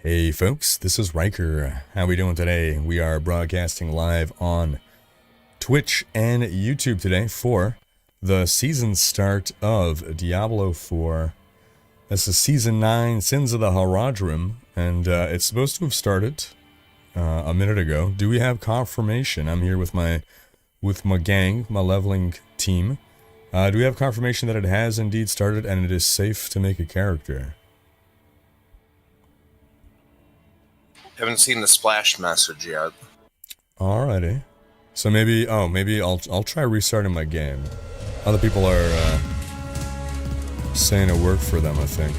Hey folks, this is Riker. How we doing today? We are broadcasting live on Twitch and YouTube today for the season start of Diablo 4. This is Season 9, Sins of the Haradrim, and it's supposed to have started a minute ago. Do we have confirmation? I'm here with my gang, my leveling team. Do we have confirmation that it has indeed started and it is safe to make a character? Haven't seen the splash message yet. Alrighty. So maybe I'll try restarting my game. Other people are saying it worked for them, I think.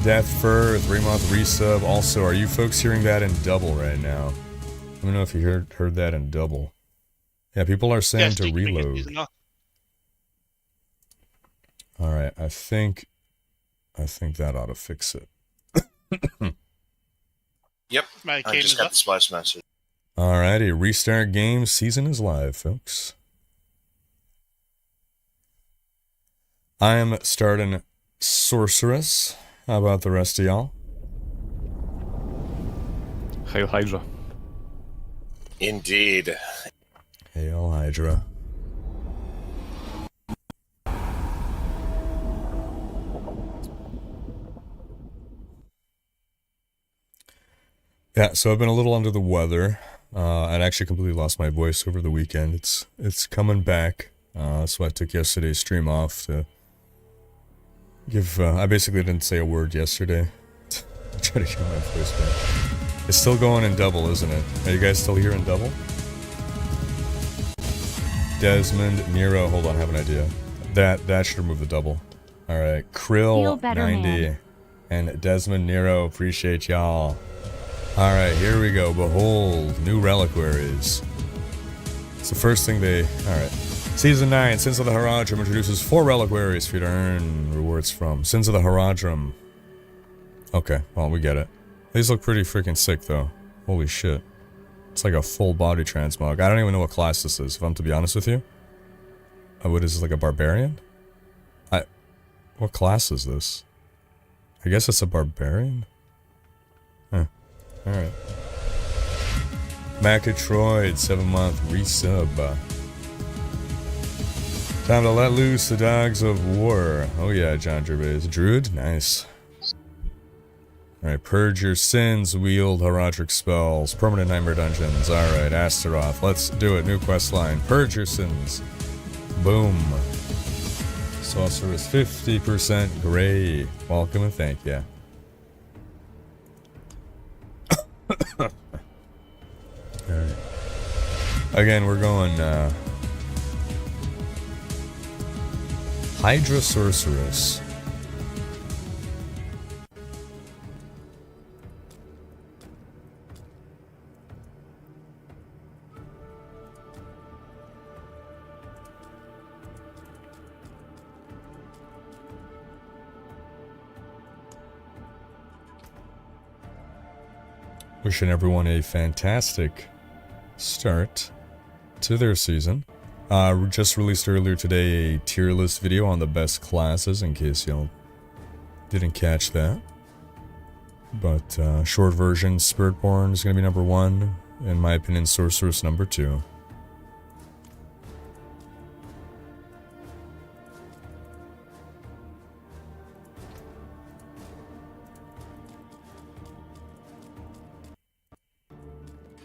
Death Fur, 3-month resub. Also, are you folks hearing that in double right now? Let me know if you heard that in double. Yeah, people are saying to reload. Alright, I think that ought to fix it. Yep, I just got the splash message. Alrighty, restart game. Season is live, folks. I am starting Sorceress. How about the rest of y'all? Hail Hydra. Indeed. Hail Hydra. Yeah, so I've been a little under the weather. I'd actually completely lost my voice over the weekend. It's coming back. So I took yesterday's stream off to give... I basically didn't say a word yesterday. I tried to get my voice back. It's still going in double, isn't it? Are you guys still here in double? Desmond, Nero, hold on, I have an idea. That should remove the double. Alright, Krill, 90. Man. And Desmond, Nero, appreciate y'all. Alright, here we go. Behold, new reliquaries. It's the first thing they... Alright. Season 9, Sins of the Haradrim introduces 4 reliquaries for you to earn rewards from. Sins of the Haradrim. Okay, well, we get it. These look pretty freaking sick, though. Holy shit. It's like a full body transmog. I don't even know what class this is, if I'm to be honest with you. What is this, like a barbarian? What class is this? I guess it's a barbarian? Huh. Alright. Macatroid, 7-month resub. Time to let loose the dogs of war. Oh yeah, John Gervais. Druid? Nice. Alright, purge your sins, wield Haradric spells, permanent nightmare dungeons. Alright, Astaroth. Let's do it. New quest line. Purge your sins. Boom. Sorceress 50% gray. Welcome and thank ya. Alright. Again, we're going, Hydra Sorceress. Wishing everyone a fantastic start to their season. Just released earlier today a tier list video on the best classes, in case y'all didn't catch that. But short version, Spiritborn is going to be number 1. In my opinion, Sorceress number 2.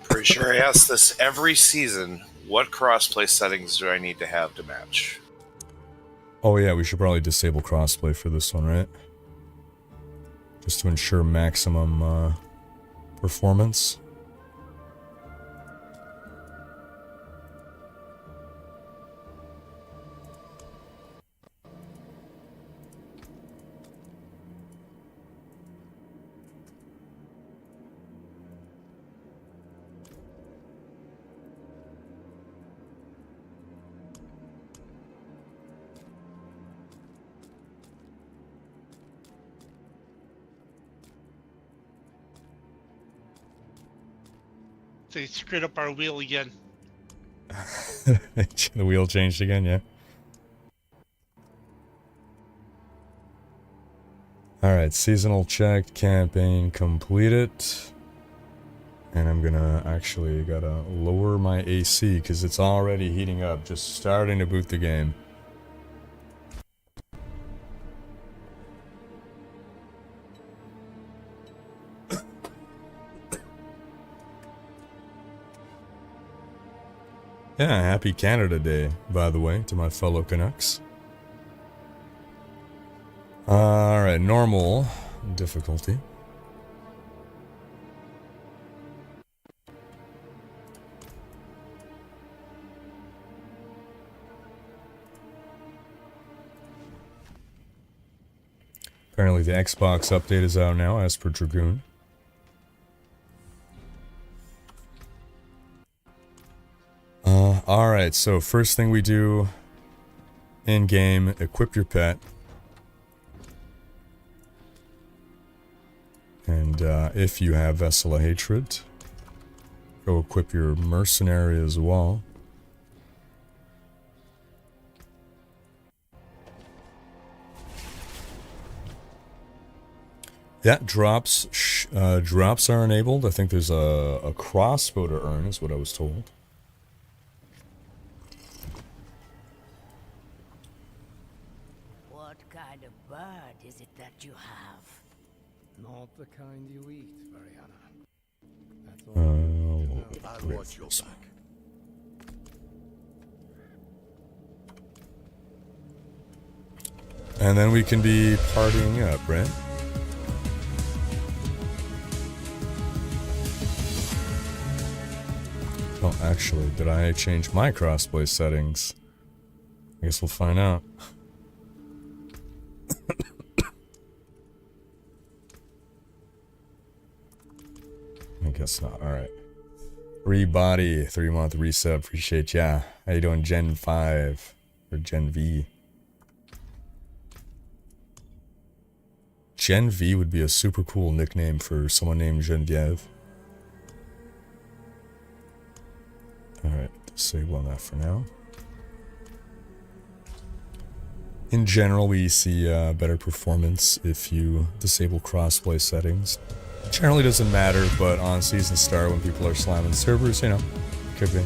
Pretty sure I ask this every season. What crossplay settings do I need to have to match? Oh yeah, we should probably disable crossplay for this one, right? Just to ensure maximum performance. They screwed up our wheel again. The wheel changed again, yeah. Alright, seasonal check, campaign completed. And I'm gonna actually gotta lower my AC because it's already heating up, just starting to boot the game. Yeah, happy Canada Day, by the way, to my fellow Canucks. Alright, normal difficulty. Apparently the Xbox update is out now, as per Dragoon. Alright, so first thing we do in-game, equip your pet. And if you have Vessel of Hatred, go equip your Mercenary as well. Yeah, drops are enabled. I think there's a crossbow to earn, is what I was told. What kind of bird is it that you have? Not the kind you eat, Mariana. That's all. I'll watch your back. And then we can be partying up, right? Oh, actually, did I change my crossplay settings? I guess we'll find out. I guess not. Alright. Free body, 3-month resub. Appreciate ya. How you doing, Gen 5? Or Gen V? Gen V would be a super cool nickname for someone named Genevieve. Alright, disable on that for now. In general, we see better performance if you disable crossplay settings. Generally doesn't matter, but on Season Star, when people are slamming servers, you know, could be.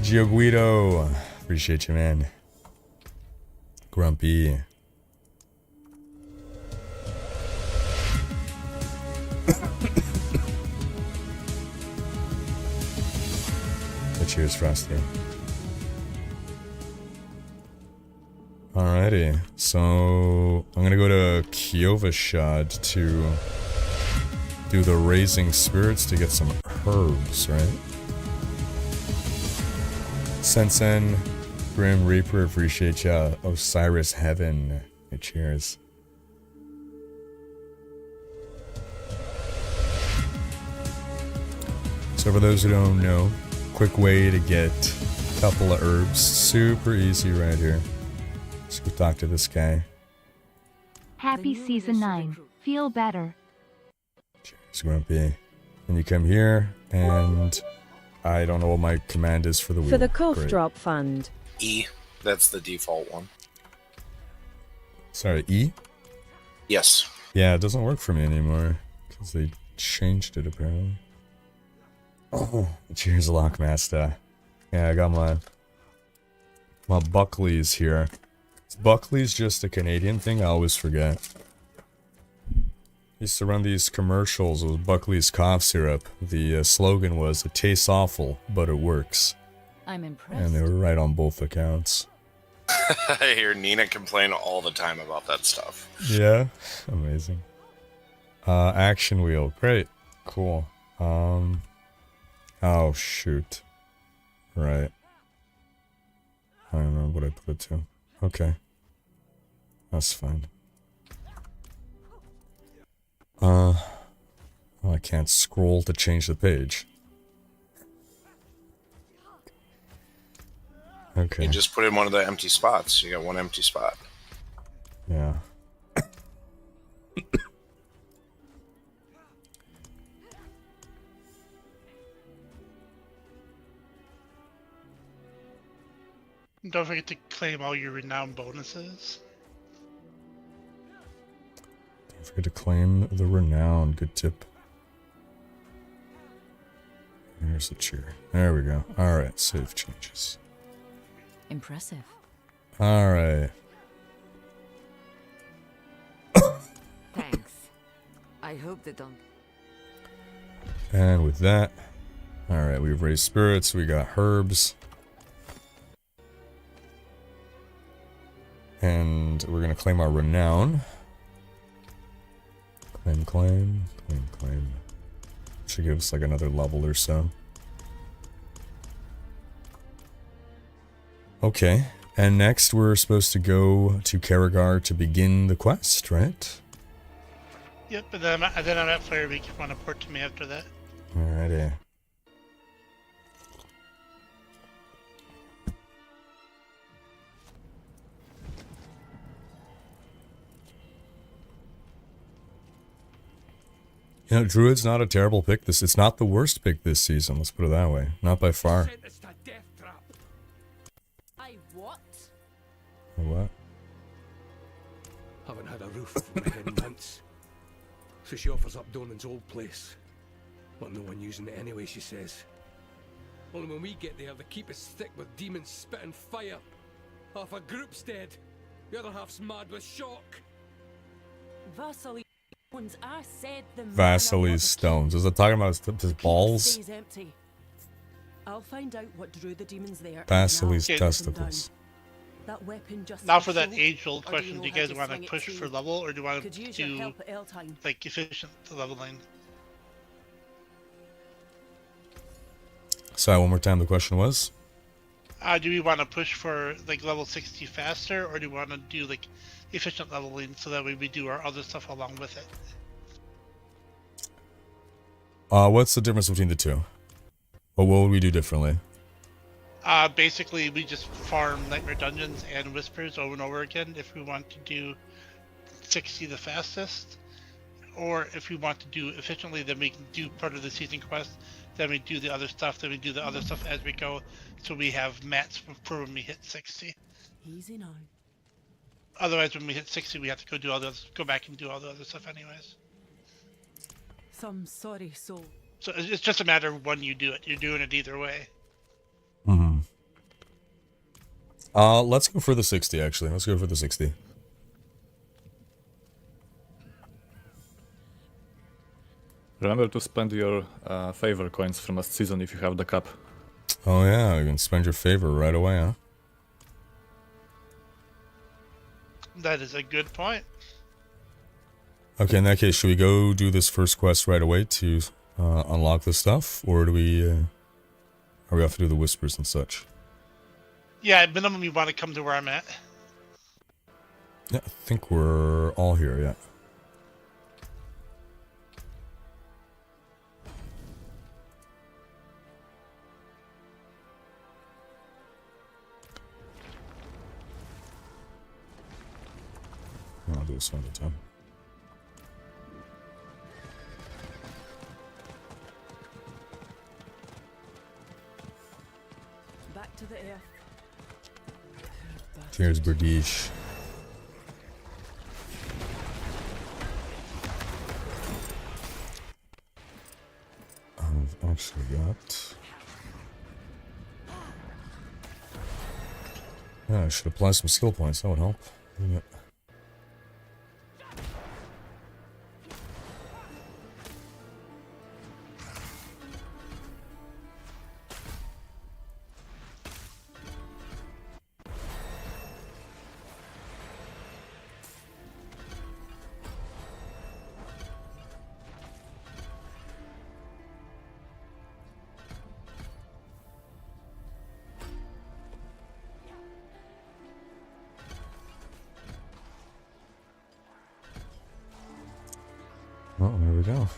Gio Guido, appreciate you, man. Grumpy. Cheers, Frosty. Alrighty, so I'm gonna go to Kiovashad to do the Raising Spirits to get some herbs, right? Sensen, Grim Reaper, appreciate ya. Osiris Heaven, hey, cheers. So for those who don't know, quick way to get a couple of herbs, super easy right here. Let's go talk to this guy. Happy Season 9. Feel better. Cheers, Grumpy. And you come here, and I don't know what my command is for the wheel. For the cough Great. drop fund. E. That's the default one. Sorry, E? Yes. Yeah, it doesn't work for me anymore, because they changed it apparently. Oh, cheers, Lockmaster. Yeah, I got my Buckley's here. Buckley's just a Canadian thing, I always forget. Used to run these commercials with Buckley's cough syrup. The slogan was, "It tastes awful, but it works." I'm impressed. And they were right on both accounts. I hear Nina complain all the time about that stuff. Yeah, amazing. Action wheel, great, cool. Oh shoot. Right. I don't know what I put it to. Okay. That's fine. Oh, I can't scroll to change the page. Okay. You just put in one of the empty spots. You got one empty spot. Yeah. Don't forget to claim all your renown bonuses. Don't forget to claim the renown. Good tip. There's the chair. There we go. Alright, save changes. Impressive. Alright. Thanks. I hope they don't. And with that, alright, we've raised spirits, we got herbs. And we're gonna claim our renown. Claim. Should give us like another level or so. Okay, and next we're supposed to go to Karagar to begin the quest, right? Yep, and then I'm at Firebeak if you want to port to me after that. Alrighty. You know, Druid's not a terrible pick. It's not the worst pick this season, let's put it that way. Not by far. I what? What? Haven't had a roof for many months. So she offers up Donan's old place. But no one using it anyway, she says. Only when we get there, the keep is thick with demons spitting fire. Half a group's dead. The other half's mad with shock. Vasily stones. I said the Vasily's stones. Is it talking about his balls? Stays empty. I'll find out what drew the demons there. Vasily's Yeah. testicles. That weapon just Now for that so, age-old or question, know do you how guys to want swing to it push too? for level, or do you want Could to use your do help at Eltime. like efficient leveling? Sorry, one more time the question was? Do we want to push for like level 60 faster, or do we want to do like efficient leveling so that way we do our other stuff along with it? What's the difference between the two? Or what would we do differently? Basically, we just farm Nightmare Dungeons and Whispers over and over again if we want to do 60 the fastest. Or if we want to do efficiently, then we can do part of the season quest, then we do the other stuff, then we do the other stuff as we go, so we have mats for when we hit 60. Easy now. Otherwise, when we hit 60, we have to go back and do all the other stuff anyways. Some sorry soul. So it's just a matter of when you do it. You're doing it either way. Mm-hmm. Let's go for the 60, actually. Let's go for the 60. Remember to spend your favor coins from last season if you have the cup. Oh yeah, you can spend your favor right away, huh? That is a good point. Okay, in that case, should we go do this first quest right away to unlock the stuff? Or do we, or we have to do the whispers and such? Yeah, at minimum you want to come to where I'm at. Yeah, I think we're all here, yeah. I'll do this one at a time. Back to the earth. Cheers, Berdish. I've actually got... Yeah, I should apply some skill points, that would help. Yeah. Well, there we go.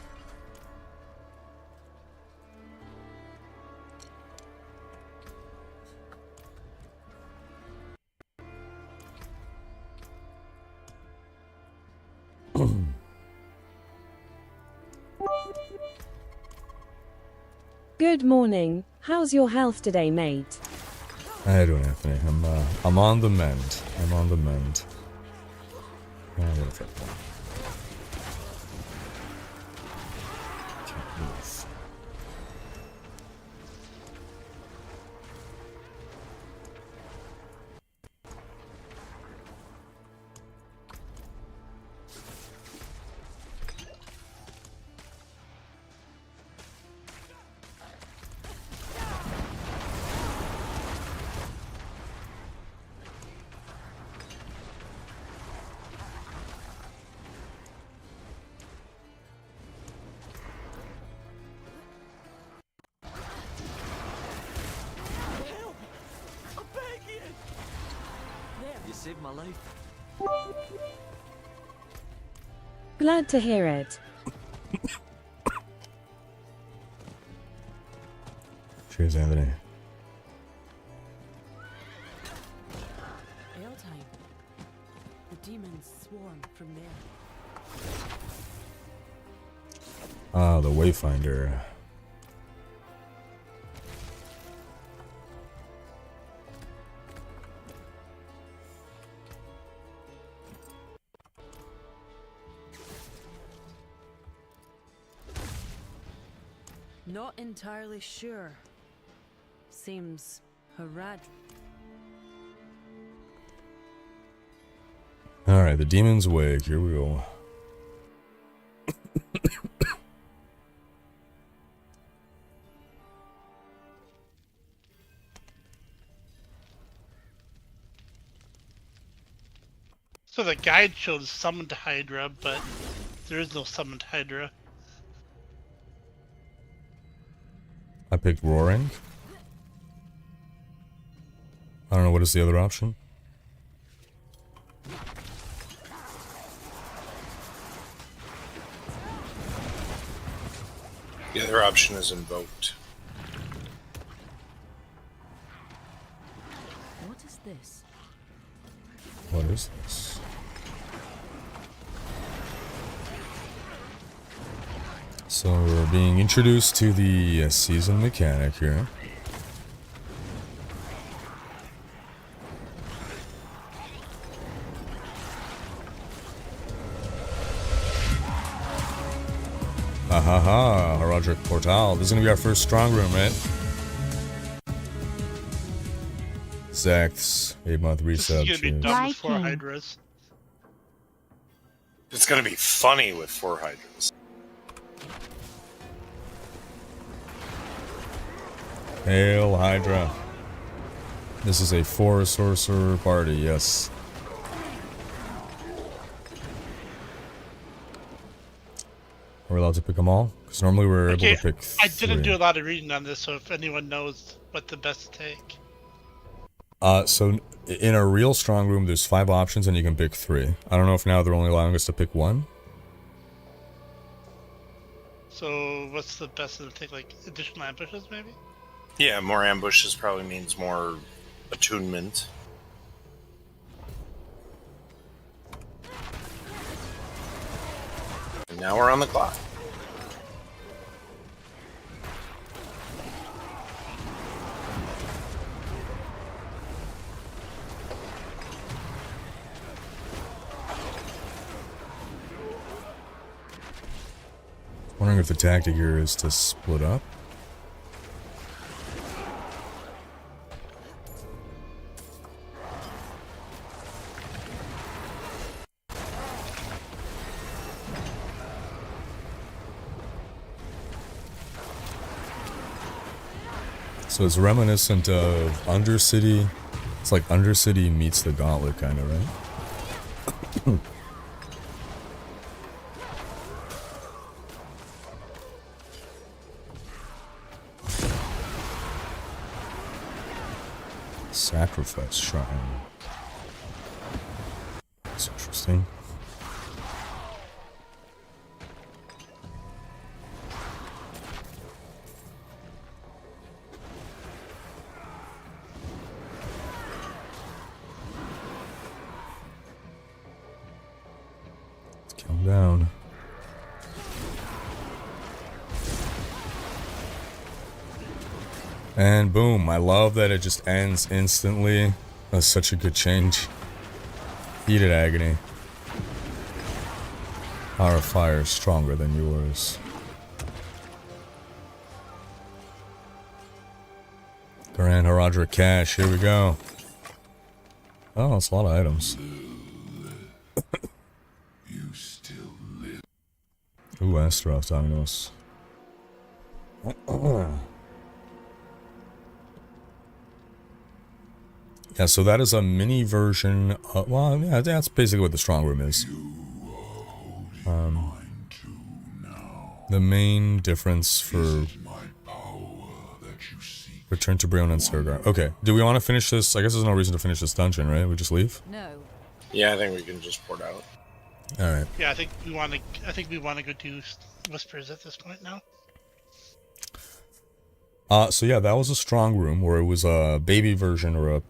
Good morning. How's your health today, mate? How you doing, Anthony? I'm on the mend. I'm on the mend. I'm gonna flip that. Can't move. You saved my life. Glad to hear it. Cheers, Anthony. Valentine. The demons swarm from there. Ah, the Wayfinder. Not entirely sure. Seems Harad. Alright, the Demon's Wake. Here we go. So the guide shows summoned Hydra, but there is no summoned Hydra. I picked Roaring. I don't know, what is the other option? The other option is invoked. What is this? What is this? So we're being introduced to the season mechanic here. Ahaha, Haradric Portal. This is gonna be our first Strongroom, right? Zaeith's 8-month This resub. is gonna be cheers. done with 4 Viking. Hydras. It's going to be funny with 4 Hydras. Hail Hydra. This is a 4 sorcerer party, yes. Are we allowed to pick them all? Because normally we're able to pick 3. I didn't do a lot of reading on this, so if anyone knows what the best take. So in a real strong room, there's 5 options and you can pick 3. I don't know if now they're only allowing us to pick 1. So what's the best to take, like additional ambushes maybe? Yeah, more ambushes probably means more attunement. And now we're on the clock. Wondering if the tactic here is to split up. So it's reminiscent of Undercity. It's like Undercity meets the Gauntlet, kind of, right? Sacrifice shrine. That's interesting. Let's calm down. And boom, I love that it just ends instantly. That's such a good change. Heated agony. Our fire is stronger than yours. Duran Haradra Cash, here we go. Oh, it's a lot of items. You still live. Ooh, Astaroth talking to us. Yeah, so that is a mini version of, well, yeah, that's basically what the Strongroom is. The main difference for return to Brion and Sergar. Okay, do we want to finish this? I guess there's no reason to finish this dungeon, right? We just leave? No. Yeah, I think we can just port out. Alright. Yeah, I think we want to go do Whispers at this point now. So yeah, that was a Strongroom, where it was a baby version, or a...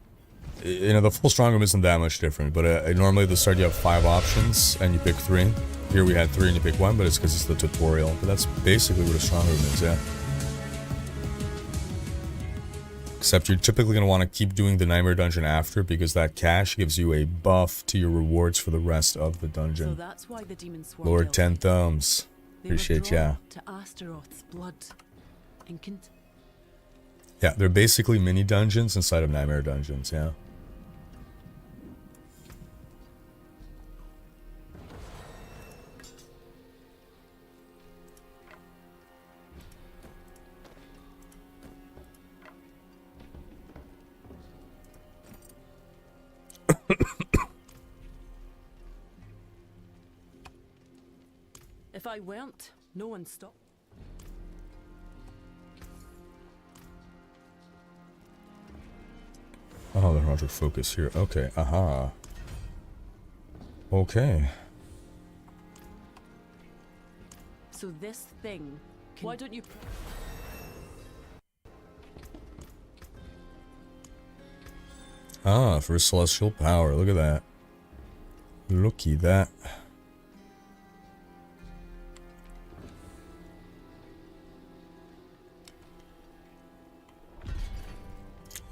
You know, the full Strongroom isn't that much different, but normally at the start you have 5 options, and you pick 3. Here we had 3 and you pick 1, but it's because it's the tutorial. But that's basically what a Strongroom is, yeah. Except you're typically going to want to keep doing the Nightmare Dungeon after, because that cash gives you a buff to your rewards for the rest of the dungeon. So that's why the demons swore Lord guilty. 10 Thumbs. They were Appreciate drawn ya. to Astaroth's blood. Inkant. Yeah, they're basically mini dungeons inside of Nightmare Dungeons, yeah. If I weren't, no one stopped. Oh, the Roger focus here. Okay, aha. Okay. So this thing, why don't you... Ah, for celestial power. Look at that. Looky that.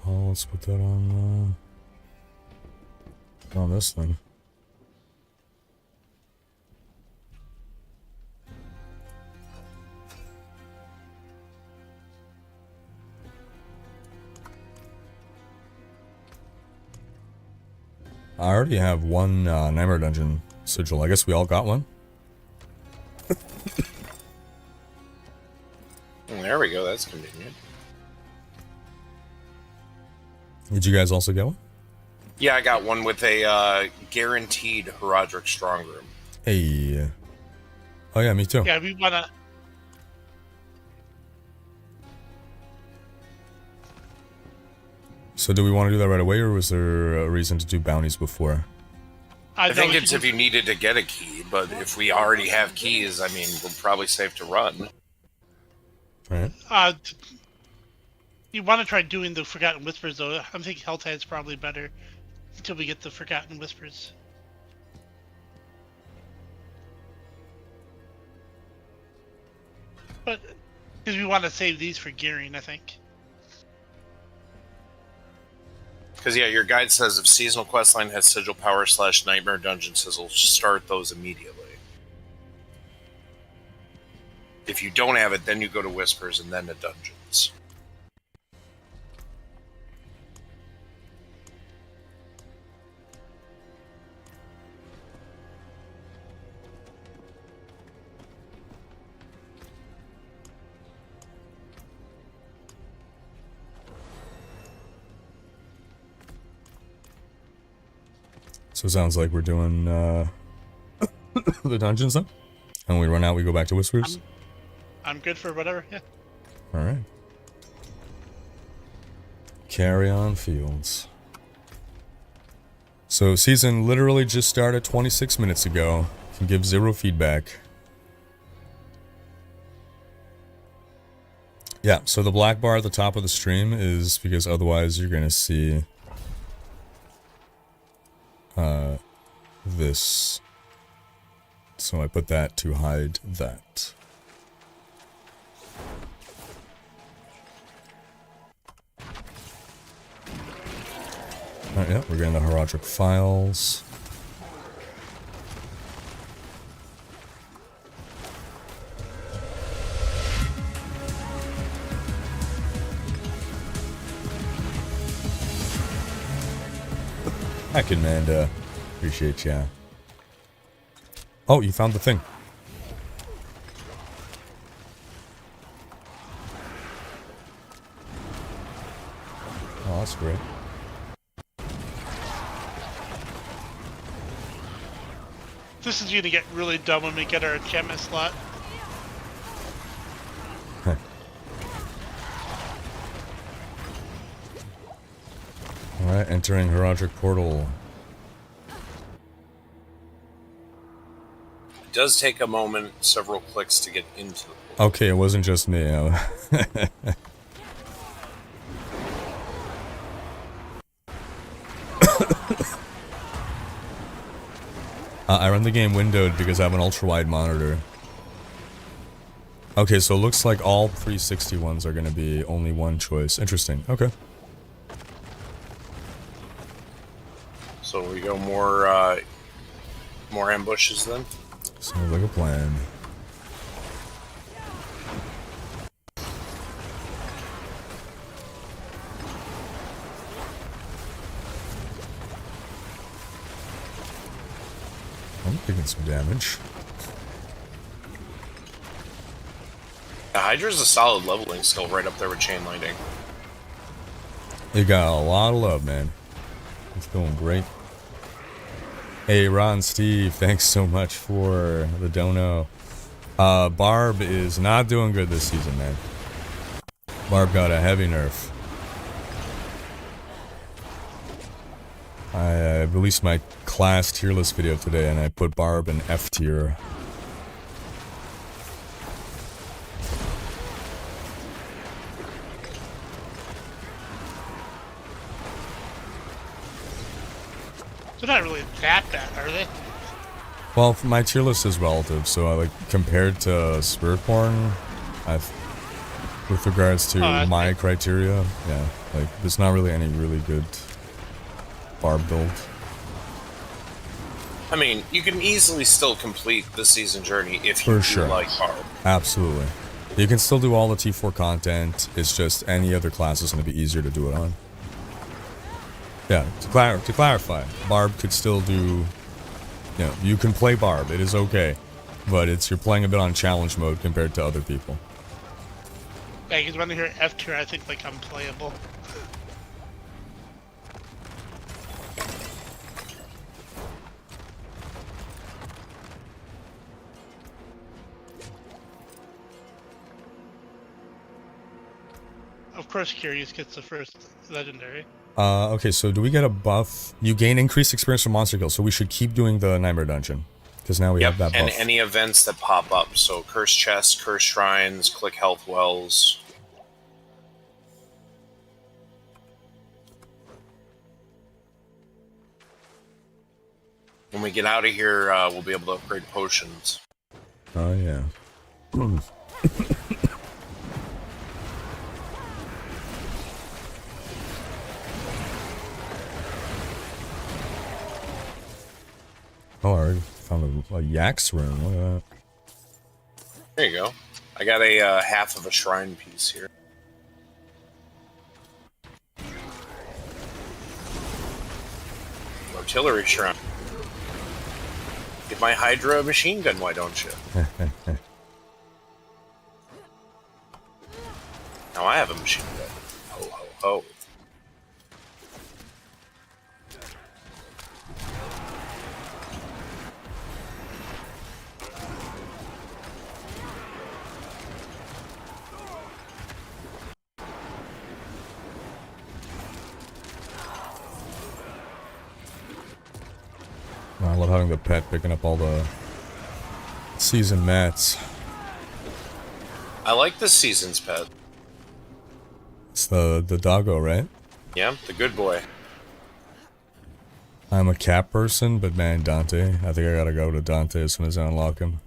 Oh, let's put that on this thing. I already have one Nightmare Dungeon sigil. I guess we all got one. There we go, that's convenient. Did you guys also get one? Yeah, I got one with a guaranteed Herodric Strongroom. Hey. Oh yeah, me too. Yeah, we wanna. So do we want to do that right away, or was there a reason to do bounties before? I think it's if you needed to get a key, but if we already have keys, I mean, we're probably safe to run. Right. You want to try doing the Forgotten Whispers, though. I'm thinking Helltide's probably better until we get the Forgotten Whispers. But, because we want to save these for gearing, I think. Because, yeah, your guide says if seasonal questline has sigil power / nightmare dungeon sizzle, start those immediately. If you don't have it, then you go to Whispers and then to dungeons. So it sounds like we're doing the dungeons then? And when we run out, we go back to Whispers? I'm good for whatever, yeah. Alright. Carry on fields. So season literally just started 26 minutes ago. Can give 0 feedback. Yeah, so the black bar at the top of the stream is because otherwise you're gonna see this. So I put that to hide that. Alright, yeah, we're getting the Heraldric files. Heck, Amanda. Appreciate ya. Oh, you found the thing. Oh, that's great. This is gonna get really dumb when we get our enchantment slot. Alright, entering Heraldric Portal. It does take a moment, several clicks to get into the portal. Okay, it wasn't just me. I run the game windowed because I have an ultra-wide monitor. Okay, so it looks like all 360 ones are going to be only one choice. Interesting. Okay. So we go more ambushes then? Sounds like a plan. I'm taking some damage. The Hydra's a solid leveling skill right up there with Chain Lightning. You got a lot of love, man. It's going great. Hey, Ron, Steve, thanks so much for the dono. Barb is not doing good this season, man. Barb got a heavy nerf. I released my class tier list video today, and I put Barb in F tier. They're not really that bad, are they? Well, my tier list is relative, so I like compared to Spiritborn, with regards to my criteria, yeah, like there's not really any really good Barb build. I mean, you can easily still complete the season journey if you do like Barb. Absolutely. You can still do all the T4 content, it's just any other class is going to be easier to do it on. Yeah, to clarify, Barb could still do, you know, you can play Barb, it is okay, but you're playing a bit on challenge mode compared to other people. Yeah, because when I hear F tier, I think like unplayable. Of course, Curious gets the first legendary. Okay, so do we get a buff? You gain increased experience from monster kills, so we should keep doing the Nightmare Dungeon. Because now we have that buff. And any events that pop up, so Cursed Chests, Cursed Shrines, Click Health Wells. When we get out of here, we'll be able to upgrade potions. Oh, yeah. Oh, I already found a Yak's rune. Look at that. There you go. I got a half of a shrine piece here. Artillery shrine. Give my Hydra a machine gun, why don't you? Now I have a machine gun. Ho ho ho. I love having the pet picking up all the season mats. I like this season's pet. It's the doggo, right? Yeah, the good boy. I'm a cat person, but man, Dante. I think I gotta go to Dante as soon as I unlock him.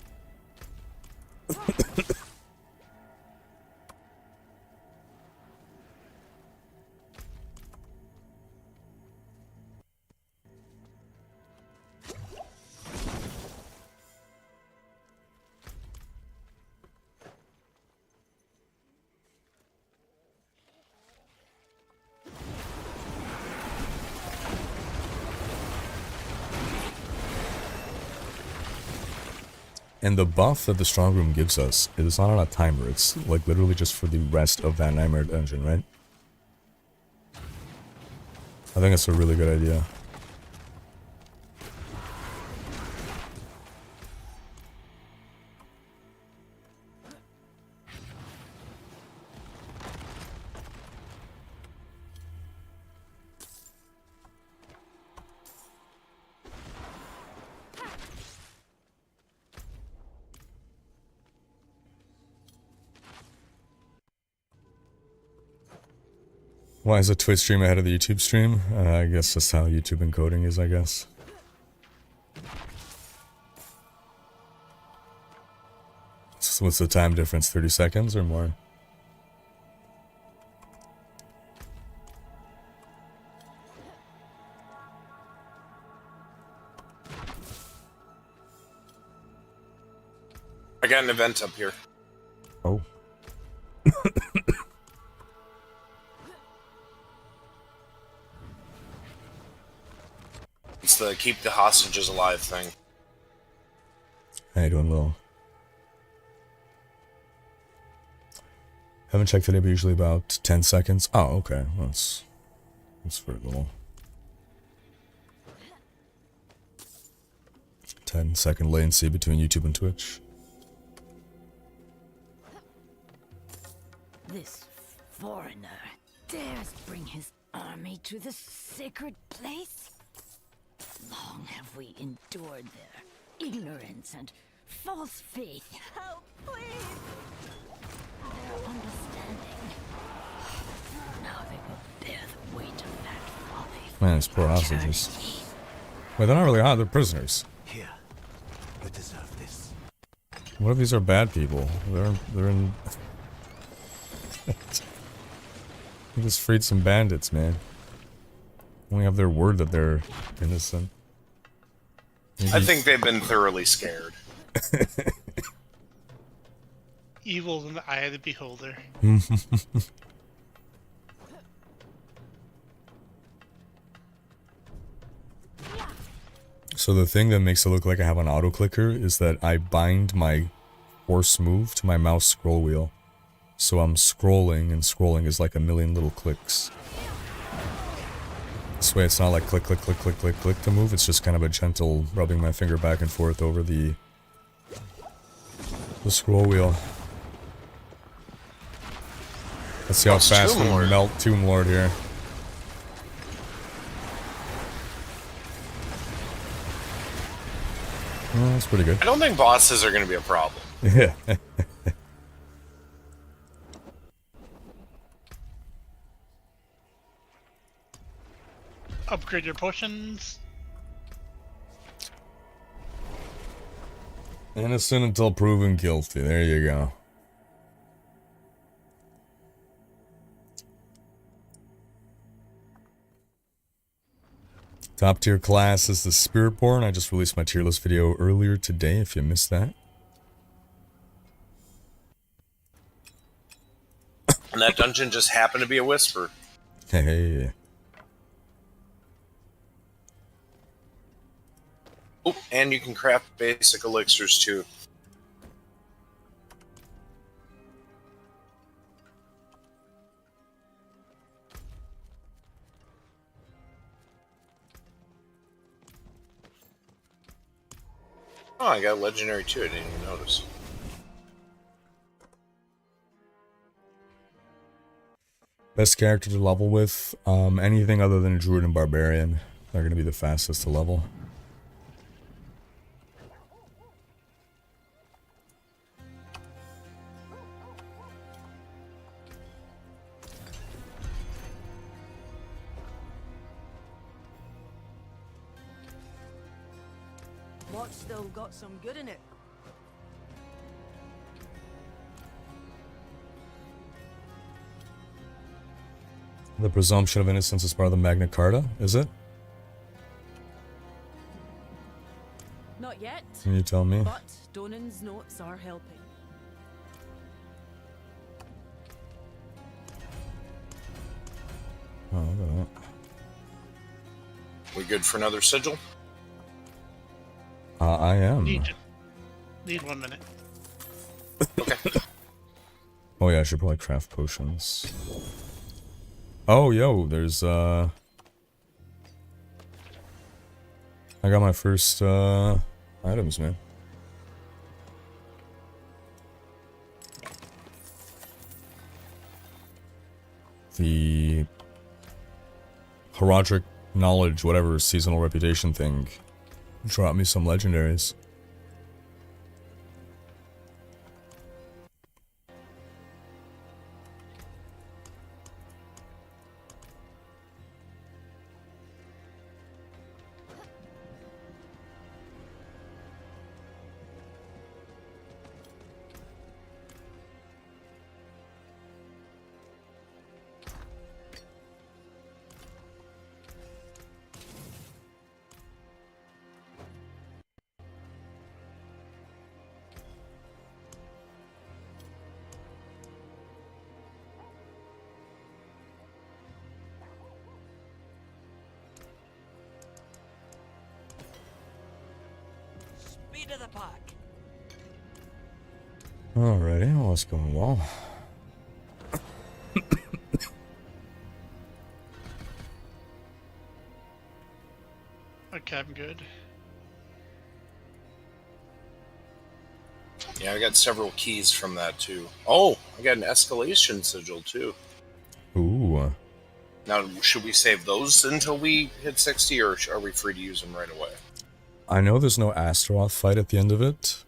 And the buff that the Strongroom gives us, it is not on a timer. It's like literally just for the rest of that Nightmare Dungeon, right? I think that's a really good idea. Why is a Twitch stream ahead of the YouTube stream? I guess that's how YouTube encoding is, I guess. So what's the time difference? 30 seconds or more? I got an event up here. Oh. It's the keep the hostages alive thing. How you doing, Lil? Haven't checked today, but usually about 10 seconds. Oh, okay. That's very little. 10-second latency between YouTube and Twitch. This foreigner dares bring his army to the sacred place? Long have we endured their ignorance and false faith. Help, please! Their understanding. Now they will bear the weight of that folly. Man, these poor hostages. Wait, they're not really hot, they're prisoners. Here, you deserve this. What if these are bad people? They're in... We just freed some bandits, man. Only have their word that they're innocent. Maybe... I think they've been thoroughly scared. Evil in the eye of the beholder. So the thing that makes it look like I have an auto clicker is that I bind my force move to my mouse scroll wheel. So I'm scrolling, and scrolling is like a million little clicks. This way it's not like click, click, click, click, click, click to move, it's just kind of a gentle rubbing my finger back and forth over the scroll wheel. Let's see how fast we melt Tomb Lord here. Well, that's pretty good. I don't think bosses are going to be a problem. Yeah. Upgrade your potions. Innocent until proven guilty. There you go. Top tier class is the Spiritborn. I just released my tier list video earlier today if you missed that. And that dungeon just happened to be a whisper. Hey. Oh, and you can craft basic elixirs too. Oh, I got legendary too. I didn't even notice. Best character to level with? Anything other than a Druid and Barbarian. They're going to be the fastest to level. What's still got some good in it? The presumption of innocence is part of the Magna Carta, is it? Not yet. Can you tell me? But Donan's notes are helping. Oh, look at that. We good for another sigil? I am. Did Need 1 minute. Oh yeah, I should probably craft potions. Oh, yo, there's, I got my first, items, man. The Heraldric knowledge, whatever, seasonal reputation thing, dropped me some legendaries. Speed of the pack. Alrighty, what's going well? Okay, I'm good. Yeah, I got several keys from that too. Oh, I got an escalation sigil too. Ooh. Now, should we save those until we hit 60, or are we free to use them right away? I know there's no Astaroth fight at the end of it.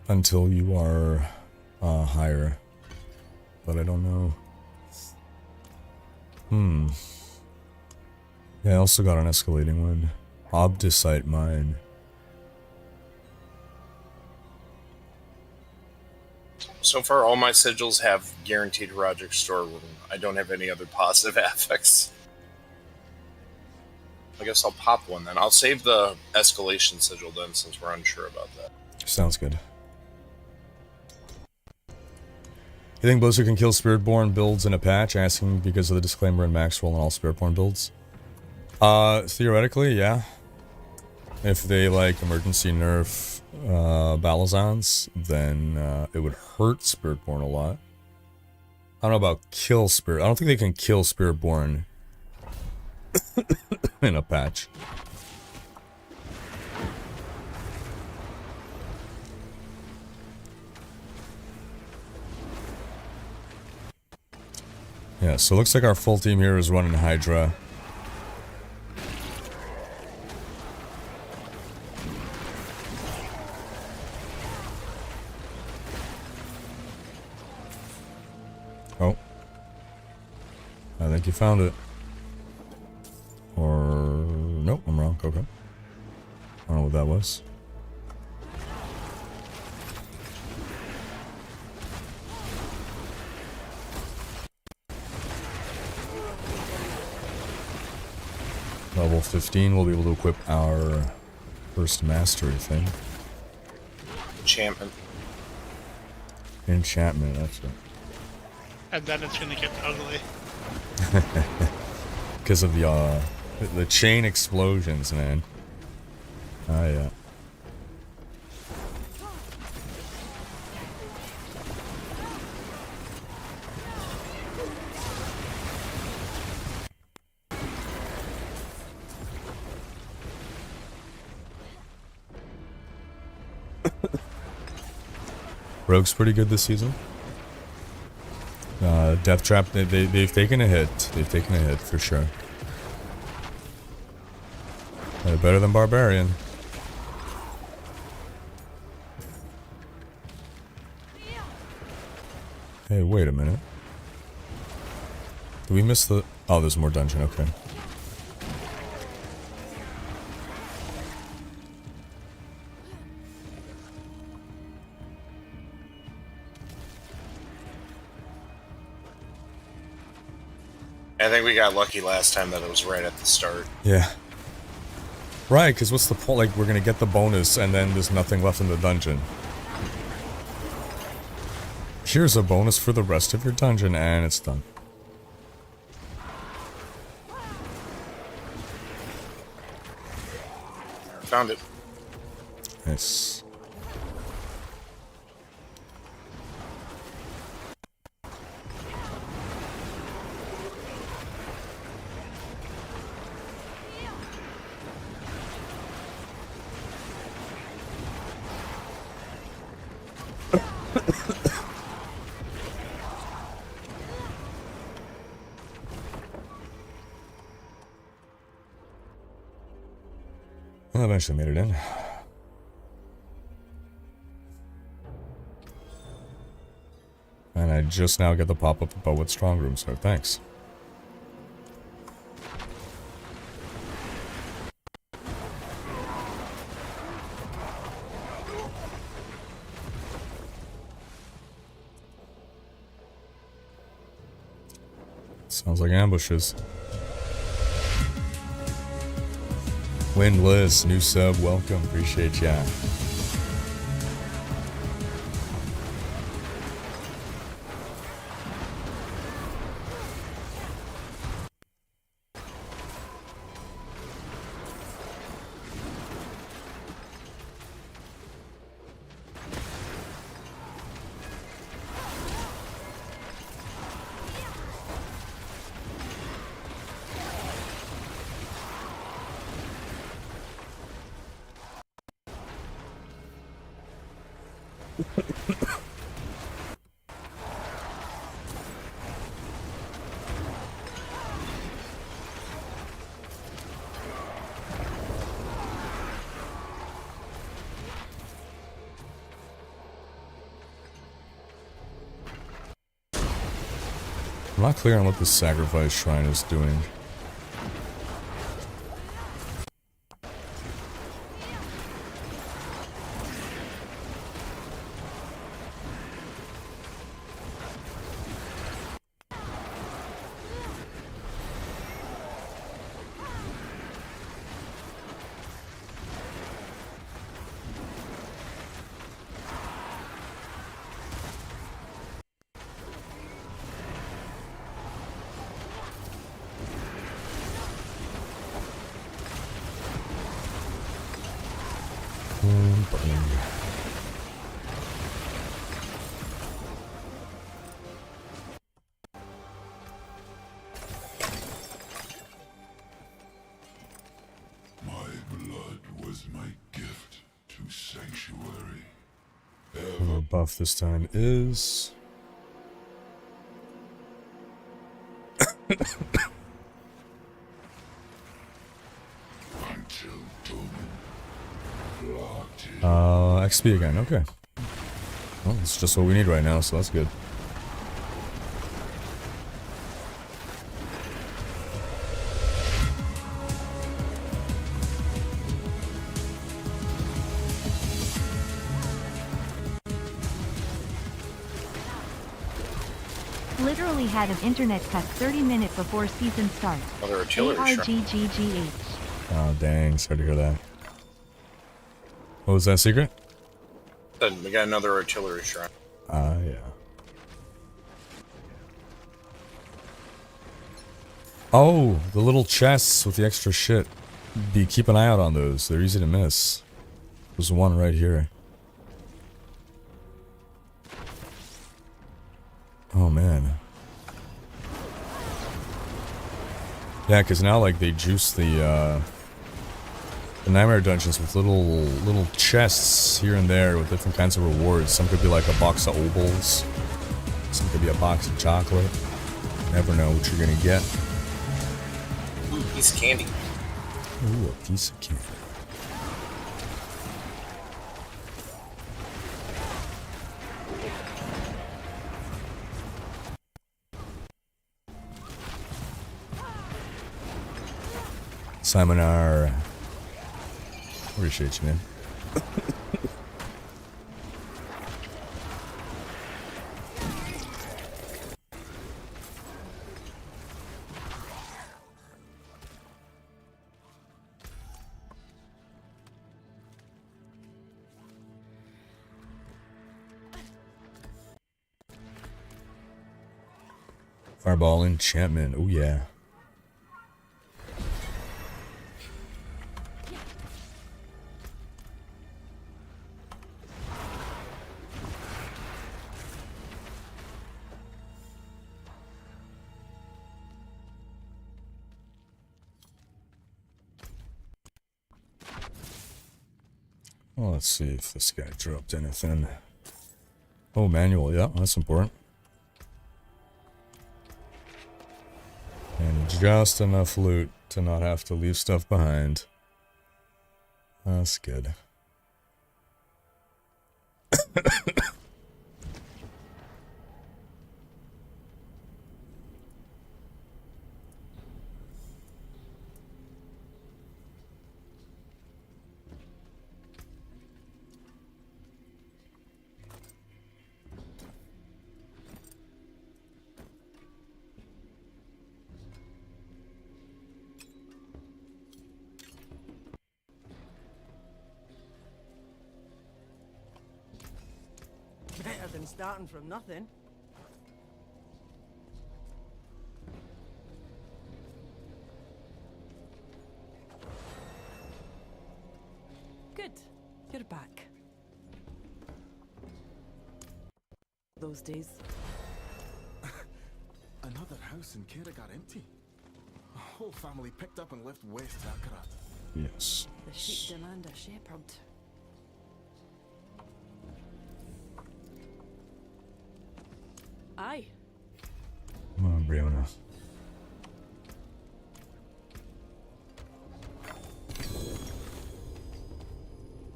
Until you are higher. But I don't know. Yeah, I also got an escalating one. Obdicite Mine. So far, all my sigils have guaranteed Heraldric storeroom. I don't have any other positive affixes. I guess I'll pop one then. I'll save the escalation sigil then, since we're unsure about that. Sounds good. You think Blizzard can kill Spiritborn builds in a patch? Asking because of the disclaimer in max roll on all Spiritborn builds. Theoretically, yeah. If they, like, emergency nerf Balazans, then it would hurt Spiritborn a lot. I don't know about kill Spirit. I don't think they can kill Spiritborn in a patch. Yeah, so it looks like our full team here is running Hydra. Oh. I think you found it. Or... nope, I'm wrong. Okay. I don't know what that was. Level 15, we'll be able to equip our first mastery thing. Enchantment. Enchantment, that's it. And then it's gonna get ugly. Because of the chain explosions, man. Oh, yeah. Rogue's pretty good this season. Death Trap, they've taken a hit. They've taken a hit for sure. They're better than Barbarian. Hey, wait a minute. Did we miss the... oh, there's more dungeon, okay. I think we got lucky last time that it was right at the start. Yeah. Right, because what's the point? Like, we're gonna get the bonus and then there's nothing left in the dungeon. Here's a bonus for the rest of your dungeon, and it's done. Found it. Nice. Eventually made it in. And I just now get the pop-up about what Strongroom, so thanks. Sounds like ambushes. Windless, new sub, welcome, appreciate ya. I'm not clear on what the sacrifice shrine is doing. Buff this time is XP again, okay. Well, it's just what we need right now, so that's good. Literally had an internet cut 30 minutes before season start. Another artillery ARGGGH. Oh dang, sorry to hear that. What was that secret? We got another artillery shrine. Yeah. Oh, the little chests with the extra shit. Keep an eye out on those. They're easy to miss. There's one right here. Oh man. Yeah, because now like they juice the nightmare dungeons with little chests here and there with different kinds of rewards. Some could be like a box of obols. Some could be a box of chocolate. Never know what you're gonna get. Ooh, piece of candy. Ooh, a piece of candy. Simon R. Appreciate you, man. Fireball enchantment. Oh yeah. Well, let's see if this guy dropped anything. Oh, manual. Yeah, that's important. And just enough loot to not have to leave stuff behind. That's good. Better than starting from nothing. Good. You're back. Those days. Another house in Kerrigar empty. A whole family picked up and left west Akarat. Yes. The sheep demand a shepherd. Aye. Come on, Brianna.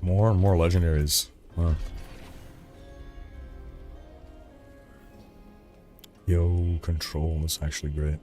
More and more legendaries. Huh. Yo, control. That's actually great.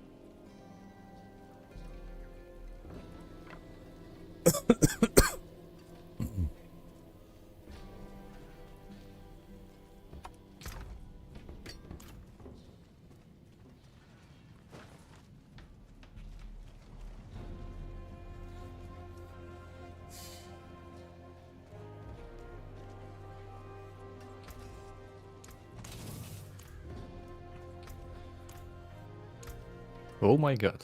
Oh my god.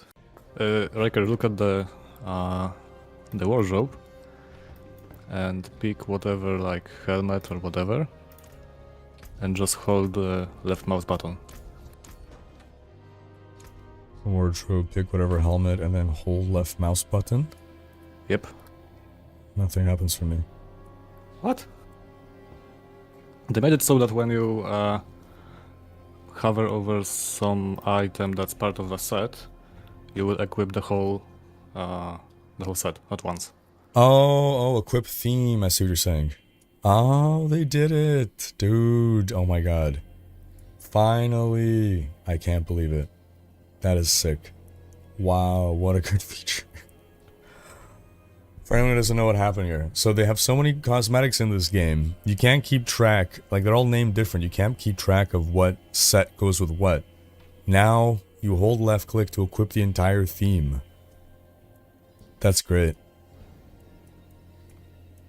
Riker, look at the wardrobe and pick whatever, like helmet or whatever, and just hold the left mouse button. Wardrobe, pick whatever helmet, and then hold left mouse button. Yep. Nothing happens for me. What? They made it so that when you hover over some item that's part of the set, you will equip the whole set at once. Oh, equip theme. I see what you're saying. Oh, they did it, dude. Oh my god. Finally. I can't believe it. That is sick. Wow, what a good feature. For anyone who doesn't know what happened here. So they have so many cosmetics in this game. You can't keep track. Like, they're all named different. You can't keep track of what set goes with what. Now, you hold left click to equip the entire theme. That's great.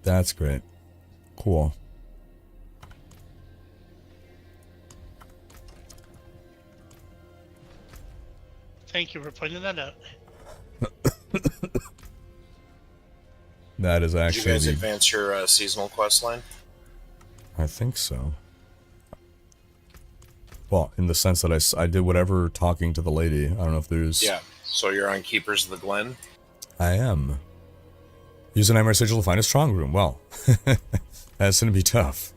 That's great. Cool. Thank you for pointing that out. That is actually... Did you guys advance your seasonal quest line? I think so. Well, in the sense that I did whatever talking to the lady. I don't know if there's... Yeah, so you're on Keepers of the Glen? I am. Use a Nightmare Sigil to find a Strongroom. Well, that's gonna be tough.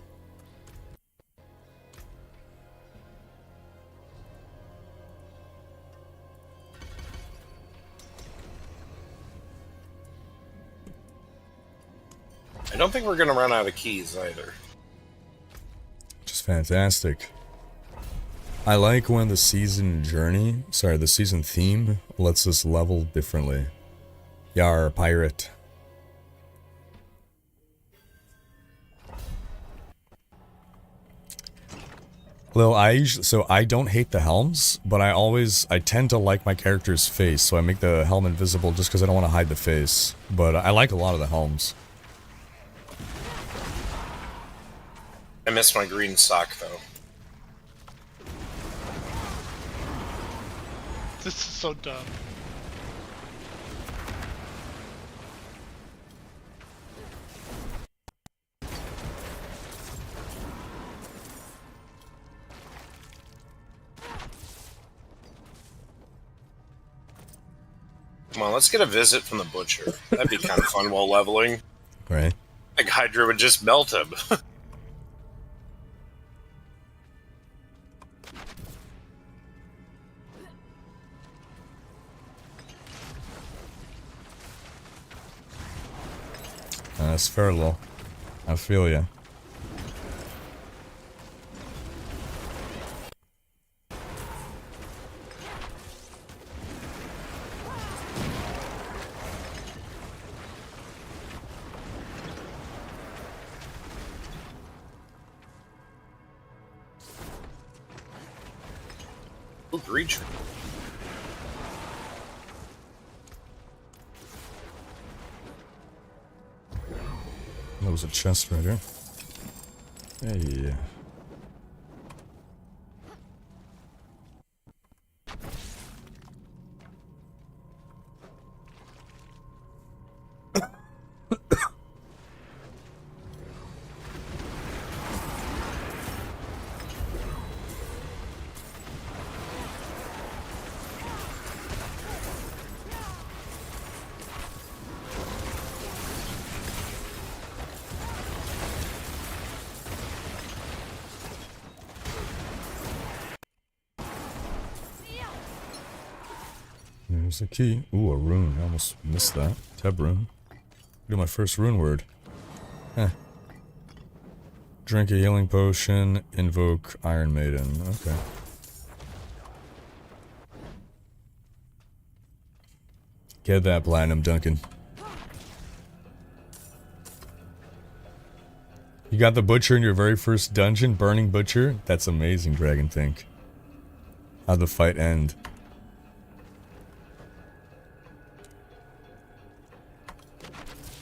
I don't think we're going to run out of keys either. Just fantastic. I like when the season theme lets us level differently. Yar, pirate. Lil, I don't hate the helms, but I tend to like my character's face, so I make the helm invisible just because I don't want to hide the face. But I like a lot of the helms. I missed my green sock, though. This is so dumb. Come on, let's get a visit from the butcher. That'd be kind of fun while leveling. Right. Like Hydra would just melt him. That's fair, lol. I feel ya. Ooh, green tree. There was a chest right here. Hey. There's a key. Ooh, a rune. I almost missed that. Teb rune. Do my first rune word. Heh. Drink a healing potion. Invoke Iron Maiden. Okay. Get that platinum, Duncan. You got the butcher in your very first dungeon? Burning butcher? That's amazing, Dragon Think. How'd the fight end?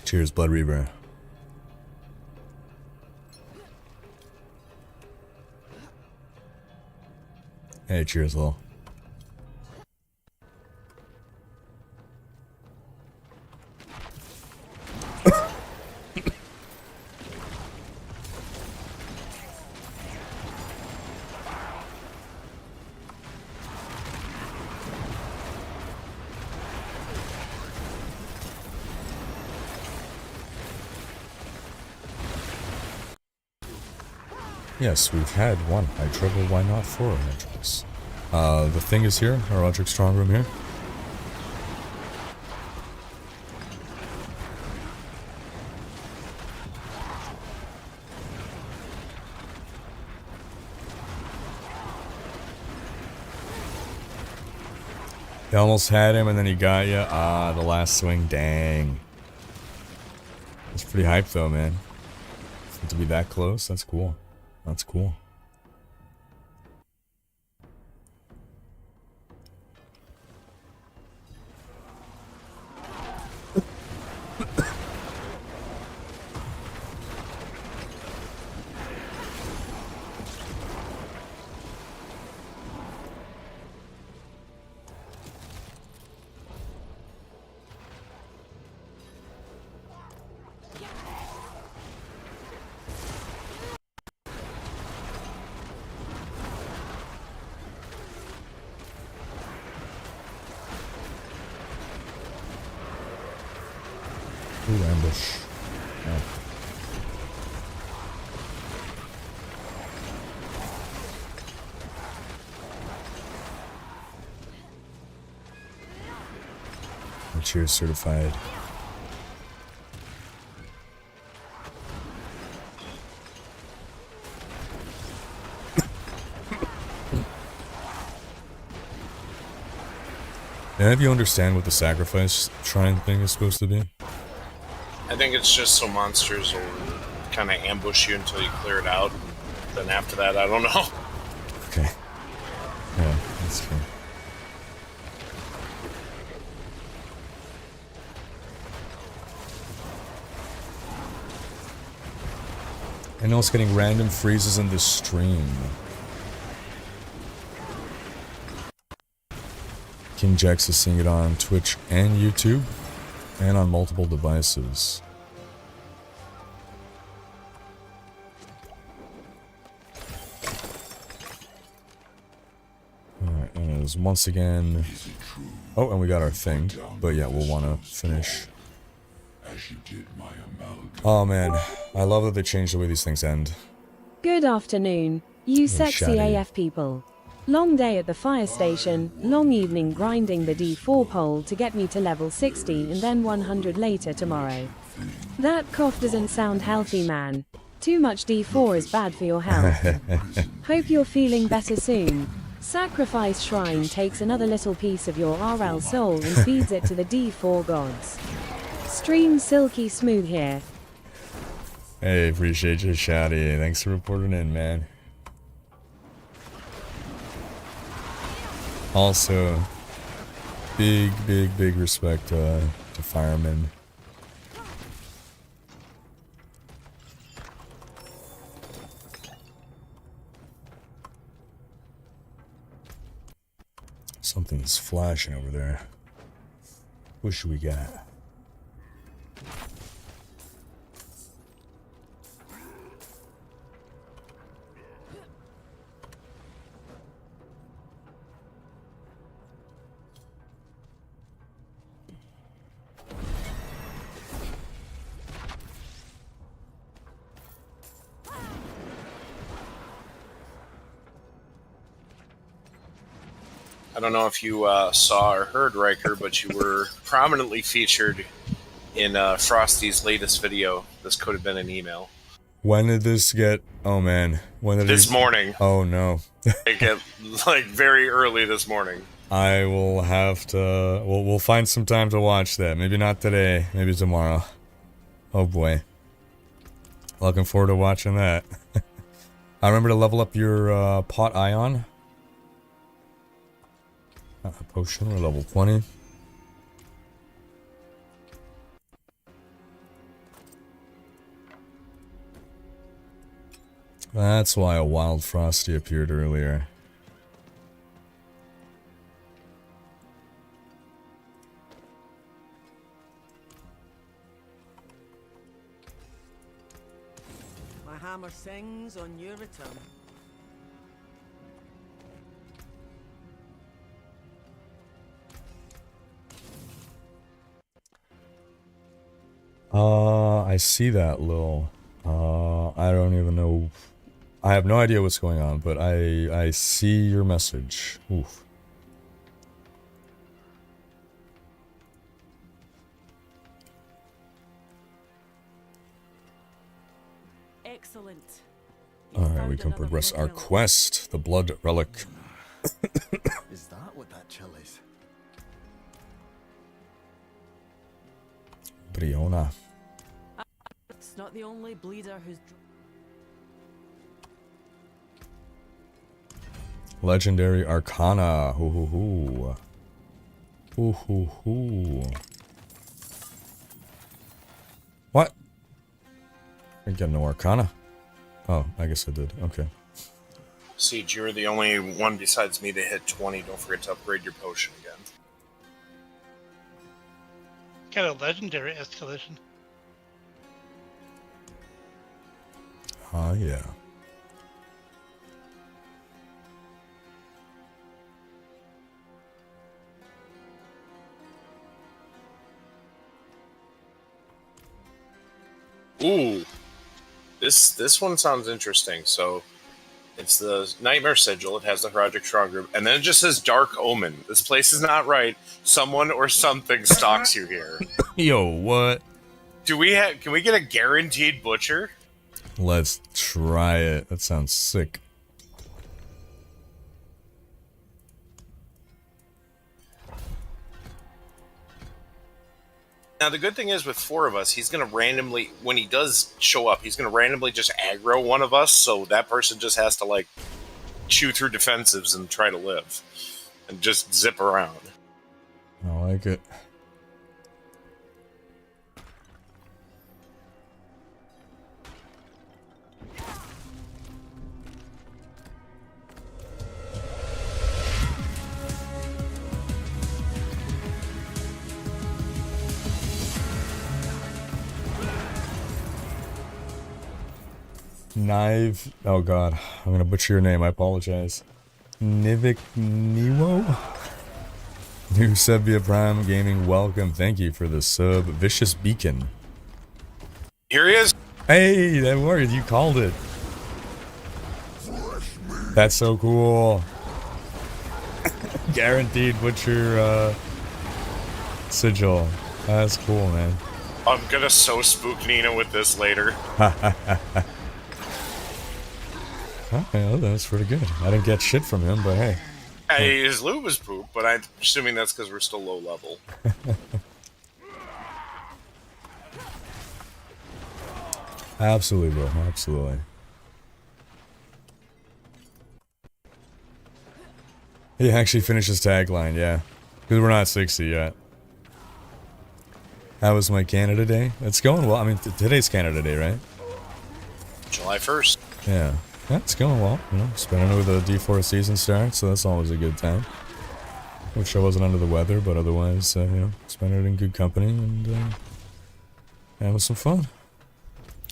Cheers, Blood Reaver. Hey, cheers, lol. Yes, we've had one Hydra, but why not 4 Hydras? The thing is here, our Electric Strongroom here. You almost had him and then he got you. Ah, the last swing, dang. It's pretty hype though, man. To be that close, that's cool. That's cool. Ooh, ambush. Oh. Cheers certified. Now, do you understand what the sacrifice shrine thing is supposed to be? I think it's just so monsters will kind of ambush you until you clear it out. Then after that, I don't know. Okay. Yeah, that's true. I know it's getting random freezes in this stream. King Jax is seeing it on Twitch and YouTube, and on multiple devices. Alright, and once again... Oh, and we got our thing, but yeah, we'll want to finish. Oh man, I love that they changed the way these things end. Good afternoon, you sexy shoddy. AF people. Long day at the fire station, long evening grinding the D4 pole to get me to level 60 and then 100 later tomorrow. That cough doesn't sound healthy, man. Too much D4 is bad for your health. Hope you're feeling better soon. Sacrifice Shrine takes another little piece of your RL soul and feeds it to the D4 gods. Stream silky smooth here. Hey, appreciate you, Shouty. Thanks for reporting in, man. Also, big respect to firemen. Something's flashing over there. What should we got? I don't know if you saw or heard, Riker, but you were prominently featured in Frosty's latest video. This could have been an email. When did this get... Oh, man. When did This morning. Oh, no. like very early this morning. I will have to... We'll find some time to watch that. Maybe not today. Maybe tomorrow. Oh, boy. Looking forward to watching that. I remember to level up your pot ion. Potion, we're level 20. That's why a wild Frosty appeared earlier. My hammer sings on your return. I see that, Lil. I don't even know. I have no idea what's going on, but I see your message. Oof. Excellent. Alright, we can progress our quest, the Blood Relic. Is that what that chill is? Briona. It's not the only bleeder who's... Legendary Arcana. Hoo hoo hoo. Hoo hoo hoo. What? I got no Arcana. Oh, I guess I did. Okay. Siege, you're the only one besides me to hit 20. Don't forget to upgrade your potion again. Got a legendary escalation. Yeah. Ooh. This one sounds interesting. So, it's the Nightmare Sigil. It has the Project Strongroom. And then it just says Dark Omen. This place is not right. Someone or something stalks you here. Yo, what? Can we get a guaranteed butcher? Let's try it. That sounds sick. Now, the good thing is with 4 of us, he's going to randomly, when he does show up, he's going to randomly just aggro one of us, so that person just has to, like, chew through defensives and try to live. And just zip around. I like it. Knive. Oh god, I'm gonna butcher your name. I apologize. Nivik Niwo? New Sebia Prime Gaming, welcome. Thank you for the sub. Vicious Beacon. Here he is. Hey, that worked. You called it. That's so cool. Guaranteed butcher sigil. That's cool, man. I'm gonna so spook Nina with this later. Okay, well, that's pretty good. I didn't get shit from him, but hey. Hey, his loot was poop, but I'm assuming that's because we're still low level. Absolutely, bro. Absolutely. He actually finished his tagline, yeah. Because we're not 60 yet. How was my Canada Day? It's going well. I mean, today's Canada Day, right? July 1st. Yeah. Yeah, it's going well. You know, spending it with the D4 season start, so that's always a good time. Wish I wasn't under the weather, but otherwise, you know, spending it in good company and having some fun.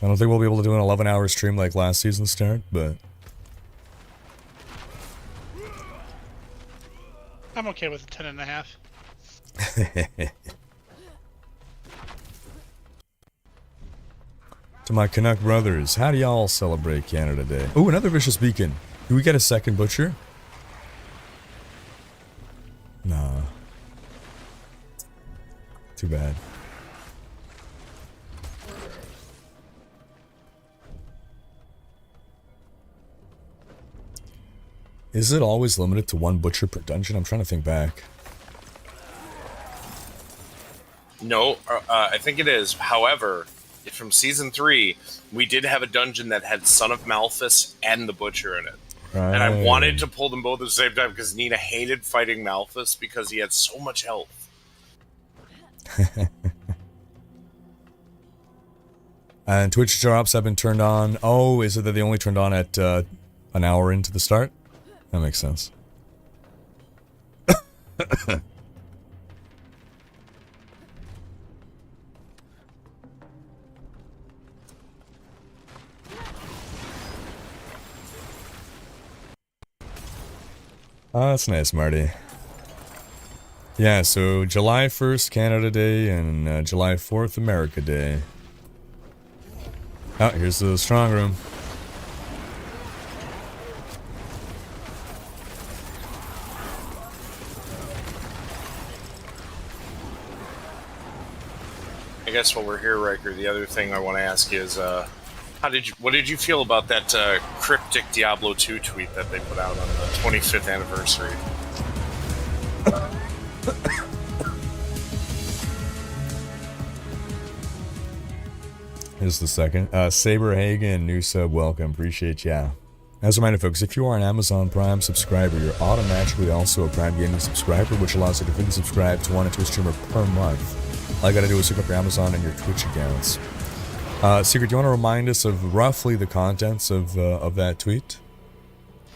I don't think we'll be able to do an 11-hour stream like last season start, but... I'm okay with 10.5. To my Canuck brothers, how do y'all celebrate Canada Day? Oh, another Vicious Beacon. Do we get a second Butcher? Nah. Too bad. Is it always limited to one Butcher per dungeon? I'm trying to think back. No, I think it is. However, from Season 3, we did have a dungeon that had Son of Malphus and the Butcher in it. Right. And I wanted to pull them both at the same time because Nina hated fighting Malphus because he had so much health. And Twitch drops have been turned on. Oh, is it that they only turned on at an hour into the start? That makes sense. Oh, that's nice, Marty. Yeah, so July 1st, Canada Day, and July 4th, America Day. Oh, here's the Strongroom. I guess while we're here, Riker, the other thing I want to ask you is, what did you feel about that cryptic Diablo 2 tweet that they put out on the 25th anniversary? Here's the second. Saber Hagen, new sub, welcome. Appreciate ya. As a reminder, folks, if you are an Amazon Prime subscriber, you're automatically also a Prime Gaming subscriber, which allows you to quickly subscribe to one or two streamer per month. All you gotta do is hook up your Amazon and your Twitch accounts. Secret, do you want to remind us of roughly the contents of that tweet?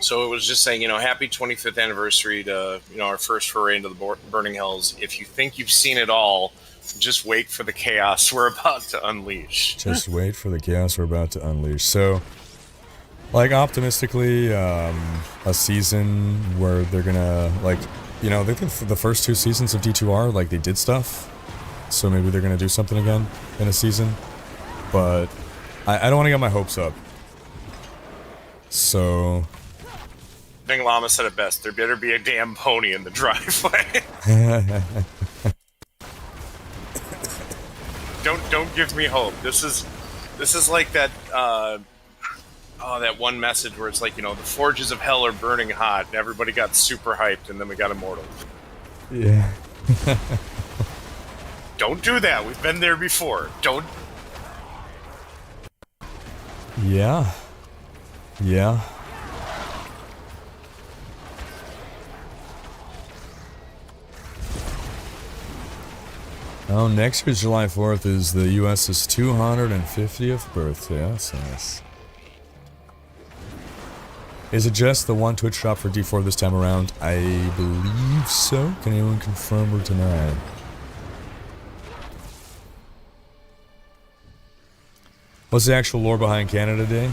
So it was just saying, happy 25th anniversary to, our first foray into the Burning Hells. If you think you've seen it all, just wait for the chaos we're about to unleash. Just wait for the chaos we're about to unleash. So, like, optimistically, a season where they're gonna, they think for the first two seasons of D2R, they did stuff. So maybe they're gonna do something again in a season. But I don't want to get my hopes up. So... I think Llama said it best. There better be a damn pony in the driveway. Don't give me hope. This is like that that one message where it's like, the forges of hell are burning hot and everybody got super hyped and then we got immortal. Yeah. Don't do that. We've been there before. Don't. Yeah. Yeah. Oh, next year's July 4th is the US's 250th birthday. That's nice. Is it just the one Twitch shop for D4 this time around? I believe so. Can anyone confirm or deny? What's the actual lore behind Canada Day?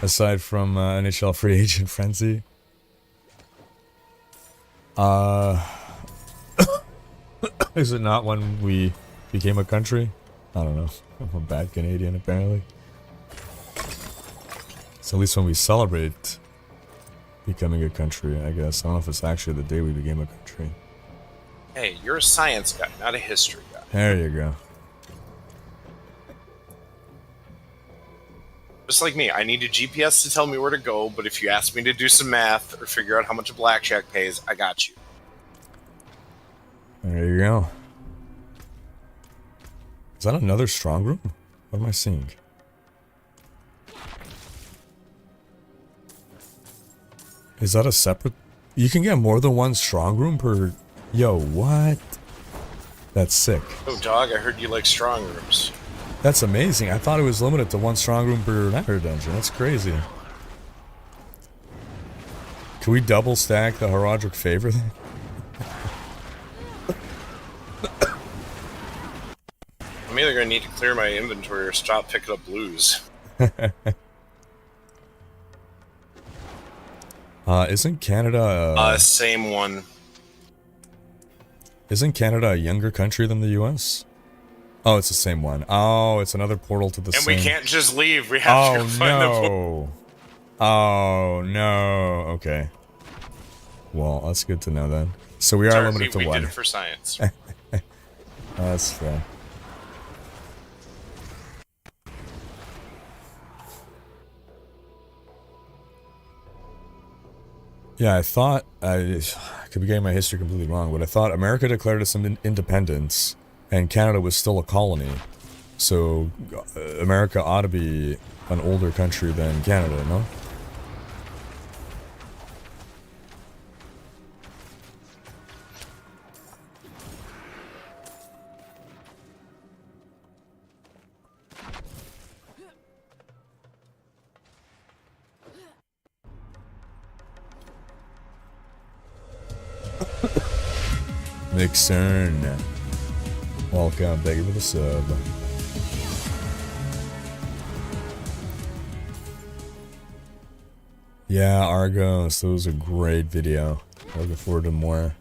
Aside from NHL Free Agent Frenzy? Is it not when we became a country? I don't know. I'm a bad Canadian, apparently. It's at least when we celebrate becoming a country, I guess. I don't know if it's actually the day we became a country. Hey, you're a science guy, not a history guy. There you go. Just like me, I need a GPS to tell me where to go, but if you ask me to do some math or figure out how much a blackjack pays, I got you. There you go. Is that another Strongroom? What am I seeing? Is that a separate... You can get more than one Strongroom per... Yo, what? That's sick. Oh, dog, I heard you like strong rooms. That's amazing. I thought it was limited to one Strongroom per Nightmare Dungeon. That's crazy. Can we double stack the Heraldric Favor then? I'm either going to need to clear my inventory or stop picking up blues. Isn't Canada... same one. Isn't Canada a younger country than the US? Oh, it's the same one. Oh, it's another portal to the same... And we can't just leave. We have to find the portal. Oh, no. Okay. Well, that's good to know then. So we are limited to one. We did it for science. That's fair. Yeah, I thought... I could be getting my history completely wrong, but I thought America declared its independence, and Canada was still a colony. So, America ought to be an older country than Canada, no? Mixern. Welcome, thank you for the sub. Yeah, Argos, that was a great video. Looking forward to more.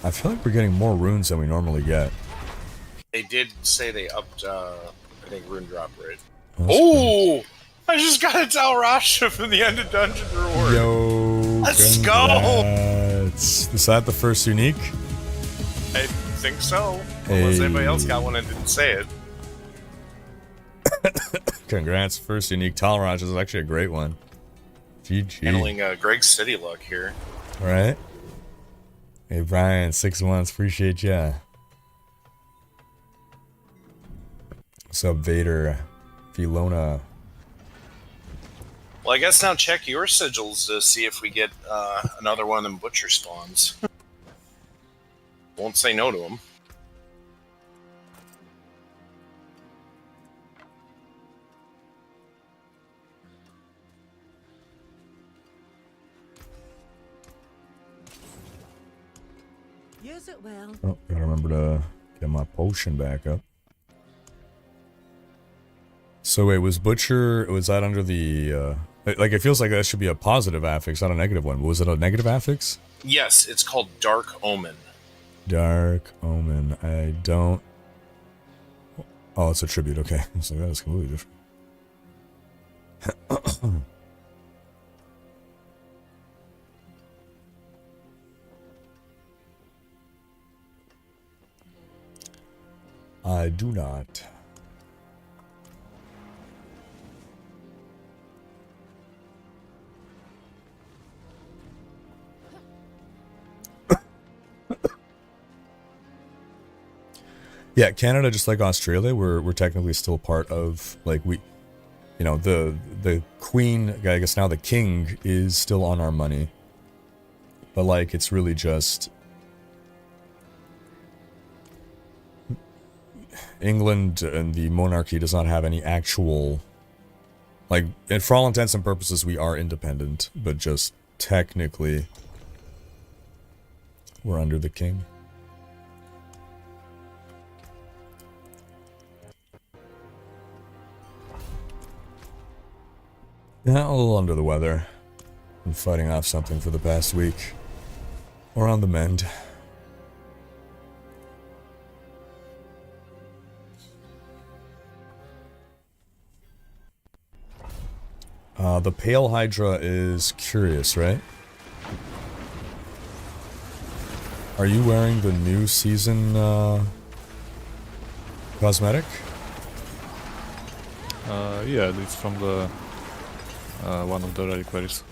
I feel like we're getting more runes than we normally get. They did say they upped, I think, rune drop rate. Oh! I just got a Dalrasha from the end of dungeon reward. Yo, let's congrats. Is that the first unique? I think so. Unless anybody else got one and didn't say it. Congrats, first unique. Talraj is actually a great one. GG. Handling Greg's City luck here. Alright. Hey Brian, 6 months, appreciate ya. What's up, Vader? Filona. Well, I guess now check your sigils to see if we get another one of them butcher spawns. Won't say no to them. Use it well. Oh, gotta remember to get my potion back up. So wait, was Butcher, was that under the, like it feels like that should be a positive affix, not a negative one. Was it a negative affix? Yes, it's called Dark Omen. Dark Omen, I don't... Oh, it's a tribute, okay. So that is completely different. I do not. Yeah, Canada, just like Australia, we're technically still part of, like, we, you know, the Queen, I guess now the King is still on our money. But, like, it's really just... England and the monarchy does not have any actual, like, and for all intents and purposes we are independent, but just technically we're under the king. Yeah, a little under the weather. Been fighting off something for the past week. Or on the mend. The Pale Hydra is curious, right? Are you wearing the new season cosmetic? Yeah, it's from the one of the reliquaries.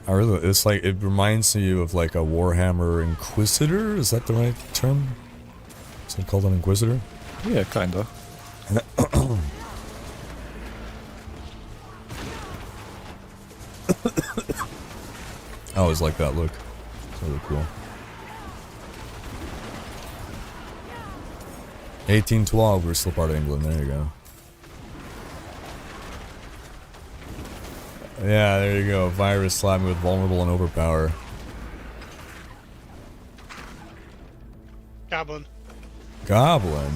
I really, it's like, it reminds you of like a Warhammer Inquisitor? Is that the right term? Is it called an Inquisitor? Yeah, kinda. I always like that look. It's really cool. 1812, we're still part of England, there you go. Yeah, there you go. Virus slapped me with vulnerable and overpower. Goblin. Goblin?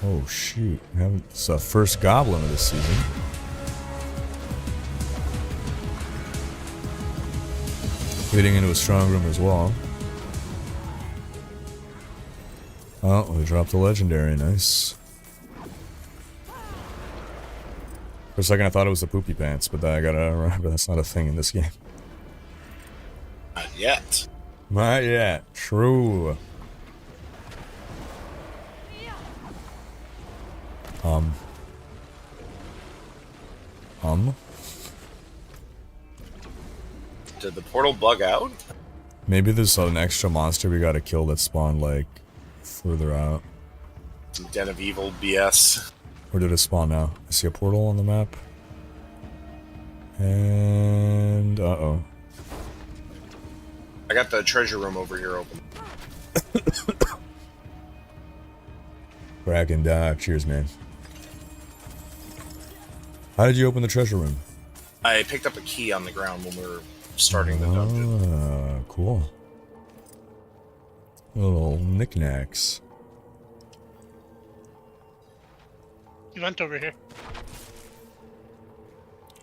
Oh shoot. It's the first goblin of this season. Leading into a Strongroom as well. Oh, we dropped a legendary. Nice. For a second I thought it was the poopy pants, but I gotta remember that's not a thing in this game. Not yet. Not yet. True. Did the portal bug out? Maybe there's an extra monster we gotta kill that spawned, like, further out. Some Den of Evil BS. Where did it spawn now? I see a portal on the map. And... uh-oh. I got the treasure room over here open. Crack and Doc. Cheers, man. How did you open the treasure room? I picked up a key on the ground when we were starting the dungeon. Ah, cool. Little knickknacks. You went over here.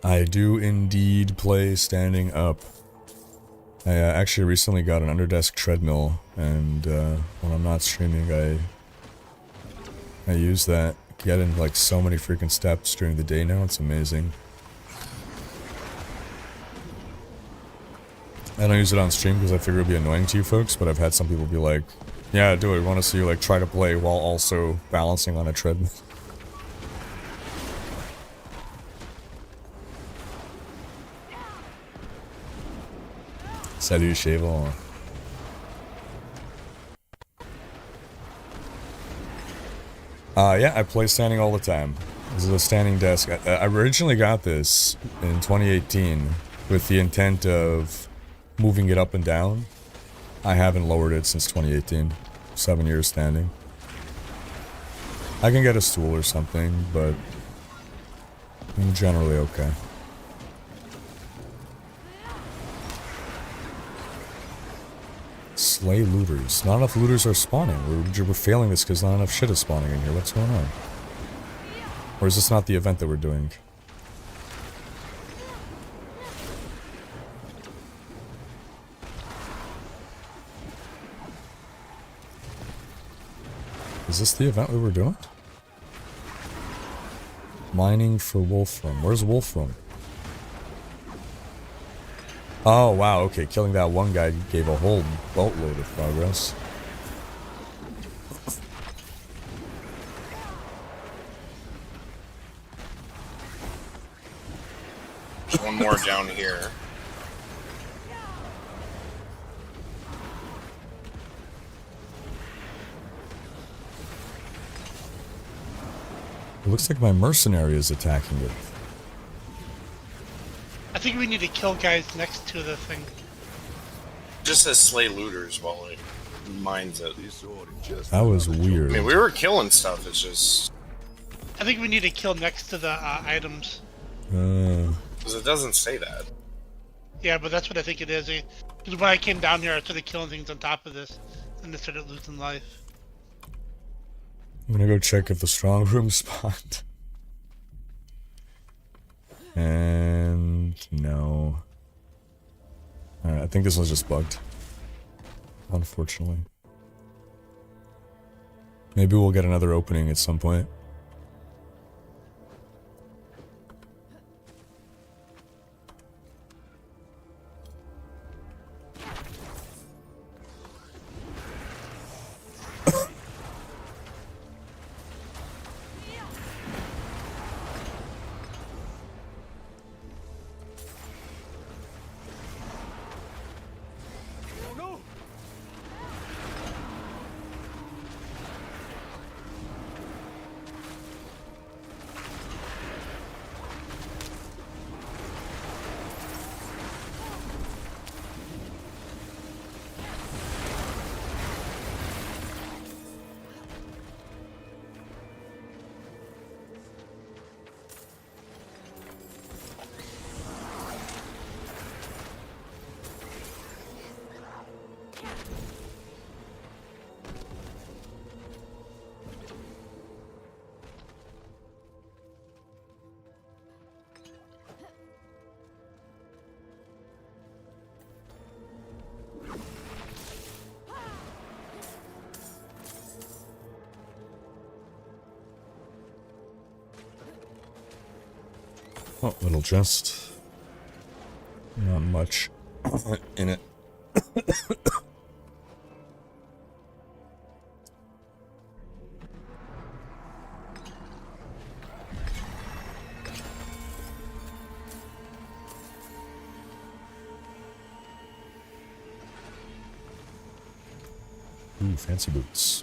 I do indeed play standing up. I actually recently got an underdesk treadmill, and when I'm not streaming, I use that. Get in like so many freaking steps during the day now. It's amazing. I don't use it on stream because I figure it'd be annoying to you folks, but I've had some people be like, "Yeah, do it. We want to see you like try to play while also balancing on a treadmill." Salut, Cheval. Yeah, I play standing all the time. This is a standing desk. I originally got this in 2018 with the intent of moving it up and down. I haven't lowered it since 2018. 7 years standing. I can get a stool or something, but I'm generally okay. Slay looters. Not enough looters are spawning. We're failing this because not enough shit is spawning in here. What's going on? Or is this not the event that we're doing? Is this the event we were doing? Mining for Wolfram. Where's Wolfram? Oh, wow, okay. Killing that one guy gave a whole boatload of progress. There's one more down here. It looks like my mercenary is attacking it. I think we need to kill guys next to the thing. Just says slay looters while it mines it. That was weird. I mean, we were killing stuff, it's just... I think we need to kill next to the items. Because it doesn't say that. Yeah, but that's what I think it is. Because when I came down here, I started killing things on top of this, and they started losing life. I'm gonna go check if the Strongroom spawned. And no. Alright, I think this was just bugged. Unfortunately. Maybe we'll get another opening at some point. Oh, little chest. Not much in it. Ooh, fancy boots.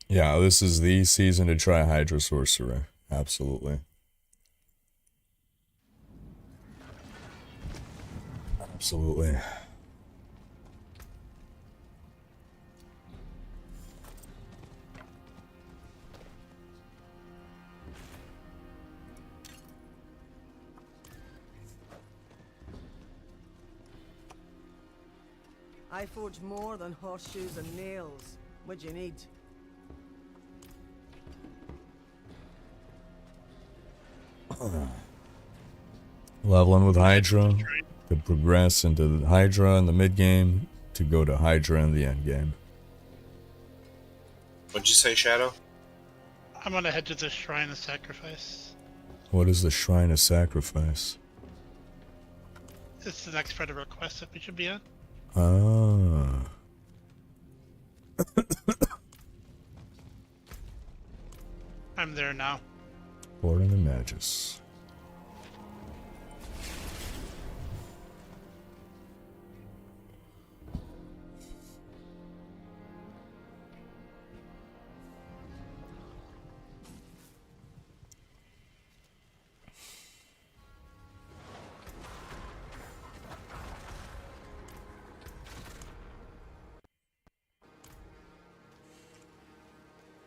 Yeah, this is the season to try Hydra Sorcerer. Absolutely. Absolutely. I forge more than horseshoes and nails. What'd you need? Leveling with Hydra to progress into the Hydra in the mid game to go to Hydra in the end game. What'd you say, Shadow? I'm gonna head to the Shrine of Sacrifice. What is the Shrine of Sacrifice? It's the next part of our quest that we should be on. Ah. I'm there now. Boarding the Magus.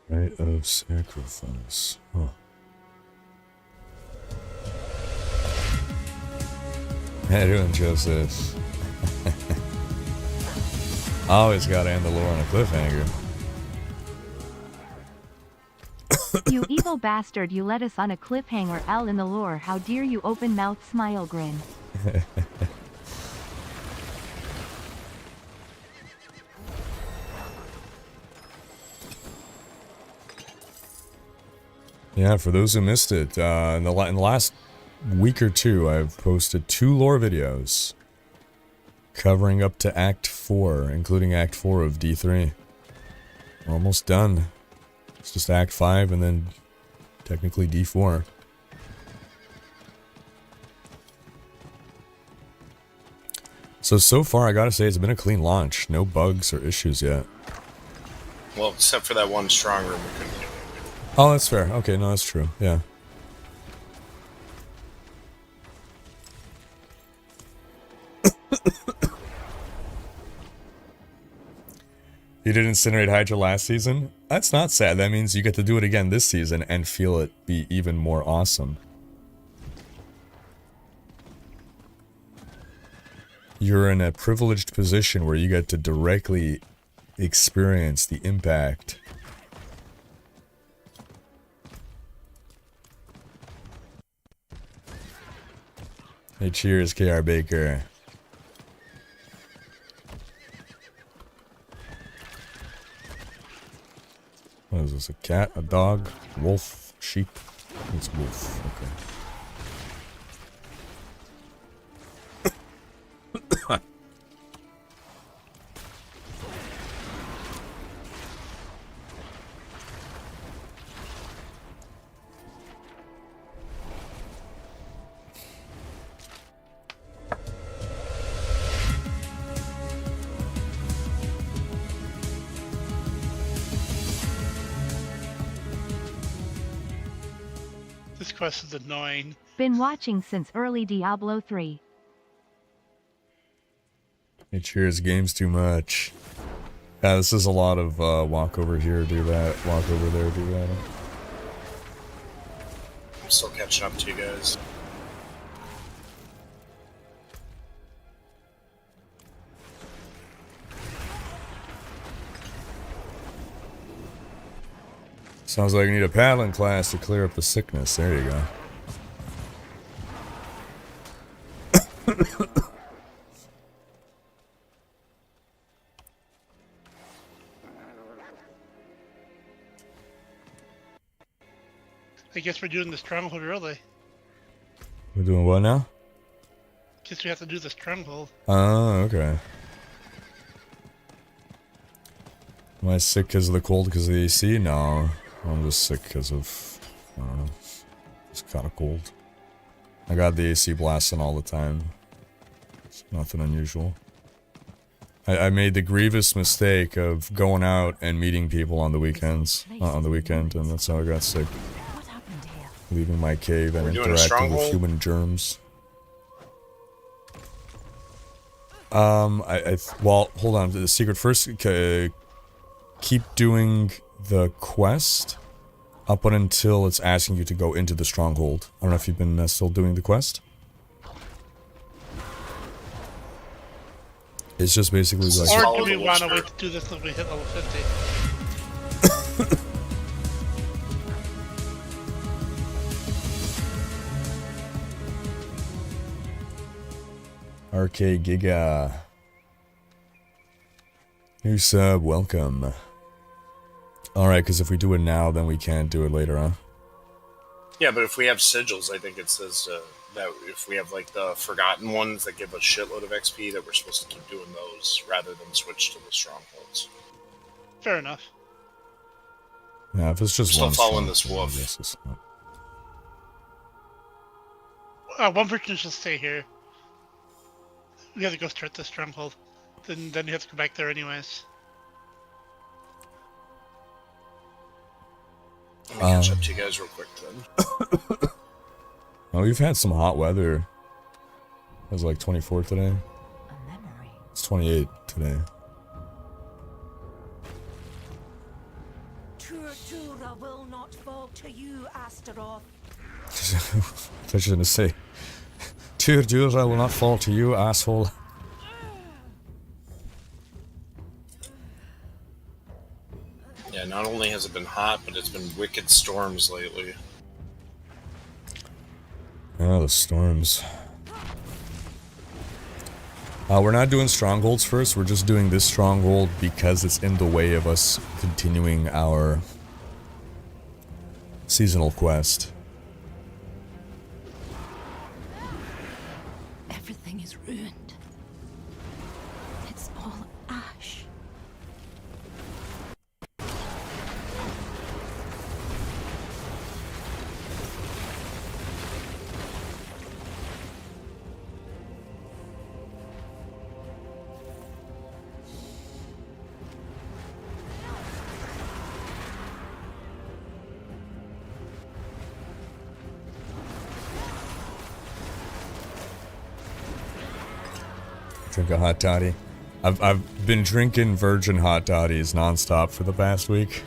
Rite of Sacrifice. Huh. How you doing, Joseph? Always gotta end the lore on a cliffhanger. You evil bastard, you let us on a cliffhanger. L in the lore, how dare you, open mouth smile grin. Yeah, for those who missed it, in the last week or two, I've posted 2 lore videos covering up to Act 4, including Act 4 of D3. We're almost done. It's just Act 5 and then technically D4. So far, I gotta say, it's been a clean launch. No bugs or issues yet. Well, except for that one strong room we couldn't do. Oh, that's fair. Okay, no, that's true. Yeah. You did Incinerate Hydra last season? That's not sad. That means you get to do it again this season and feel it be even more awesome. You're in a privileged position where you get to directly experience the impact. Hey, cheers, KR Baker. What is this, a cat, a dog, wolf, sheep? It's wolf, okay. This quest is annoying. Been watching since early Diablo 3. Hey, cheers, game's too much. Yeah, this is a lot of walk over here, do that, walk over there, do that. I'm still catching up to you guys. Sounds like you need a paddling class to clear up the sickness. There you go. I guess we're doing the stronghold early. We're doing what now? Guess we have to do the stronghold. Oh, okay. Am I sick because of the cold because of the AC? No. I'm just sick because of, I don't know, it's kind of cold. I got the AC blasting all the time. It's nothing unusual. I made the grievous mistake of going out and meeting people on the weekends, on the weekend, and that's how I got sick. Leaving my cave and interacting with human germs. Well, hold on. The secret first. Keep doing the quest up until it's asking you to go into the stronghold. I don't know if you've been still doing the quest. It's just basically like. Or do we want to wait to do this until we hit level 50? RK Giga. New sub, welcome. Alright, because if we do it now, then we can't do it later, huh? Yeah, but if we have sigils, I think it says that if we have like the forgotten ones that give a shitload of XP, that we're supposed to keep doing those rather than switch to the strongholds. Fair enough. Yeah, if it's just still one following this wolf. One person should stay here. We have to go start the stronghold. Then you have to go back there anyways. Let me catch up to you guys real quick then. Oh, we've had some hot weather. It was like 24 today. It's 28 today. Tura will not fall to you, Astaroth. I thought you were going to say, Dura will not fall to you, asshole. Yeah, not only has it been hot, but it's been wicked storms lately. Oh, the storms. We're not doing strongholds first, we're just doing this stronghold because it's in the way of us continuing our seasonal quest. Everything is ruined. It's all ash. Drink a hot toddy. I've been drinking virgin hot toddies nonstop for the past week.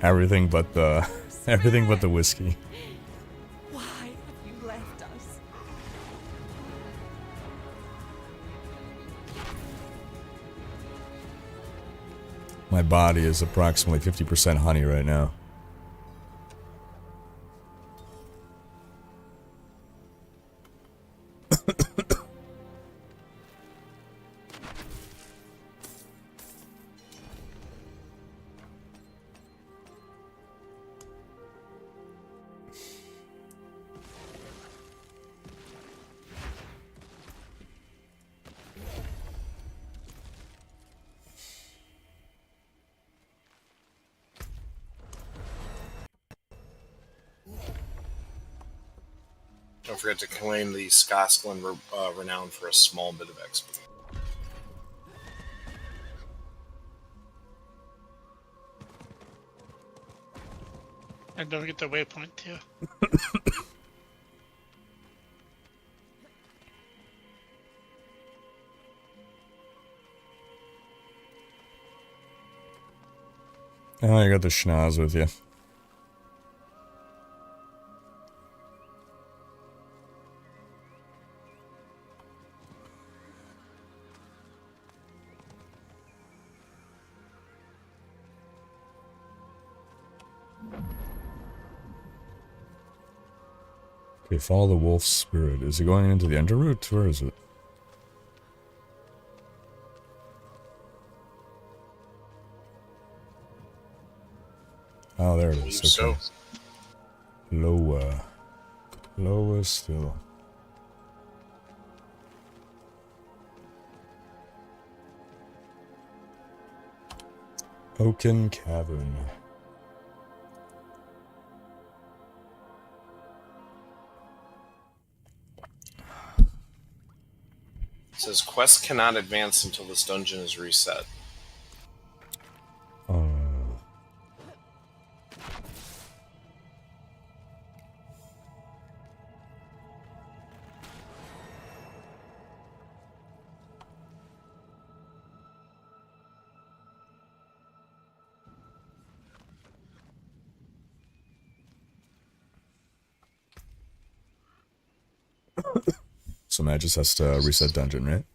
Everything but the whiskey. Why have you left us? My body is approximately 50% honey right now. Don't forget to claim the Skosklin renown for a small bit of XP. And don't forget the waypoint too. Oh, you got the schnoz with you. Okay, follow the wolf's spirit. Is it going into the ender root? Where is it? Oh, there it is. Okay. So. Lower. Lower still. Oaken Cavern. It says quest cannot advance until this dungeon is reset. So Matt just has to reset dungeon, right?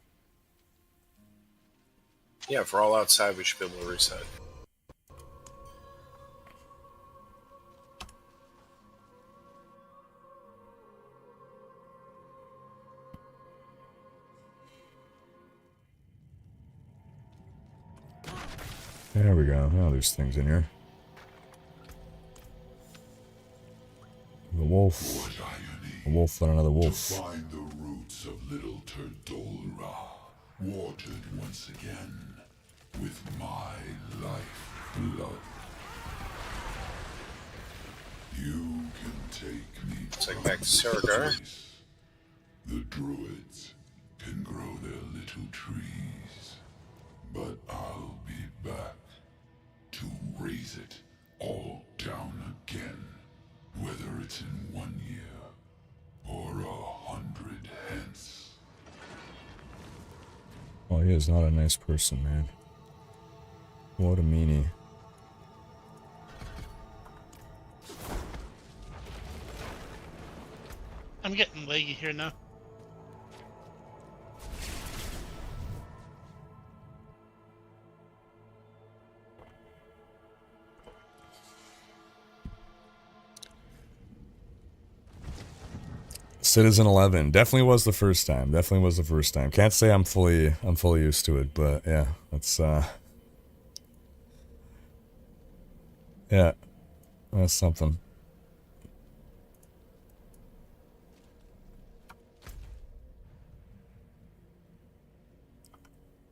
Yeah, if we're all outside, we should be able to reset. There we go. Oh, there's things in here. The wolf. A wolf and another wolf. To find the roots of little Turdolra, watered once again with my life blood. You can take me. Take back to Saragar. The druids can grow their little trees, but I'll be back to raise it all down again, whether it's in 1 year or 100 hence. Oh, he is not a nice person, man. What a meanie. I'm getting leggy here now. Citizen 11 definitely was the first time. Definitely was the first time. Can't say I'm fully used to it, but yeah, that's yeah, that's something.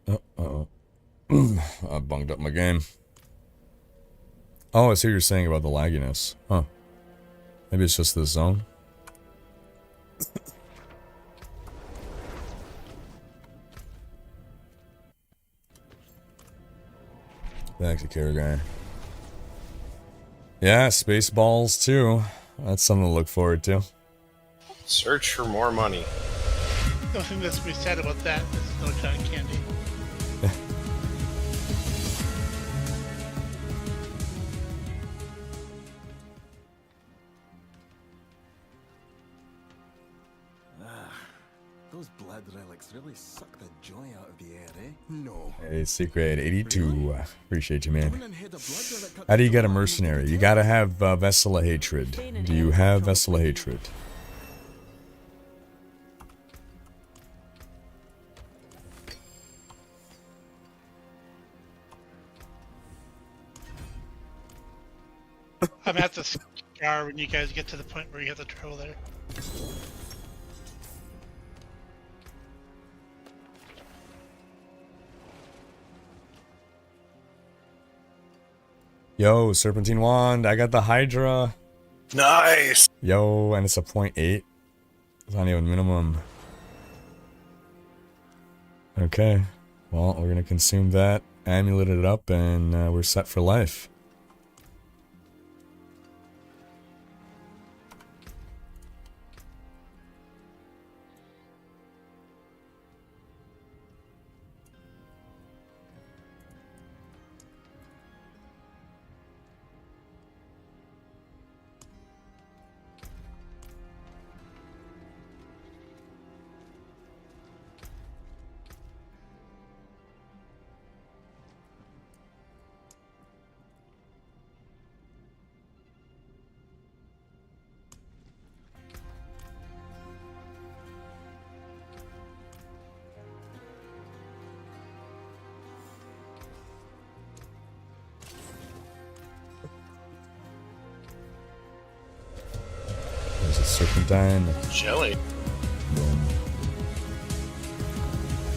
Uh-oh. I bunged up my game. Oh, I see what you're saying about the lagginess. Huh. Maybe it's just this zone. Back to Karaghan. Yeah, Spaceballs too. That's something to look forward to. Search for more money. The only thing that's to be said about that is no John Candy. Those blood relics really suck the joy out of the air, eh? No. Hey, Secret 82. Appreciate you, man. How do you get a mercenary? You gotta have Vessel of Hatred. Do you have Vessel of Hatred? I'm at the scar when you guys get to the point where you have the trouble there. Yo, Serpentine Wand, I got the Hydra. Nice! Yo, and it's a 0.8. It's not even minimum. Okay, well, we're gonna consume that, amulet it up, and we're set for life. Serpentine. Jelly. Boom.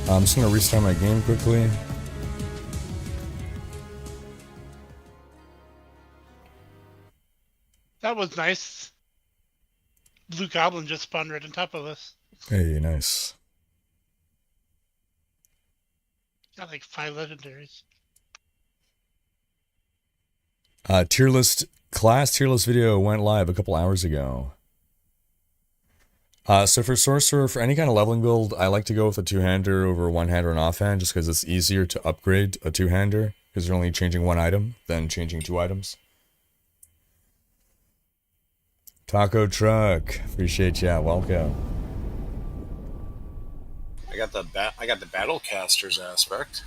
I'm just gonna restart my game quickly. That was nice. Blue Goblin just spawned right on top of us. Hey, nice. Got like 5 legendaries. Tier list video went live a couple hours ago. So for Sorcerer, for any kind of leveling build, I like to go with a two-hander over a one-hander and offhand, just because it's easier to upgrade a two-hander, because you're only changing one item than changing 2 items. Taco Truck, appreciate ya, welcome. I got the Battlecasters aspect.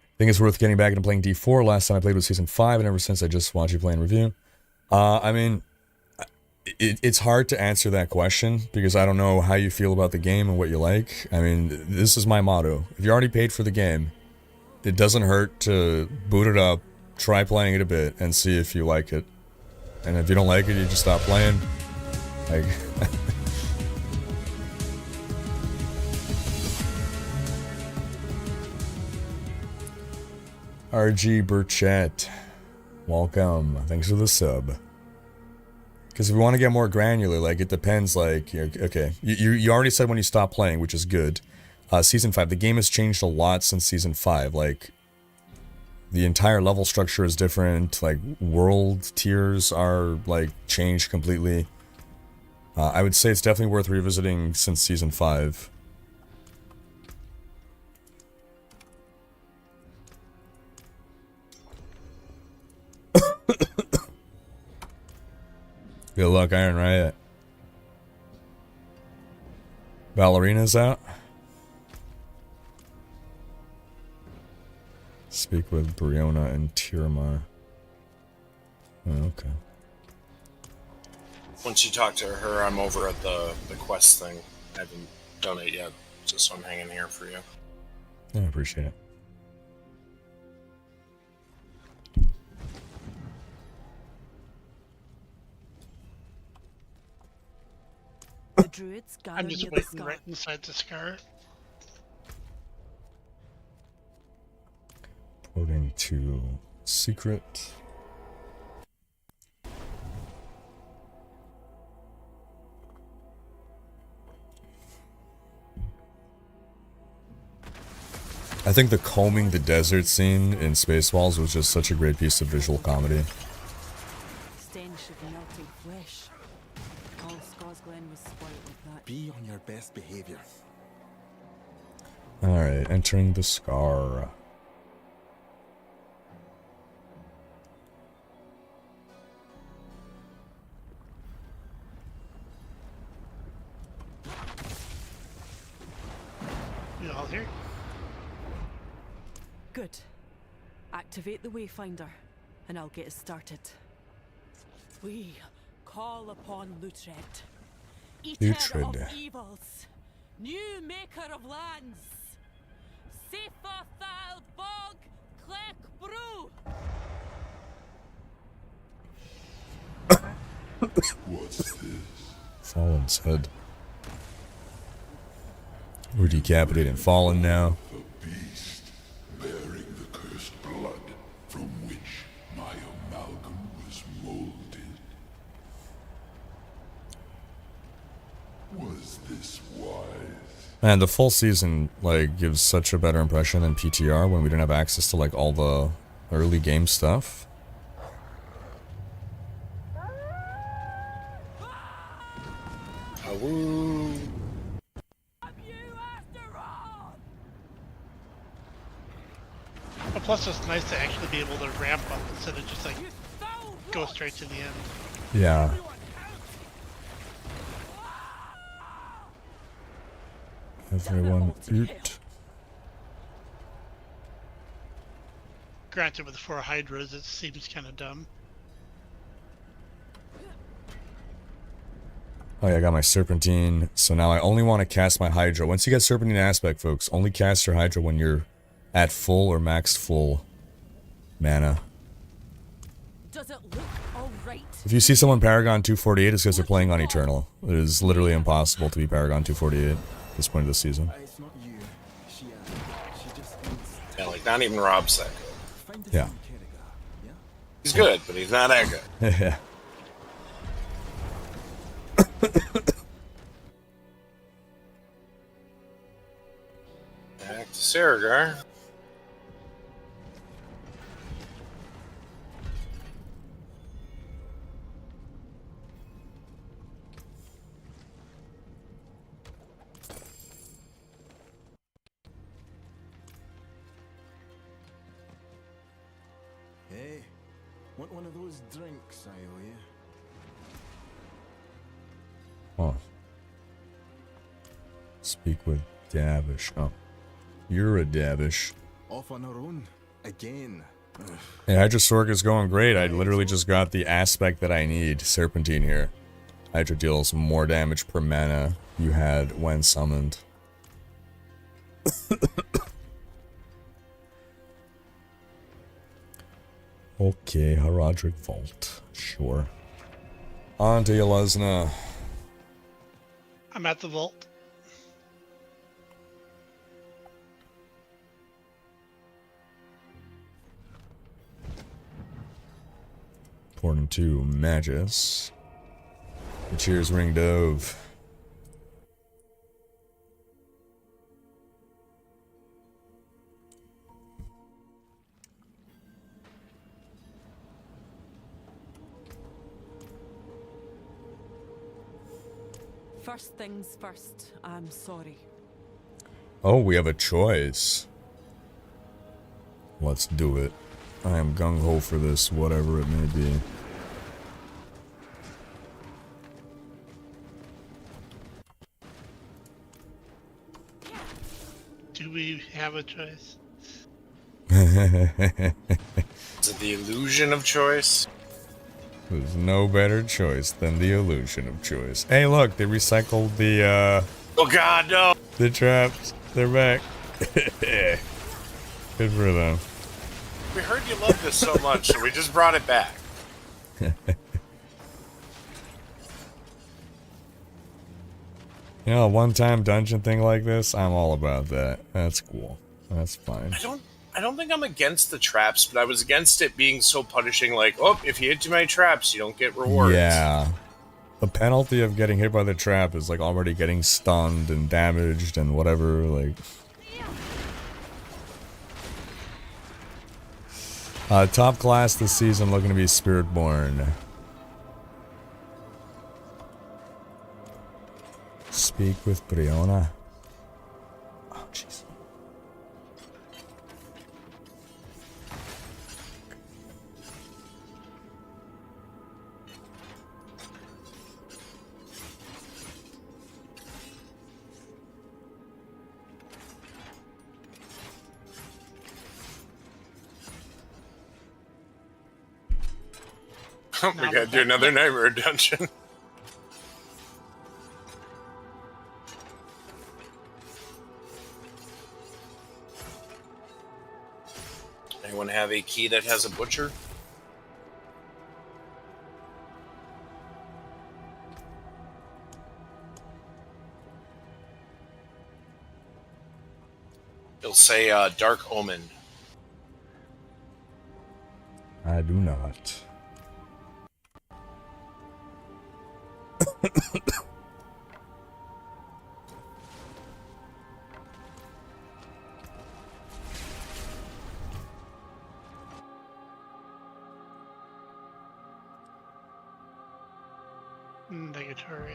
I think it's worth getting back into playing D4. Last time I played was Season 5, and ever since I just watched you play and review. I mean, it's hard to answer that question, because I don't know how you feel about the game and what you like. I mean, this is my motto. If you already paid for the game, it doesn't hurt to boot it up, try playing it a bit, and see if you like it. And if you don't like it, you just stop playing. Like... RG Burchett, welcome. Thanks for the sub. Because if we want to get more granular, like, it depends, like, okay, you already said when you stopped playing, which is good. Season 5, the game has changed a lot since Season 5, like, the entire level structure is different, like, world tiers are, like, changed completely. I would say it's definitely worth revisiting since Season 5. Good luck, Iron Riot. Ballerina's out. Speak with Briona and Tiramar. Oh, okay. Once you talk to her, I'm over at the quest thing. I haven't done it yet, just so I'm hanging here for you. I appreciate it. The druids gather I'm just near the waiting scar. right inside the scar. Quoting to secret. I think the combing the desert scene in Spaceballs was just such a great piece of visual comedy. Stench of melting flesh. All Scosglen was spoiled with that. Be on your best behavior. Alright, entering the scar. You all here? Good. Activate the Wayfinder, and I'll get us started. We call upon Lutred, eater Lutred. of evils, new maker of lands. Sifa Thal Bog Klek Brew. What's this? Fallen's head. We're decapitated and fallen now. The beast bearing the cursed blood from which my amalgam was molded. Was this wise? Man, the full season, like, gives such a better impression than PTR when we didn't have access to, like, all the early game stuff. Awoo. Well, plus it's nice to actually be able to ramp up instead of just like go straight to the end. Yeah. Everyone eat. Granted, with 4 Hydras, it seems kind of dumb. Oh yeah, I got my Serpentine. So now I only want to cast my Hydra. Once you get Serpentine Aspect, folks, only cast your Hydra when you're at full or maxed full mana. Does it look all right? If you see someone Paragon 248, it's because they're playing on Eternal. It is literally impossible to be Paragon 248 at this point of the season. It's not you. She just Yeah, like not even Rob's that good. Yeah. He's good, but he's not that good. Yeah. Back to Saragar. Hey, want one of those drinks, I owe you? Oh. Speak with Davish. Oh. You're a Davish. Off on our own again. Hey, Hydra Sorg is going great. I literally just got the aspect that I need. Serpentine here. Hydra deals more damage per mana you had when summoned. Okay, Haradric Vault. Sure. On to you, Lesna. I'm at the vault. According to Magus. Cheers, Ring Dove. First things first, I'm sorry. Oh, we have a choice. Let's do it. I am gung-ho for this, whatever it may be. Do we have a choice? Is it the illusion of choice? There's no better choice than the illusion of choice. Hey, look, they recycled the, Oh god, no! the traps. They're back. Good for them. We heard you love this so much, so we just brought it back. You know, a one-time dungeon thing like this, I'm all about that. That's cool. That's fine. I don't think I'm against the traps, but I was against it being so punishing, like, oh, if you hit too many traps, you don't get rewards. Yeah. The penalty of getting hit by the trap is like already getting stunned and damaged and whatever, like... top class this season looking to be Spiritborn. Speak with Brianna. Oh, jeez. We gotta do another Nightmare dungeon. Anyone have a key that has a butcher? It'll say Dark Omen. I do not. Negatory.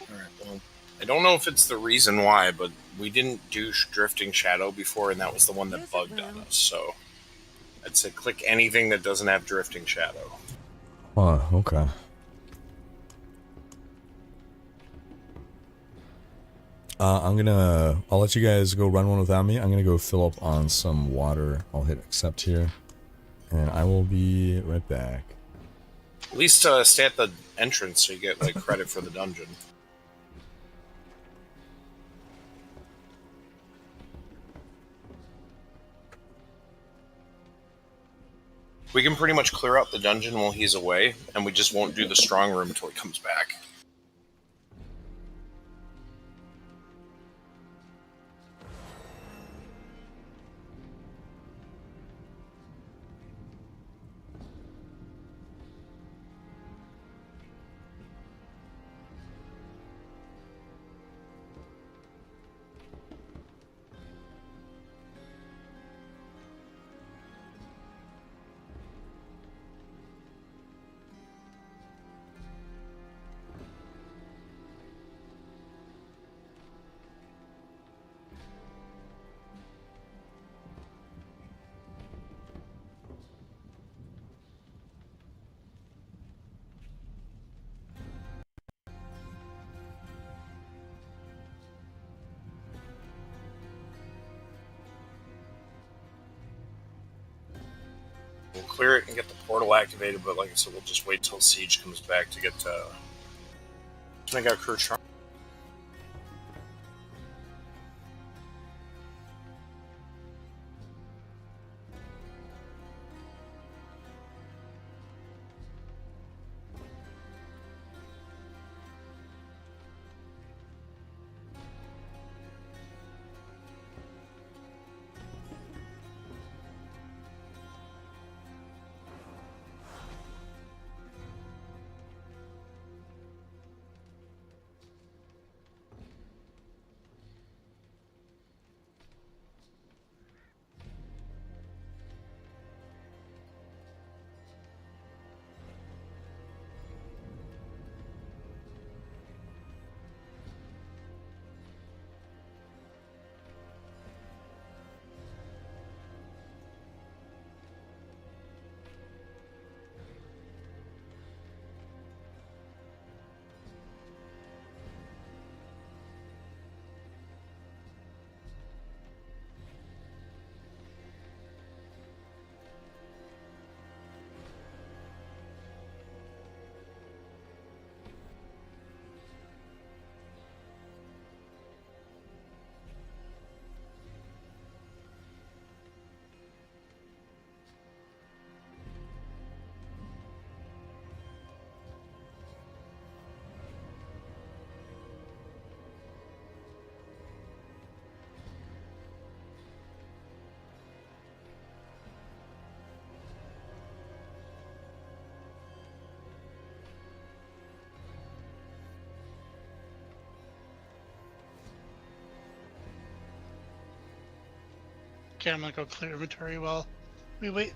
Alright, well, I don't know if it's the reason why, but we didn't do Drifting Shadow before, and that was the one that bugged on us, so I'd say click anything that doesn't have Drifting Shadow. Oh, okay. I'll let you guys go run one without me. I'm gonna go fill up on some water. I'll hit accept here, and I will be right back. At least stay at the entrance so you get like credit for the dungeon. We can pretty much clear out the dungeon while he's away, and we just won't do the strong room until he comes back. We'll clear it and get the portal activated, but like I said, we'll just wait till Siege comes back to get to make our crew strong. Okay, I'm gonna go clear inventory while we wait.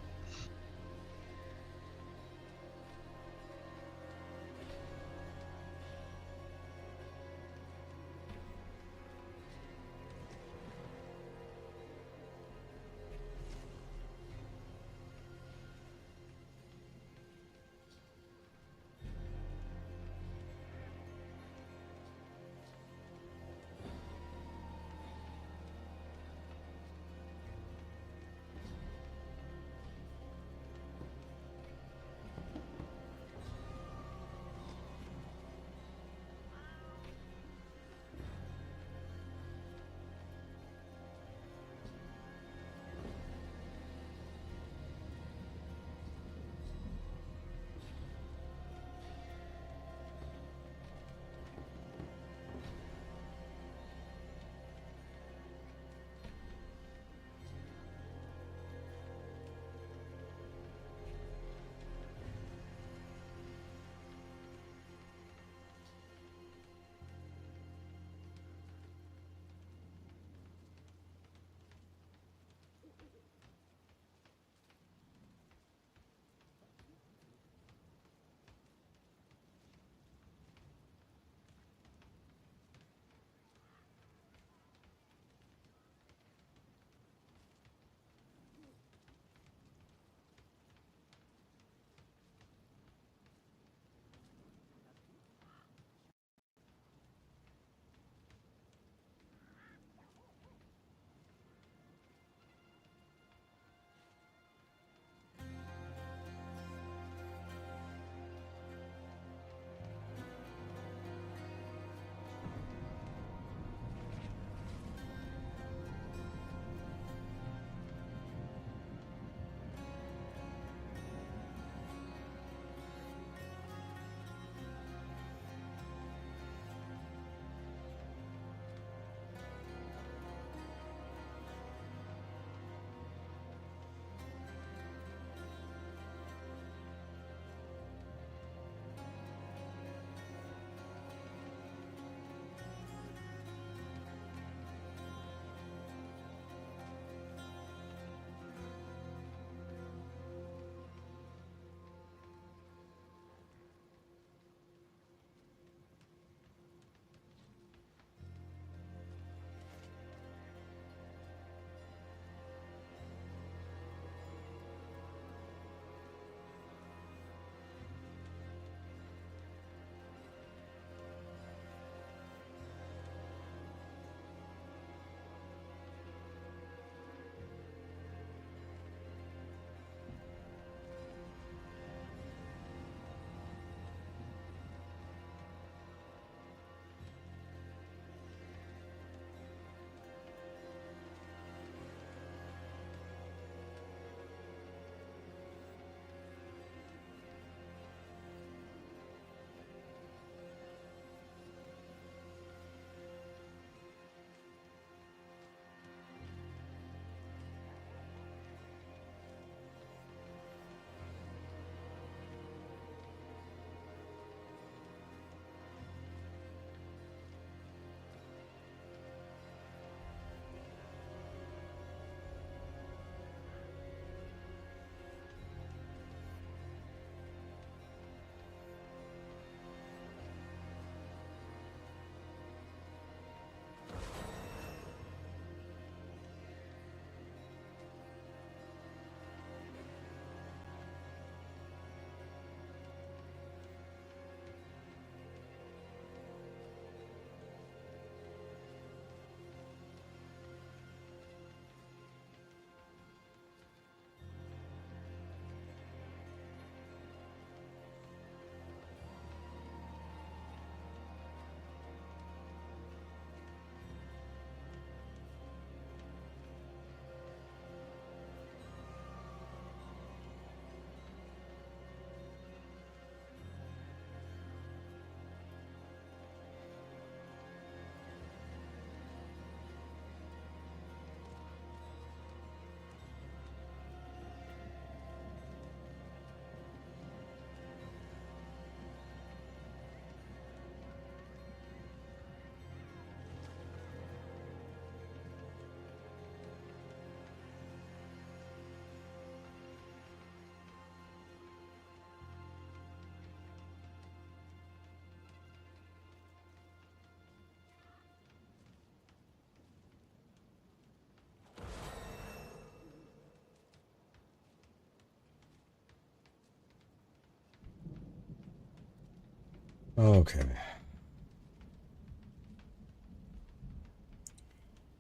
Okay.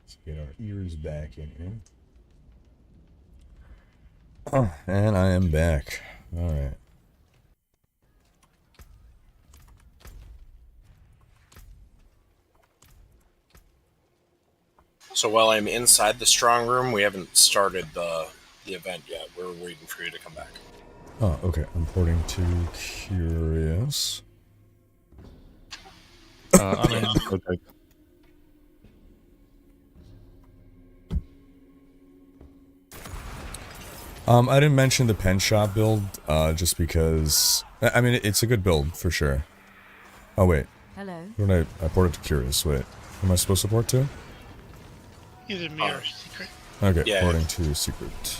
Let's get our ears back in here. Oh, and I am back. Alright. So while I'm inside the strong room, we haven't started the event yet. We're waiting for you to come back. Oh, okay. I'm porting to Curious. I mean, okay. I didn't mention the pen shop build, just because... I mean, it's a good build, for sure. Oh, wait. Hello. When I ported to Curious, wait. Who am I supposed to port to? Either me or Secret. Okay, Yeah. porting to Secret.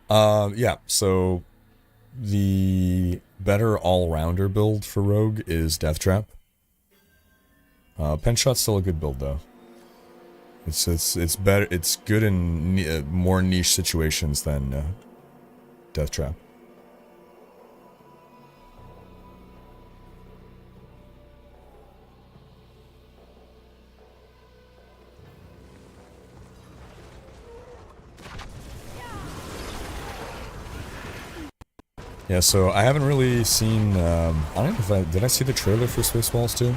Yeah, so... The better all-rounder build for Rogue is Death Trap. Pen Shot's still a good build, though. It's better. It's good in more niche situations than Death Trap. Yeah, so I haven't really seen. I don't know if did I see the trailer for Spaceballs 2?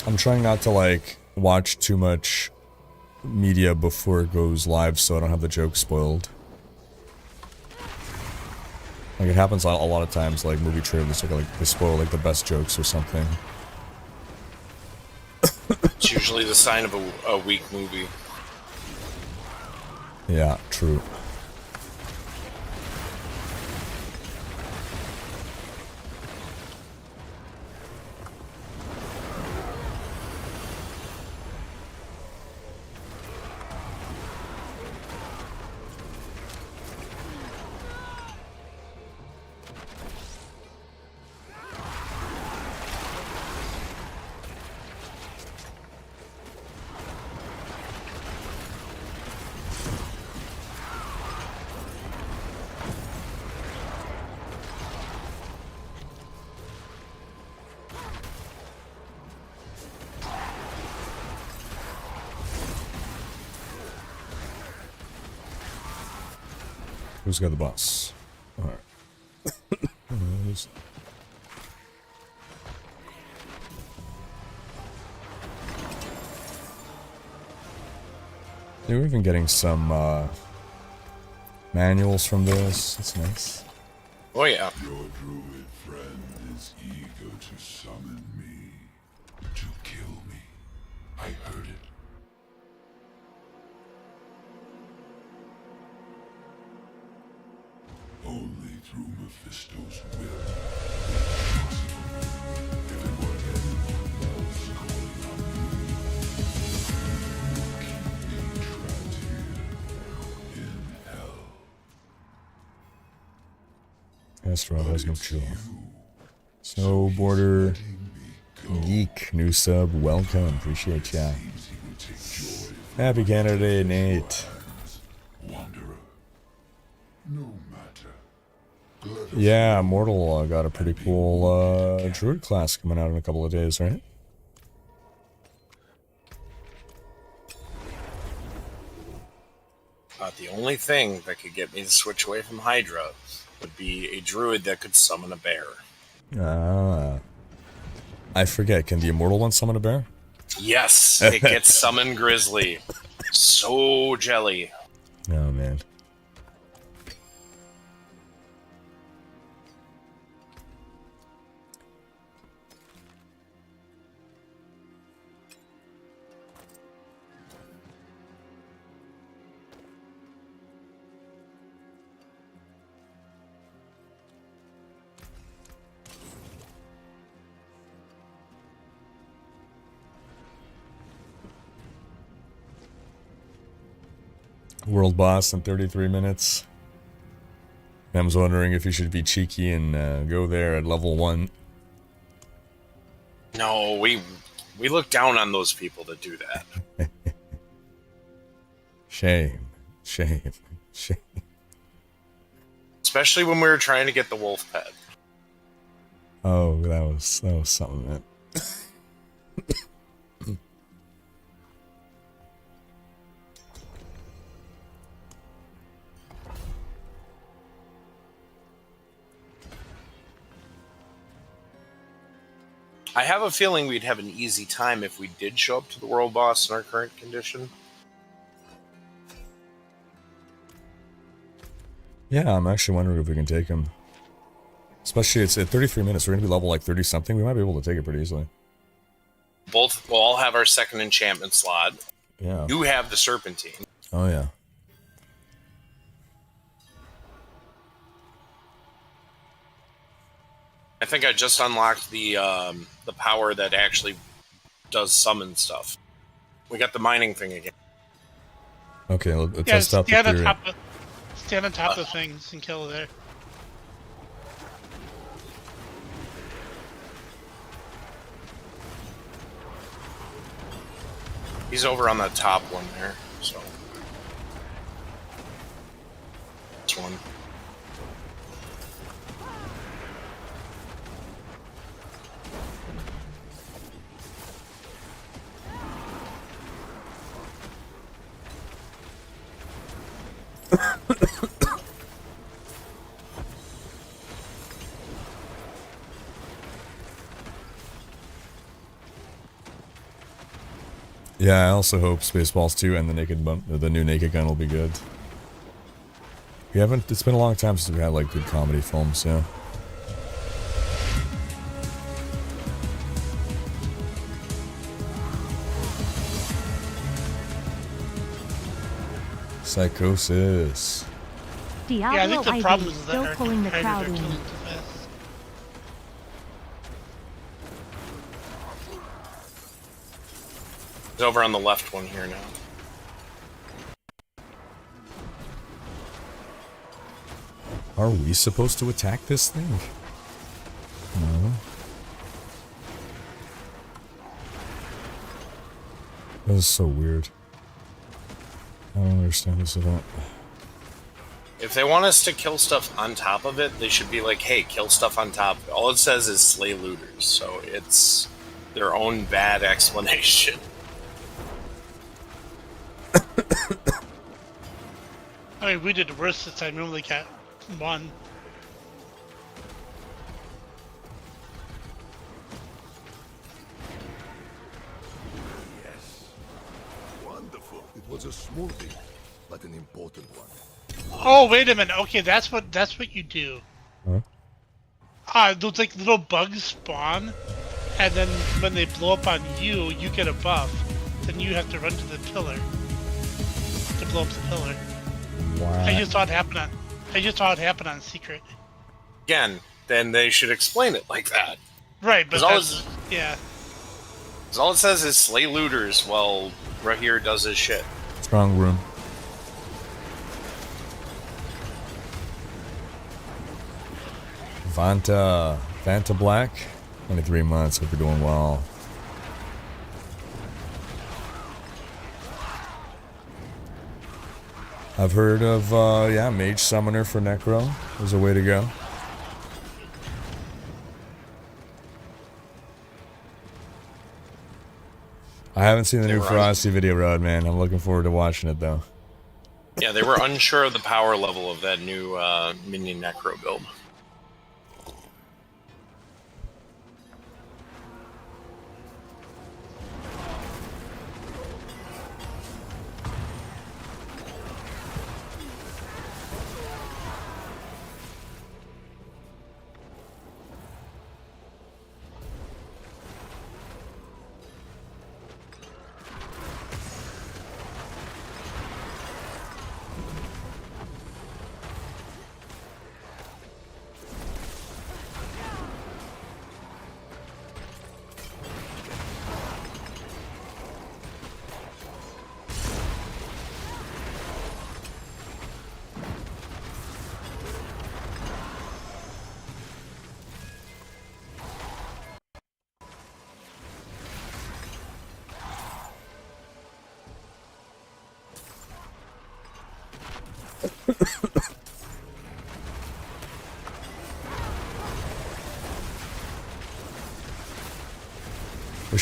I'm trying not to like watch too much media before it goes live, so I don't have the joke spoiled. Like it happens a lot of times, like movie trailers, like they spoil like the best jokes or something. It's usually the sign of a weak movie. Yeah, true. Who's got the boss? Alright. They were even getting some manuals from this. That's nice. Oh yeah. Your druid friend is eager to summon me, to kill me. I heard it. Only through Mephisto's will. If it were anyone else calling on me, keep me trapped here in hell. Astaroth has no chill. Snowboarder Geek, new sub, welcome. Appreciate ya. Happy Canada Day, Nate. Yeah, Mortal got a pretty cool druid class coming out in a couple of days, right? The only thing that could get me to switch away from Hydra would be a druid that could summon a bear. Ah. I forget, can the Immortal one summon a bear? Yes, it gets summon Grizzly. So jelly. Oh, man. World boss in 33 minutes. I was wondering if you should be cheeky and go there at level 1. No, we look down on those people that do that. Shame. Shame. Shame. Especially when we were trying to get the wolf pet. Oh, that was something, man. I have a feeling we'd have an easy time if we did show up to the world boss in our current condition. Yeah, I'm actually wondering if we can take him. Especially, it's at 33 minutes. We're going to be level like 30 something. We might be able to take it pretty easily. We'll all have our second enchantment slot. Yeah. You have the Serpentine. Oh, yeah. I think I just unlocked the power that actually does summon stuff. We got the mining thing again. Okay, let's test out the theory. Stand on top of things and kill there. He's over on the top one there, so. This one. Yeah, I also hope Spaceballs 2 and the new Naked Gun will be good. We haven't. It's been a long time since we had like good comedy films, yeah. Psychosis. Diablo yeah, I think the ID problem is still that pulling the our crowd killing in. too fast. He's over on the left one here now. Are we supposed to attack this thing? No. That is so weird. I don't understand this event. If they want us to kill stuff on top of it, they should be like, hey, kill stuff on top. All it says is slay looters, so it's their own bad explanation. I mean, we did worse this time. We only got one. Yes. Wonderful. It was a small thing, but an important one. Oh, wait a minute. Okay, that's what you do. Huh? Those like little bugs spawn, and then when they blow up on you, you get a buff. Then you have to run to the pillar to blow up the pillar. Wow. I just saw it happen on Secret. Again, then they should explain it like that. Right, but yeah. Because all it says is slay looters while right here does his shit. Strongroom. Vanta Black, 23 months. Hope you're doing well. I've heard of, yeah, Mage Summoner for Necro is a way to go. I haven't seen the new Ferocity video, Rod, man. I'm looking forward to watching it, though. Yeah, they were unsure of the power level of that new Minion Necro build.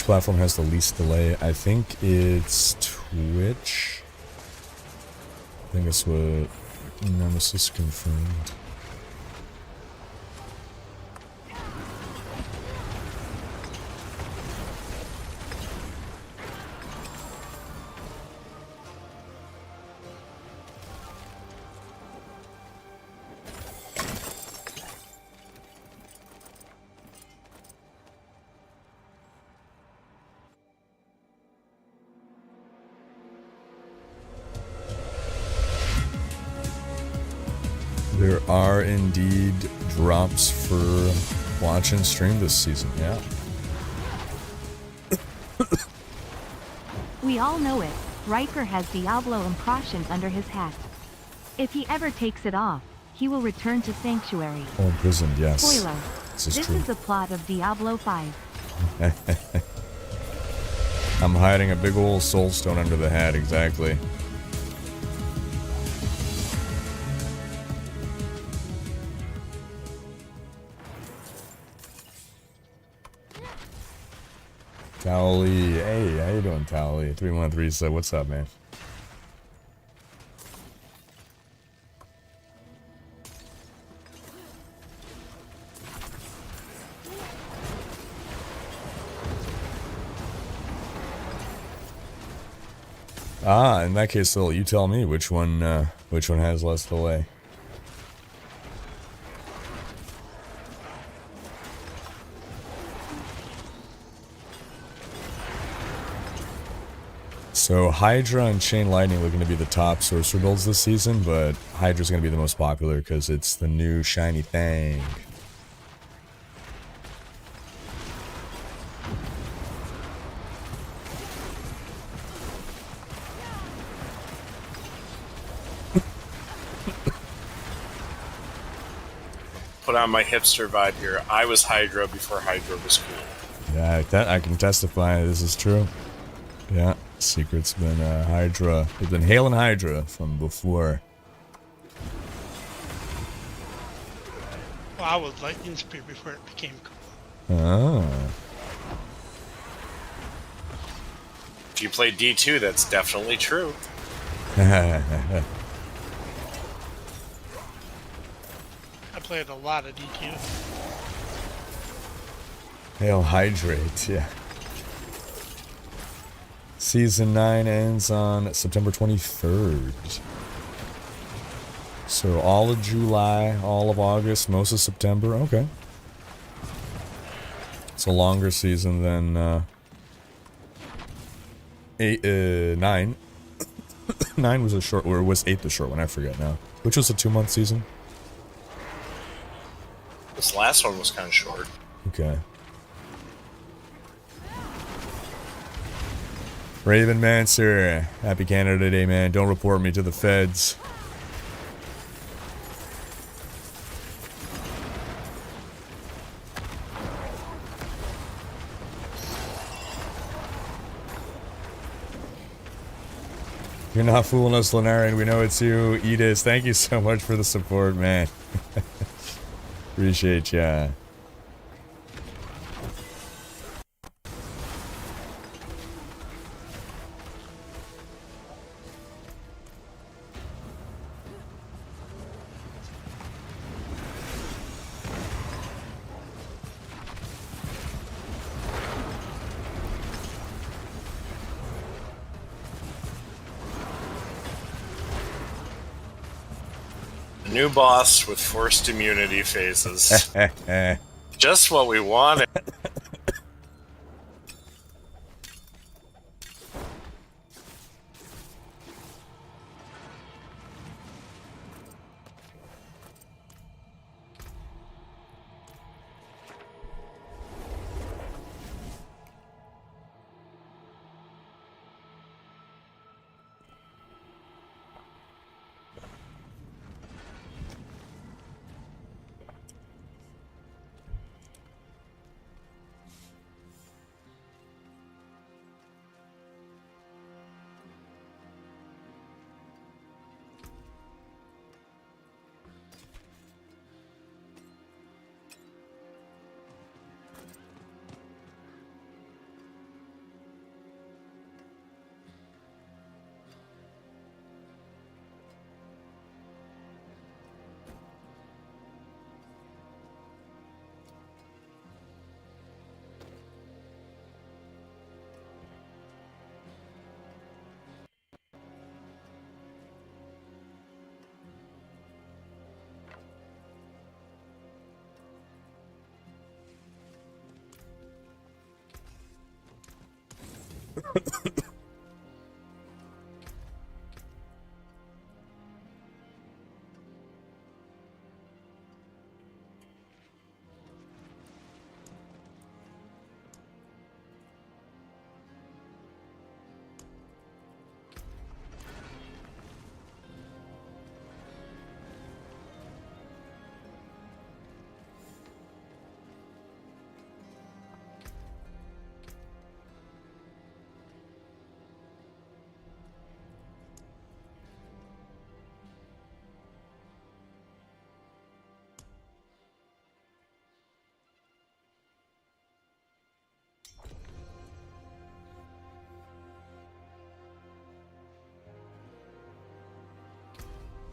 platform has the least delay? I think it's Twitch. I think that's what Nemesis confirmed. There are indeed drops for watch and stream this season, yeah. We all know it. Riker has Diablo impression under his hat. If he ever takes it off, he will return to Sanctuary. Oh, imprisoned, yes. Spoiler. This is true. Is the plot of Diablo 5. I'm hiding a big old soul stone under the hat, exactly. Towley, hey, how you doing, Towley? 313 said, what's up, man? Ah, in that case, Lil, you tell me which one has less delay. So Hydra and Chain Lightning looking to be the top sorcerer builds this season, but Hydra's going to be the most popular because it's the new shiny thing. Put on my hipster vibe here. I was Hydra before Hydra was cool. Yeah, I can testify this is true. Yeah. Secret's been Hydra. They've been hailing Hydra from before. Well, I was Lightning Spear before it became cool. Oh. If you play D2, that's definitely true. I played a lot of D2. Hail Hydrate, yeah. Season 9 ends on September 23rd. So all of July, all of August, most of September. Okay. It's a longer season than 9. 9 was a short, or was 8 the short one? I forget now. Which was a 2-month season? This last one was kind of short. Okay. Raven Mancer, happy Canada Day, man. Don't report me to the feds. You're not fooling us, Lenarian. We know it's you. Edis, thank you so much for the support, man. Appreciate ya. New boss with forced immunity phases. Just what we wanted.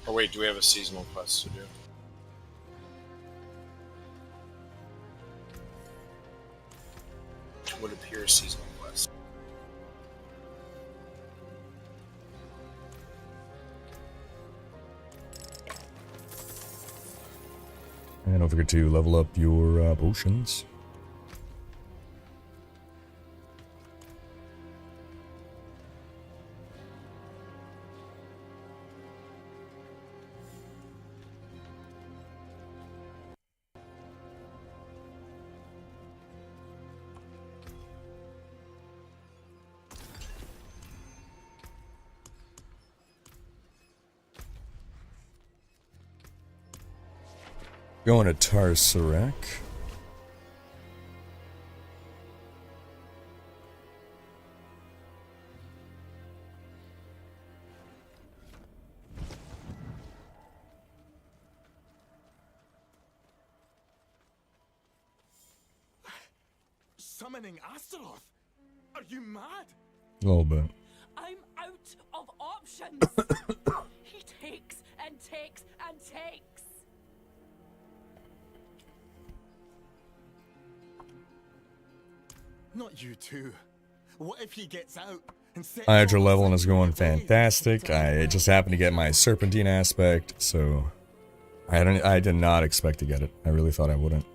Oh wait, do we have a seasonal quest to do? Would appear a seasonal quest. And don't forget to level up your potions. Going to Tarsarek. Summoning Astaroth? Are you mad? A little bit. I'm out of options. He takes and takes and takes. Not you too. What if he gets out and sets Hydra off leveling like is going you were raised? fantastic. I just happened to get my Serpentine aspect, so I did not expect to get it. I really thought I wouldn't.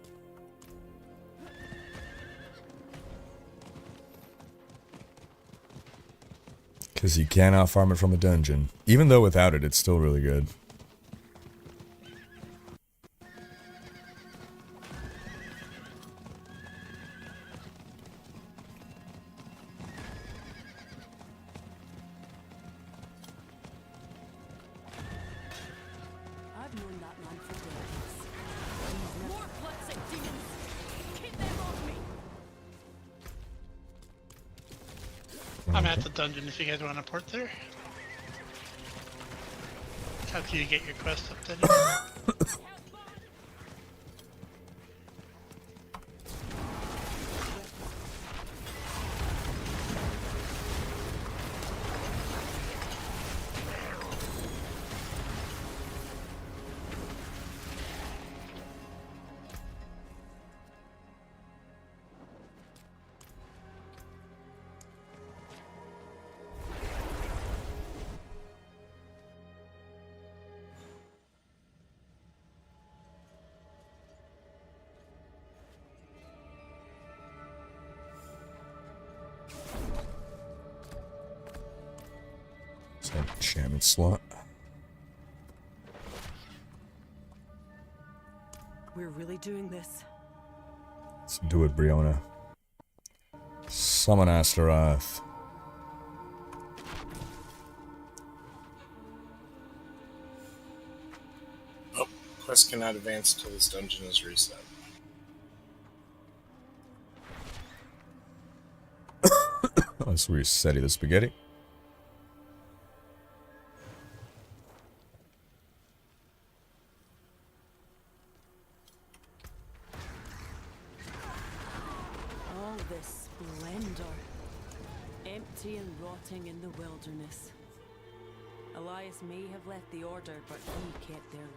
Because you cannot farm it from a dungeon. Even though without it, it's still really good. I've known that man for days. More blitzing demons! Keep them off me! I'm at the dungeon if you guys want to port there. After you get your quest up then. Enchantment slot. We're really doing this. Let's do it, Brianna. Summon Astaroth. Oh, quest cannot advance until this dungeon is reset. Let's reset the spaghetti. All this splendor. Empty and rotting in the wilderness. Elias may have left the order, but he kept their love.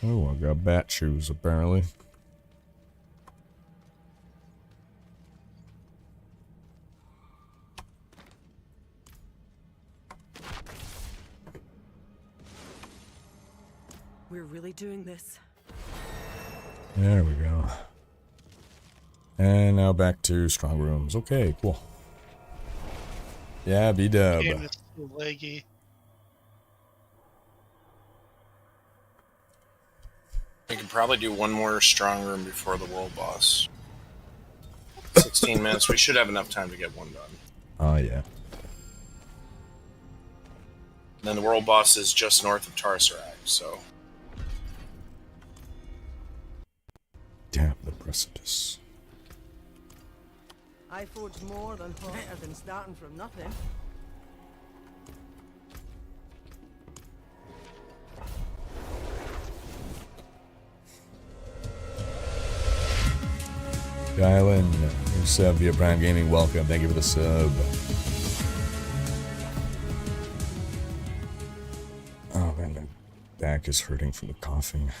Oh, I got bat shoes apparently. We're really doing this. There we go. And now back to strong rooms. Okay, cool. Yeah, B-dub. Game is too laggy. We can probably do one more strong room before the world boss. 16 minutes. We should have enough time to get one done. Oh, yeah. And then the world boss is just north of Tarsarak, so... Damn the precipice. I forged more than better than starting from nothing. Dylan, new sub via Prime Gaming, welcome. Thank you for the sub. Oh man, my back is hurting from the coughing.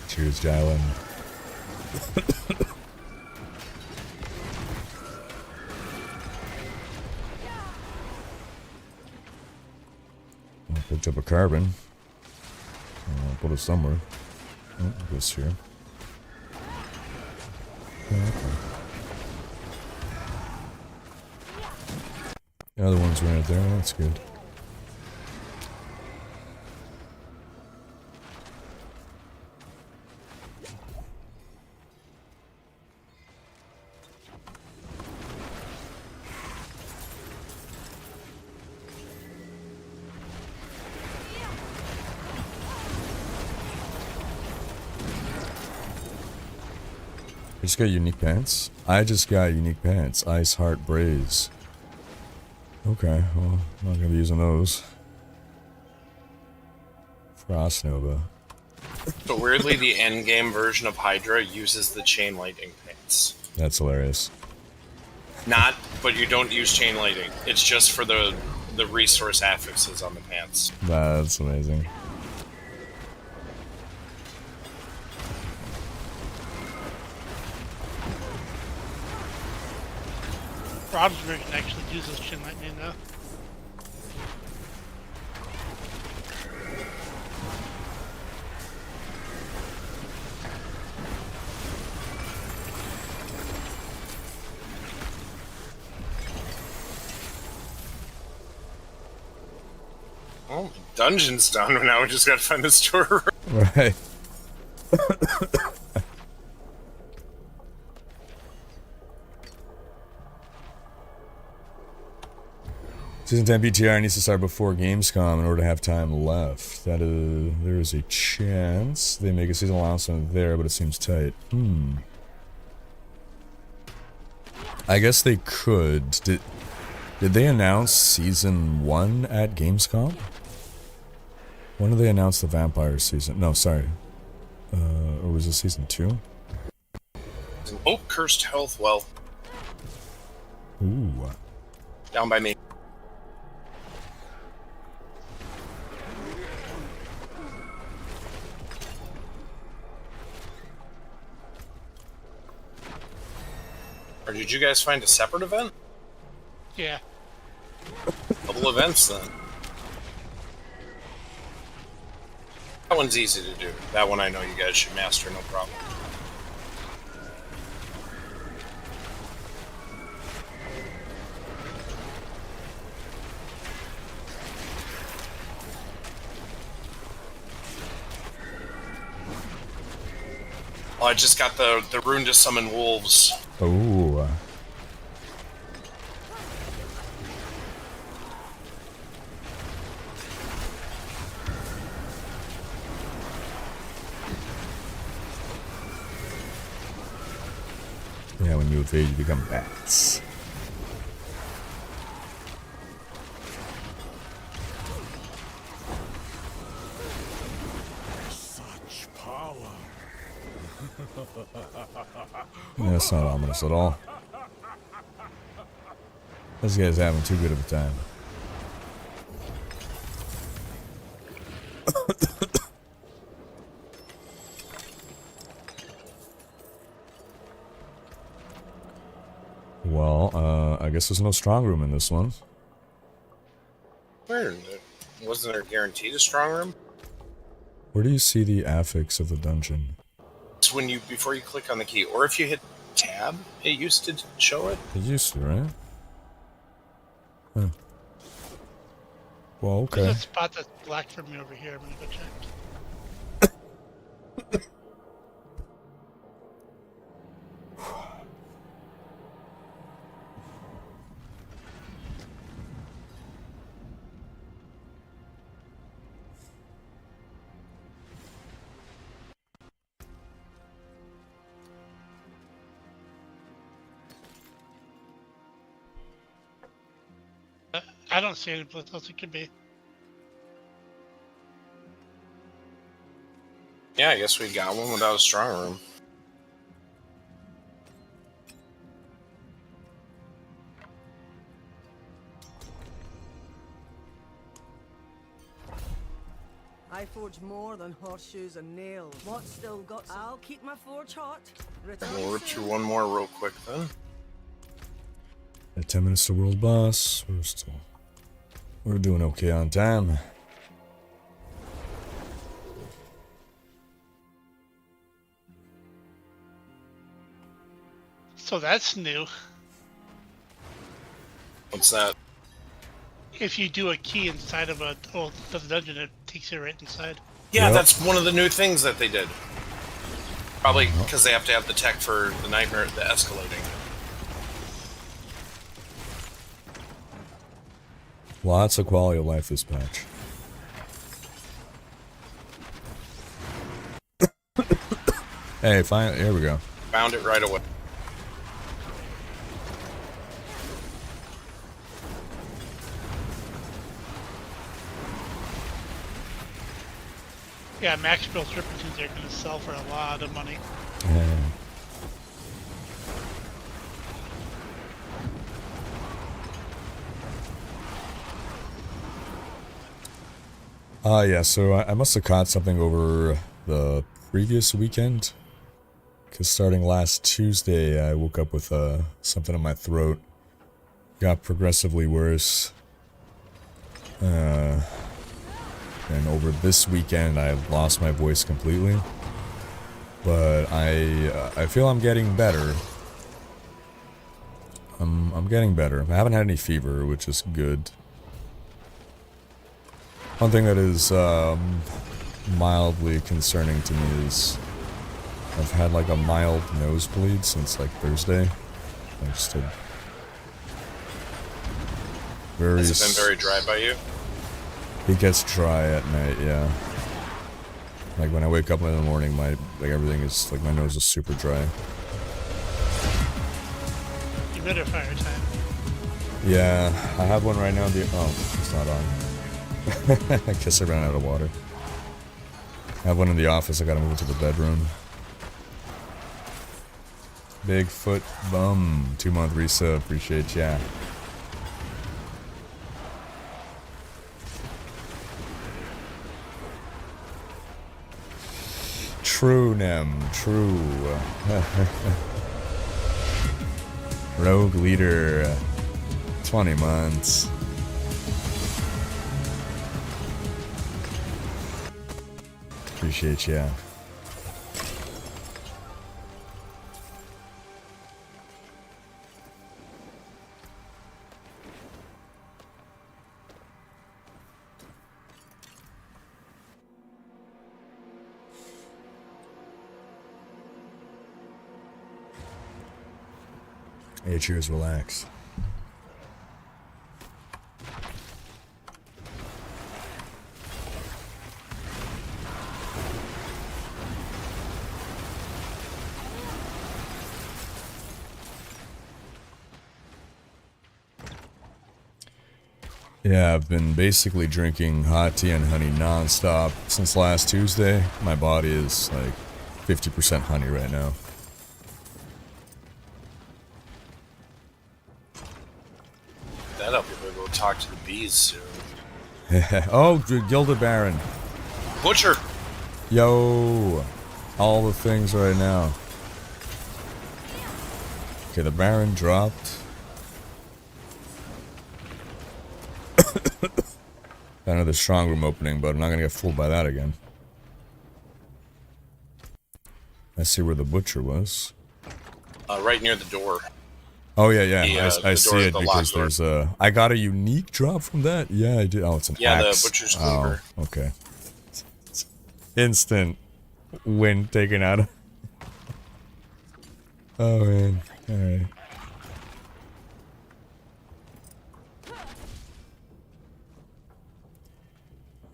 Cheers, Jalen. I picked up a carbon. I'll put it somewhere. Oh, this here. Okay. The other one's right there. That's good. You just got unique pants? I just got unique pants. Ice Heart Braze. Okay, well, I'm not gonna be using those. Frost Nova. But weirdly, the endgame version of Hydra uses the chain lightning pants. That's hilarious. Not, but you don't use chain lighting. It's just for the resource affixes on the pants. That's amazing. Rob's version actually uses chin lightning though. Well, dungeon's done. Now we just gotta find the store. Right. Season 10 BTR needs to start before Gamescom in order to have time left. That is, there is a chance they make a season announcement there, but it seems tight. I guess they could. Did they announce season 1 at Gamescom? When did they announce the vampire season? No, sorry. Or was it season 2? Oh, cursed health well. Ooh. Down by me. Or did you guys find a separate event? Yeah. Double events then. That one's easy to do. That one I know you guys should master, no problem. Oh, I just got the rune to summon wolves. Ooh. Yeah, when you evade, you become bats. That's not ominous at all. This guy's having too good of a time. Well, I guess there's no strong room in this one. Where? Wasn't there guaranteed a strong room? Where do you see the affix of the dungeon? It's when you, before you click on the key, or if you hit tab, it used to show it. It used to, right? Huh. Well, okay. There's a spot that's black for me over here. I'm gonna go check. I don't see any place else it could be. Yeah, I guess we got one without a strong room. I forge more than horseshoes and nails. What's still got some? I'll keep my forge hot. We'll rip through one more real quick then. At 10 minutes to world boss. We're doing okay on time. So that's new. What's that? If you do a key inside of a the dungeon, it takes you right inside. Yeah, Yep. that's one of the new things that they did. Probably because they have to have the tech for the nightmare, the escalating. Lots of quality of life this patch. Hey, fine. Here we go. Found it right away. Yeah, max build serpentines are going to sell for a lot of money. Yeah. Yeah, so I must have caught something over the previous weekend. Because starting last Tuesday, I woke up with something in my throat. Got progressively worse. And over this weekend, I lost my voice completely. But I feel I'm getting better. I'm getting better. I haven't had any fever, which is good. One thing that is mildly concerning to me is I've had like a mild nosebleed since like Thursday. I just had very. Has it been very dry by you? It gets dry at night, yeah. Like when I wake up in the morning, everything is like my nose is super dry. Humidifier time. Yeah, I have one right now. It's not on. I guess I ran out of water. I have one in the office. I gotta move it to the bedroom. Bigfoot Bum, 2-month resub. Appreciate ya. True, Nem. True. Rogue Leader. 20 months. Appreciate ya. Hey, cheers, relax. Yeah, I've been basically drinking hot tea and honey non-stop since last Tuesday. My body is like 50% honey right now. that, I'll be able to go talk to the bees soon. Oh, Gilded Baron. Butcher! Yo! All the things right now. Okay, the Baron dropped. Another Strongroom opening, but I'm not gonna get fooled by that again. I see where the Butcher was. Right near the door. Oh yeah. I the see door, it the because locked there's a. I got a unique drop from that. Yeah, I did. Oh, it's an axe. The Butcher's Cleaver. Oh, okay. Instant wind taken out of. Oh man. All right.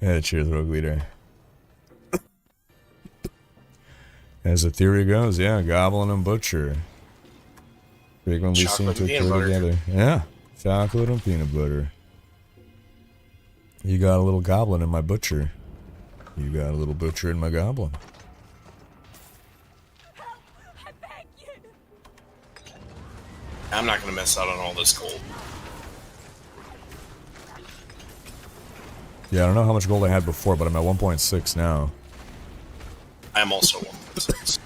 Yeah, cheers, Rogue Leader. As the theory goes, yeah, Goblin and Butcher frequently seem to occur together. Yeah, chocolate and peanut butter. You got a little Goblin in my Butcher. You got a little Butcher in my Goblin. I'm not going to miss out on all this gold. Yeah, I don't know how much gold I had before, but I'm at 1.6 now. I'm also 1.6.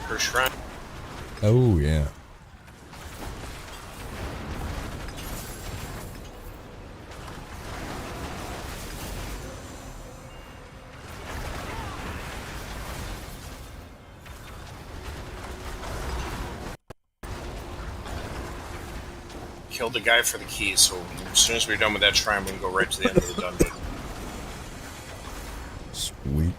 Her shrine. Oh, yeah. Killed the guy for the key, so as soon as we're done with that shrine, we can go right to the end of the dungeon. Sweet.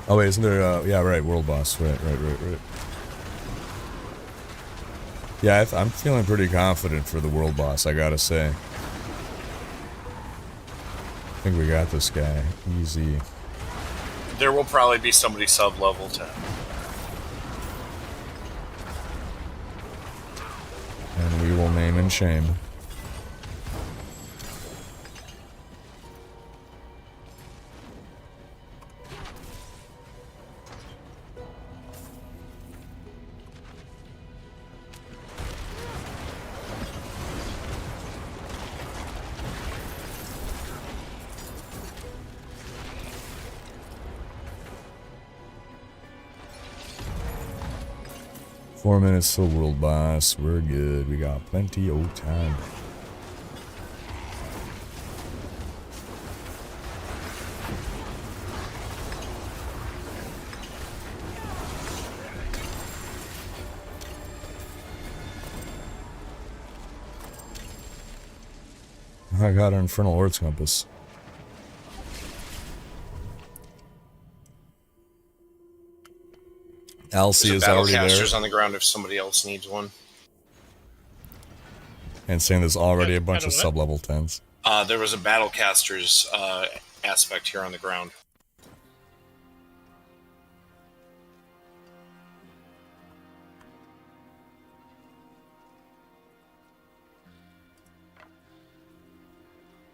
Oh wait, isn't there, yeah, right, world boss, right. Yeah, I'm feeling pretty confident for the world boss, I gotta say. I think we got this guy, easy. There will probably be somebody sub-level 10. And we will name and shame. Four minutes till world boss. We're good. We got plenty of time. I got an Infernal Horde's Compass. Elsie is already there. Battlecasters on the ground if somebody else needs one. And saying there's already a bunch of sub-level 10s. There was a Battlecasters aspect here on the ground.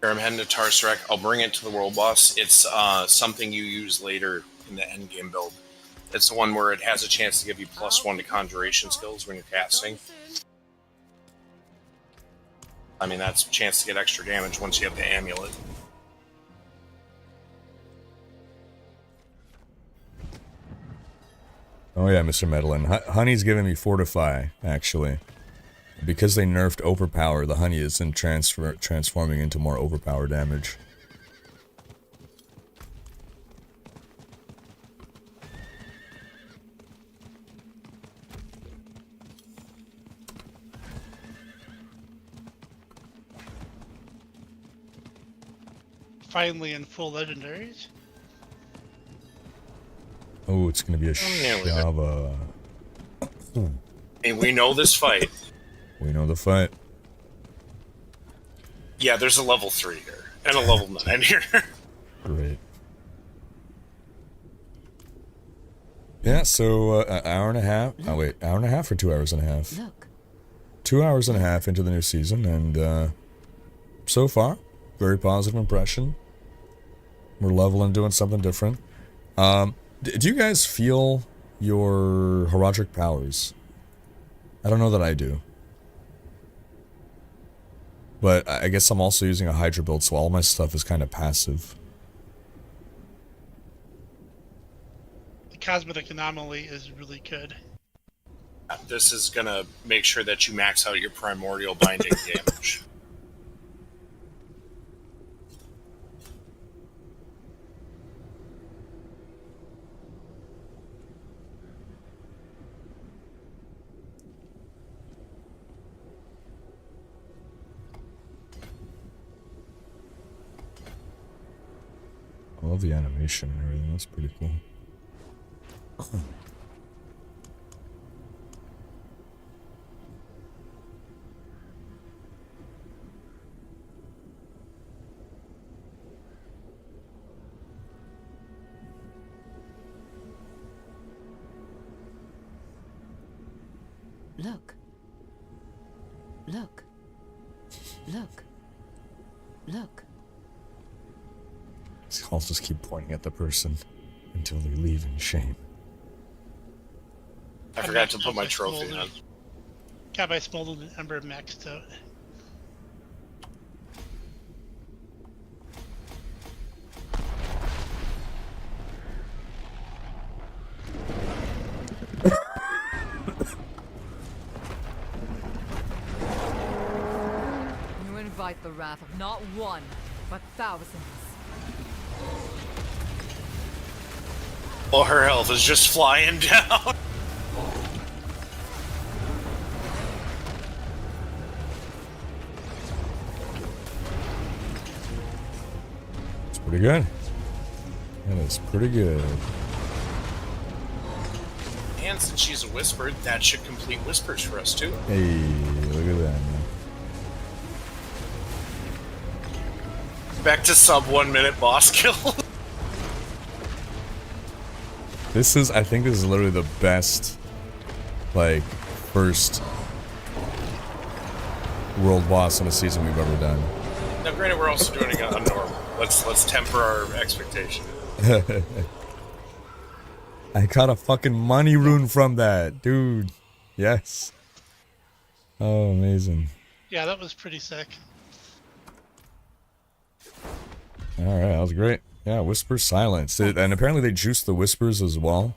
Here, I'm heading to Tarsarek. I'll bring it to the world boss. It's something you use later in the endgame build. It's the one where it has a chance to give you +1 to conjuration skills when you're casting. I mean, that's a chance to get extra damage once you have the amulet. Oh yeah, Mr. Medlin. Honey's giving me Fortify, actually. Because they nerfed Overpower, the honey isn't transforming into more overpower damage. Finally in full legendaries. Oh, it's gonna be a Shava. And we know this fight. We know the fight. Yeah, there's a level 3 here. And a level 9 here. Great. Yeah, so an hour and a half. Oh, wait, hour and a half or 2 hours and a half? Look. 2 hours and a half into the new season, and so far, very positive impression. We're leveling, doing something different. Do you guys feel your heraldic powers? I don't know that I do. But I guess I'm also using a Hydra build, so all my stuff is kind of passive. The cosmetic anomaly is really good. This is going to make sure that you max out your primordial binding damage. I love the animation and everything, that's pretty cool. Look. Look. Look. Look. I'll just keep pointing at the person until they leave in shame. I forgot to put my trophy on. Got my smoldered ember maxed out. You invite the wrath of not one, but thousands. Well, her health is just flying down. It's pretty good. That is pretty good. And since she's a whisper, that should complete whispers for us too. Hey, look at that, man. Back to sub 1 minute boss kill. This is, I think this is literally the best, like, first world boss in a season we've ever done. Now, granted, we're also doing it on normal. Let's temper our expectation. I got a fucking money rune from that, dude. Yes. Oh, amazing. Yeah, that was pretty sick. Alright, that was great. Yeah, Whisper Silence. And apparently they juiced the Whispers as well.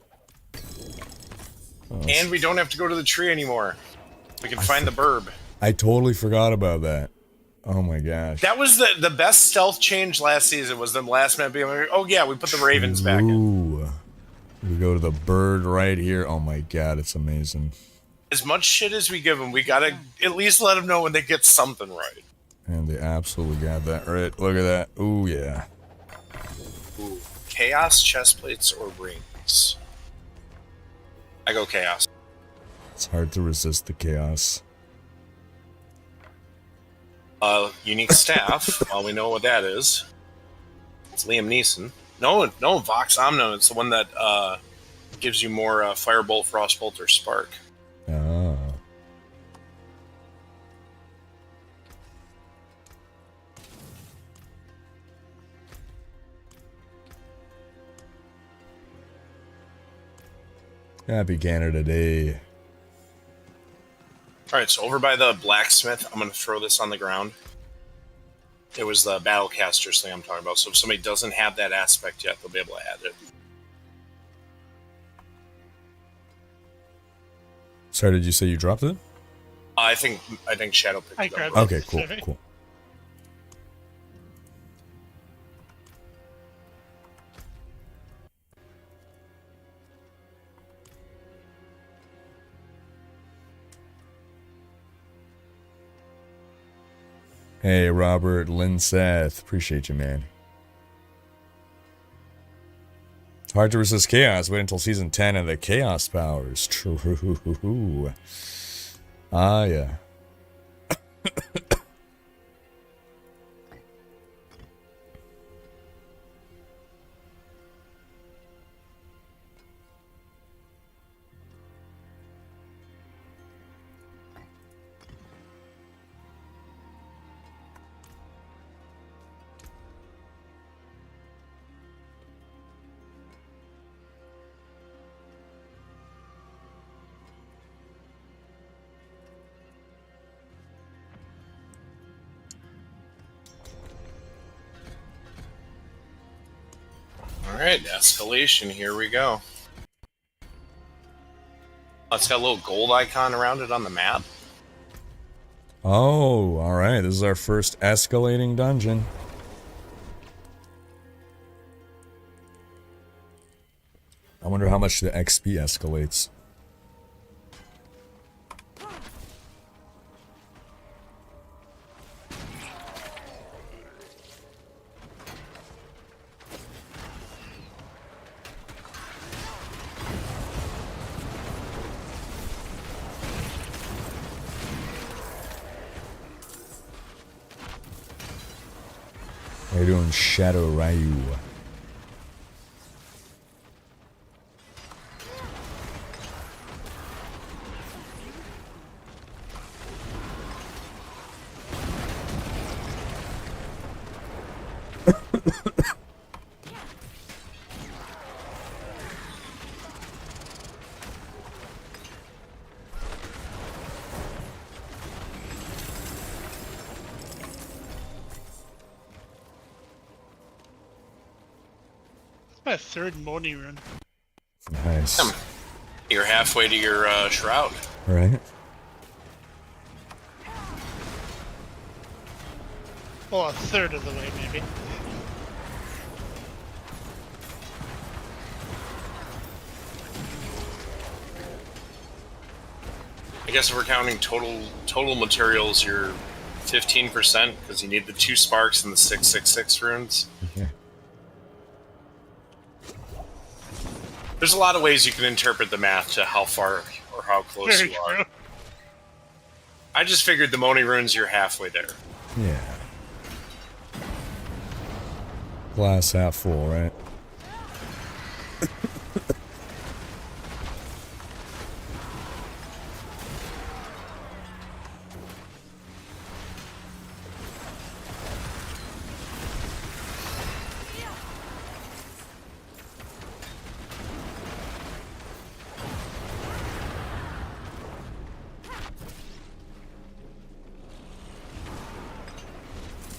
Oh, And we don't have to go to the tree anymore. We can find the burb. I totally forgot about that. Oh my gosh. That was the best stealth change last season, was them last minute being like, oh yeah, we put the ravens back in. Ooh. We go to the bird right here. Oh my god, it's amazing. As much shit as we give them, we gotta at least let them know when they get something right. And they absolutely got that right. Look at that. Ooh, yeah. Ooh. Chaos, chest plates, or rings? I go chaos. It's hard to resist the chaos. Unique staff. Well, we know what that is. It's Liam Neeson. No, Vox Omno. It's the one that gives you more Firebolt, Frostbolt, or Spark. Oh. Happy Canada Day. Alright, so over by the blacksmith, I'm going to throw this on the ground. It was the Battlecasters thing I'm talking about, so if somebody doesn't have that aspect yet, they'll be able to add it. Sorry, did you say you dropped it? I think Shadow picked it up. Okay, cool, cool. Hey, Robert Linseth. Appreciate you, man. Hard to resist chaos. Wait until season 10 and the chaos powers. True. Ah, yeah. Alright, escalation, here we go. Oh, it's got a little gold icon around it on the map. Oh, alright. This is our first escalating dungeon. I wonder how much the XP escalates. How you doing, Shadow Ryu? My third Moni rune. Nice. You're halfway to your shroud. Right. Well, a third of the way, maybe. I guess if we're counting total materials, you're 15% because you need the 2 sparks and the 666 runes. Yeah. There's a lot of ways you can interpret the math to how far or how close Very you are. true. I just figured the Moni runes, you're halfway there. Yeah. Glass half full, right?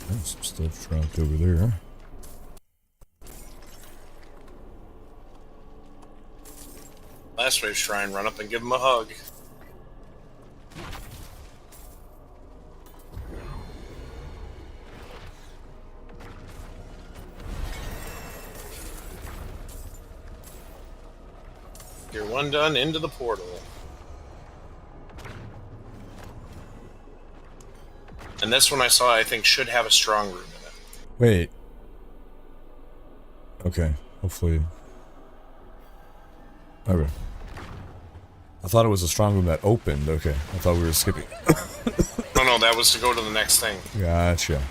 There's some stuff trapped over there. Last wave shrine, run up and give him a hug. You're one done into the portal. And this one I saw, I think, should have a strong room in it. Wait. Okay, hopefully. Okay. I thought it was a strong room that opened. Okay, I thought we were skipping. No, that was to go to the next thing. Gotcha.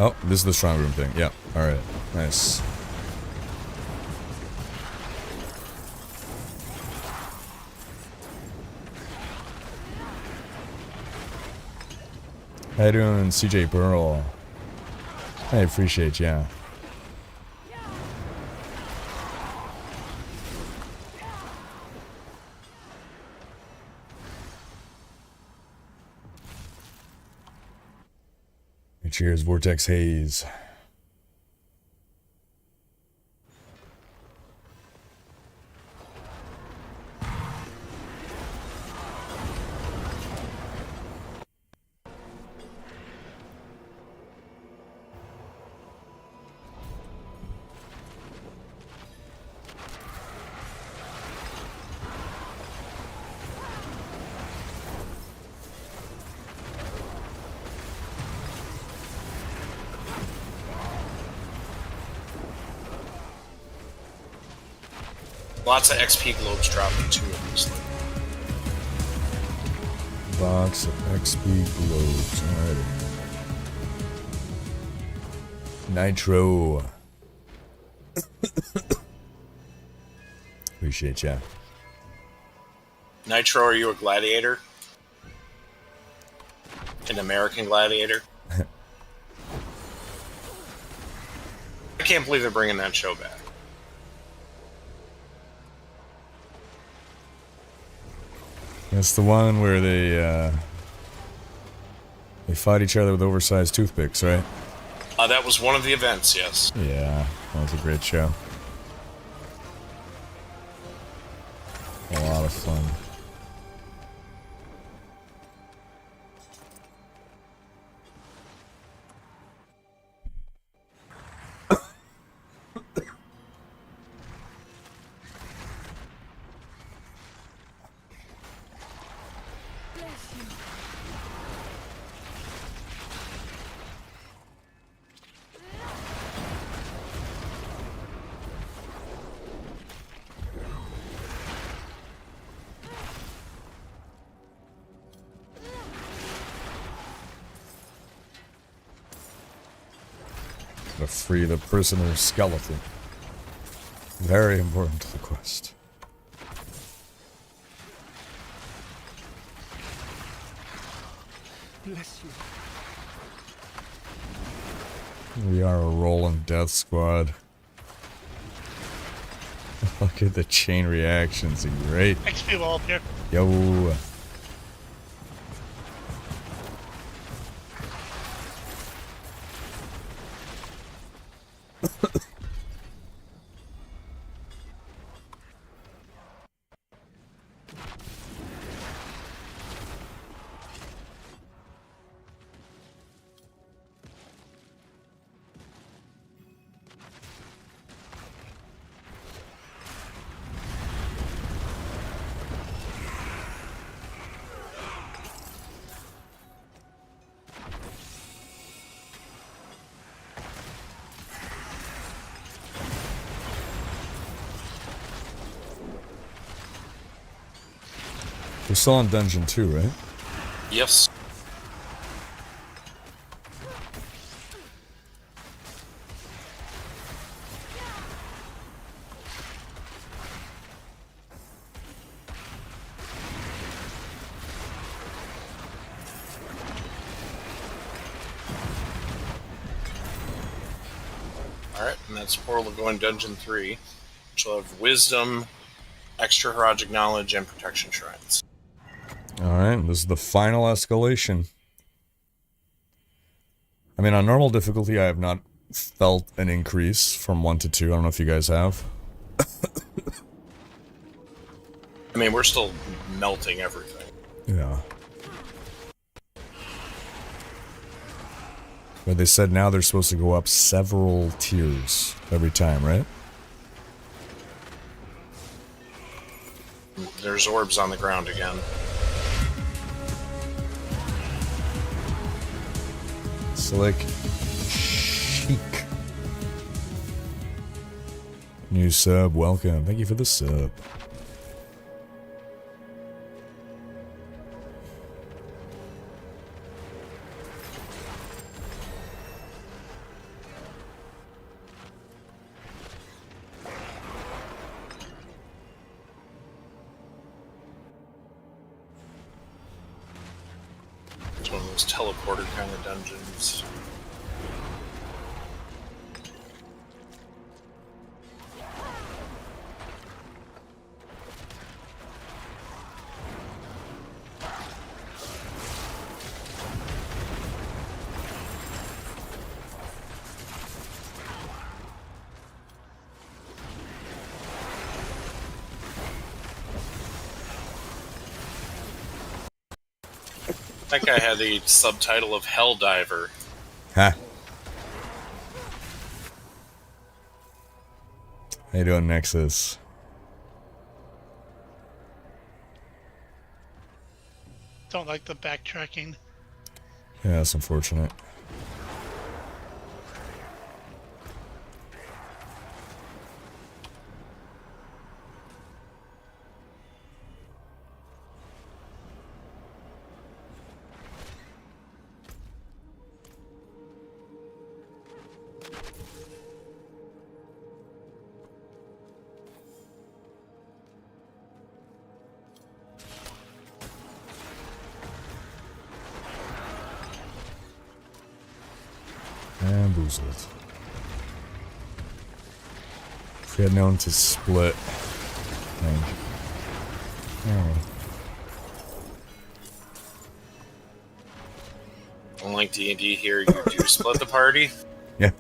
Oh, this is the strong room thing. Yeah, alright. Nice. How you doing, CJ Burl? I appreciate ya. Cheers, Vortex Haze. Lots of XP globes dropping too, obviously. Box of XP globes. Alrighty. Nitro. Appreciate ya. Nitro, are you a gladiator? An American gladiator? I can't believe they're bringing that show back. That's the one where they fight each other with oversized toothpicks, right? That was one of the events, yes. Yeah, that was a great show. A lot of fun. To free the prisoner's skeleton. Very important to the quest. Bless you. We are a rolling death squad. Look at the chain reactions, great. XP wall here. Yo. We're still on dungeon 2, right? Yes. Alright, and that's Portal of Going Dungeon 3, which will have Wisdom, Extra Heroic Knowledge, and Protection Shrines. Alright, this is the final escalation. I mean, on normal difficulty, I have not felt an increase from 1 to 2. I don't know if you guys have. I mean, we're still melting everything. Yeah. But they said now they're supposed to go up several tiers every time, right? There's orbs on the ground again. Slick Chic. New sub, welcome. Thank you for the sub. It's one of those teleporter kind of dungeons. That guy had the subtitle of Helldiver. Huh. How you doing, Nexus? Don't like the backtracking. Yeah, that's unfortunate. Bamboozled. If we had known to split. Oh. Unlike D&D here, you do split the party. Yeah.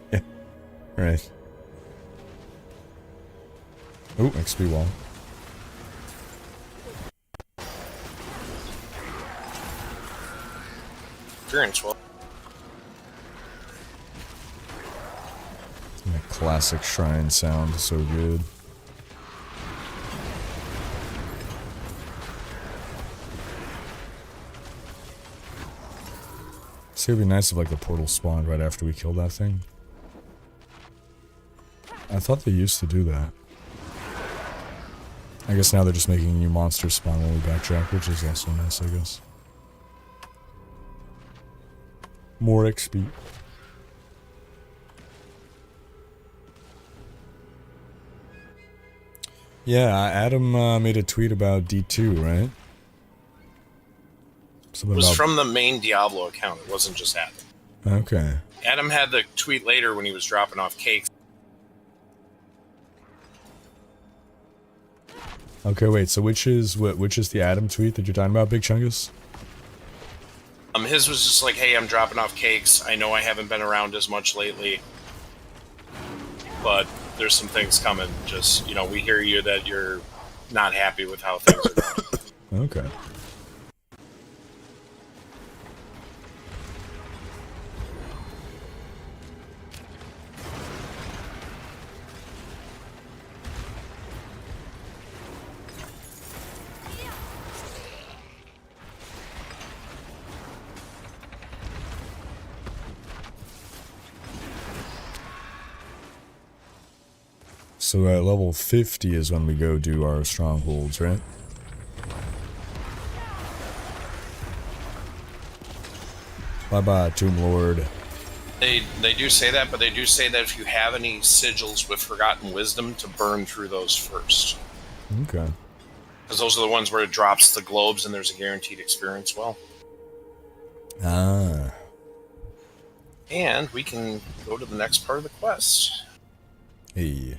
Right. Ooh, XP wall. Experience wall. That classic shrine sound is so good. See, it'd be nice if like the portal spawned right after we killed that thing. I thought they used to do that. I guess now they're just making new monsters spawn when we backtrack, which is also nice, I guess. More XP. Yeah, Adam made a tweet about D2, right? Something It was about... from the main Diablo account. It wasn't just Adam. Okay. Adam had the tweet later when he was dropping off cakes. Okay, wait. So which is the Adam tweet that you're talking about, Big Chungus? His was just like, "Hey, I'm dropping off cakes. I know I haven't been around as much lately, but there's some things coming. Just, you know, we hear you that you're not happy with how things are going." Okay. So at level 50 is when we go do our strongholds, right? Bye-bye, Tomb Lord. They do say that, but they do say that if you have any sigils with Forgotten Wisdom, to burn through those first. Okay. Because those are the ones where it drops the globes and there's a guaranteed experience well. Ah. And we can go to the next part of the quest. Hey.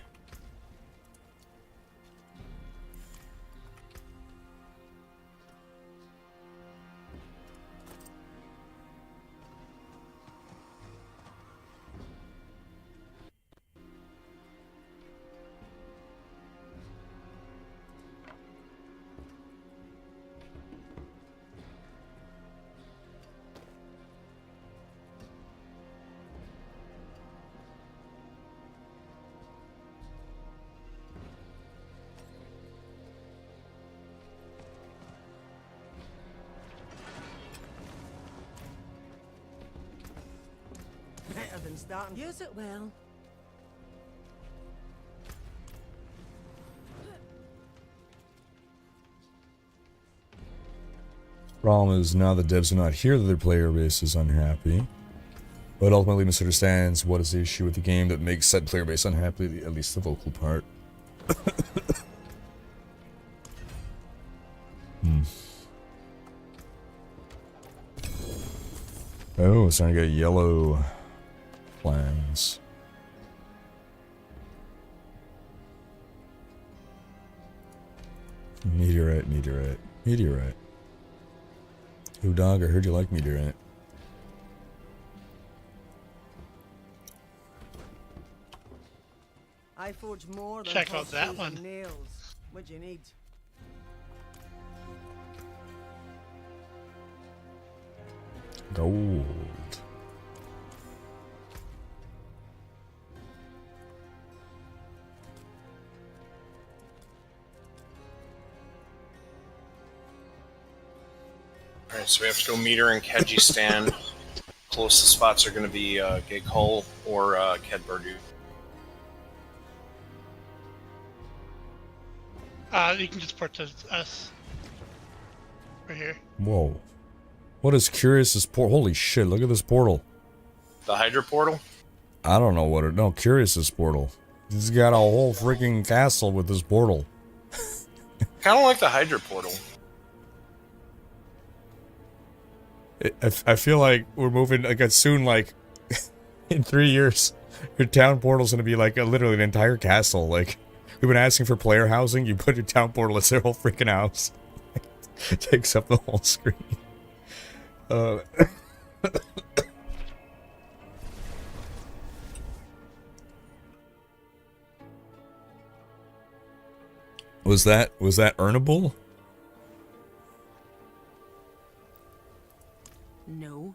Better than starting. Use it well. Problem is, now the devs are not here, that their player base is unhappy. But ultimately misunderstands what is the issue with the game that makes said player base unhappy, at least the vocal part. Oh, it's starting to get yellow flames. Meteorite, meteorite, meteorite. Ooh, dog, I heard you like meteorite. I forge more than Check out that horseshoes one. and nails. What do you need? Gold. Alright, so we have to go meter and Keji stand. Closest spots are going to be Gig Hull or Kedbardu. You can just port to us. Right here. Whoa. What is Curious's portal? Holy shit, look at this portal. The Hydra portal? I don't know what it... No, Curious's portal. He's got a whole freaking castle with this portal. Kind of like the Hydra portal. I feel like we're moving... Like, it's soon, like... In 3 years, your town portal's gonna be like literally an entire castle. Like, we've been asking for player housing. You put your town portal as their whole freaking house. It takes up the whole screen. Was that earnable? No.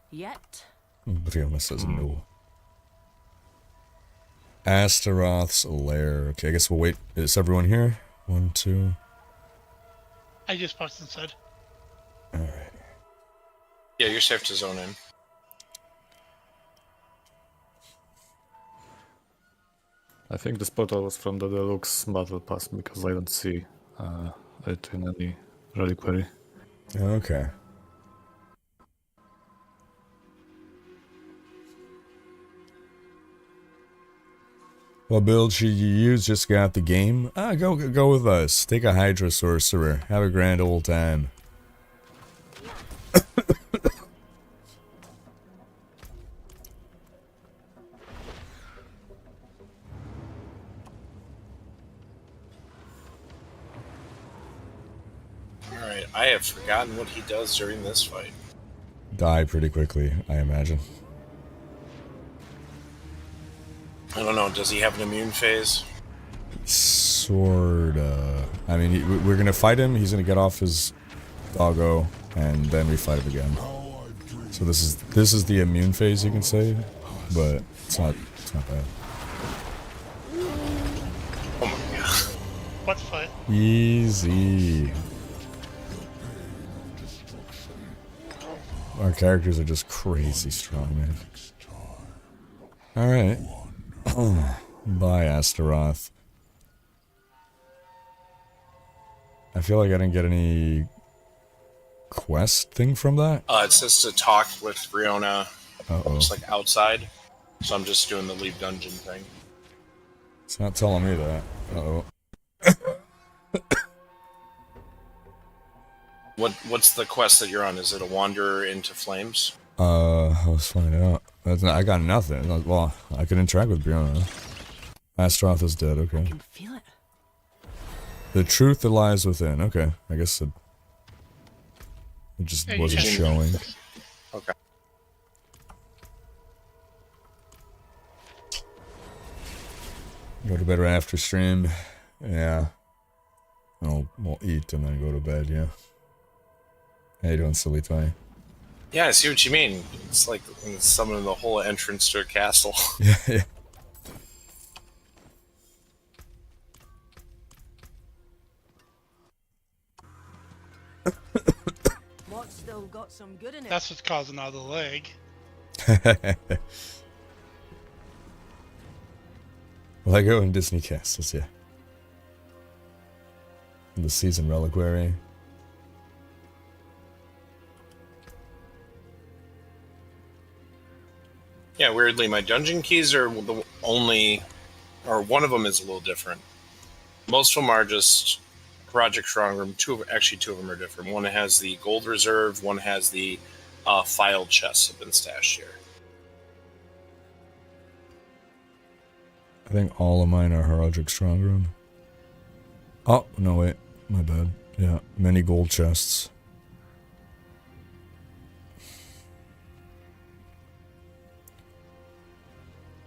Yet. Fiona says no. Astaroth's lair. Okay, I guess we'll wait. Is everyone here? 1, 2. I just popped inside. Alright. Yeah, you're safe to zone in. I think this portal was from the Deluxe Battle Pass because I don't see it in any reliquary. Okay. What build should you use? Just got the game? Go with us. Take a Hydra Sorcerer. Have a grand old time. Alright, I have forgotten what he does during this fight. Die pretty quickly, I imagine. I don't know, does he have an immune phase? Sorta. I mean, we're gonna fight him, he's gonna get off his doggo, and then we fight him again. So this is the immune phase, you can say, but it's not bad. Oh my god. What fight? Easy. Our characters are just crazy strong, man. Alright. Bye, Astaroth. I feel like I didn't get any quest thing from that. It says to talk with Riona, Uh-oh. just like outside. So I'm just doing the leave dungeon thing. It's not telling me that. Uh-oh. What's the quest that you're on? Is it a wanderer into flames? Let's find out. I got nothing. Well, I can interact with Brianna. Astaroth is dead, okay. I can feel it. The truth that lies within. Okay, I guess it just wasn't showing. Okay. Go to bed right after stream. Yeah. We'll eat and then go to bed, yeah. How you doing, silly toy? Yeah, I see what you mean. It's like summoning the whole entrance to a castle. Yeah. What's still got some good in it? That's what's causing all the lag. Lego and Disney castles, yeah. And the season reliquary. Yeah, weirdly, my dungeon keys are the only, or one of them is a little different. Most of them are just Project Strongroom. Actually, two of them are different. One has the gold reserve. One has the file chests have been stashed here. I think all of mine are Project Strongroom. Oh, no, wait. My bad. Yeah, many gold chests.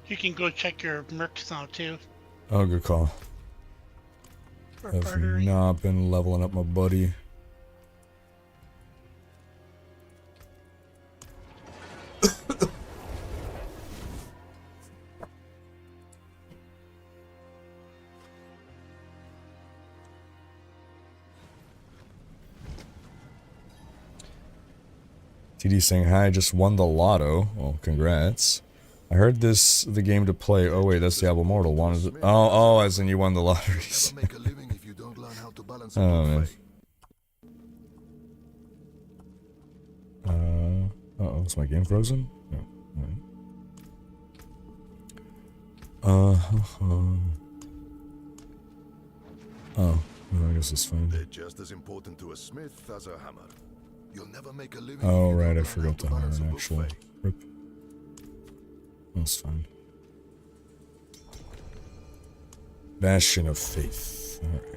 You can go check your mercs now too. Oh, good call. For I've bartering. not been leveling up my buddy. TD saying, hi, I just won the lotto. Well, congrats. I heard the game to play. Oh, wait, that's Diablo Immortal. Wanted to, oh, as in you won the lotteries. Oh, man. Uh-oh, is my game frozen? No. Oh, well, I guess it's fine. They're just as important to a smith as a hammer. You'll never make a living. Oh, right, I forgot the hammer, actually. Rip. That's fine. Bastion of Faith. Alright.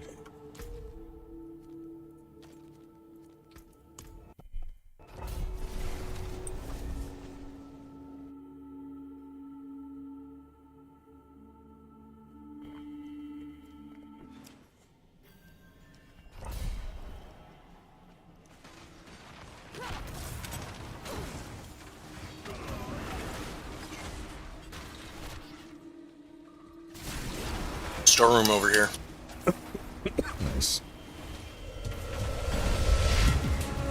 Storeroom over here. Nice.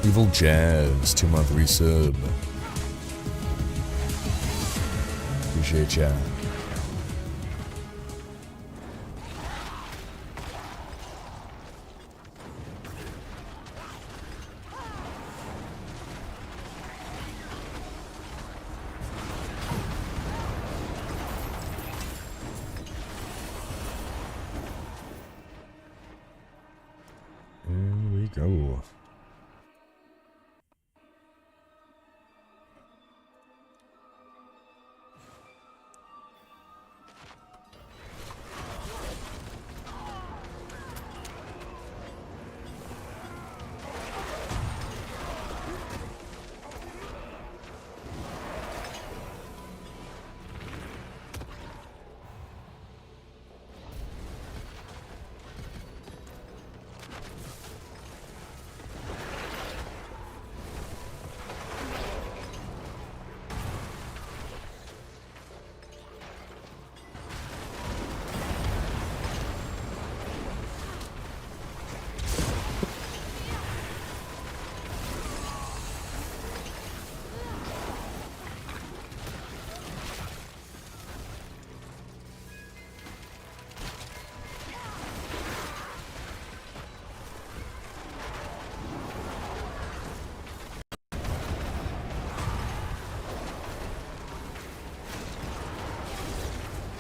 Evil Jazz, 2-month resub. Appreciate ya. Here we go.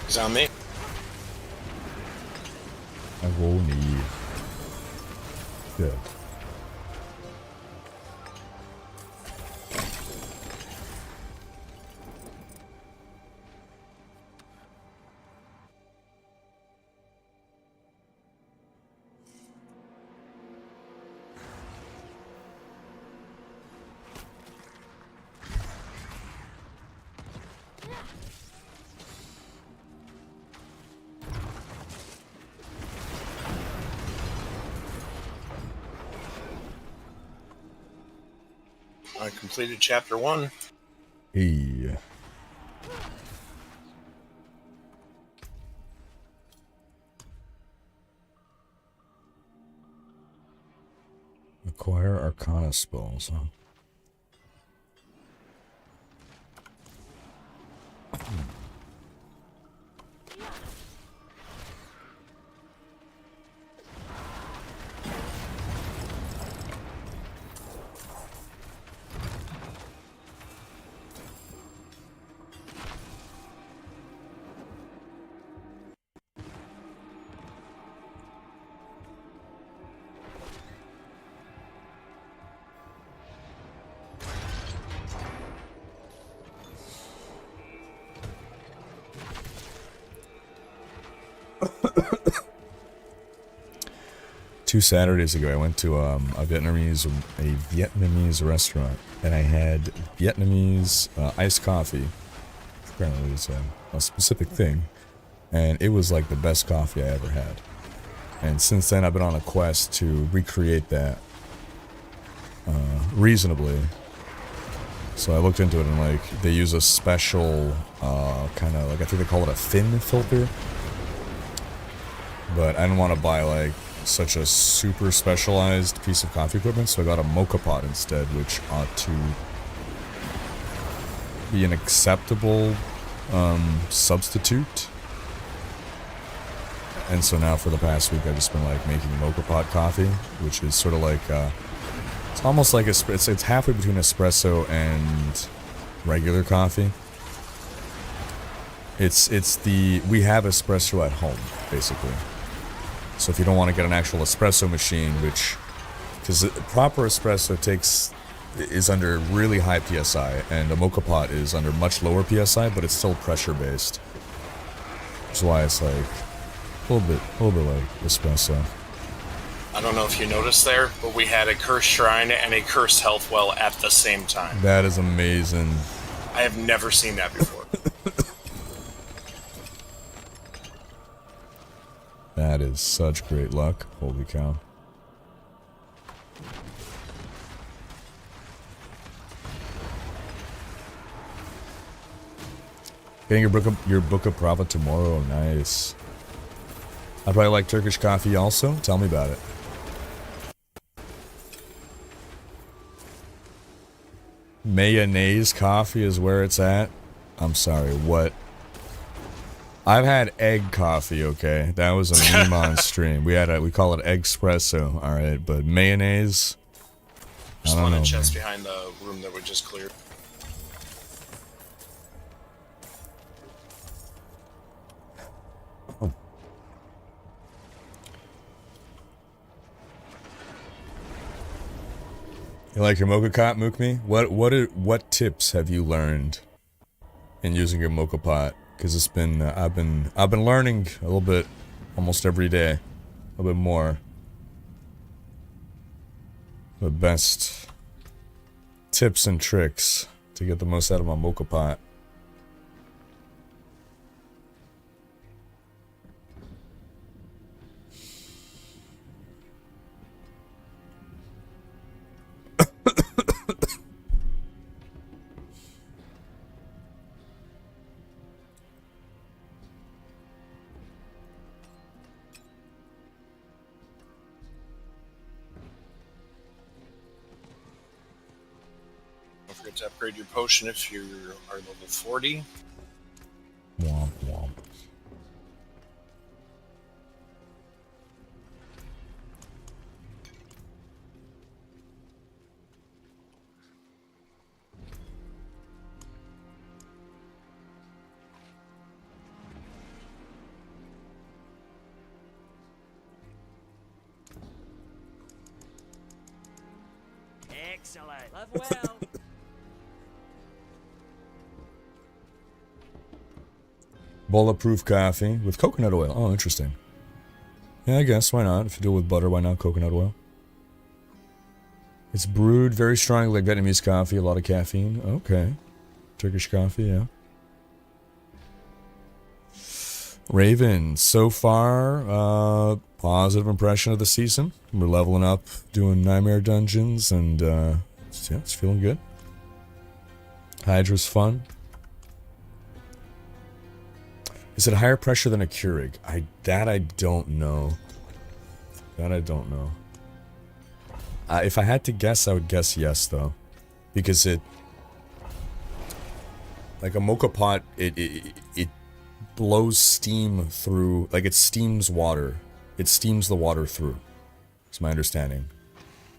He's on me. I will need. Good. I completed chapter 1. Hey. Acquire Arcana spells, huh? Two Saturdays ago, I went to a Vietnamese restaurant, and I had Vietnamese iced coffee. Apparently, it's a specific thing, and it was like the best coffee I ever had. And since then, I've been on a quest to recreate that reasonably. So I looked into it, and like they use a special kind of like, I think they call it a fin filter. But I didn't want to buy like such a super specialized piece of coffee equipment, so I got a mocha pot instead, which ought to be an acceptable substitute. And so now for the past week, I've just been like making mocha pot coffee, which is sort of like it's almost like it's halfway between espresso and regular coffee. We have espresso at home, basically. So if you don't want to get an actual espresso machine, because proper espresso takes is under really high PSI, and a mocha pot is under much lower PSI, but it's still pressure based. That's why it's like a little bit like espresso. I don't know if you noticed there, but we had a cursed shrine and a cursed health well at the same time. That is amazing. I have never seen that before. That is such great luck. Holy cow. Getting your book of Prava tomorrow. Nice. I probably like Turkish coffee also. Tell me about it. Mayonnaise coffee is where it's at. I'm sorry, what? I've had egg coffee, okay? That was a meme on stream. We call it espresso, alright? But mayonnaise, There's I don't one know, in chest man. behind the room that we just cleared. Oh. You like your mocha pot, Mookme? What tips have you learned in using your mocha pot? Because it's been I've been learning a little bit almost every day, a little bit more. The best tips and tricks to get the most out of my mocha pot. Don't forget to upgrade your potion if you are level 40. Womp womp. Excellent. Live well. Bulletproof coffee with coconut oil. Oh, interesting. Yeah, I guess. Why not? If you do it with butter, why not coconut oil? It's brewed very strongly like Vietnamese coffee. A lot of caffeine. Okay. Turkish coffee, yeah. Raven, so far, positive impression of the season. We're leveling up, doing Nightmare Dungeons, and yeah, it's feeling good. Hydra's fun. Is it higher pressure than a Keurig? That I don't know. That I don't know. If I had to guess, I would guess yes, though. Because it... Like a mocha pot, it blows steam through... Like it steams water. It steams the water through. That's my understanding.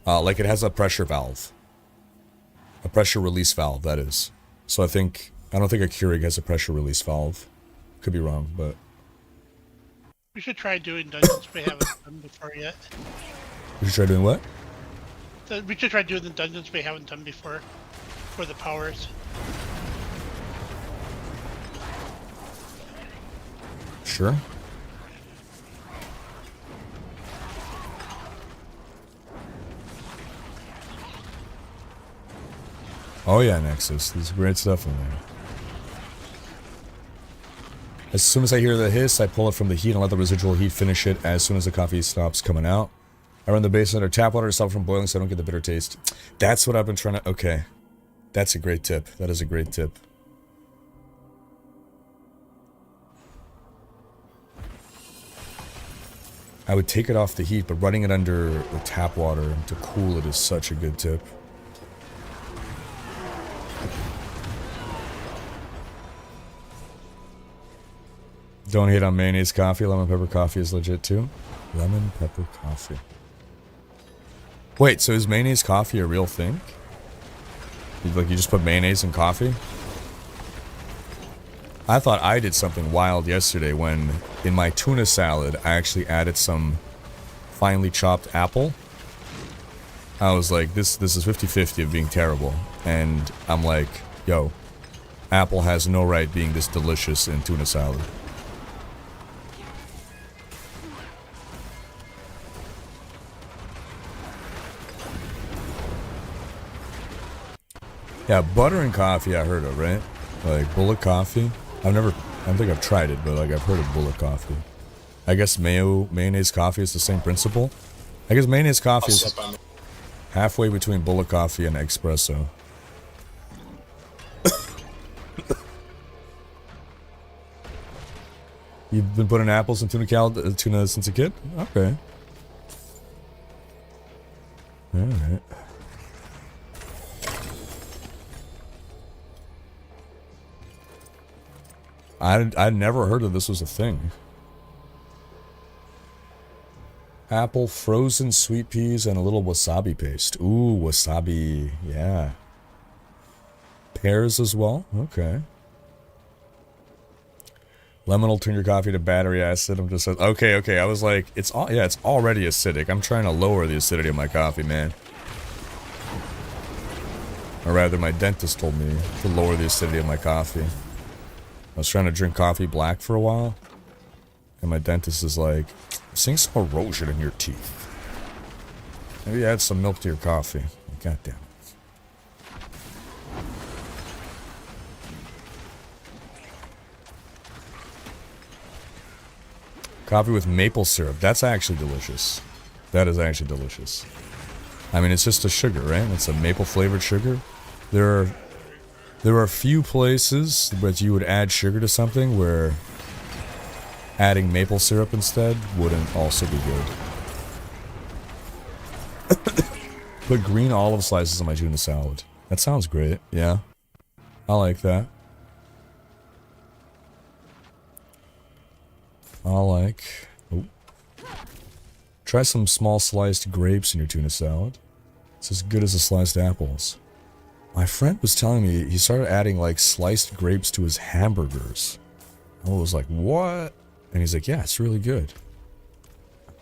Like it has a pressure valve. A pressure release valve, that is. So I don't think a Keurig has a pressure release valve. Could be wrong, but... We should try doing dungeons we haven't done before yet. We should try doing what? We should try doing the dungeons we haven't done before. For the powers. Sure. Oh yeah, Nexus. There's great stuff in there. As soon as I hear the hiss, I pull it from the heat and let the residual heat finish it as soon as the coffee stops coming out. I run the base under tap water to stop it from boiling so I don't get the bitter taste. That's what I've been trying to... Okay. That's a great tip. That is a great tip. I would take it off the heat, but running it under the tap water to cool it is such a good tip. Don't hate on mayonnaise coffee. Lemon pepper coffee is legit too. Lemon pepper coffee. Wait, so is mayonnaise coffee a real thing? Like you just put mayonnaise in coffee? I thought I did something wild yesterday when in my tuna salad I actually added some finely chopped apple I was like, this is 50-50 of being terrible. And I'm like, yo, apple has no right being this delicious in tuna salad. Yeah, butter and coffee I heard of, right? Like bullet coffee. I don't think I've tried it, but like I've heard of bullet coffee. I guess mayonnaise coffee is the same principle. I guess mayonnaise coffee is halfway between bullet coffee and espresso. You've been putting apples in tuna since a kid? Okay. Alright. I'd never heard of this was a thing. Apple, frozen sweet peas, and a little wasabi paste. Ooh, wasabi. Yeah. Pears as well? Okay. Lemon will turn your coffee to battery acid. I'm just okay. I was like, it's already acidic. I'm trying to lower the acidity of my coffee, man. Or rather, my dentist told me to lower the acidity of my coffee. I was trying to drink coffee black for a while, and my dentist is like, I'm seeing some erosion in your teeth. Maybe add some milk to your coffee. God damn it. Coffee with maple syrup. That's actually delicious. That is actually delicious. I mean, it's just a sugar, right? It's a maple flavored sugar. There are few places that you would add sugar to something where adding maple syrup instead wouldn't also be good. Put green olive slices on my tuna salad. That sounds great. Yeah. I like that. Try some small sliced grapes in your tuna salad. It's as good as the sliced apples. My friend was telling me he started adding like sliced grapes to his hamburgers. I was like, what? And he's like, yeah, it's really good.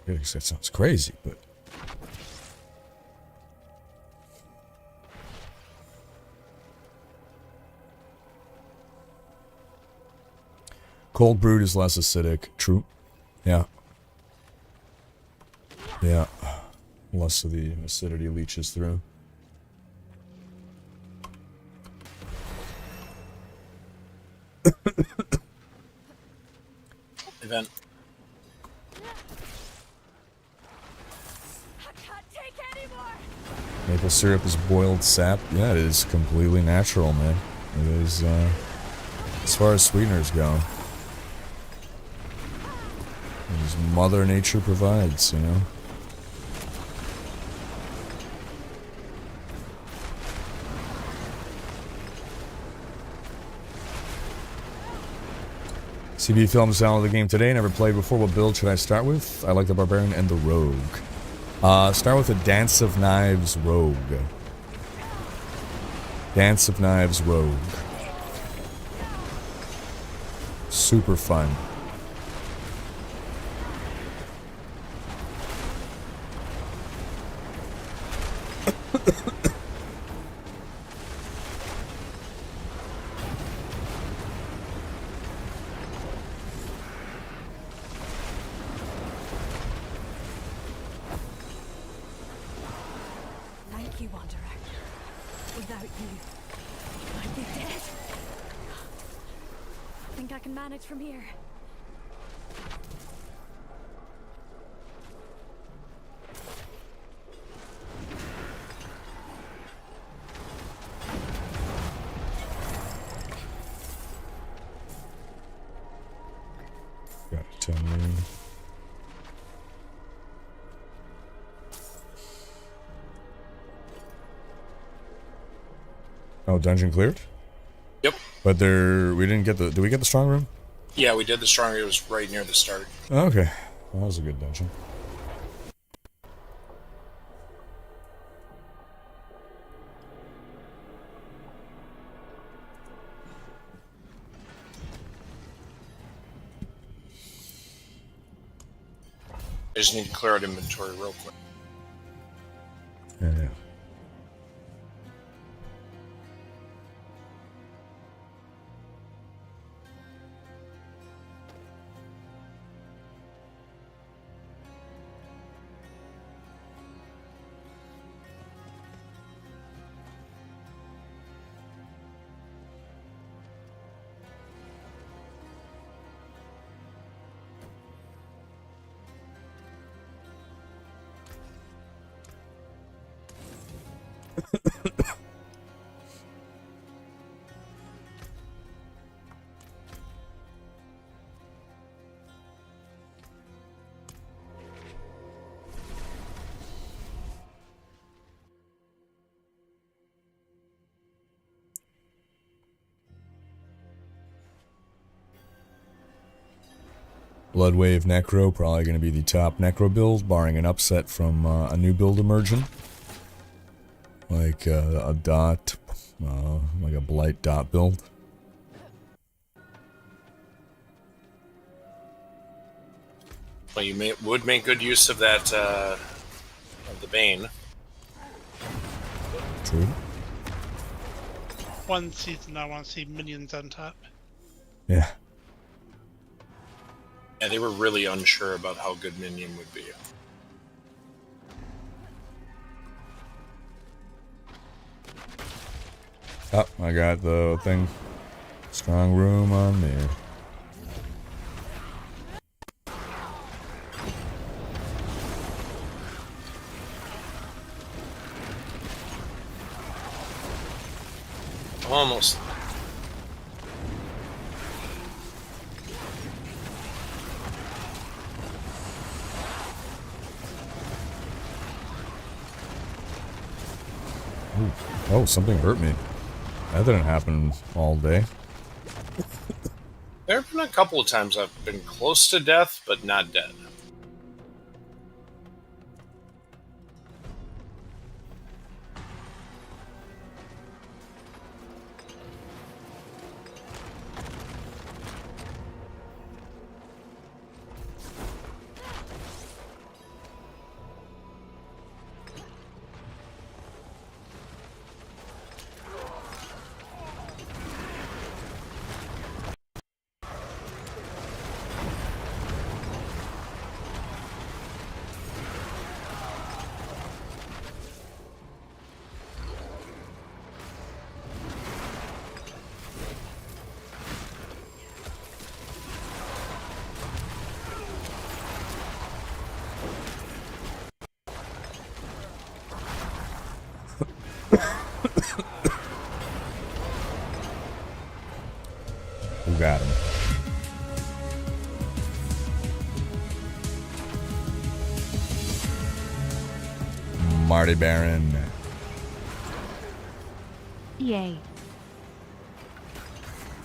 That sounds crazy, but... Cold brewed is less acidic. True. Yeah. Yeah. Less of the acidity leaches through. Event. Maple syrup is boiled sap. Yeah, it is completely natural, man. It is, as far as sweeteners go. As Mother Nature provides, you know? CB Films downloaded the game today. Never played before. What build should I start with? I like the Barbarian and the Rogue. Start with a Dance of Knives Rogue. Dance of Knives Rogue. Super fun. Thank you, Wanderer. Without you, I'd be dead. I think I can manage from here. Got it, tell me. Oh, dungeon cleared? Yep. But we didn't get did we get the strong room? Yeah, we did the strong. It was right near the start. Okay. Well, that was a good dungeon. I just need to clear out inventory real quick. Yeah. Bloodwave Necro, probably going to be the top Necro build, barring an upset from a new build emerging. Like a dot, like a Blight dot build. Well, you would make good use of that, of the Bane. True. One season I want to see minions on top. Yeah. Yeah, they were really unsure about how good Minion would be. Oh, I got the thing. Strongroom on me. Almost. Ooh. Oh, something hurt me. That didn't happen all day. There have been a couple of times I've been close to death, but not dead. Who got him? Marty Baron. Yay.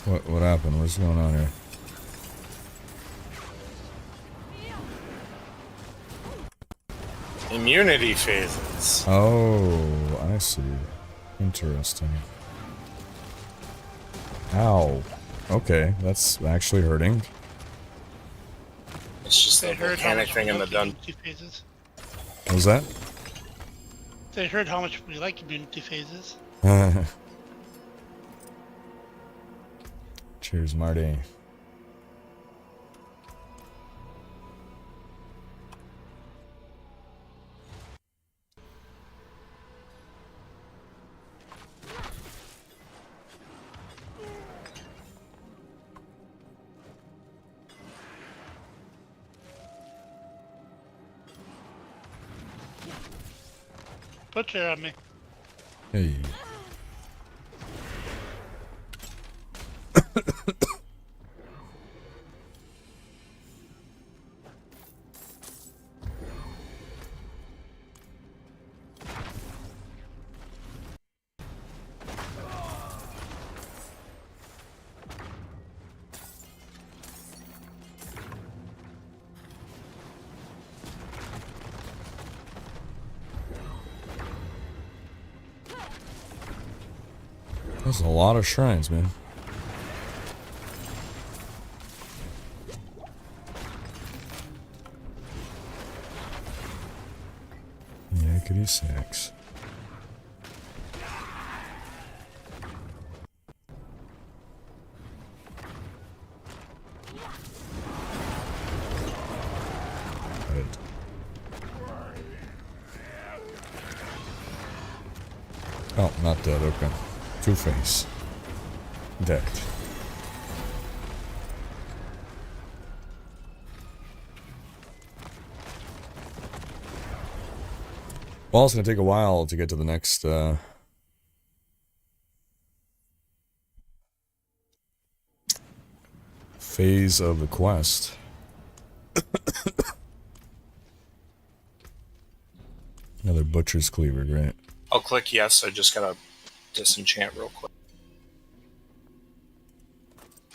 What happened? What's going on here? Immunity phases. Oh, I see. Interesting. Ow. Okay, that's actually hurting. It's just the volcanic thing in the dungeon. Phases. What was that? They heard how much we like immunity phases. Cheers, Marty. Butcher on me. Hey. There's a lot of shrines, man. Yakety sacks. Oh, not dead, okay. Two-Face. Dead. Well, it's going to take a while to get to the next, phase of the quest. Another Butcher's Cleaver, great. I'll click yes, I just gotta disenchant real quick.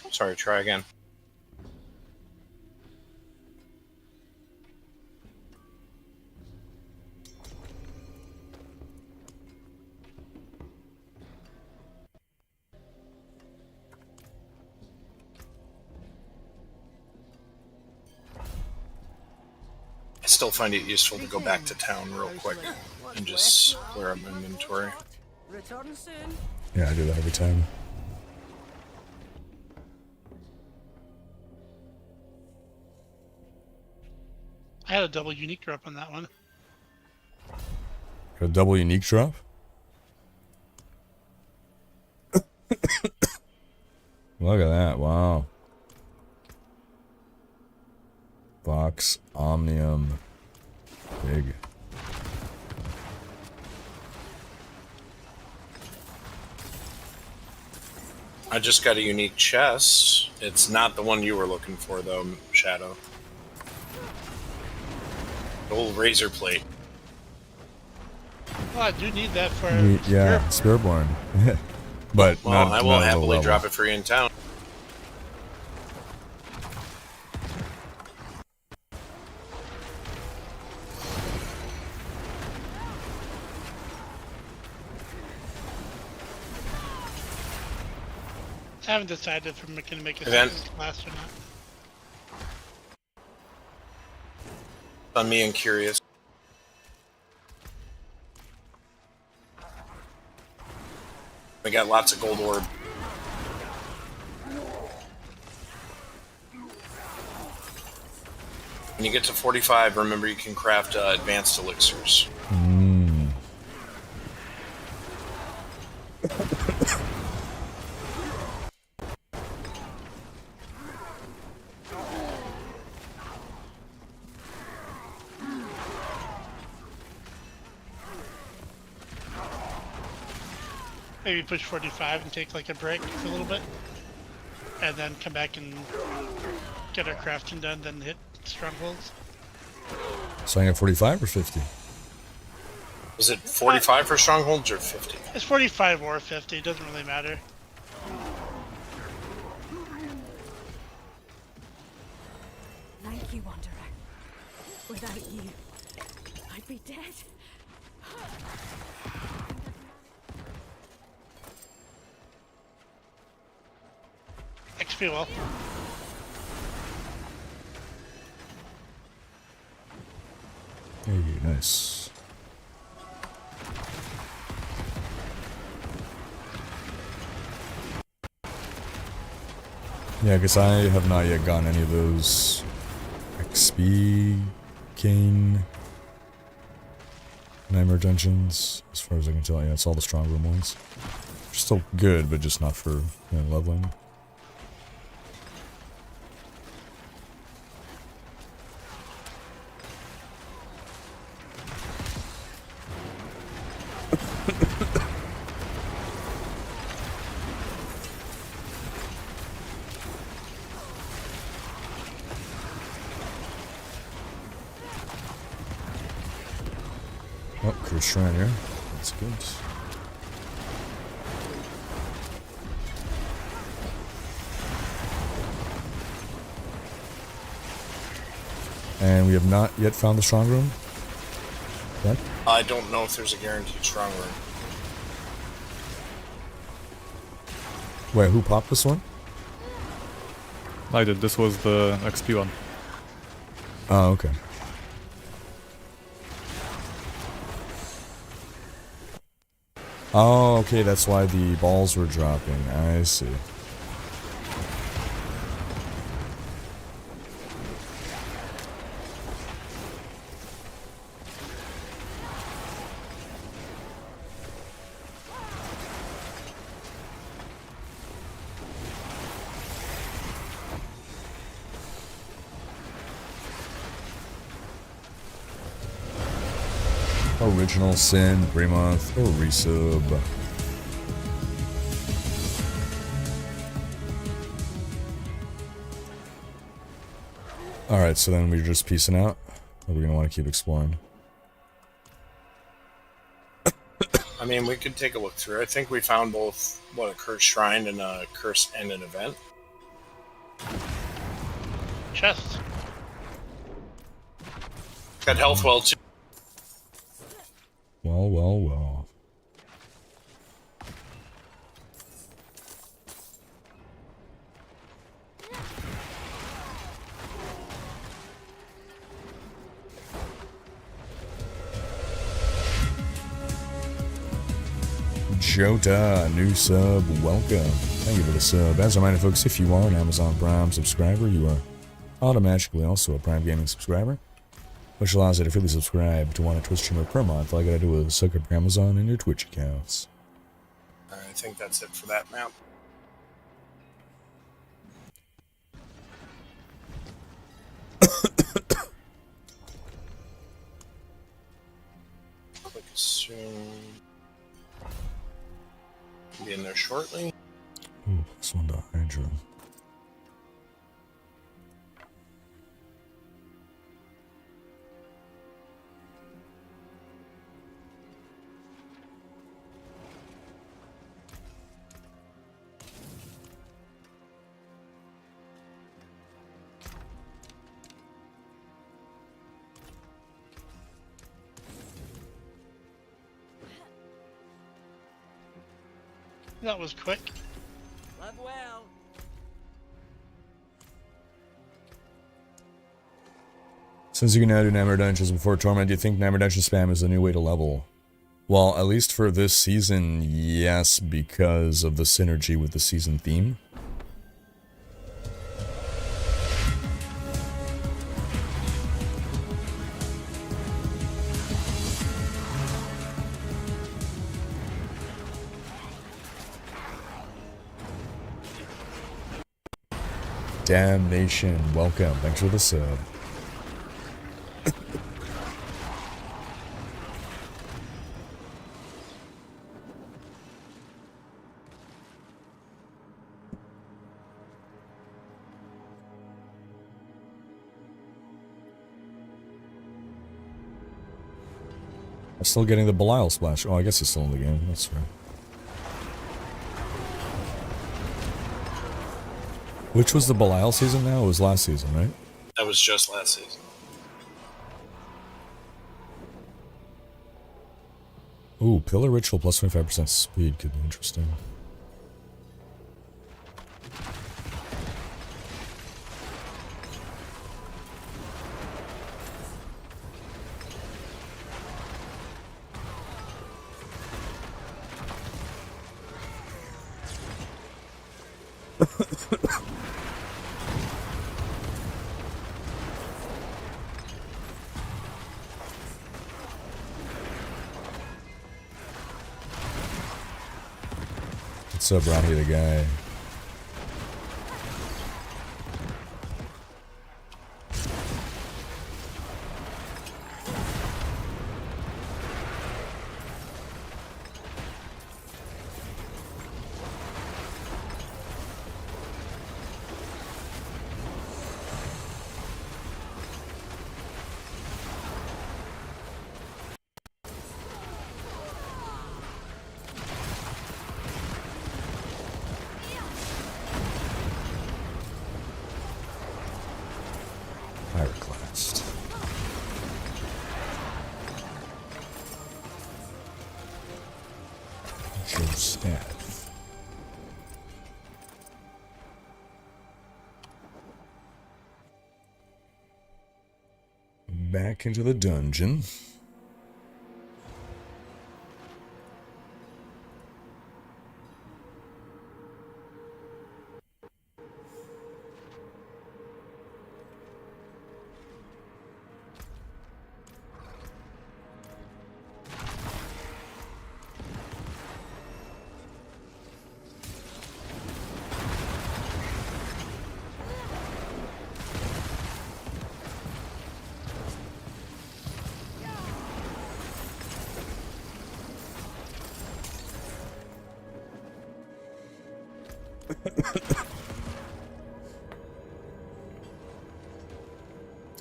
Sorry, try again. I still find it useful to go back to town real quick and just clear up my inventory. Return soon. Yeah, I do that every time. I had a double unique drop on that one. A double unique drop? Look at that, wow. Vox Omnium. Big. I just got a unique chest. It's not the one you were looking for, though, Shadow. The old razor plate. Well, I do need that for... Yeah, Spiritborn. But well, not, I will not happily drop it for you in town. I haven't decided if I'm going to make a Event. second class or not. On me and curious. We got lots of gold orb. When you get to 45, remember you can craft advanced elixirs. Maybe push 45 and take like a break for a little bit. And then come back and get our crafting done, then hit strongholds. So I got 45 or 50? Was it 45 for strongholds or 50? It's 45 or 50, it doesn't really matter. Thank you, Wanderer. Without you, I'd be dead. XP well. Hey, nice. Yeah, because I have not yet gotten any of those XP gain Nightmare Dungeons, as far as I can tell. Yeah, it's all the Strongroom ones. They're still good, but just not for leveling. Oh, Curse Shrine here. That's good. And we have not yet found the Strongroom. What? I don't know if there's a guaranteed strong room. Wait, who popped this one? I did. This was the XP one. Oh, okay. Oh, okay, that's why the balls were dropping. I see. Original Sin, 3 month, or resub. Alright, so then we're just peacing out? Or are we gonna want to keep exploring? I mean, we could take a look through. I think we found both, what, a cursed shrine and a curse and an event. Chest. Got health well, too. Well, well, well. Jota, new sub, welcome. Thank you for the sub. As a reminder, folks, if you are an Amazon Prime subscriber, you are automatically also a Prime Gaming subscriber, which allows you to freely subscribe to one Twitch streamer per month. All you gotta do is suck up your Amazon and your Twitch accounts. I think that's it for that map. Click soon. Be in there shortly. Ooh, +1 to Hydra. That was quick. Live well. Since you can now do Nightmare Dungeons before Torment, do you think Nightmare Dungeon spam is the new way to level? Well, at least for this season, yes, because of the synergy with the season theme. Damnation, welcome. Thanks for the sub. I'm still getting the Belial splash. Oh, I guess he's still in the game. That's right. Which was the Belial season now? It was last season, right? That was just last season. Ooh, Pillar Ritual plus 25% speed could be interesting. What's up, Ronnie the guy? Ironclast. Joe staff. Back into the dungeon.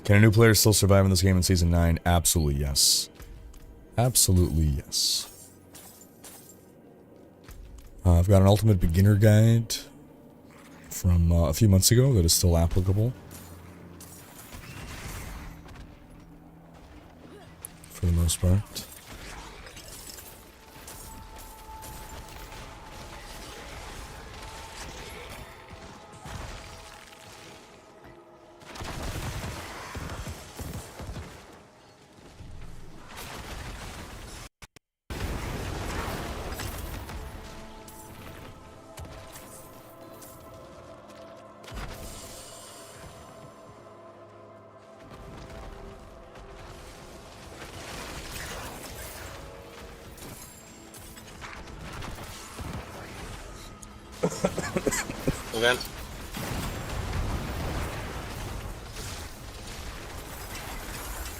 Can a new player still survive in this game in Season 9? Absolutely yes. Absolutely yes. I've got an Ultimate Beginner Guide from a few months ago that is still applicable. For the most part. Event.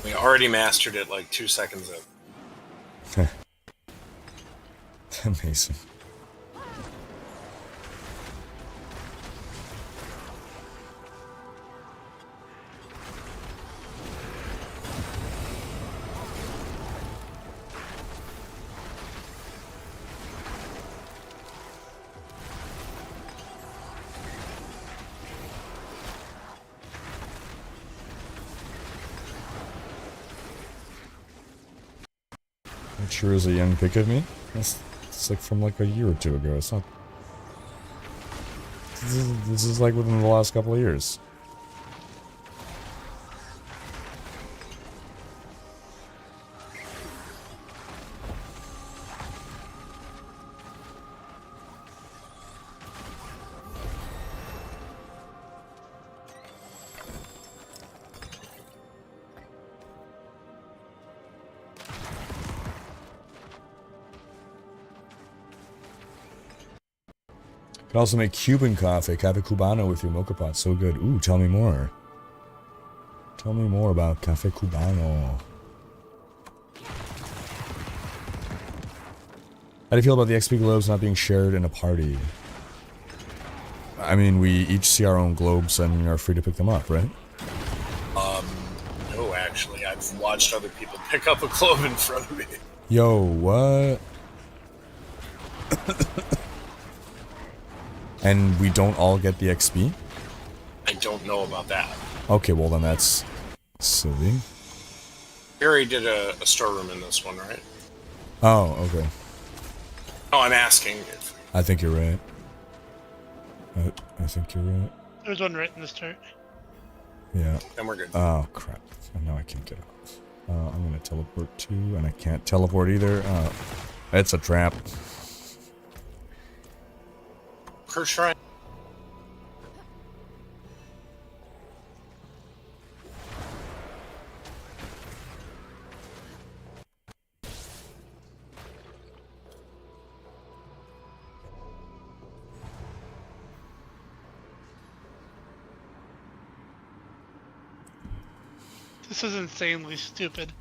We already mastered it like 2 seconds in. Amazing. It sure is a young pick of me. It's like from like a year or two ago. It's not. This is like within the last couple of years. Can also make Cuban coffee, Cafe Cubano with your mocha pot. So good. Ooh, tell me more. Tell me more about Cafe Cubano. How do you feel about the XP globes not being shared in a party? I mean, we each see our own globes and are free to pick them up, right? No, actually, I've watched other people pick up a globe in front of me. Yo, what? And we don't all get the XP? I don't know about that. Okay, well then that's silly. We already did a storeroom in this one, right? Oh, okay. Oh, I'm asking. If... I think you're right. I think you're right. There's one right in this turret. Yeah. Then we're good. Oh, crap. Now I can't get out. I'm gonna teleport too, and I can't teleport either. It's a trap. Curse Shrine. This is insanely stupid.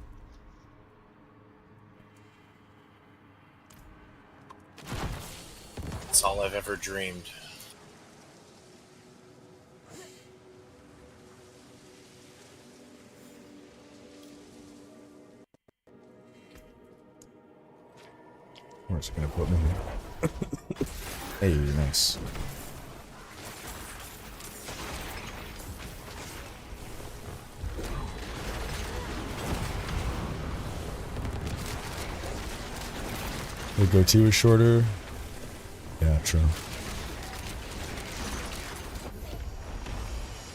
It's all I've ever dreamed. Where's it gonna put me? Hey, nice. The goatee was shorter. Yeah, true.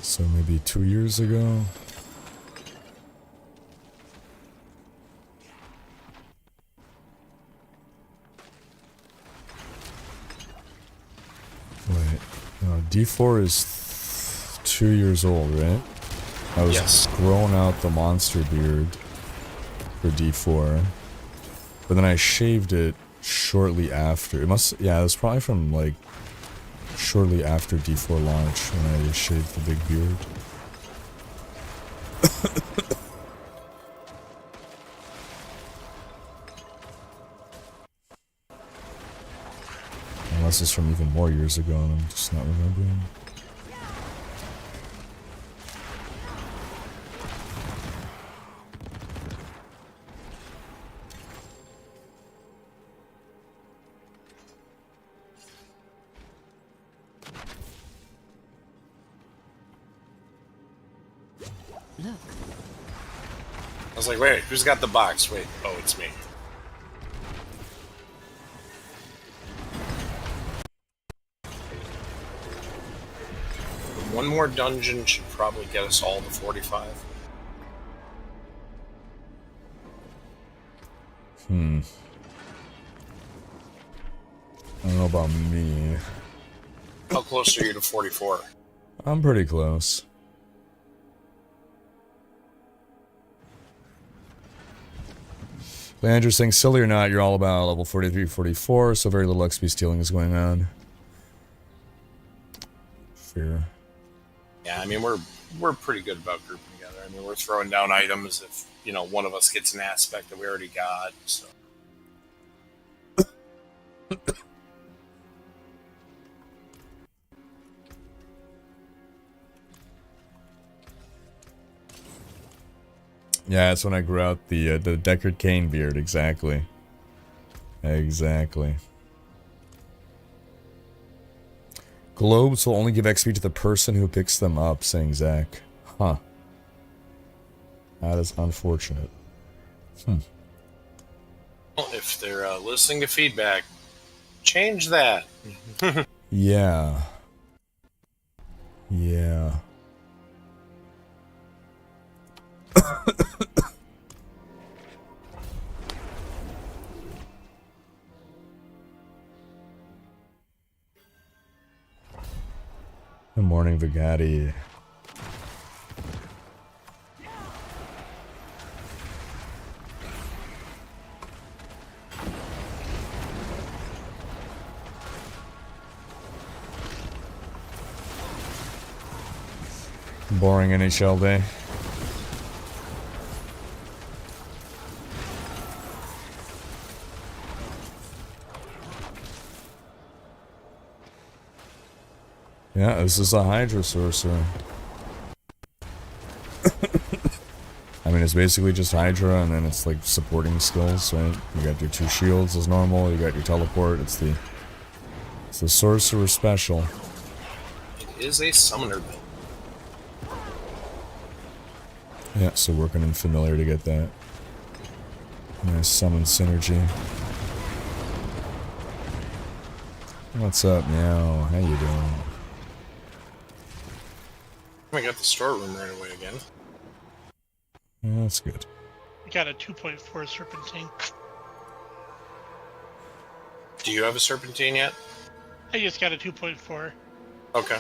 So maybe 2 years ago. Wait, no, D4 is 2 years old, right? I was growing out the monster beard for D4, but then I shaved it shortly after. It must, yeah, it was probably from like shortly after D4 launch when I shaved the big beard. Unless it's from even more years ago and I'm just not remembering. Look. I was like, wait, who's got the box? Wait, oh, it's me. One more dungeon should probably get us all to 45. I don't know about me. How close are you to 44? I'm pretty close. Andrew's saying, silly or not, you're all about level 43, 44, so very little XP stealing is going on. Fair. Yeah, I mean, we're pretty good about grouping together. I mean, we're throwing down items if, you know, one of us gets an aspect that we already got, so. Yeah, that's when I grew out the Deckard Cain beard, exactly. Exactly. Globes will only give XP to the person who picks them up, saying Zach. Huh. That is unfortunate. Well, if they're listening to feedback, change that. Yeah. Yeah. Good morning, Vigati. Boring NHL day. Yeah, this is a Hydra Sorcerer. I mean, it's basically just Hydra, and then it's like supporting skills, right? You got your 2 shields as normal, you got your teleport, it's the Sorcerer special. It is a summoner build. Yeah, so working in familiar to get that. Nice summon synergy. What's up, Meow? How you doing? I got the storeroom right away again. Yeah, that's good. We got a 2.4 serpentine. Do you have a serpentine yet? I just got a 2.4. Okay.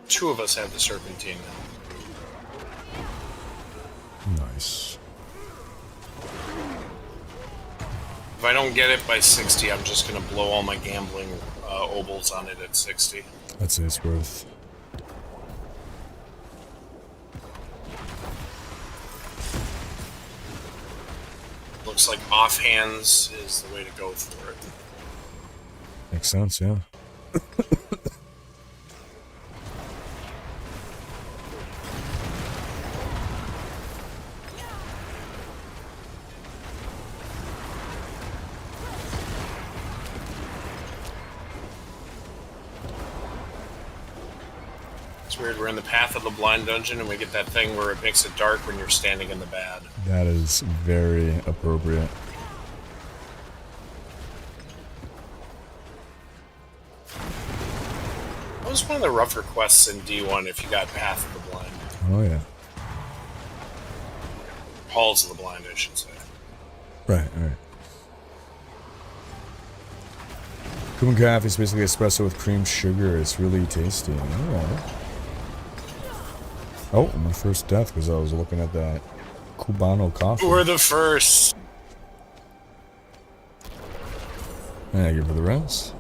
2 of us have the serpentine now. Nice. If I don't get it by 60, I'm just gonna blow all my gambling obols on it at 60. That's its worth. Looks like offhands is the way to go for it. Makes sense, yeah. It's weird, we're in the Path of the Blind dungeon and we get that thing where it makes it dark when you're standing in the bad. That is very appropriate. That was one of the rougher quests in D1 if you got Path of the Blind. Oh, yeah. Halls of the Blind, I should say. Right, right. Kumin coffee is basically espresso with cream sugar. It's really tasty. Alright. Oh, my first death because I was looking at that Cubano coffee. We're the first. Thank you for the rest.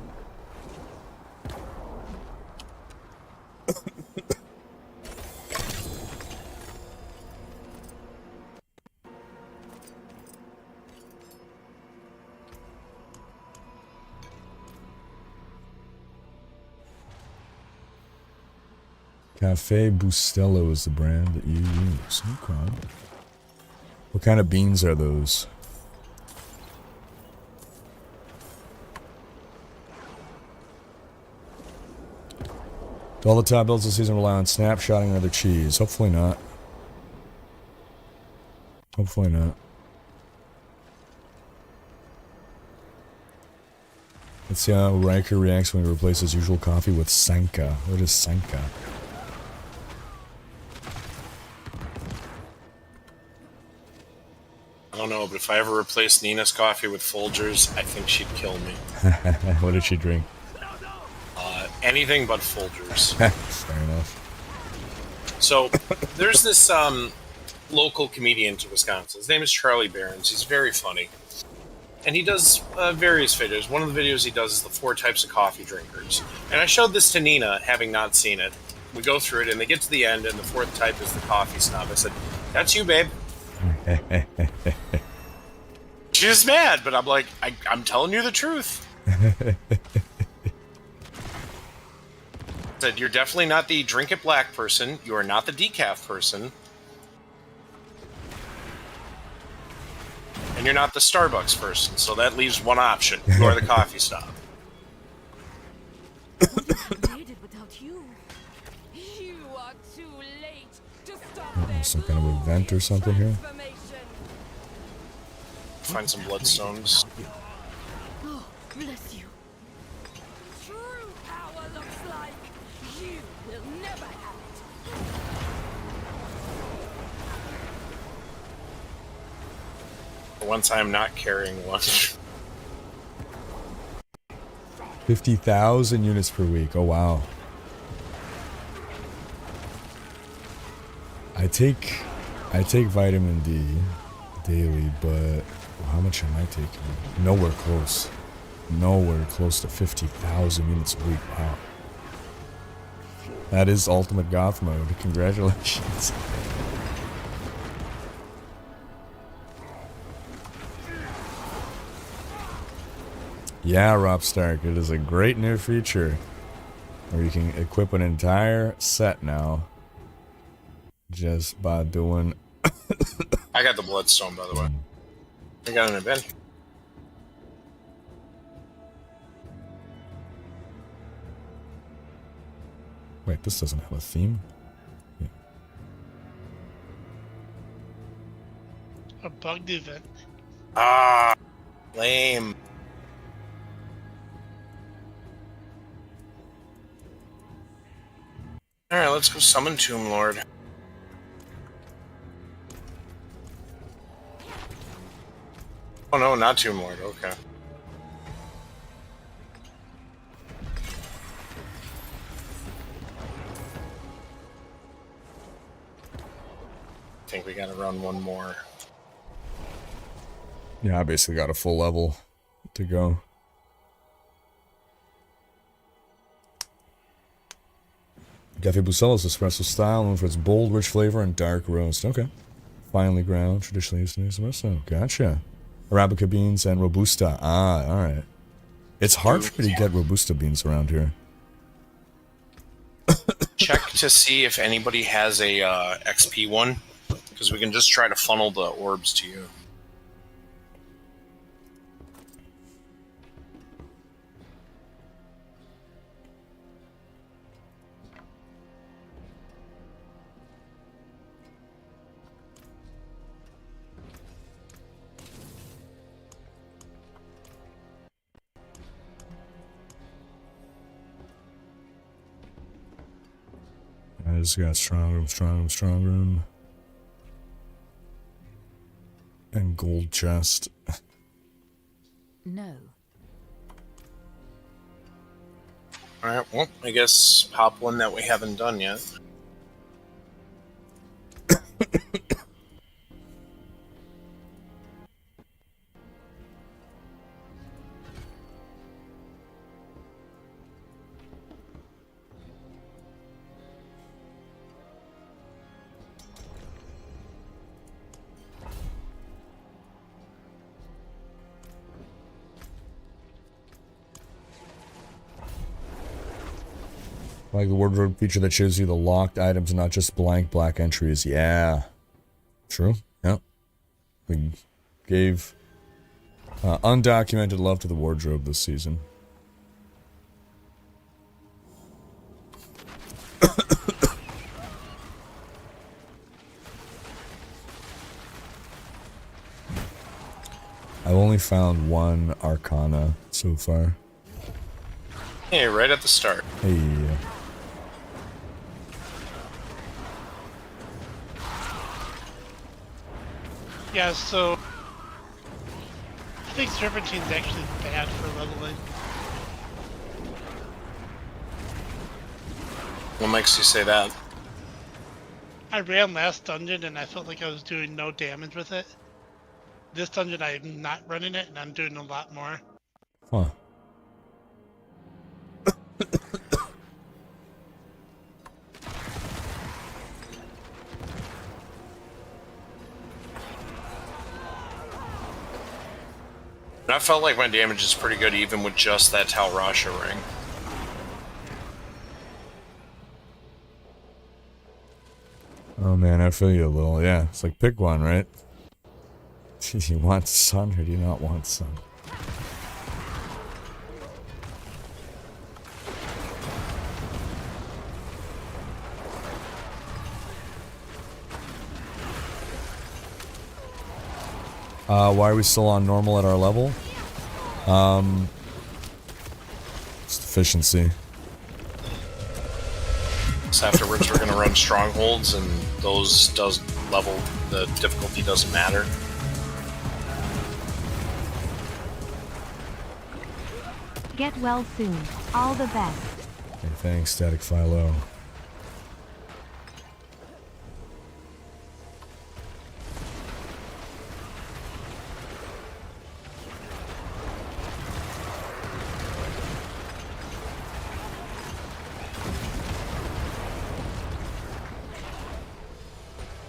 Cafe Bustelo is the brand that you use. Okay. What kind of beans are those? Do all the top builds this season rely on snapshotting another cheese? Hopefully not. Hopefully not. Let's see how Riker reacts when he replaces usual coffee with Sanka. What is Sanka? I don't know, but if I ever replace Nina's coffee with Folgers, I think she'd kill me. What did she drink? Anything but Folgers. Fair enough. So, there's this local comedian to Wisconsin. His name is Charlie Behrens. He's very funny. And he does various videos. One of the videos he does is the 4 types of coffee drinkers. And I showed this to Nina, having not seen it. We go through it, and they get to the end, and the 4th type is the coffee snob. I said, "That's you, babe." She's mad, but I'm like, I'm telling you the truth. Said, "You're definitely not the drink it black person. You are not the decaf person. And you're not the Starbucks person, so that leaves one option. You are the coffee snob." Some kind of event or something here? Find some bloodstones. Oh, bless you. True power looks like you will never have it. One time not carrying lunch. 50,000 units per week. Oh wow. I take vitamin D daily, but how much am I taking? Nowhere close. Nowhere close to 50,000 units a week. Wow. That is ultimate goth mode. Congratulations. Yeah, Rob Stark, it is a great new feature where you can equip an entire set now just by doing... I got the bloodstone, by the way. I got it in a bin. Wait, this doesn't have a theme? Yeah. A bugged event. Ah, lame. Alright, let's go summon Tomb Lord. Oh no, not Tomb Lord, okay. I think we gotta run one more. Yeah, I basically got a full level to go. Cafe Bucella's espresso style, known for its bold, rich flavor and dark roast. Okay. Finely ground, traditionally used in espresso. Gotcha. Arabica beans and Robusta. Ah, alright. It's hard for me to get Robusta beans around here. Check to see if anybody has a XP one, because we can just try to funnel the orbs to you. I just got Strongroom. And gold chest. No. Alright, well, I guess pop one that we haven't done yet. Like the wardrobe feature that shows you the locked items, not just blank black entries. Yeah. True. Yep. We gave undocumented love to the wardrobe this season. I've only found one Arcana so far. Hey, right at the start. Hey. Yeah, so I think Serpentine's actually bad for leveling. What makes you say that? I ran last dungeon and I felt like I was doing no damage with it. This dungeon I'm not running it and I'm doing a lot more. Huh. And I felt like my damage is pretty good even with just that Tal Rasha ring. Oh man, I feel you a little. Yeah, it's like pick one, right? Do you want sun or do you not want sun? Why are we still on normal at our level? It's efficiency. So afterwards we're gonna run strongholds and those the difficulty doesn't matter. Get well soon. All the best. Okay, thanks, Static Philo.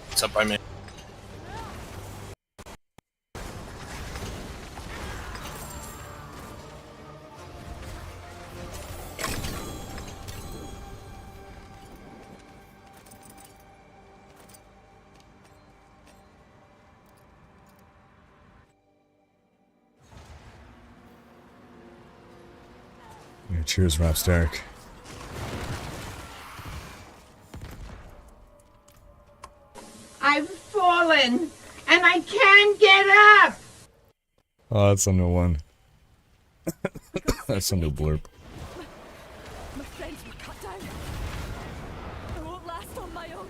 What's up by me? Yeah, cheers, Rapsteric. I've fallen, and I can't get up! Oh, that's a new one. That's a new blurb. My friends were cut down. I won't last on my own.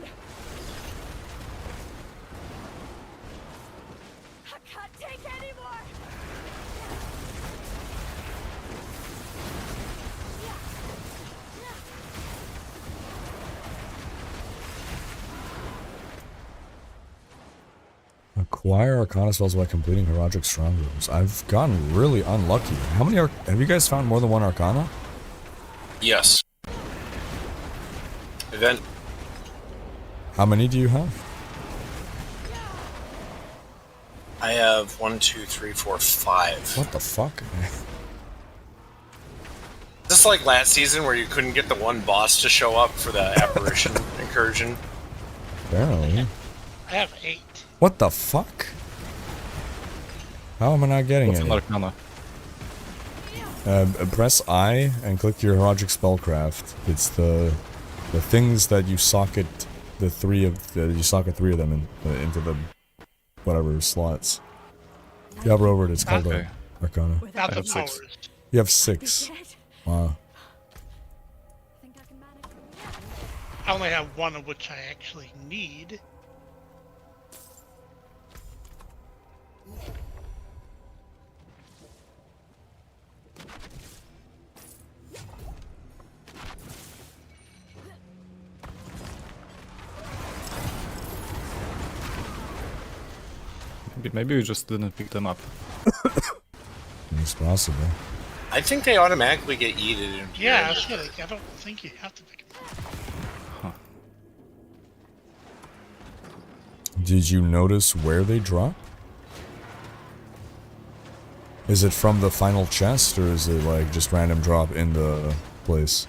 I can't take anymore. Acquire Arcana spells by completing Herodic Strongrooms. I've gotten really unlucky. How many have you guys found more than one Arcana? Yes. Event. How many do you have? I have 1, 2, 3, 4, 5. What the fuck? Just like last season where you couldn't get the one boss to show up for the apparition incursion. Apparently. I have 8. What the fuck? How am I not getting What's any? Arcana? Press I and click your Herodic Spellcraft. It's the things that you socket you socket 3 of them into the whatever slots. If you hover over it, it's called Arcana. Not the powers. You have 6. Wow. I only have 1 of which I actually need. Maybe we just didn't pick them up. It's possible. I think they automatically get yeeted into Yeah, your- shit, I don't think you have to pick them up. Did you notice where they drop? Is it from the final chest, or is it like just random drop in the place?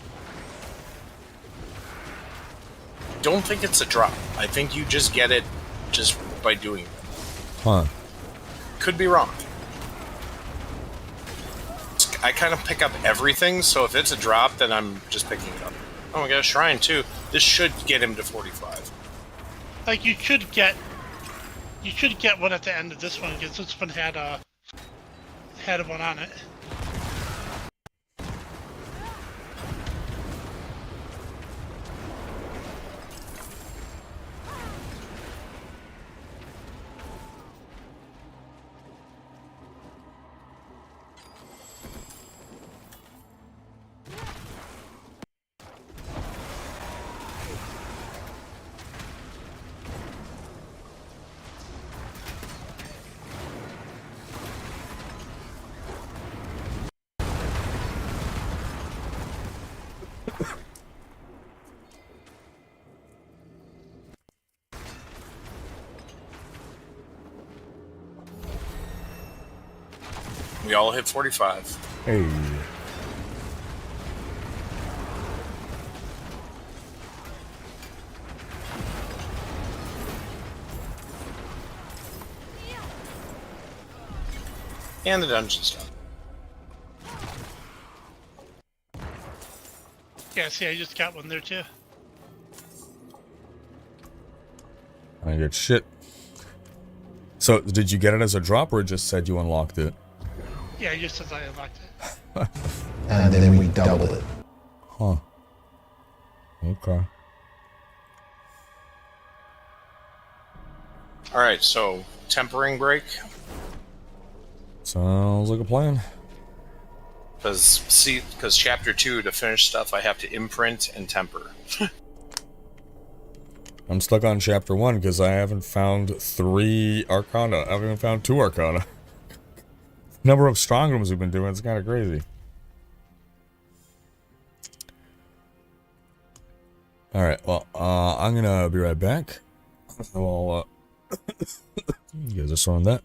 don't think it's a drop. I think you just get it just by doing it. Huh. Could be wrong. I kind of pick up everything, so if it's a drop, then I'm just picking it up. Oh, we got a shrine too. This should get him to 45. Like you should get one at the end of this one because this one had one on it. We all hit 45. Hey. And the dungeon stuff. Yeah, see, I just got one there too. I get shit. So, did you get it as a drop, or it just said you unlocked it? Yeah, it just says I unlocked it. And then we double it. Huh. Okay. Alright, so, tempering break. Sounds like a plan. Because chapter 2, to finish stuff, I have to imprint and temper. I'm stuck on chapter 1 because I haven't found 3 Arcana. I haven't even found 2 Arcana. Number of Strongrooms we've been doing, it's kind of crazy. Alright, well, I'm gonna be right back. Well, you guys are showing that.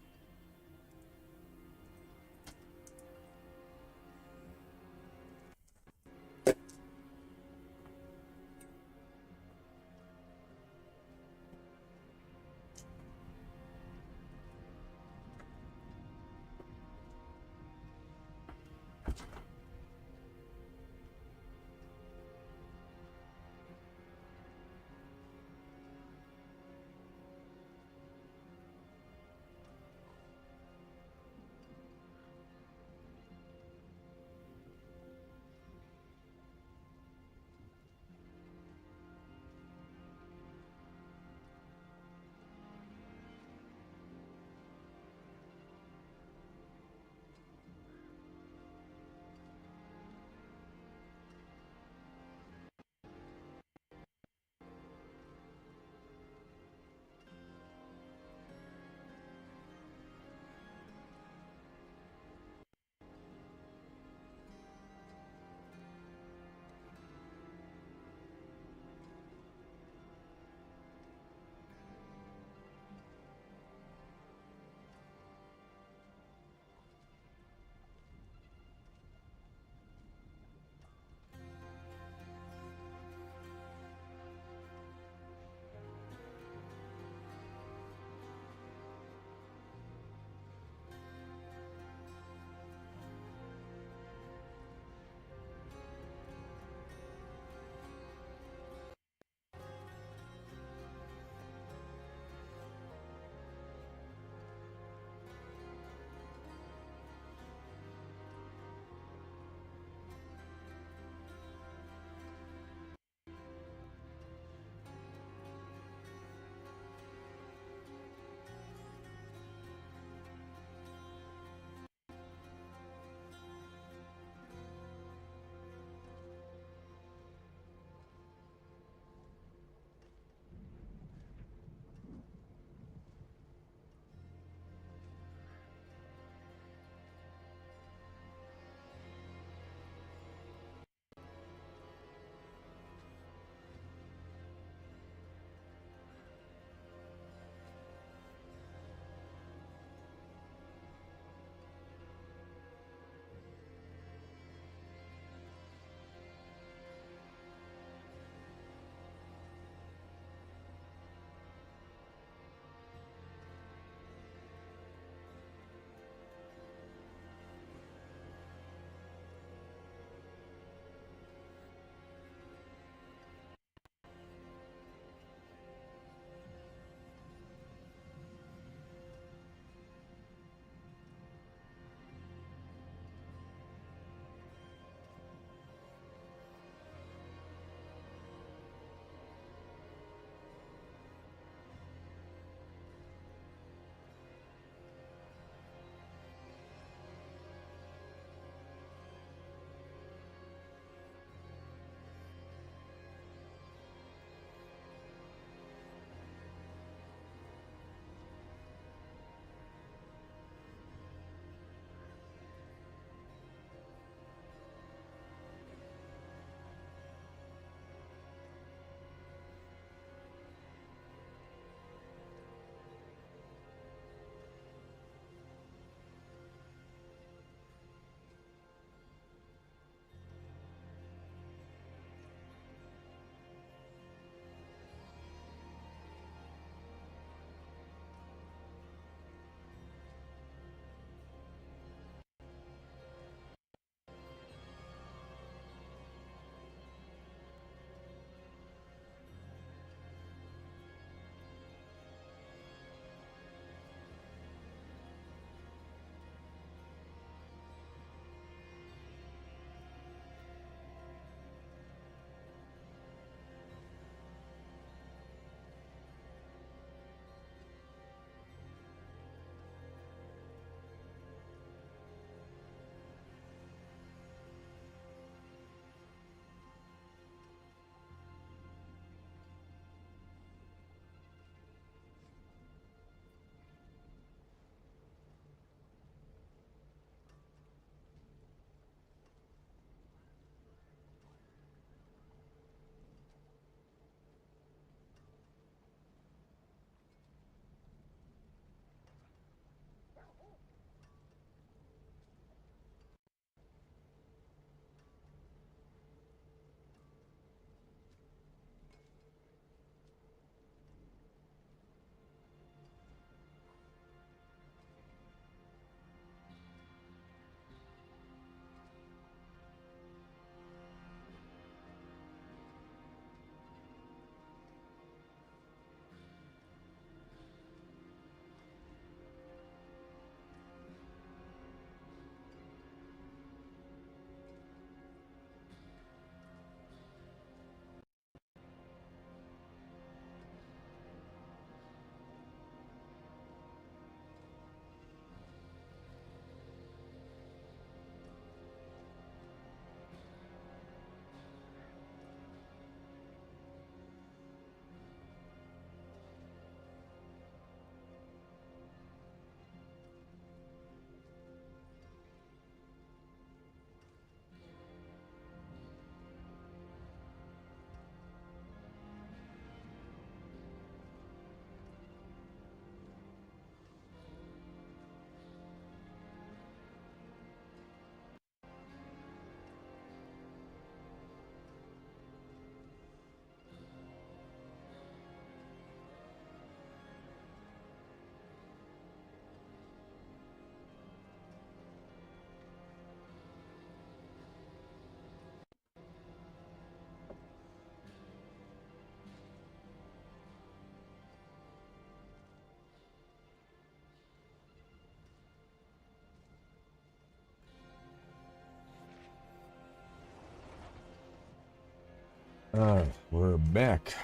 We're back.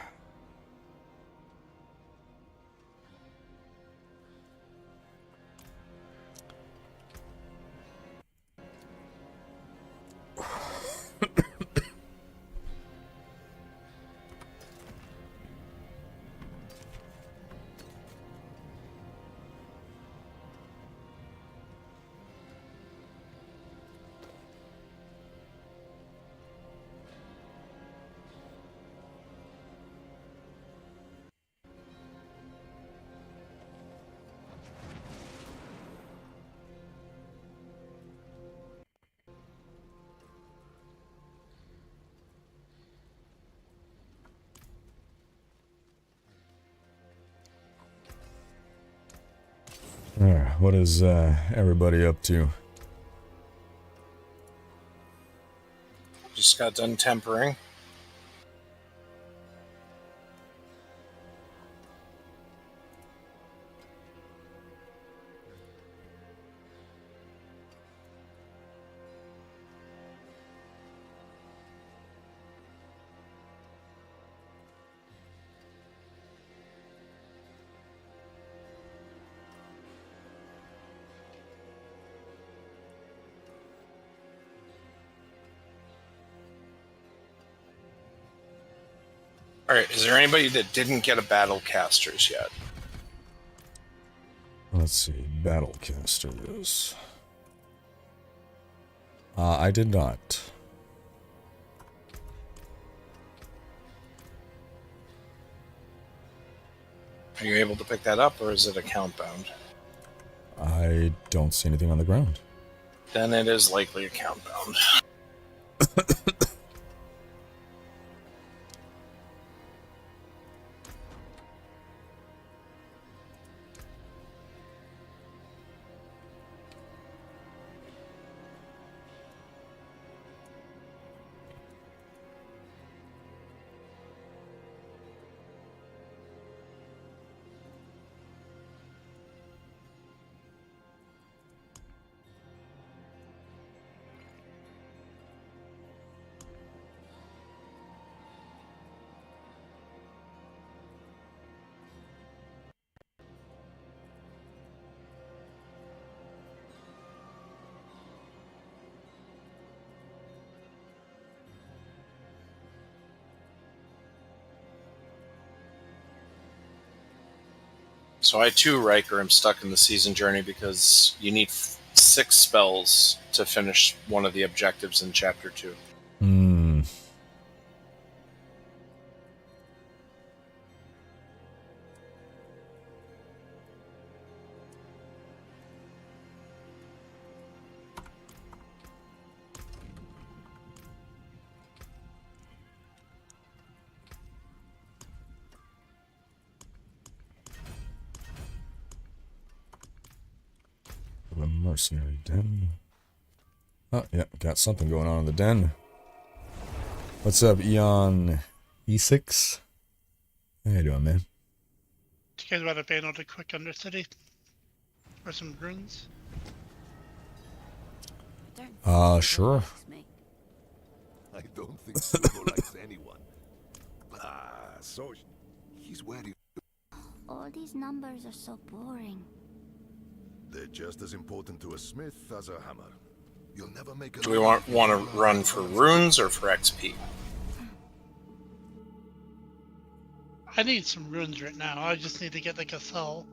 What is everybody up to? Just got done tempering. Alright, is there anybody that didn't get a battle casters yet? Let's see, Battlecasters. I did not. Are you able to pick that up, or is it account bound? I don't see anything on the ground. Then it is likely account bound. So I too, Riker, am stuck in the season journey because you need 6 spells to finish one of the objectives in Chapter 2. Hmm. The mercenary den. Oh, yeah, got something going on in the den. What's up, Eon E6? How you doing, man? Do you guys want to ban out a quick Undercity? Or some runes? Sure. I don't think Sugo likes anyone. So he's wary. All these numbers are so boring. They're just as important to a smith as a hammer. You'll never make a... Do we want to run for runes or for XP? I need some runes right now. I just need to get like a cell.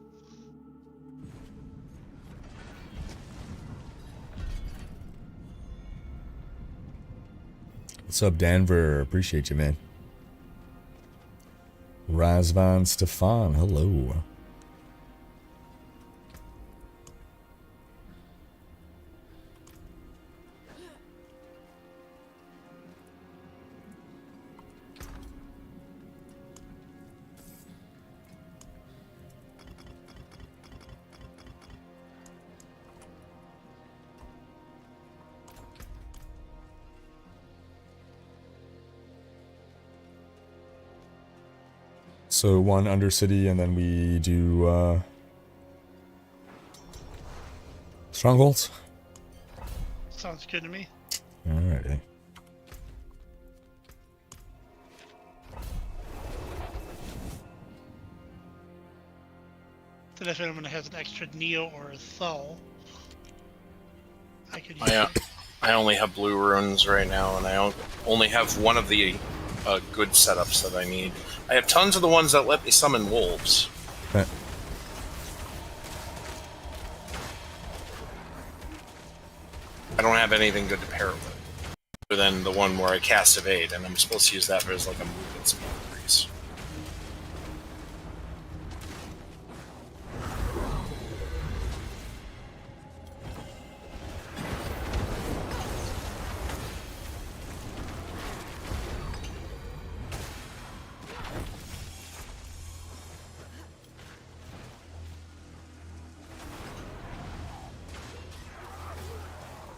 What's up, Denver? Appreciate you, man. Razvan Stefan, hello. So one Undercity, and then we do Strongholds? Sounds good to me. Alrighty. But if anyone has an extra Neo or a Thul, I could use I, it. I only have blue runes right now, and I only have one of the good setups that I need. I have tons of the ones that let me summon wolves. Okay. I don't have anything good to pair it with, other than the one where I cast Evade, and I'm supposed to use that as like a movement speed increase.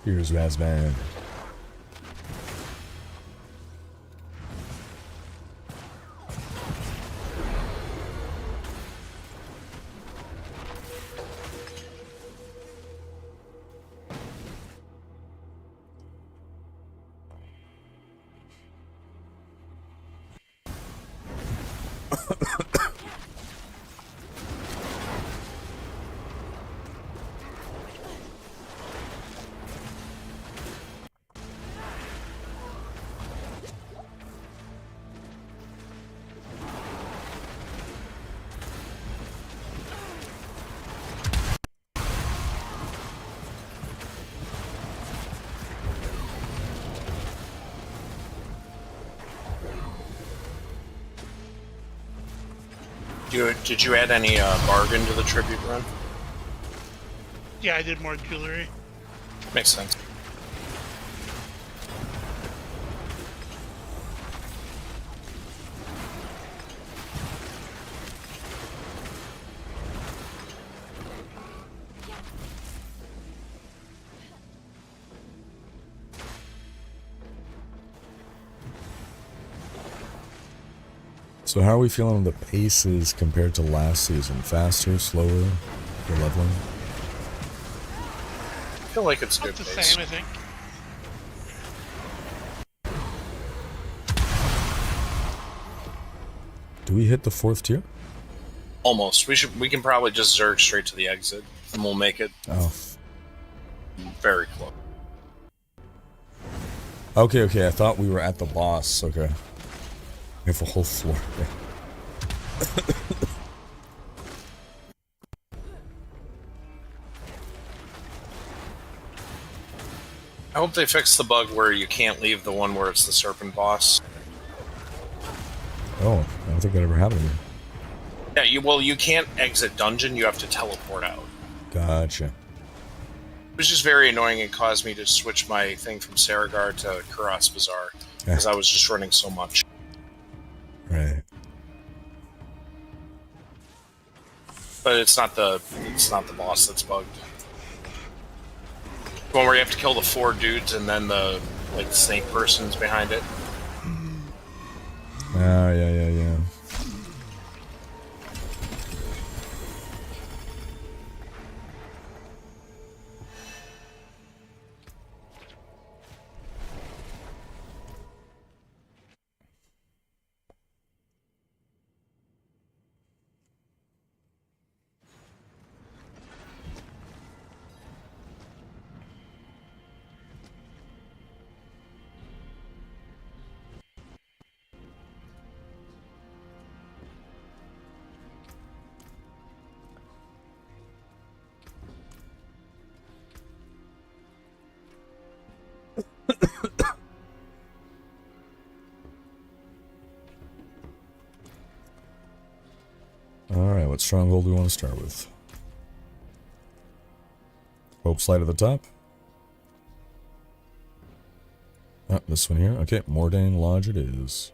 Here's Razvan. Did you add any bargain to the tribute run? Yeah, I did more jewelry. Makes sense. So how are we feeling on the paces compared to last season? Faster, slower, for leveling? I feel like it's a good About the pace. same, I think. Do we hit the 4th tier? Almost. We can probably just zerg straight to the exit, and we'll make it Oh. very close. Okay, I thought we were at the boss. Okay. We have a whole floor. I hope they fix the bug where you can't leave the one where it's the serpent boss. Oh, I don't think that ever happened to me. Yeah, you can't exit dungeon, you have to teleport out. Gotcha. It was just very annoying. It caused me to switch my thing from Saragar to Kuras Bazaar, because I was just running so much. Right. But it's not the boss that's bugged. The one where you have to kill the 4 dudes and then the snake person's behind it. Oh, yeah. Alright, what stronghold do we want to start with? Hope's Light at the top. Ah, this one here. Okay, Mordain Lodge it is.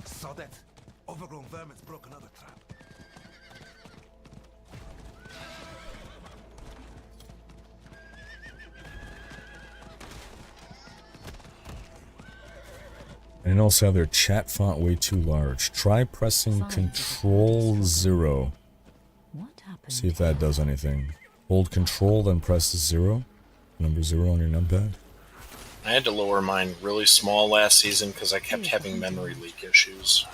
Sod it. Overgrown vermin's broke another trap. And also have their chat font way too large. Try pressing Control 0. See if that does anything. Hold Control, then press 0. Number 0 on your numpad. I had to lower mine really small last season because I kept having memory leak issues.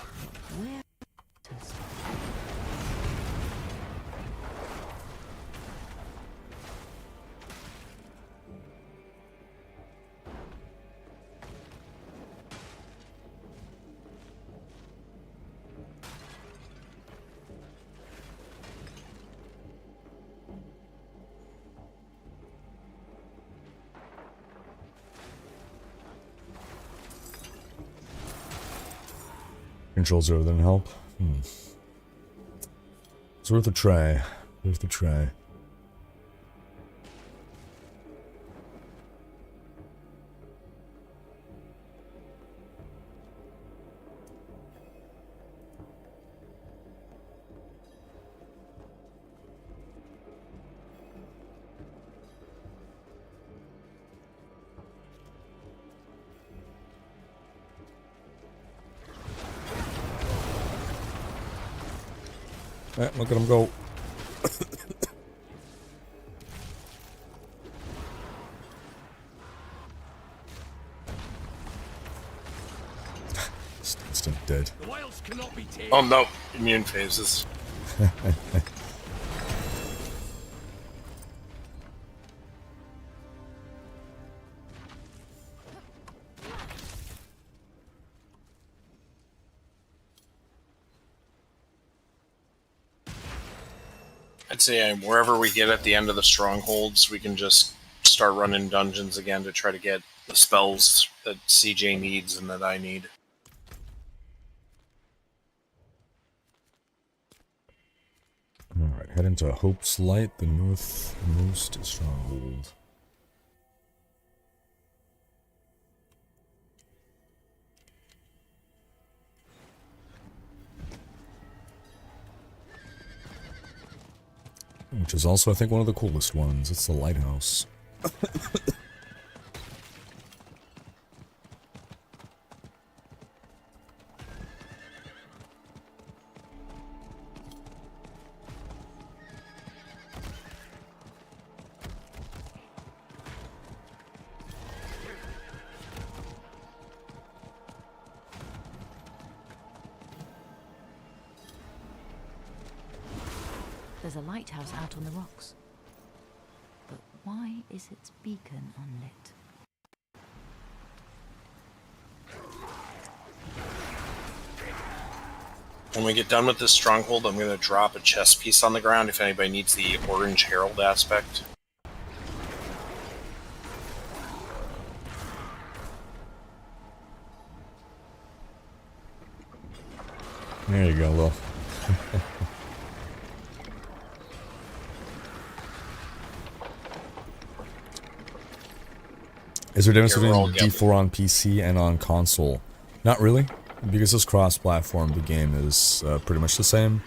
Control 0 didn't help. It's worth a try. Worth a try. Look at him go. Instant dead. Oh no, immune phases. I'd say wherever we get at the end of the strongholds, we can just start running dungeons again to try to get the spells that CJ needs and that I need. Alright, head into Hope's Light, the northmost stronghold. Which is also, I think, one of the coolest ones. It's the lighthouse. There's a lighthouse out on the rocks. But why is its beacon unlit? When we get done with this stronghold, I'm going to drop a chess piece on the ground if anybody needs the orange herald aspect. There you go, Lil. Is there a difference between D4 on PC and on console? Not really, because it's cross-platform. The game is pretty much the same.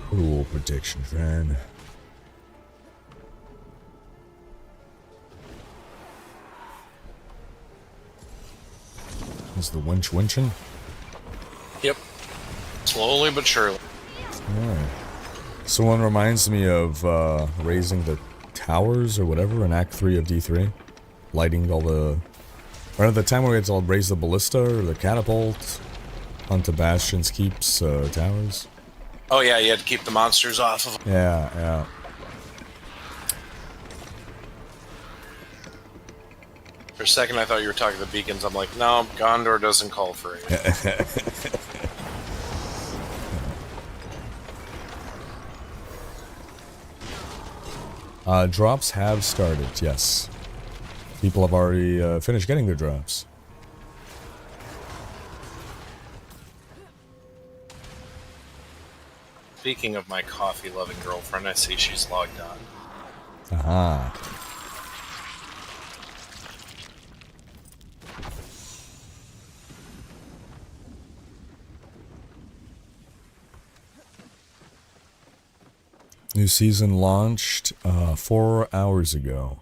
Cool prediction, fan. Is the winch winching? Yep. Slowly but surely. Alright. So one reminds me of raising the towers or whatever in Act 3 of D3. Lighting all the... Or at the time where we had to raise the ballista or the catapult onto Bastion's Keep's towers. Oh yeah, you had to keep the monsters off of them. Yeah, yeah. For a second, I thought you were talking to the beacons. I'm like, no, Gondor doesn't call for it. Drops have started, yes. People have already finished getting their drops. Speaking of my coffee-loving girlfriend, I see she's logged on. Aha. New season launched 4 hours ago.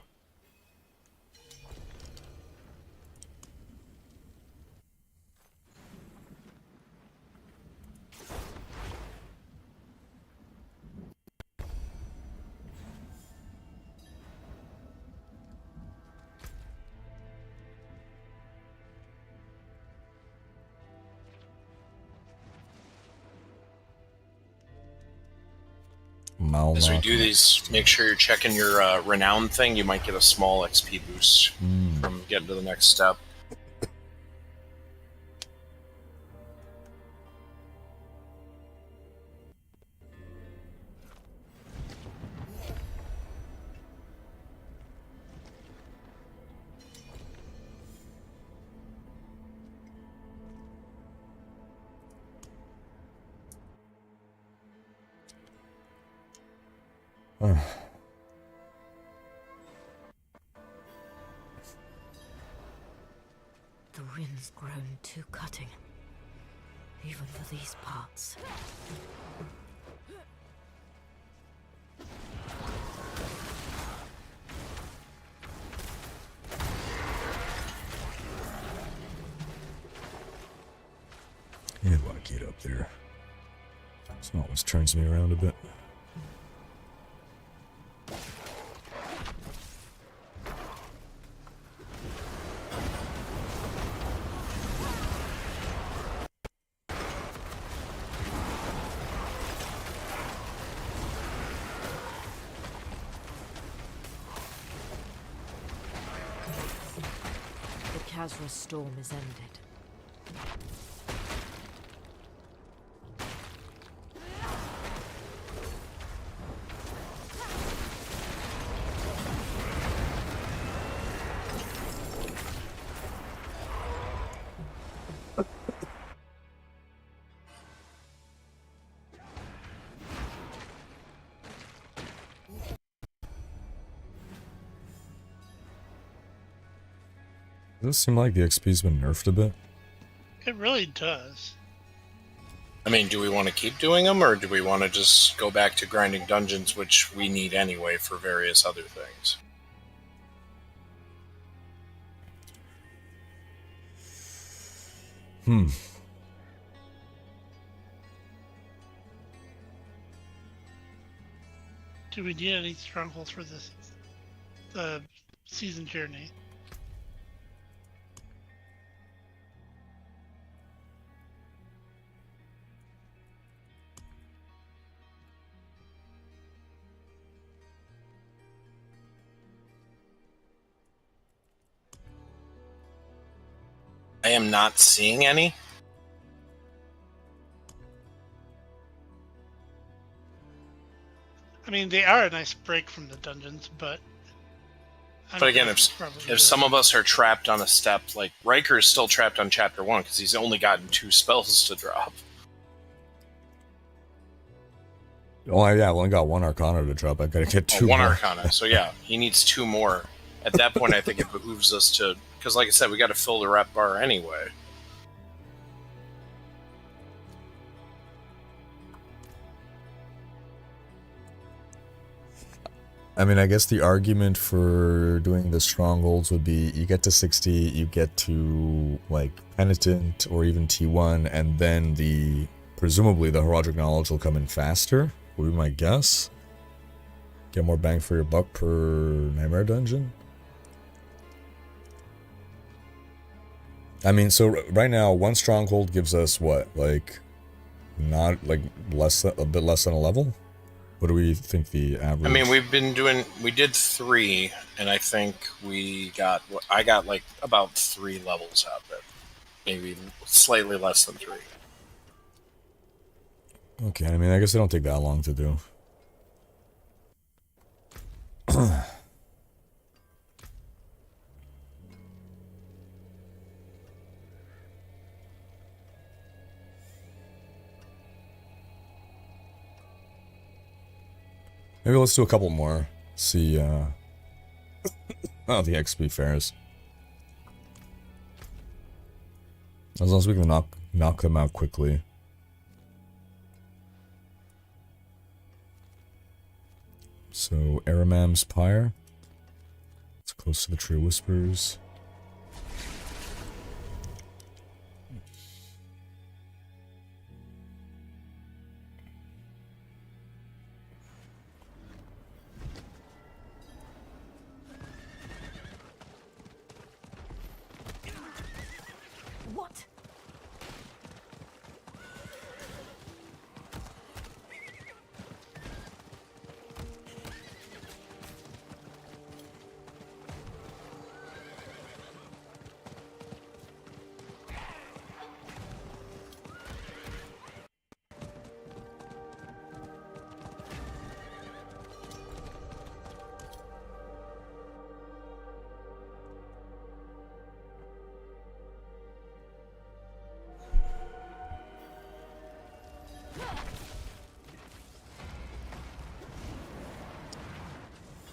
As we do these, make sure you're checking your renown thing. You might get a small XP boost from getting to the next step. The wind's grown too cutting, even for these parts. Yeah, want to get up there. This always turns me around a bit. The Khazra storm is ended. Does it seem like the XP's been nerfed a bit? It really does. I mean, do we want to keep doing them, or do we want to just go back to grinding dungeons, which we need anyway for various other things? Do we need any strongholds for this season journey? I am not seeing any. I mean, they are a nice break from the dungeons, but... But again, if some of us are trapped on a step, like Riker is still trapped on Chapter 1 because he's only gotten 2 spells to drop. Oh yeah, I only got 1 Arcana to drop. I gotta get 2 1 more. Arcana, so yeah, he needs 2 more. At that point, I think it behooves us to... Because like I said, we got to fill the rep bar anyway. I mean, I guess the argument for doing the strongholds would be you get to 60, you get to like Penitent or even T1, and then presumably the Heraldric Knowledge will come in faster, would be my guess. Get more bang for your buck per Nightmare Dungeon. I mean, so right now, 1 stronghold gives us what, like, not like a bit less than a level? What do we think the average? I mean, we did 3, and I think I got like about 3 levels out of it. Maybe slightly less than 3. Okay, I mean, I guess they don't take that long to do. Maybe let's do a couple more. See how the XP fares. As long as we can knock them out quickly. So, Aramam's Pyre. It's close to the Tree of Whispers. What?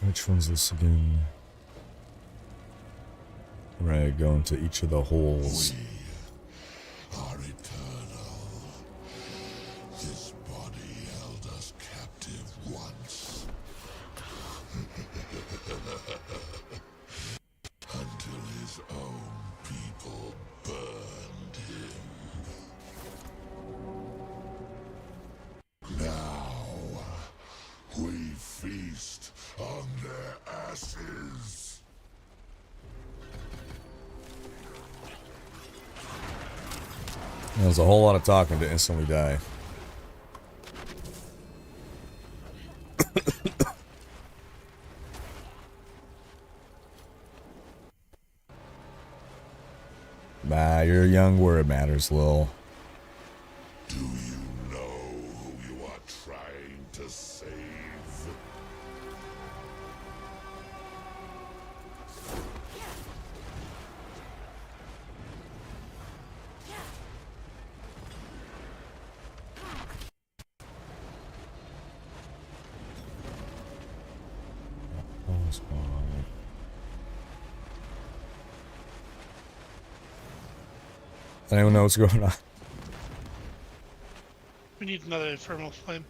Which one's this again? Right, go into each of the holes. We are eternal. This body held us captive once. Until his own people burned him. Now, we feast on their ashes. There's a whole lot of talking to instantly die. Bah, you're young where it matters, Lil. Do you know who you are trying to save? Anyone know what's going on? We need another Infernal Flame.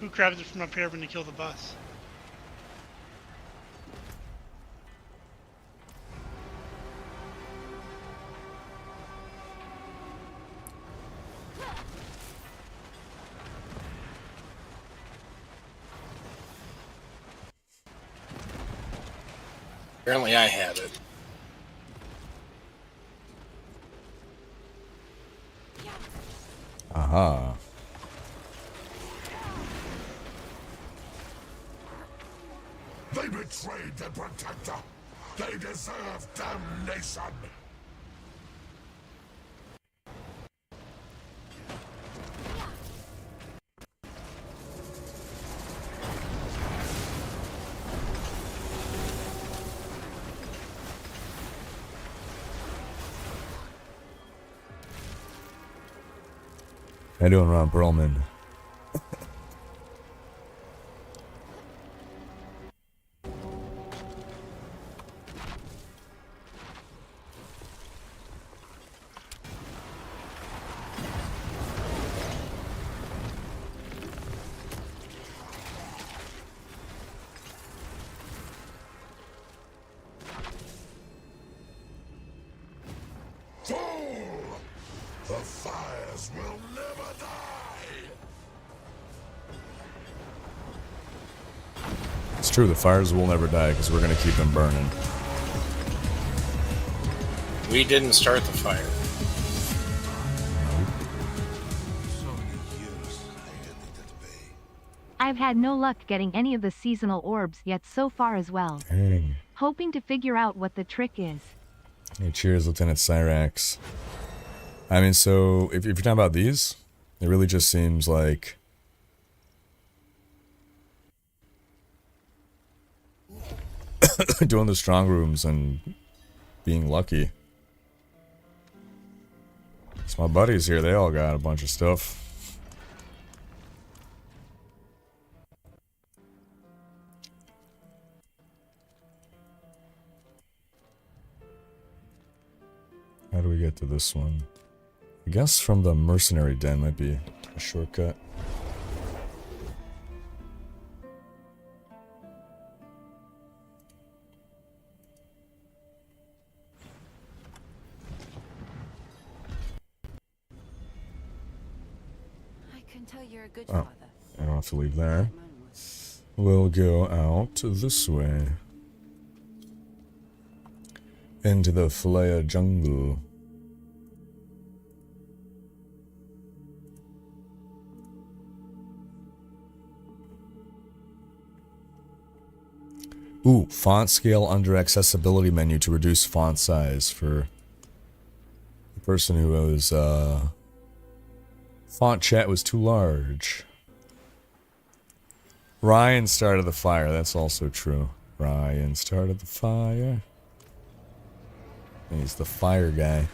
Who grabs it from up here when you kill the boss? Apparently I have it. Aha. They betrayed the Protector. They deserve damnation. How you doing, Ron Perlman? The fires will never die! It's true, the fires will never die because we're going to keep them burning. We didn't start the fire. So many years. had no luck getting any of the seasonal orbs yet so far as well. Dang. Hoping to figure out what the trick is. Hey, cheers, Lieutenant Cyrax. I mean, so, if you're talking about these, it really just seems like... doing the strong rooms and being lucky. It's my buddies here, they all got a bunch of stuff. How do we get to this one? I guess from the mercenary den might be a shortcut. I can tell you're a good Oh, father. I don't have to leave there. We'll go out this way. Into the Flaya jungle. Ooh, font scale under accessibility menu to reduce font size for the person who was, font chat was too large. Ryan started the fire, that's also true. Ryan started the fire. He's the fire guy.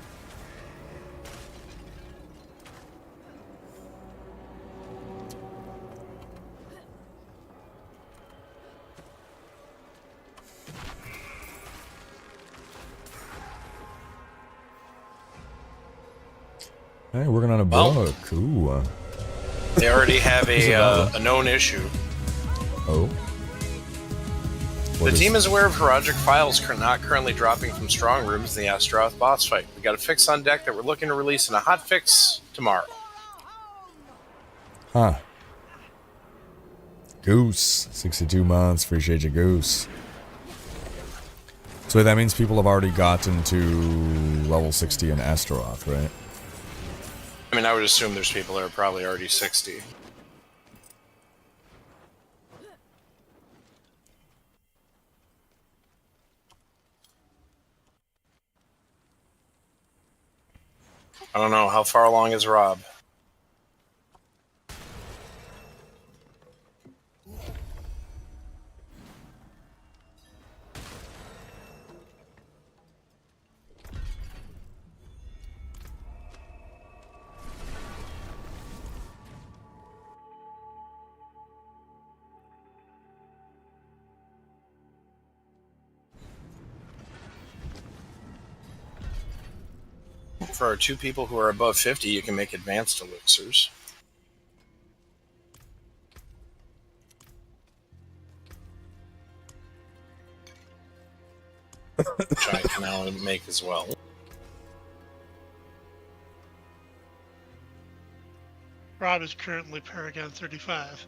Hey, working on a book. Ooh. They already have a known issue. Oh. The team is aware of Herodic files not currently dropping from strong rooms in the Astaroth boss fight. We got a fix on deck that we're looking to release in a hot fix tomorrow. Huh. Goose. 62 months. Appreciate you, Goose. So that means people have already gotten to level 60 in Astaroth, right? I mean, I would assume there's people that are probably already 60. I don't know. How far along is Rob? For our 2 people who are above 50, you can make advanced elixirs. Which I can now make as well. Rob is currently Paragon 35.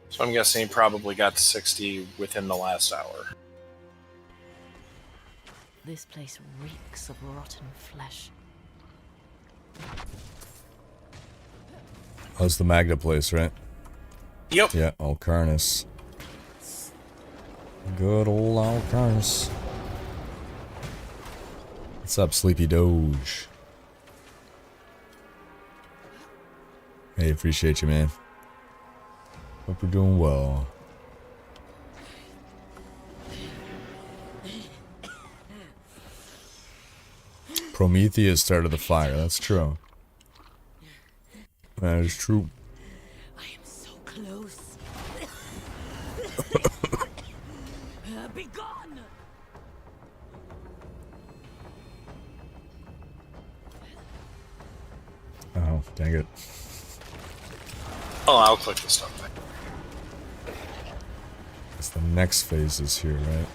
So I'm guessing he probably got to 60 within the last hour. This place reeks of rotten flesh. How's the Magda place, right? Yep. Yeah, Alcarnus. Good old Alcarnus. What's up, Sleepy Doge? Hey, appreciate you, man. Hope you're doing well. Prometheus started the fire, that's true. That is true. I am so close. Be gone! Oh, dang it. Oh, I'll click this stuff back. It's the next phase is here, right?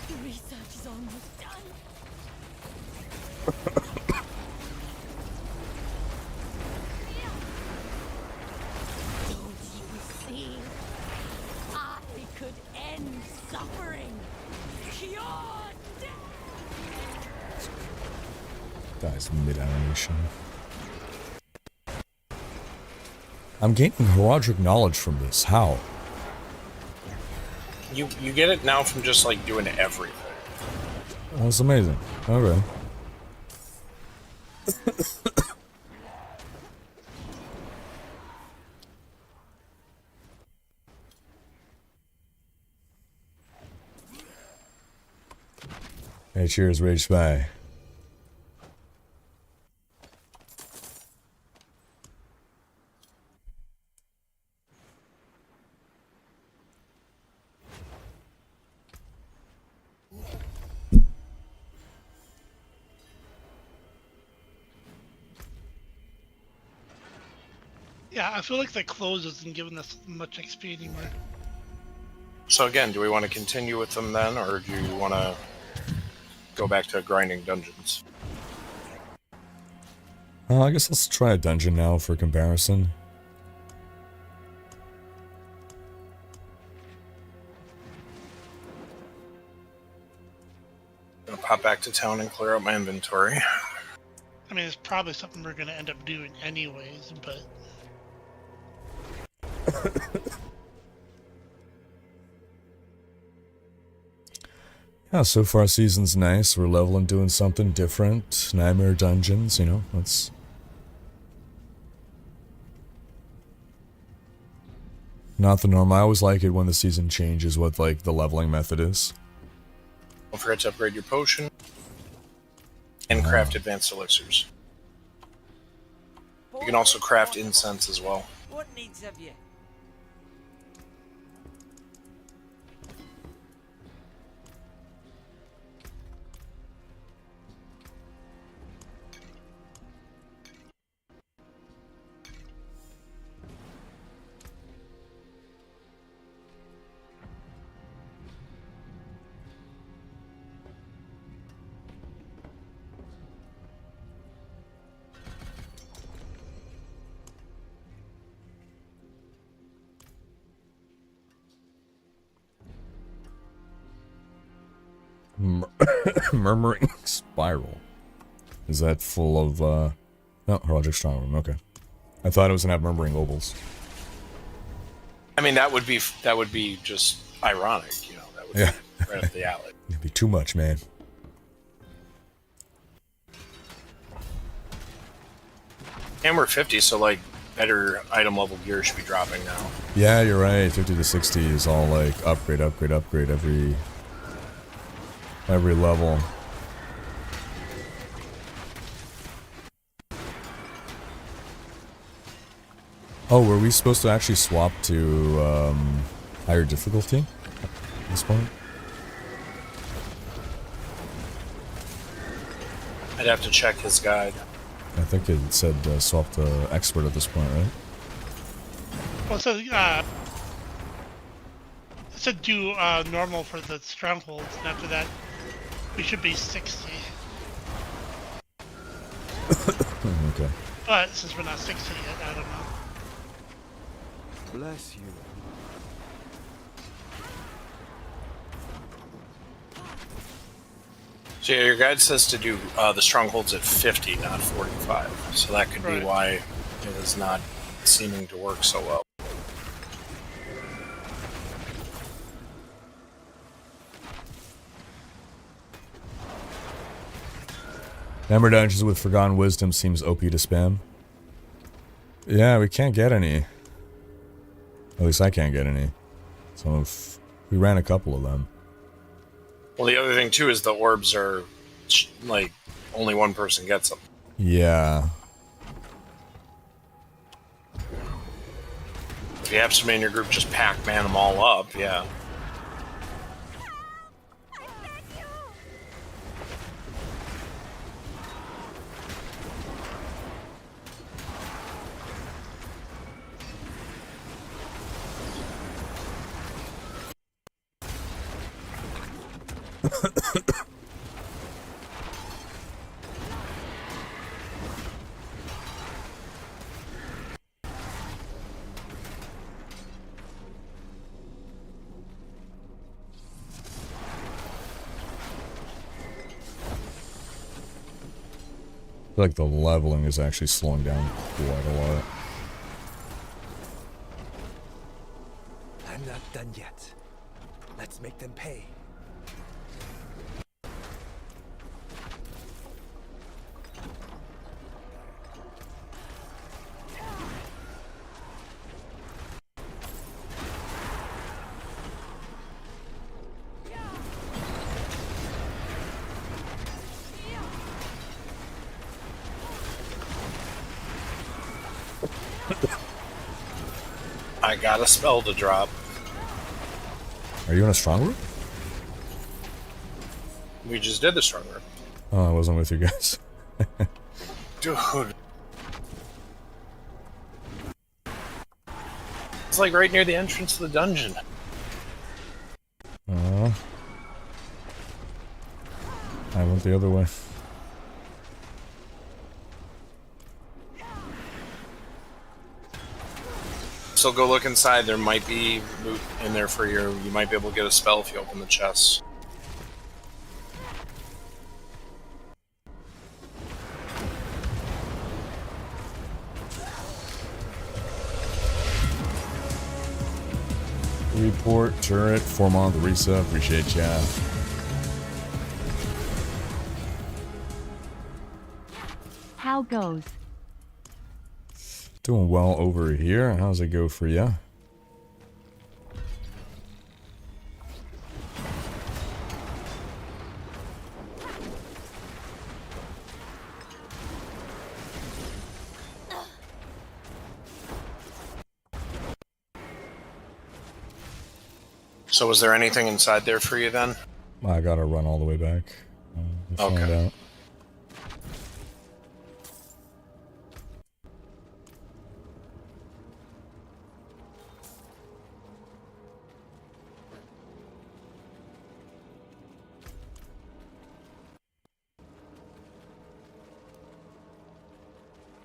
The research is almost done. Some mid-animation. I'm gaining Heraldric knowledge from this. How? You get it now from just like doing everything. That's amazing. Okay. Hey, cheers, Rage Spy. Yeah, I feel like the close isn't giving us much XP anymore. So again, do we want to continue with them then, or do you want to go back to grinding dungeons? I guess let's try a dungeon now for comparison. Gonna pop back to town and clear out my inventory. I mean, it's probably something we're going to end up doing anyways, but... Yeah, so far season's nice. We're leveling, doing something different. Nightmare dungeons, you know, that's... Not the norm. I always like it when the season changes what, like, the leveling method is. Don't forget to upgrade your potion. And craft advanced elixirs. You can also craft incense as well. What needs of you? Murmuring Spiral. Is that full of, no, Heraldric Strongroom, okay. I thought it was gonna have Murmuring Obols. I mean, that would be just ironic, you know, that would be right up the alley. It'd be too much, man. And we're 50, so like, better item level gear should be dropping now. Yeah, you're right, 50 to 60 is all like, upgrade every level. Oh, were we supposed to actually swap to higher difficulty at this point? I'd have to check his guide. I think it said swap to expert at this point, right? Well, so, it said do normal for the strongholds, and after that, we should be 60. Okay. But since we're not 60 yet, I don't know. Bless you. So yeah, your guide says to do the strongholds at 50, not 45. So that could be why it is not seeming to work so well. Number dungeons with Forgotten Wisdom seems OP to spam. Yeah, we can't get any. At least I can't get any. So if we ran a couple of them. Well, the other thing too is the orbs are like only one person gets them. Yeah. If you have somebody in your group, just Pac-Man them all up. Yeah. So feel like the leveling is actually slowing down quite a lot. I'm not done yet. Let's make them pay. I got a spell to drop. Are you in a Strongroom? We just did the Strongroom. Oh, I wasn't with you guys. Dude. It's like right near the entrance to the dungeon. I went the other way. So go look inside. There might be loot in there for you. You might be able to get a spell if you open the chest. Report, turret, 4-month resub, appreciate ya. How goes? Doing well over here. How's it go for ya? So was there anything inside there for you then? I gotta run all the way back. We'll find Okay. out.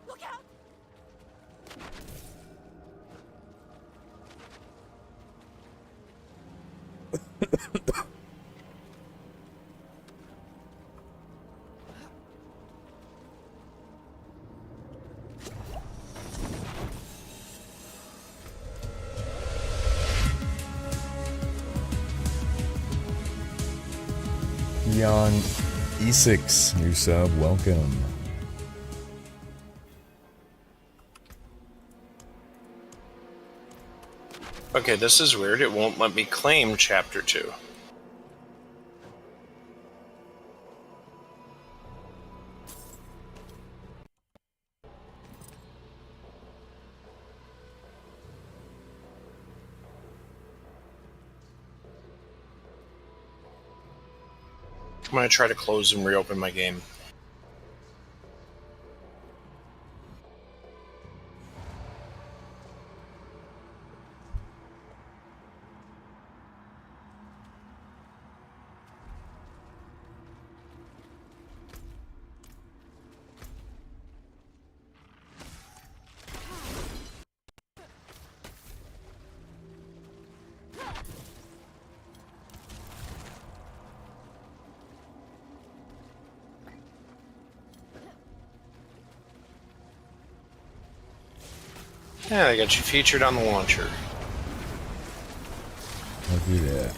Look out! Yon E6, new sub, welcome. Okay, this is weird. It won't let me claim Chapter 2. I'm gonna try to close and reopen my game. Yeah, I got you featured on the launcher. I'll do that.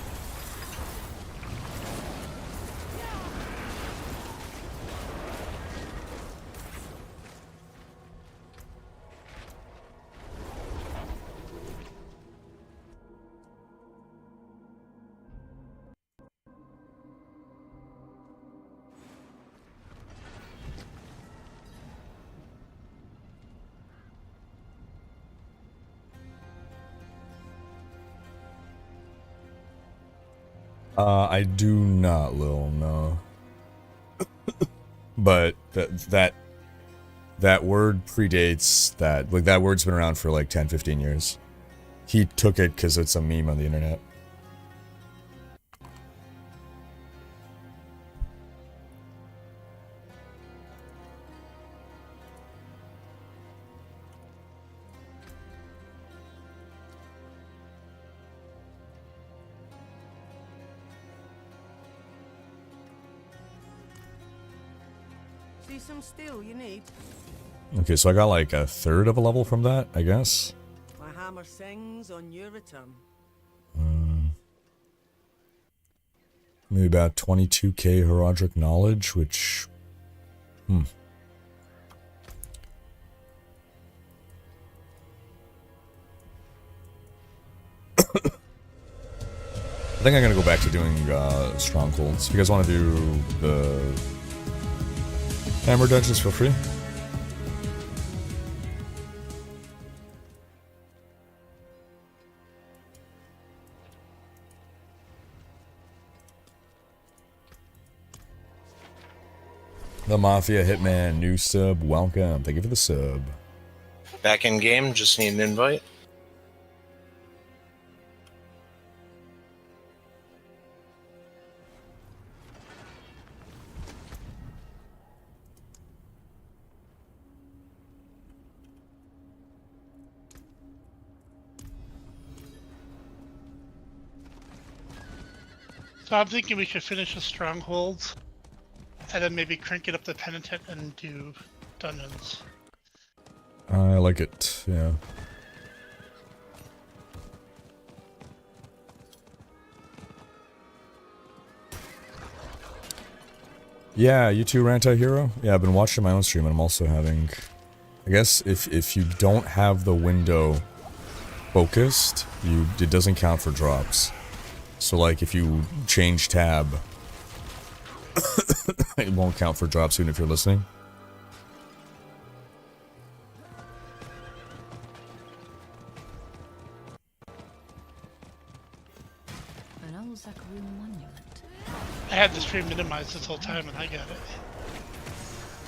I do not, Lil, no. But that word predates that. Like, that word's been around for like 10, 15 years. He took it because it's a meme on the internet. See some steel you need? Okay, so I got like a third of a level from that, I guess. My hammer sings on your return. Maybe about 22k Heraldric knowledge, which... I think I'm gonna go back to doing strongholds. If you guys want to do the hammer dungeons, feel free. The Mafia Hitman, new sub, welcome. Thank you for the sub. Back in game, just need an invite. So I'm thinking we should finish the strongholds, and then maybe crank it up to penitent and do dungeons. I like it, yeah. Yeah, you too, Ranti-Hero? Yeah, I've been watching my own stream and I'm also having... I guess if you don't have the window focused, it doesn't count for drops. So like if you change tab, it won't count for drops even if you're listening. An old Zaeith monument. I had the stream minimized this whole time and I got it.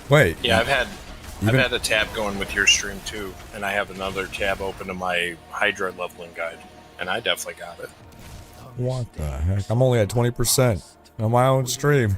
Wait. Yeah, I've had a tab going with your stream too, and I have another tab open to my Hydra leveling guide, and I definitely got it. What the heck? I'm only at 20% on my own stream.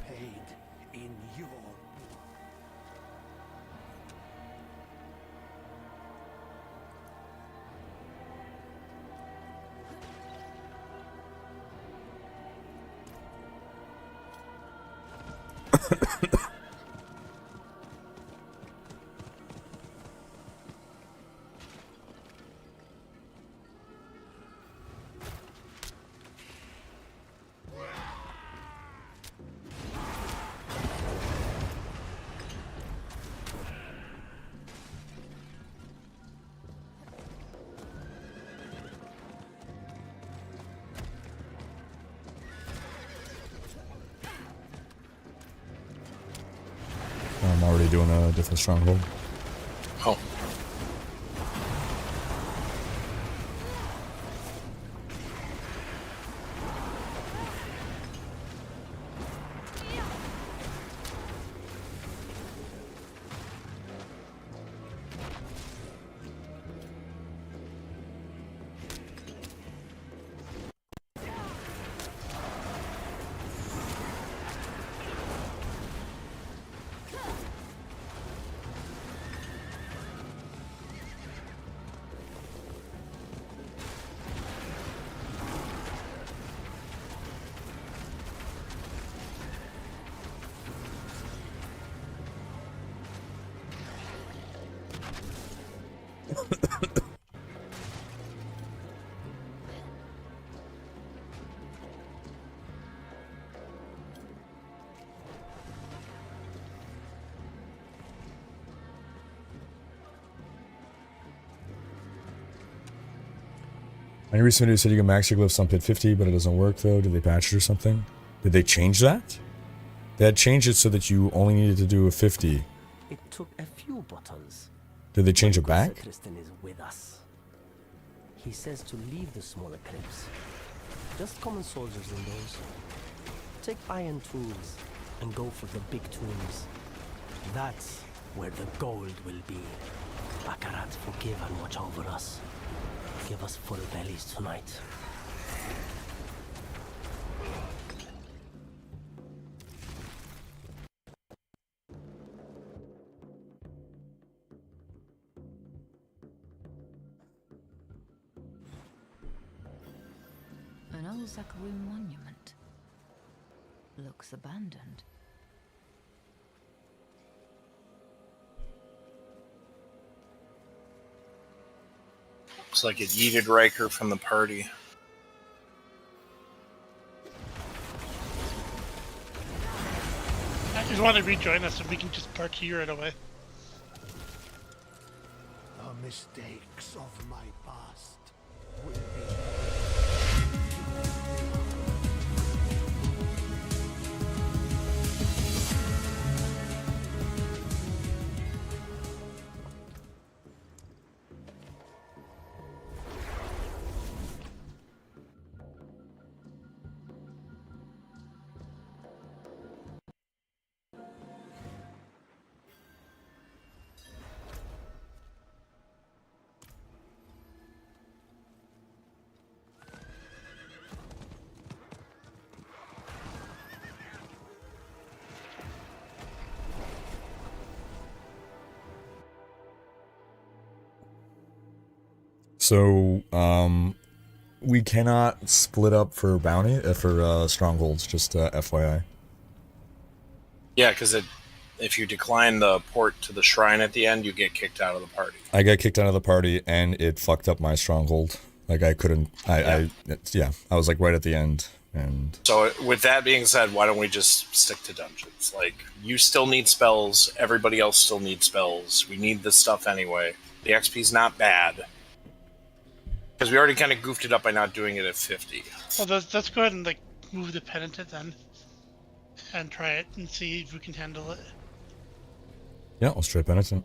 I'm already doing a different stronghold. Oh. Any recent news said you can max your glyphs on pit 50, but it doesn't work though. Did they patch it or something? Did they change that? They had changed it so that you only needed to do a 50. It took a few bottles. Did they change it back? Tristan is with us. He says to leave the smaller crypts. Just common soldiers in those. Take iron tools and go for the big tombs. That's where the gold will be. Baccarat, forgive and watch over us. Give us full bellies tonight. An old Zaeith monument. Looks abandoned. Looks like it yeeted Riker from the party. I just want to rejoin us and we can just part to you right away. The mistakes of my past will be. So, we cannot split up for bounty, for strongholds, just FYI. Yeah, because if you decline the port to the shrine at the end, you get kicked out of the party. I got kicked out of the party, and it fucked up my stronghold. Like, I couldn't, I was like right at the end, and... So, with that being said, why don't we just stick to dungeons? Like, you still need spells, everybody else still needs spells, we need this stuff anyway. The XP's not bad. Because we already kind of goofed it up by not doing it at 50. Well, let's go ahead and like move the penitent then, and try it and see if we can handle it. Yeah, let's try penitent.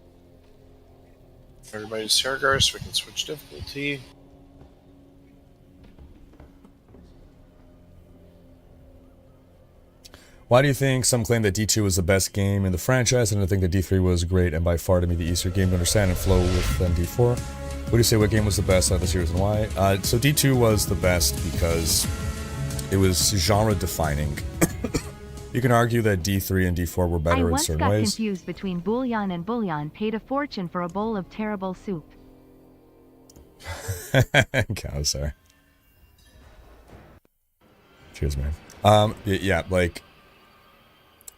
Everybody's Sargar, so we can switch difficulty. Why do you think some claim that D2 was the best game in the franchise, and I think that D3 was great and by far to me the easier game to understand and flow with than D4? What do you say, what game was the best out of the series and why? So D2 was the best because it was genre-defining. You can argue that D3 and D4 were better in certain ways. I once got confused between bouillon and bouillon, paid a fortune for a bowl of terrible soup. Sorry. Cheers, man. Yeah, like,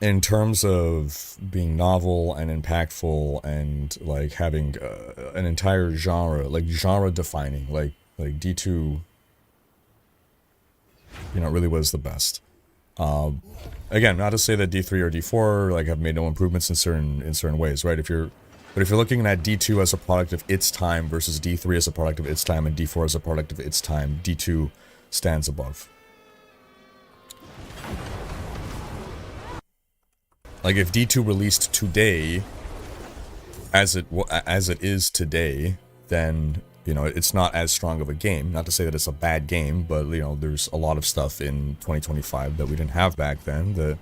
in terms of being novel and impactful and like having an entire genre, like genre defining, like D2, you know, really was the best. Again, not to say that D3 or D4 like have made no improvements in certain ways, right? But if you're looking at D2 as a product of its time versus D3 as a product of its time and D4 as a product of its time, D2 stands above. Like, if D2 released today, as it is today, then, you know, it's not as strong of a game. Not to say that it's a bad game, but, you know, there's a lot of stuff in 2025 that we didn't have back then that...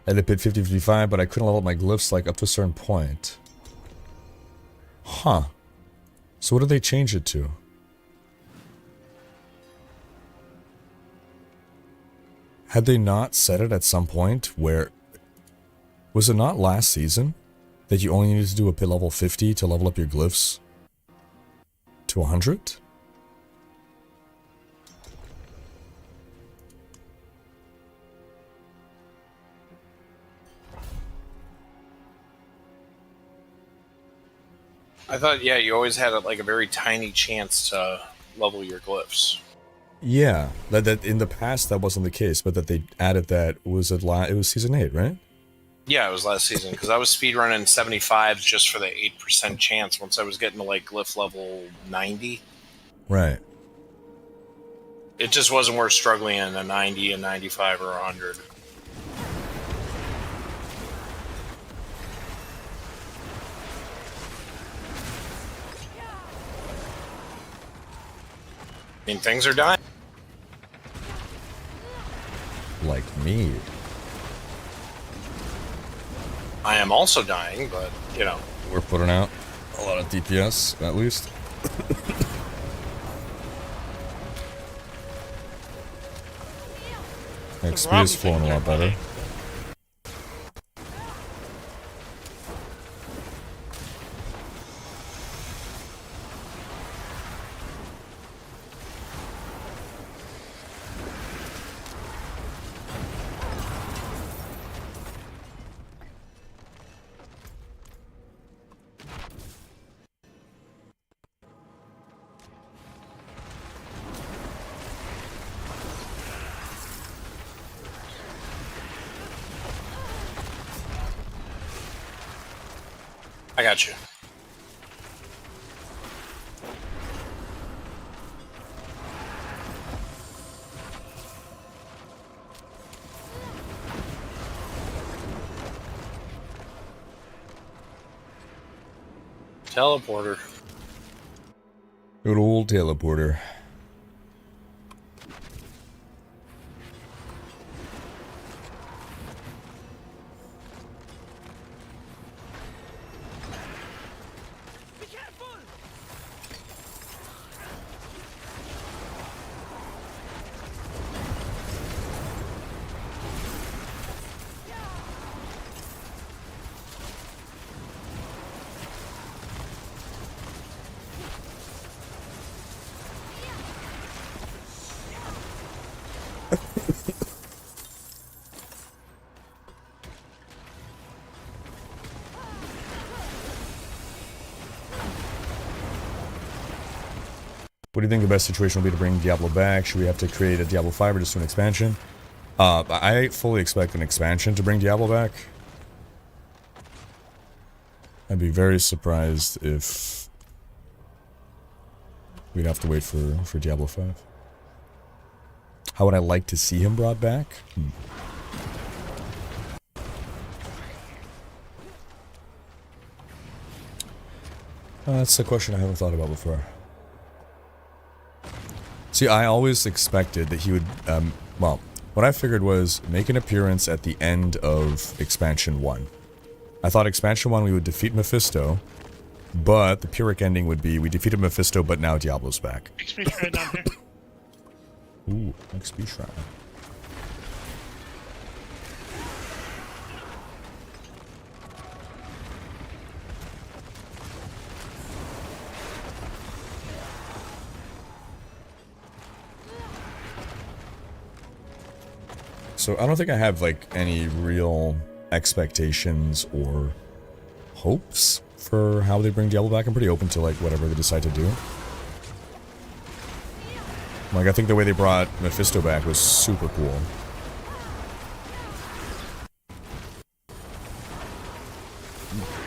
I did pit 50-55, but I couldn't level up my glyphs, like, up to a certain point. Huh. So what did they change it to? Had they not set it at some point where... Was it not last season that you only needed to do a pit level 50 to level up your glyphs to 100? I thought, yeah, you always had like a very tiny chance to level your glyphs. Yeah, that in the past that wasn't the case, but that they added that it was season 8, right? Yeah, it was last season because I was speedrunning 75s just for the 8% chance once I was getting to like glyph level 90. Right. It just wasn't worth struggling in a 90, a 95, or 100. I mean, things are dying. Like me. I am also dying, but, you know. We're putting out a lot of DPS, at least. XP is flowing a lot better. got you. Teleporter. Good old teleporter. What do you think the best situation will be to bring Diablo back? Should we have to create a Diablo 5 or just do an expansion? I fully expect an expansion to bring Diablo back. I'd be very surprised if we'd have to wait for Diablo 5. How would I like to see him brought back? That's a question I haven't thought about before. See, I always expected that he would, well, what I figured was make an appearance at the end of Expansion 1. I thought Expansion 1 we would defeat Mephisto, but the Pyrrhic ending would be we defeated Mephisto, but now Diablo's back. XP shrine down here. Ooh, XP shrine. So I don't think I have like any real expectations or hopes for how they bring Diablo back. I'm pretty open to like whatever they decide to do. Like I think the way they brought Mephisto back was super cool.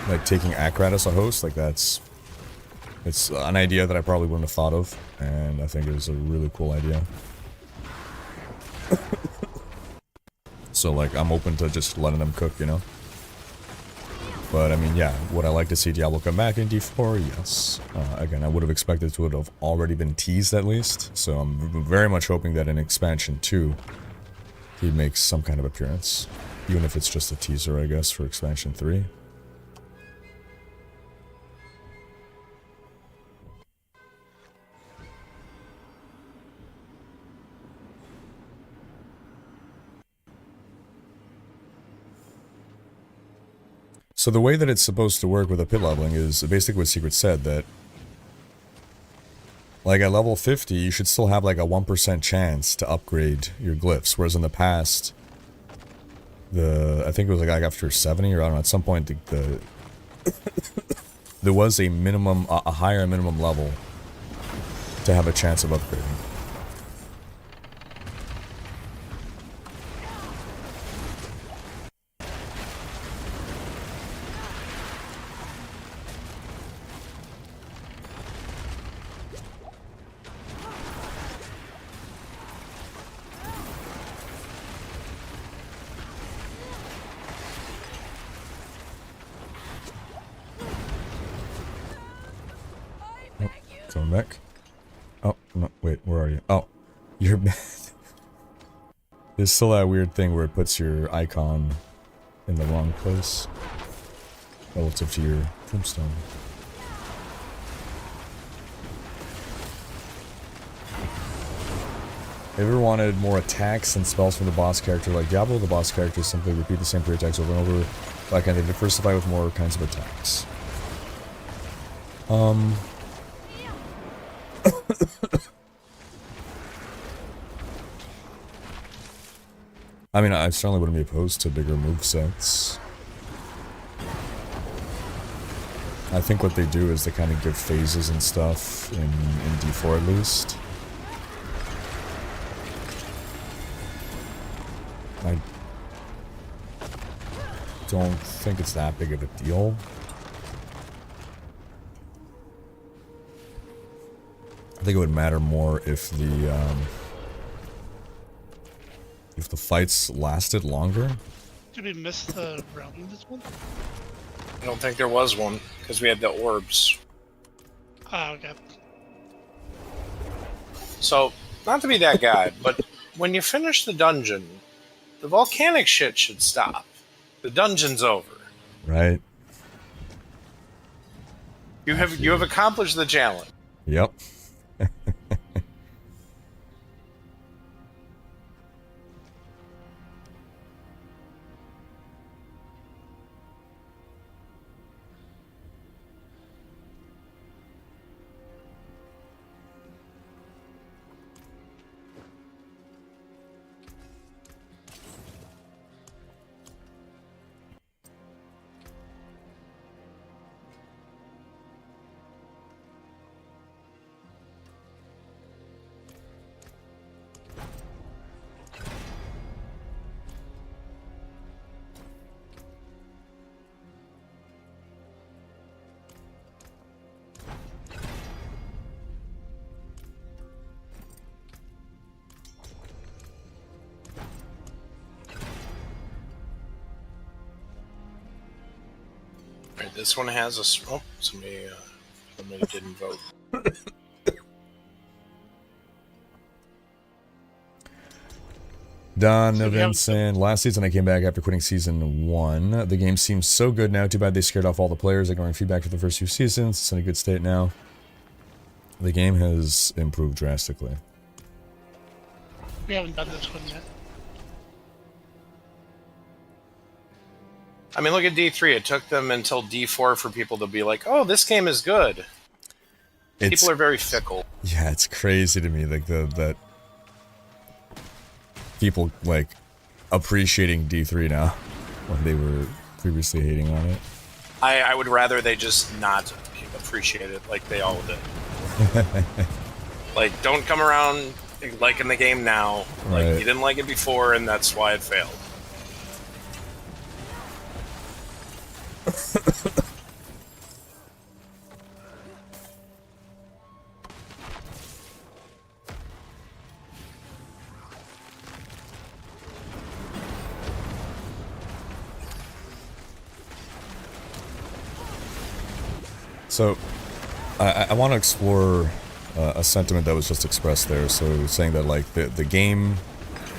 Like taking Akrat as a host, like it's an idea that I probably wouldn't have thought of, and I think it was a really cool idea. So, like, I'm open to just letting them cook, you know? But, I mean, yeah, would I like to see Diablo come back in D4? Yes. Again, I would have expected to have already been teased, at least. So, I'm very much hoping that in Expansion 2, he makes some kind of appearance. Even if it's just a teaser, I guess, for Expansion 3. So the way that it's supposed to work with a pit leveling is basically what Secret said, that like at level 50 you should still have like a 1% chance to upgrade your glyphs, whereas in the past I think it was like after 70 or I don't know, at some point there was a minimum, a higher minimum level to have a chance of upgrading. Coming back. Oh, no, wait, where are you? Oh, you're bad. There's still that weird thing where it puts your icon in the wrong place relative to your tombstone. Have you ever wanted more attacks and spells from the boss character like Diablo? The boss characters simply repeat the same 3 attacks over and over. Why can't they diversify with more kinds of attacks? I mean, I certainly wouldn't be opposed to bigger movesets. I think what they do is they kind of give phases and stuff in D4 at least. I don't think it's that big of a deal. think it would matter more if the fights lasted longer. Did we miss the round in this one? I don't think there was one, because we had the orbs. Oh, okay. So, not to be that guy, but when you finish the dungeon, the volcanic shit should stop. The dungeon's over. Right. You have accomplished the challenge. Yep. Right, this one has a... Oh, somebody didn't vote. Don Vincent, last season I came back after quitting season 1. The game seems so good now. Too bad they scared off all the players, ignoring feedback for the first few seasons. It's in a good state now. The game has improved drastically. We haven't done this one yet. I mean, look at D3. It took them until D4 for people to be like, oh, this game is good. People are very fickle. Yeah, it's crazy to me, like, that people, like, appreciating D3 now, when they were previously hating on it. I would rather they just not appreciate it like they all did. Like, don't come around liking the game now. Like, Right. you didn't like it before, and that's why it failed. So, I want to explore a sentiment that was just expressed there. So, saying that, like, the game,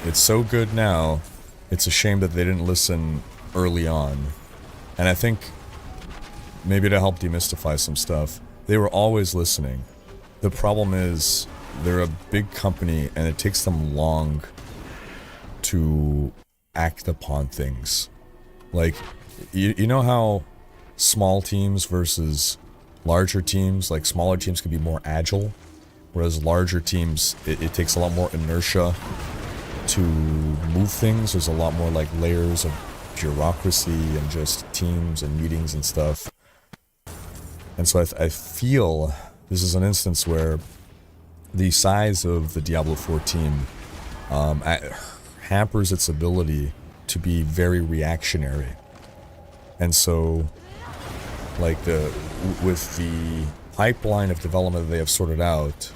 it's so good now, it's a shame that they didn't listen early on. And I think, maybe to help demystify some stuff, they were always listening. The problem is, they're a big company, and it takes them long to act upon things. Like, you know how small teams versus larger teams, like smaller teams can be more agile, whereas larger teams, it takes a lot more inertia to move things. There's a lot more like layers of bureaucracy and just teams and meetings and stuff. And so I feel this is an instance where the size of the Diablo 4 team hampers its ability to be very reactionary. And so, like, with the pipeline of development that they have sorted out,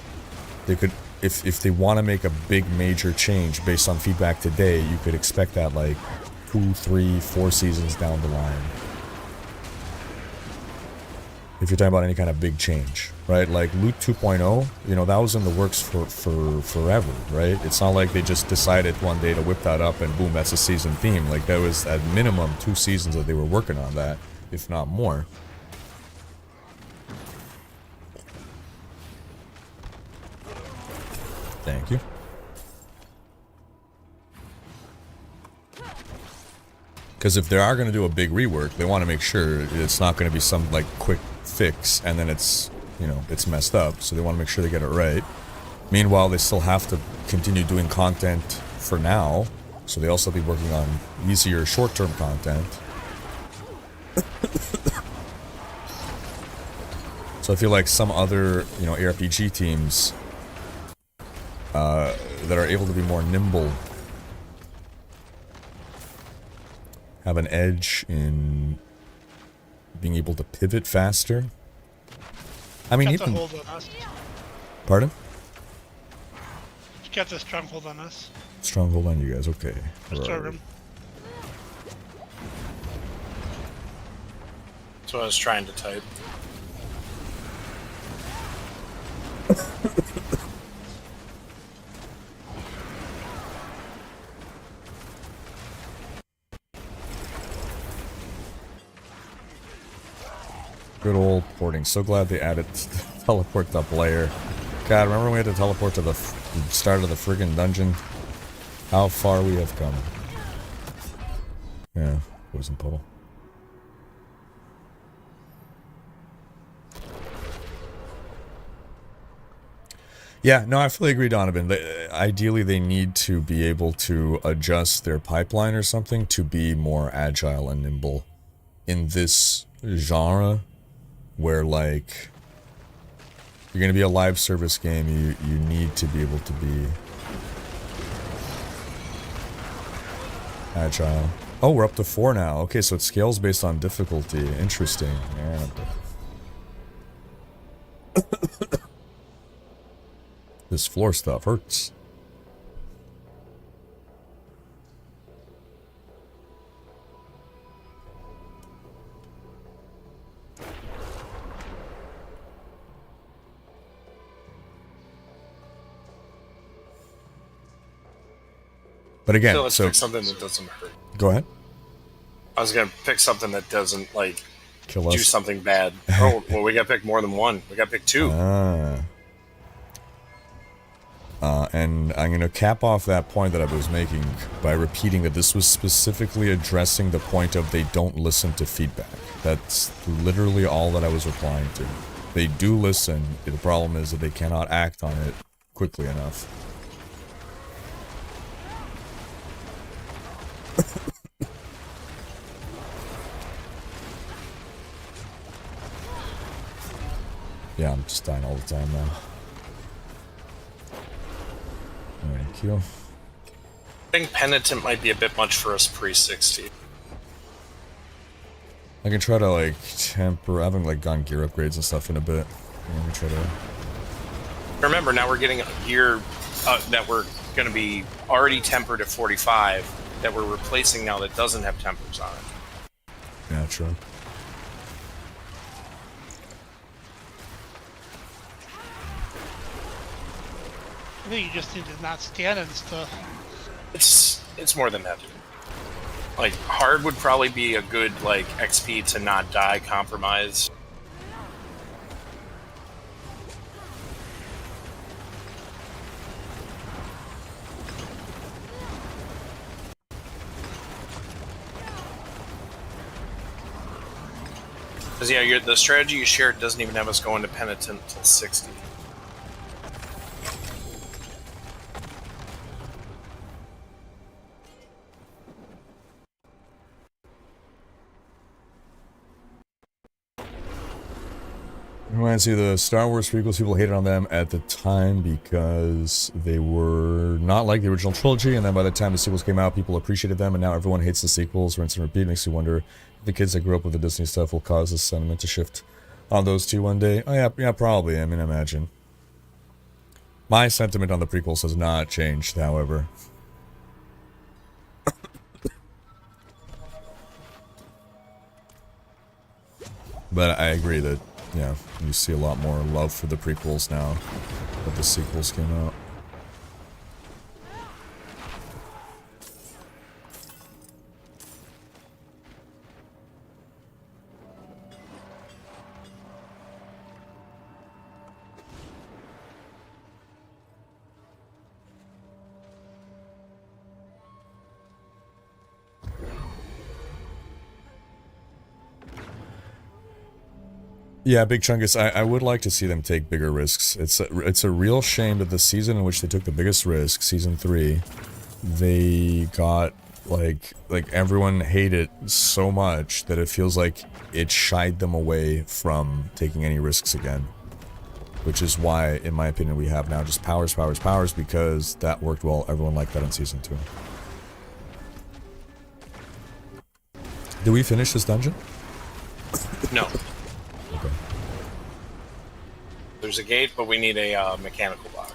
they could, if they want to make a big major change based on feedback today, you could expect that like 2, 3, 4 seasons down the line. If you're talking about any kind of big change, right? Like Loot 2.0, you know, that was in the works for forever, right? It's not like they just decided one day to whip that up and boom, that's a season theme. Like, that was at minimum 2 seasons that they were working on that, if not more. Thank you. Because if they are going to do a big rework, they want to make sure it's not going to be some, like, quick fix and then it's, you know, it's messed up. So they want to make sure they get it right. Meanwhile, they still have to continue doing content for now. So they also be working on easier short-term content. So I feel like some other, you know, ARPG teams that are able to be more nimble have an edge in being able to pivot faster. I mean, That's even... a hold on us. Pardon? Got the stronghold on us. Stronghold on you guys, okay. Strongroom. That's what I was trying to type. Good old porting. So glad they added teleport to Blair. God, remember when we had to teleport to the start of the friggin' dungeon? How far we have come. Yeah, poison puddle. Yeah, no, I fully agree, Donovan. Ideally, they need to be able to adjust their pipeline or something to be more agile and nimble in this genre, where, like, you're going to be a live service game, you need to be able to be agile. Oh, we're up to 4 now. Okay, so it scales based on difficulty. Interesting. Yeah. This floor stuff hurts. But again, let's pick something that doesn't hurt. Go ahead. I was gonna pick something that doesn't like kill us. Do something bad. Oh, well, we gotta pick more than one. We gotta pick 2. And I'm going to cap off that point that I was making by repeating that this was specifically addressing the point of they don't listen to feedback. That's literally all that I was replying to. They do listen. The problem is that they cannot act on it quickly enough. Yeah, I'm just dying all the time now. Thank you. I think Penitent might be a bit much for us pre-60. I can try to, like, temper... I haven't, like, gone gear upgrades and stuff in a bit. Let me try to... Remember, now we're getting a gear that we're going to be already tempered at 45 that we're replacing now that doesn't have tempers on it. Yeah, true. I think you just need to not stand and stuff. It's more than that. Like, hard would probably be a good, like, XP to not die compromise. Because, yeah, the strategy you shared doesn't even have us going to Penitent until 60. Reminds you, the Star Wars prequels, people hated on them at the time because they were not like the original trilogy, and then by the time the sequels came out, people appreciated them, and now everyone hates the sequels. Rinse and repeat. Makes you wonder if the kids that grew up with the Disney stuff will cause the sentiment to shift on those two one day. Oh yeah, probably. I mean, imagine. My sentiment on the prequels has not changed, however. But I agree that, yeah, you see a lot more love for the prequels now that the sequels came out. Yeah, Big Chungus, I would like to see them take bigger risks. It's a real shame that the season in which they took the biggest risk, Season 3, they got, like everyone hated it so much that it feels like it shied them away from taking any risks again. Which is why, in my opinion, we have now just powers, because that worked well. Everyone liked that in Season 2. Did we finish this dungeon? No. There's a gate, but we need a mechanical lock.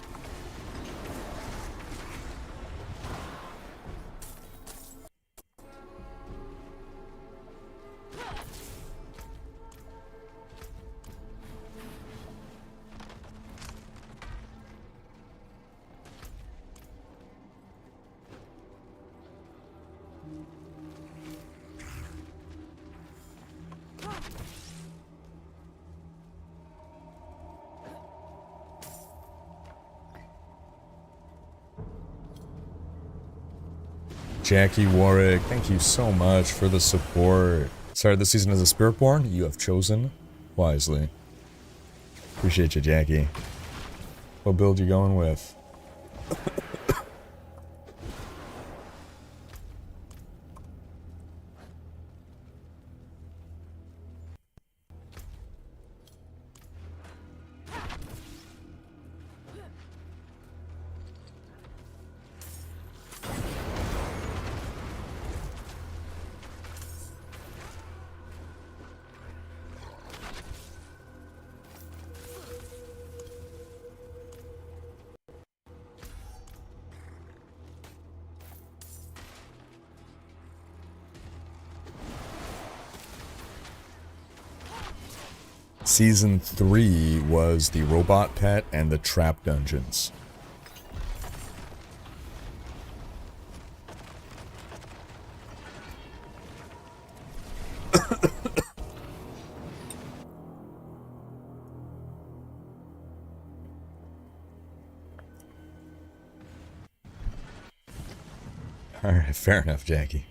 Jackie Warwick, thank you so much for the support. Started this season as a Spiritborn. You have chosen wisely. Appreciate you, Jackie. What build you going with? Season 3 was the robot pet and the trap dungeons. Alright, fair enough, Jackie.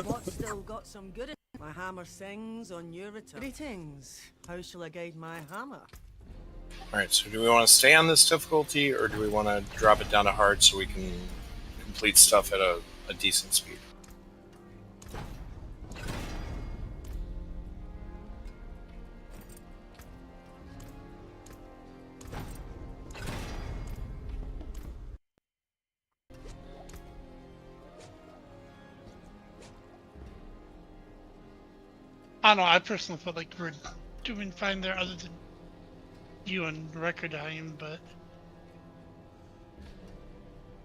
What's still got some good in my hammer sings on your return. Greetings. How shall I guide my hammer? Alright, so do we want to stay on this difficulty, or do we want to drop it down to hard so we can complete stuff at a decent speed? I don't know, I personally felt like we're doing fine there other than you and Wrecker dying, but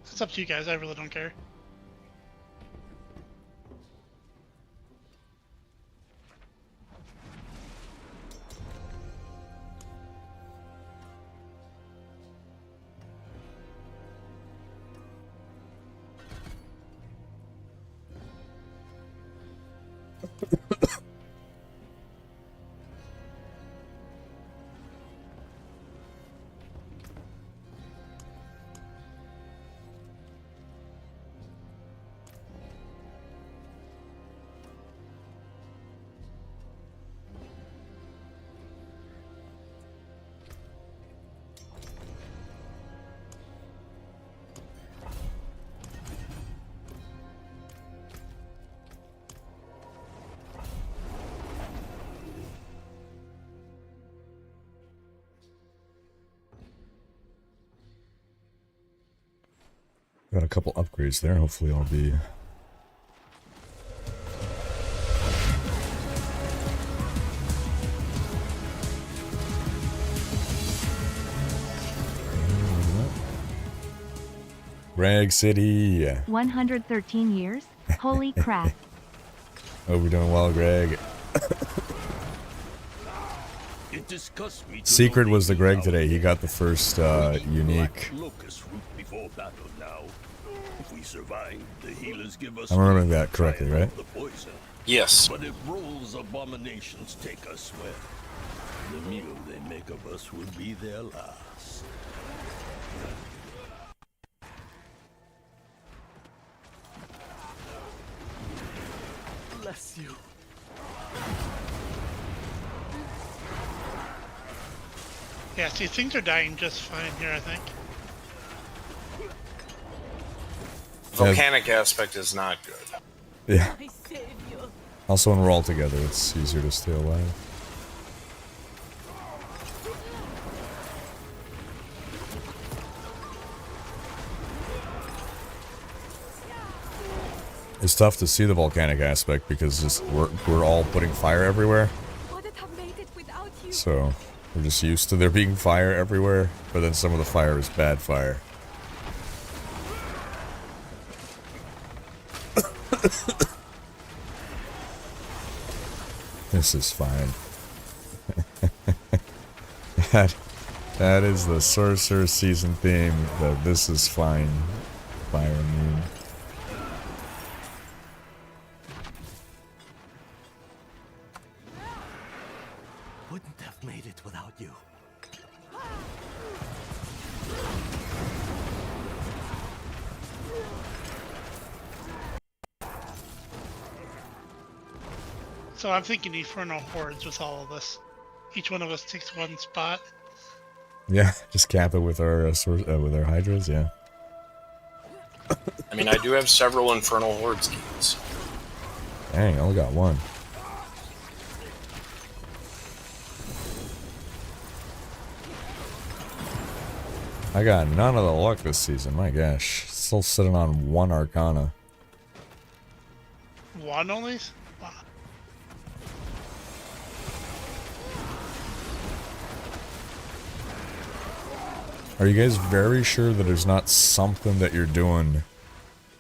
it's up to you guys, I really don't care. Got a couple upgrades there. Hopefully I'll be... Greg City. 113 years? Holy crap. Hope you're doing well, Greg. Secret was the Greg today. He got the first unique. I'm remembering that correctly, right? Yes. But if Roll's abominations take us where the meal they make of us would be their last. Bless you. Yeah, see, things are dying just fine here, I think. Volcanic aspect is not good. Yeah. Also, when we're all together, it's easier to stay alive. It's tough to see the volcanic aspect because just we're all putting fire everywhere. Wouldn't have made it without you. So we're just used to there being fire everywhere, but then some of the fire is bad fire. This is fine. that is the Sorcerer season theme. That this is fine. Fire immune. Wouldn't have made it without you. So I'm thinking Infernal Hordes with all of this. Each one of us takes one spot. Yeah, just cap it with our Hydras, yeah. I mean, I do have several Infernal Horde schemes. Dang, I only got one. I got none of the luck this season, my gosh. Still sitting on one Arcana. One only? Wow. Are you guys very sure that there's not something that you're doing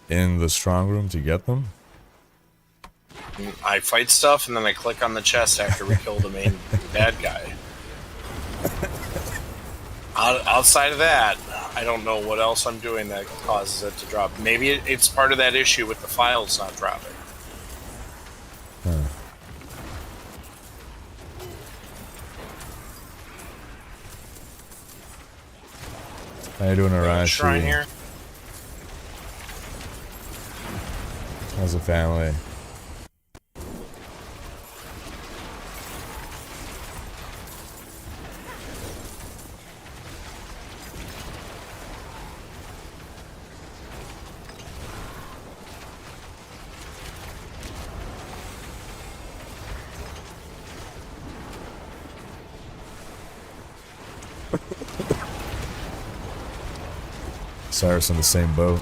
in the Strongroom to get them? I fight stuff and then I click on the chest after we kill the main bad guy. Outside of that, I don't know what else I'm doing that causes it to drop. Maybe it's part of that issue with the files not dropping. Huh. How you doing, Arashi? Shrine here. How's the family? Cyrus in the same boat.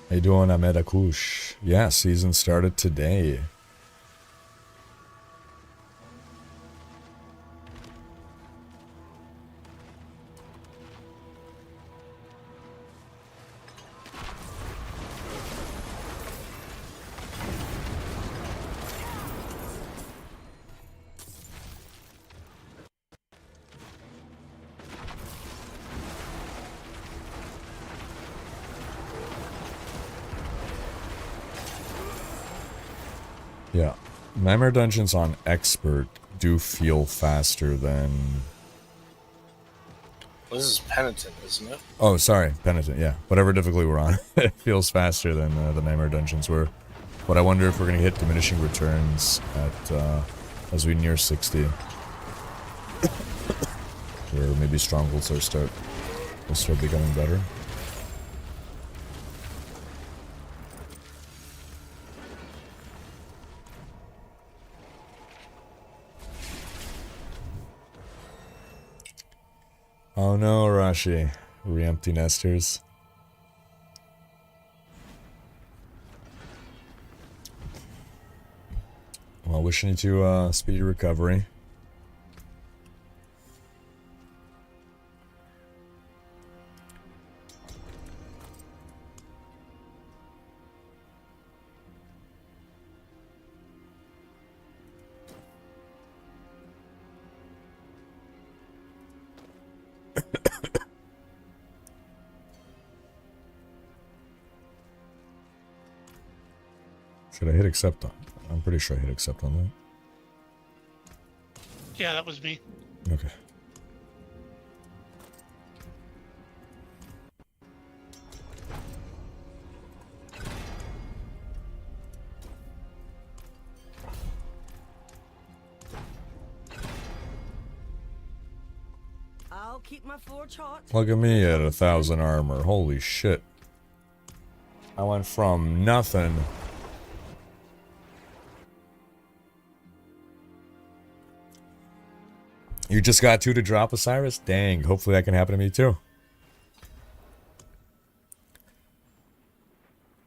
How you doing, Ahmed Akush? Yeah, season started today. Yeah. Nightmare Dungeons on Expert do feel faster than... Well, this is Penitent, isn't it? Oh, sorry. Penitent, yeah. Whatever difficulty we're on. It feels faster than the Nightmare Dungeons were. But I wonder if we're going to hit diminishing returns at as we near 60. Where maybe Strongholds will start becoming better. Oh no, Rashi. Re-empty nesters. Well, wishing you to speedy recovery. Should I hit accept on? I'm pretty sure I hit accept on that. Yeah, that was me. Okay. I'll keep my forge hot. Look at me at 1,000 armor. Holy shit. I went from nothing. You just got 2 to drop, Osiris? Dang, hopefully that can happen to me too.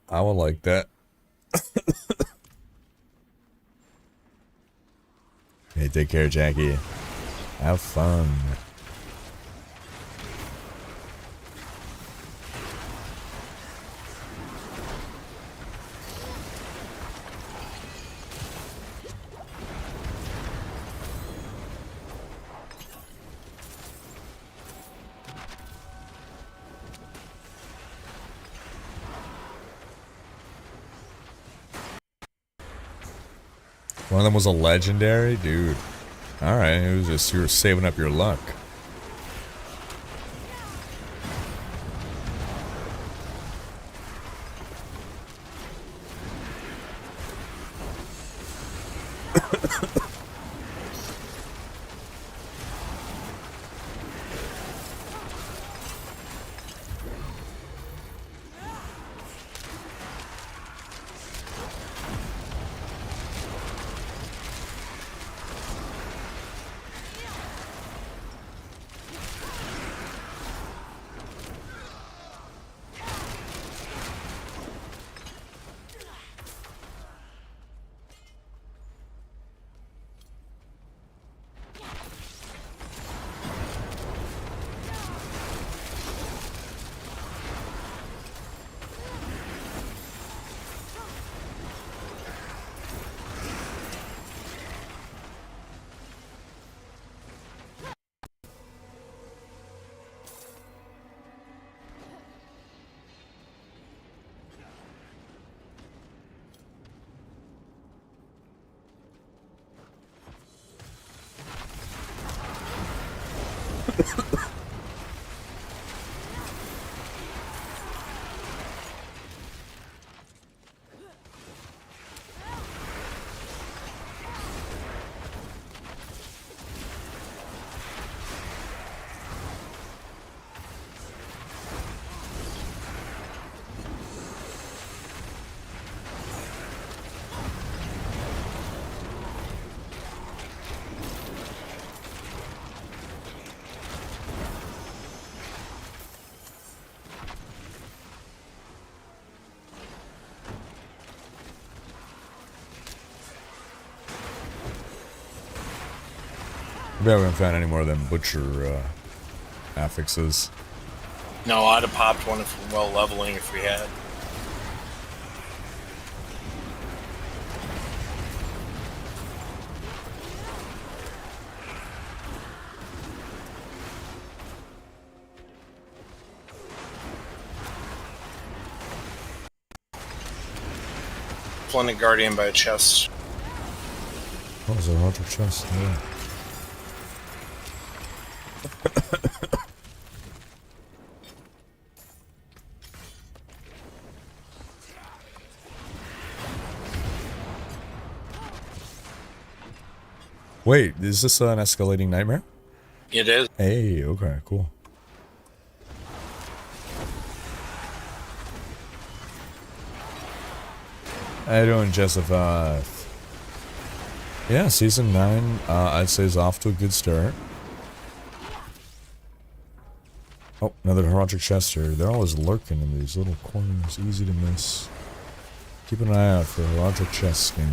I would like that. Hey, take care, Jackie. Have fun. One of them was a legendary? Dude. Alright, it was just you were saving up your luck. We haven't found any more of them butcher affixes. No, I'd have popped one if well leveling if we had. Splendid Guardian by a chest. What was a larger chest? Yeah. Wait, is this an escalating nightmare? It is. Hey, okay, cool. How you doing, Jessica? Yeah, season 9, I'd say is off to a good start. Oh, another Heraldric Chester. They're always lurking in these little corners, easy to miss. Keep an eye out for a Heraldric Chest skin.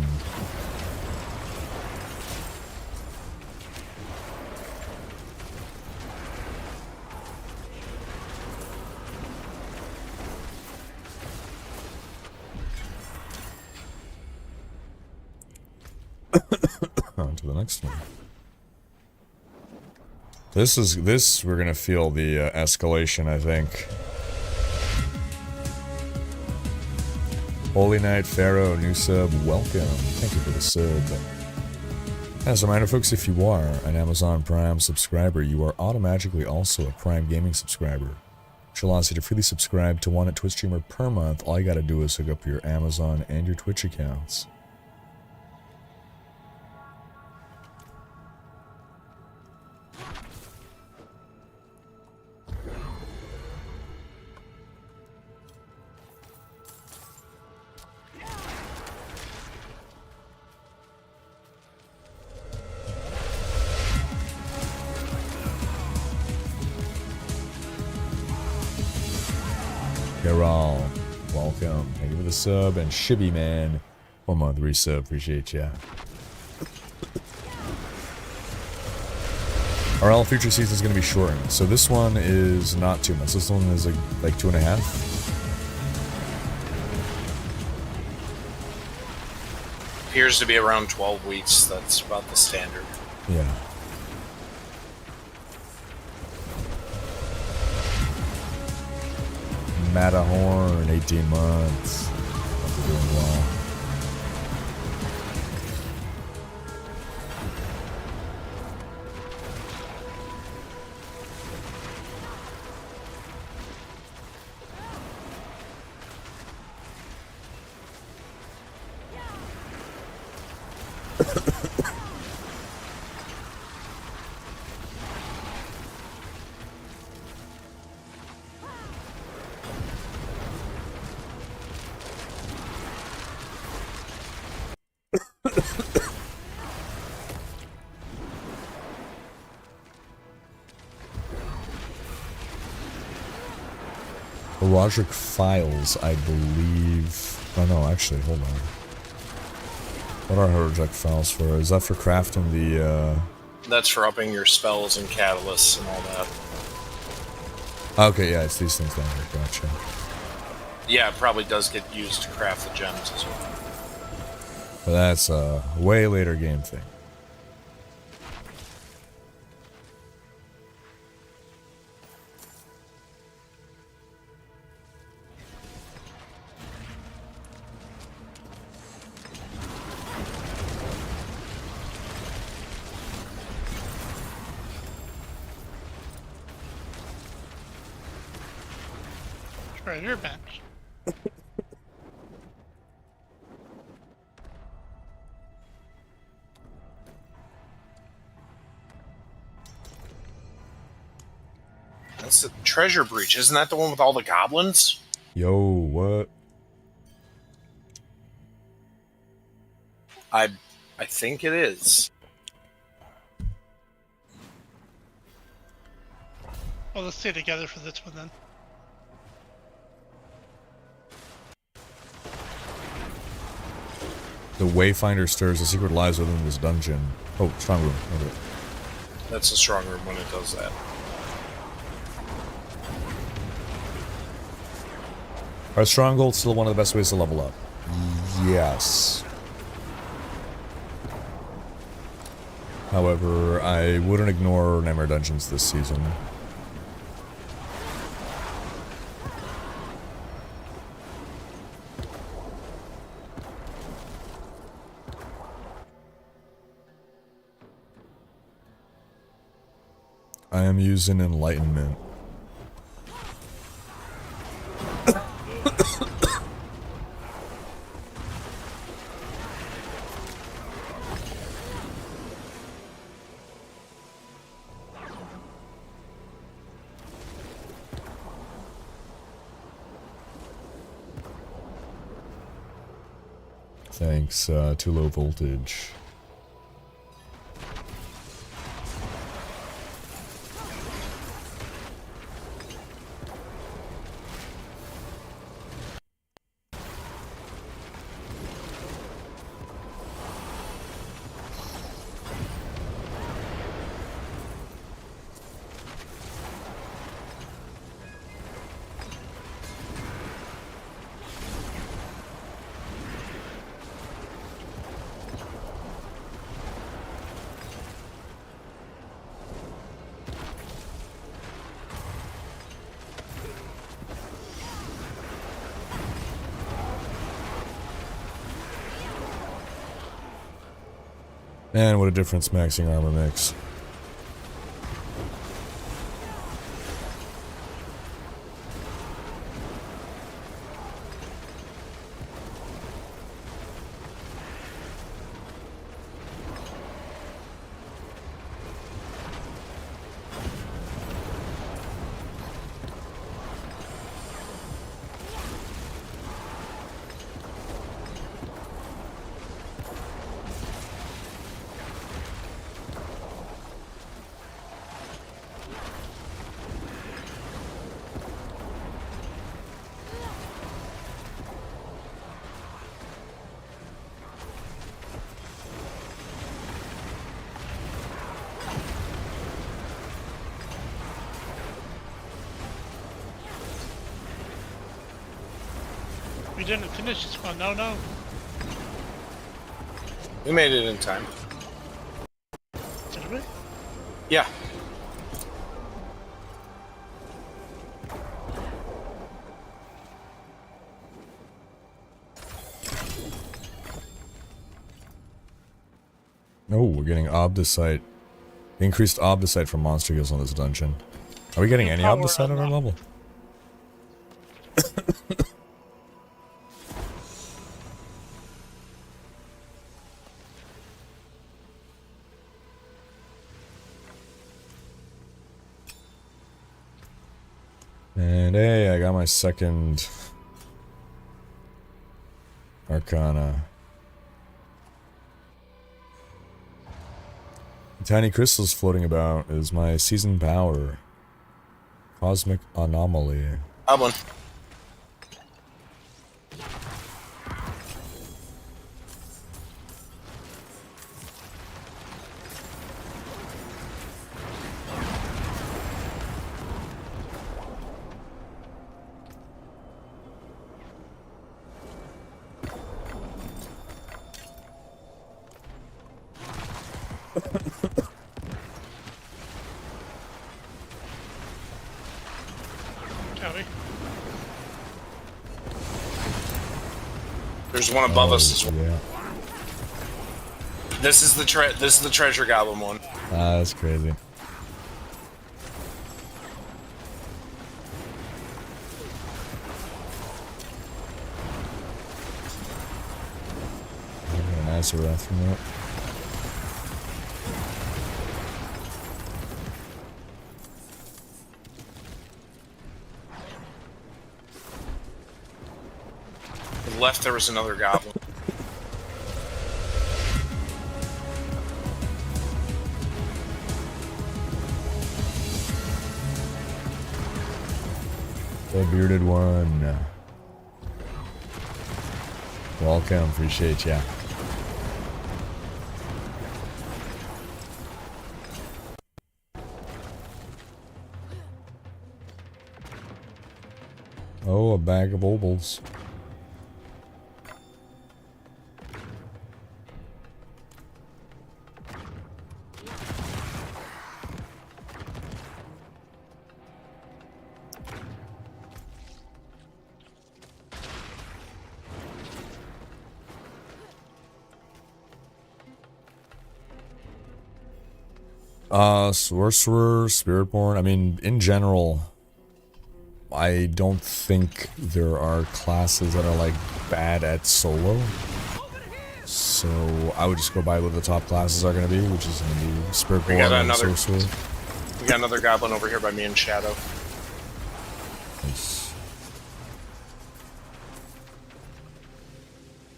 On to the next one. This we're gonna feel the escalation, I think. Holy Knight Pharaoh, new sub, welcome. Thank you for the sub. As a reminder, folks, if you are an Amazon Prime subscriber, you are automatically also a Prime Gaming subscriber, which allows you to freely subscribe to one Twitch streamer per month. All you gotta do is hook up your Amazon and your Twitch accounts. Garal, welcome. Thank you for the sub. And Shibby Man, 1 month resub. Appreciate ya. Our all future season is going to be shortened. So this one is not 2 months. This one is like 2.5. Appears to be around 12 weeks. That's about the standard. Yeah. Matterhorn, 18 months. Doing well. Roderick Files, I believe. Oh no, actually, hold on. What are Roderick Files for? Is that for crafting the, That's for upping your spells and catalysts and all that. Okay, yeah, it's these things down here. Gotcha. Yeah, it probably does get used to craft the gems as well. But that's a way later game thing. Treasure bench. That's the treasure breach. Isn't that the one with all the goblins? Yo, what? I think it is. Well, let's stay together for this one then. The Wayfinder stirs. The secret lies within this dungeon. Oh, Strongroom. Okay. That's the Strongroom when it does that. Are Strongholds still one of the best ways to level up? Yes. However, I wouldn't ignore Nightmare Dungeons this season. I am using Enlightenment. Thanks, too low voltage. Man, what a difference maxing armor makes. We didn't finish this one. No, no. We made it in time. Did we? Yeah. Oh, we're getting Obdicite. Increased Obdicite from monster heals on this dungeon. Are we getting any Obdicite at our level? And hey, I got my second Arcana. The tiny crystals floating about is my season power. Cosmic Anomaly. Goblin. There's one above us as well. Yeah. This is the treasure goblin one. Ah, that's crazy. I got an Astaroth from that. To the left there was another goblin. The bearded one. Welcome, appreciate ya. Oh, a bag of obols. Sorcerer, Spiritborn. I mean, in general, I don't think there are classes that are like bad at solo. So I would just go by what the top classes are going to be, which is going to be Spiritborn and Sorcerer. We got another goblin over here by me in shadow. Nice.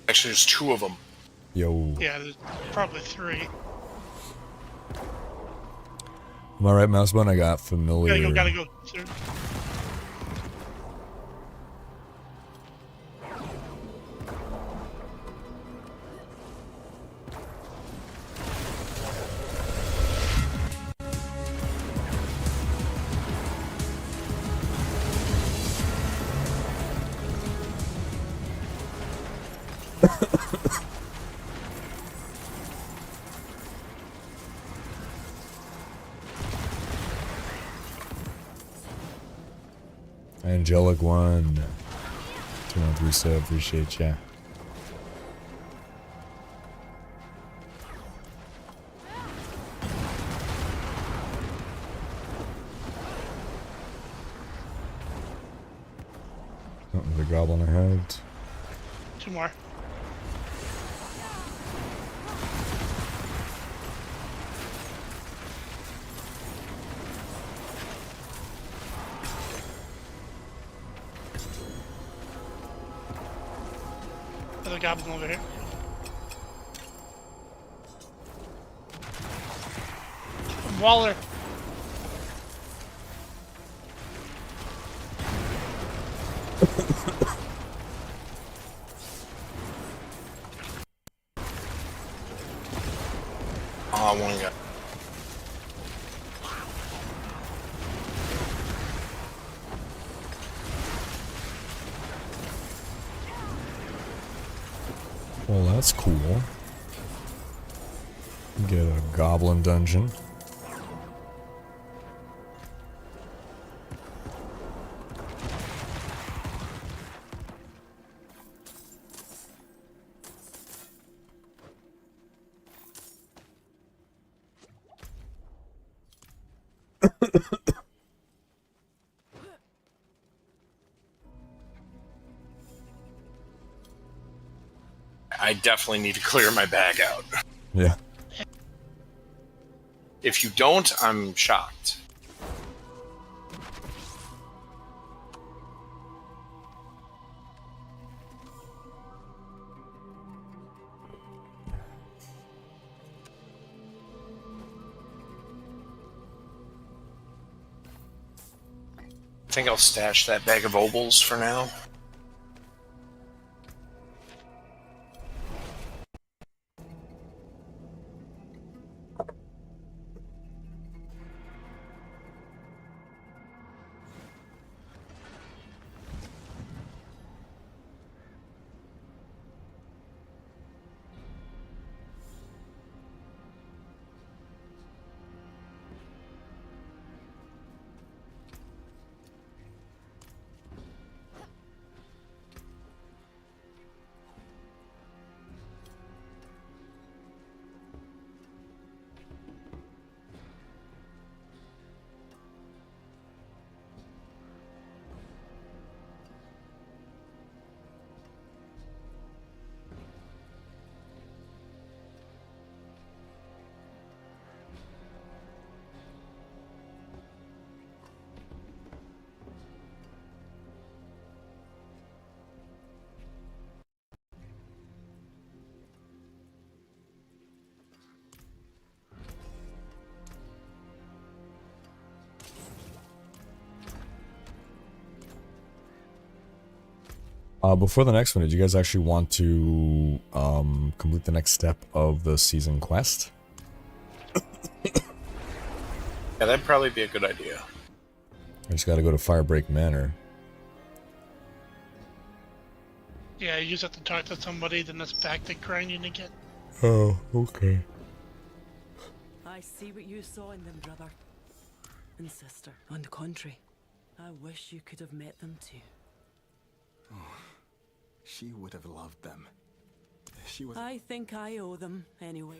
Actually, there's two of them. Yo. Yeah, there's probably three. Am I right, Mousebun? I got familiar. Gotta go, sir. Angelic one. 2137, appreciate ya. Oh, the goblin ahead. Two more. Another goblin over here. Waller. Oh, one guy. Well, that's cool. Get a goblin dungeon. I definitely need to clear my bag out. Yeah. If you don't, I'm shocked. I think I'll stash that bag of obols for now. Before the next one, did you guys actually want to complete the next step of the season quest? Yeah, that'd probably be a good idea. I just gotta go to Firebreak Manor. Yeah, you just have to talk to somebody, then it's back to grinding again. Oh, okay. I see what you saw in them, brother. And sister. On the contrary, I wish you could have met them too. Oh, she would have loved them. She was. I think I owe them anyway.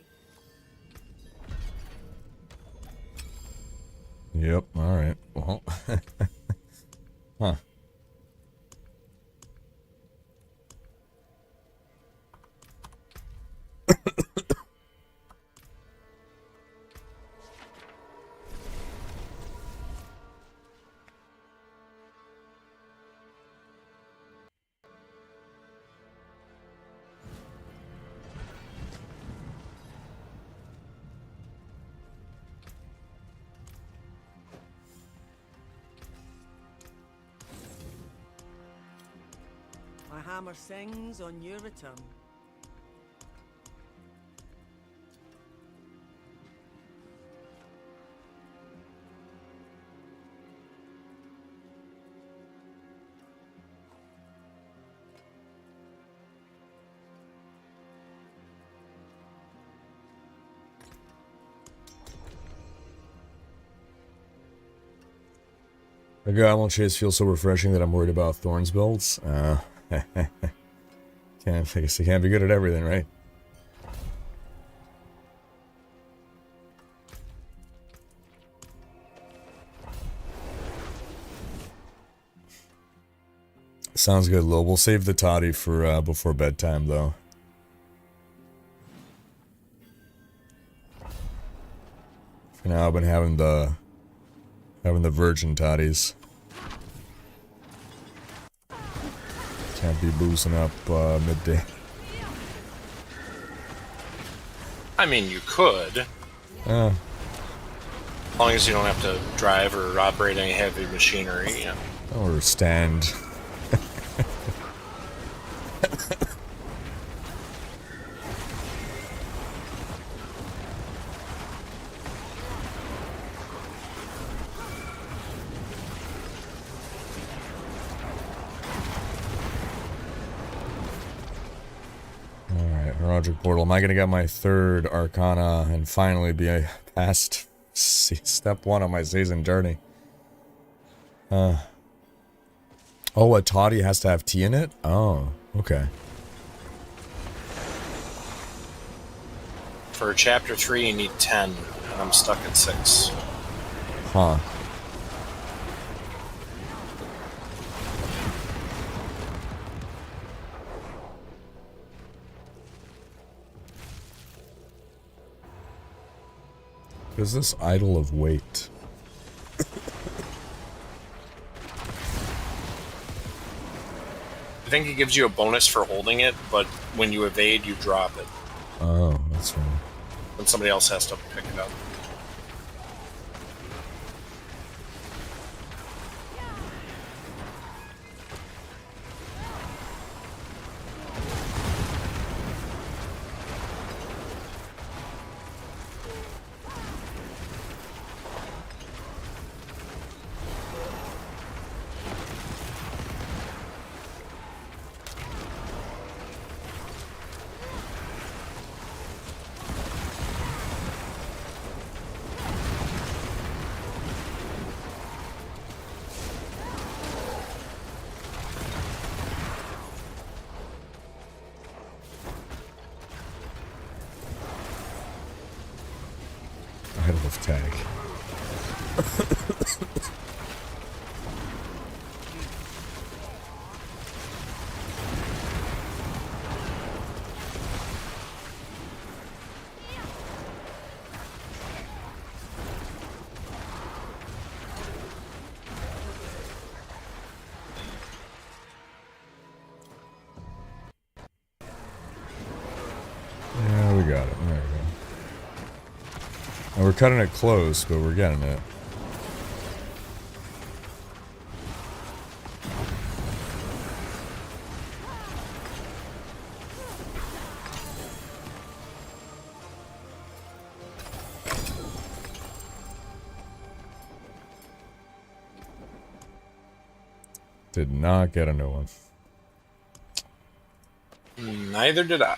Yep, alright. Well. Huh. My hammer sings on your return. The Goblin Chase feels so refreshing that I'm worried about Thorn's builds. I guess you can't be good at everything, right? Sounds good, Lo. We'll save the toddy for before bedtime, though. For now, I've been having the virgin toddies. Can't be boozing up midday. I mean, you could. As long as you don't have to drive or operate any heavy machinery. Yeah. Or stand. Roderick Portal. Am I going to get my third Arcana and finally be past step 1 on my season journey? Oh, a toddy has to have tea in it? Oh, okay. For chapter 3, you need 10, and I'm stuck at 6. Huh. Is this Idol of Weight? I think it gives you a bonus for holding it, but when you evade, you drop it. Oh, that's right. When somebody else has to pick it up. Idol of Tag. Yeah, we got it. There we go. And we're cutting it close, but we're getting it. Did not get a new one. Neither did I.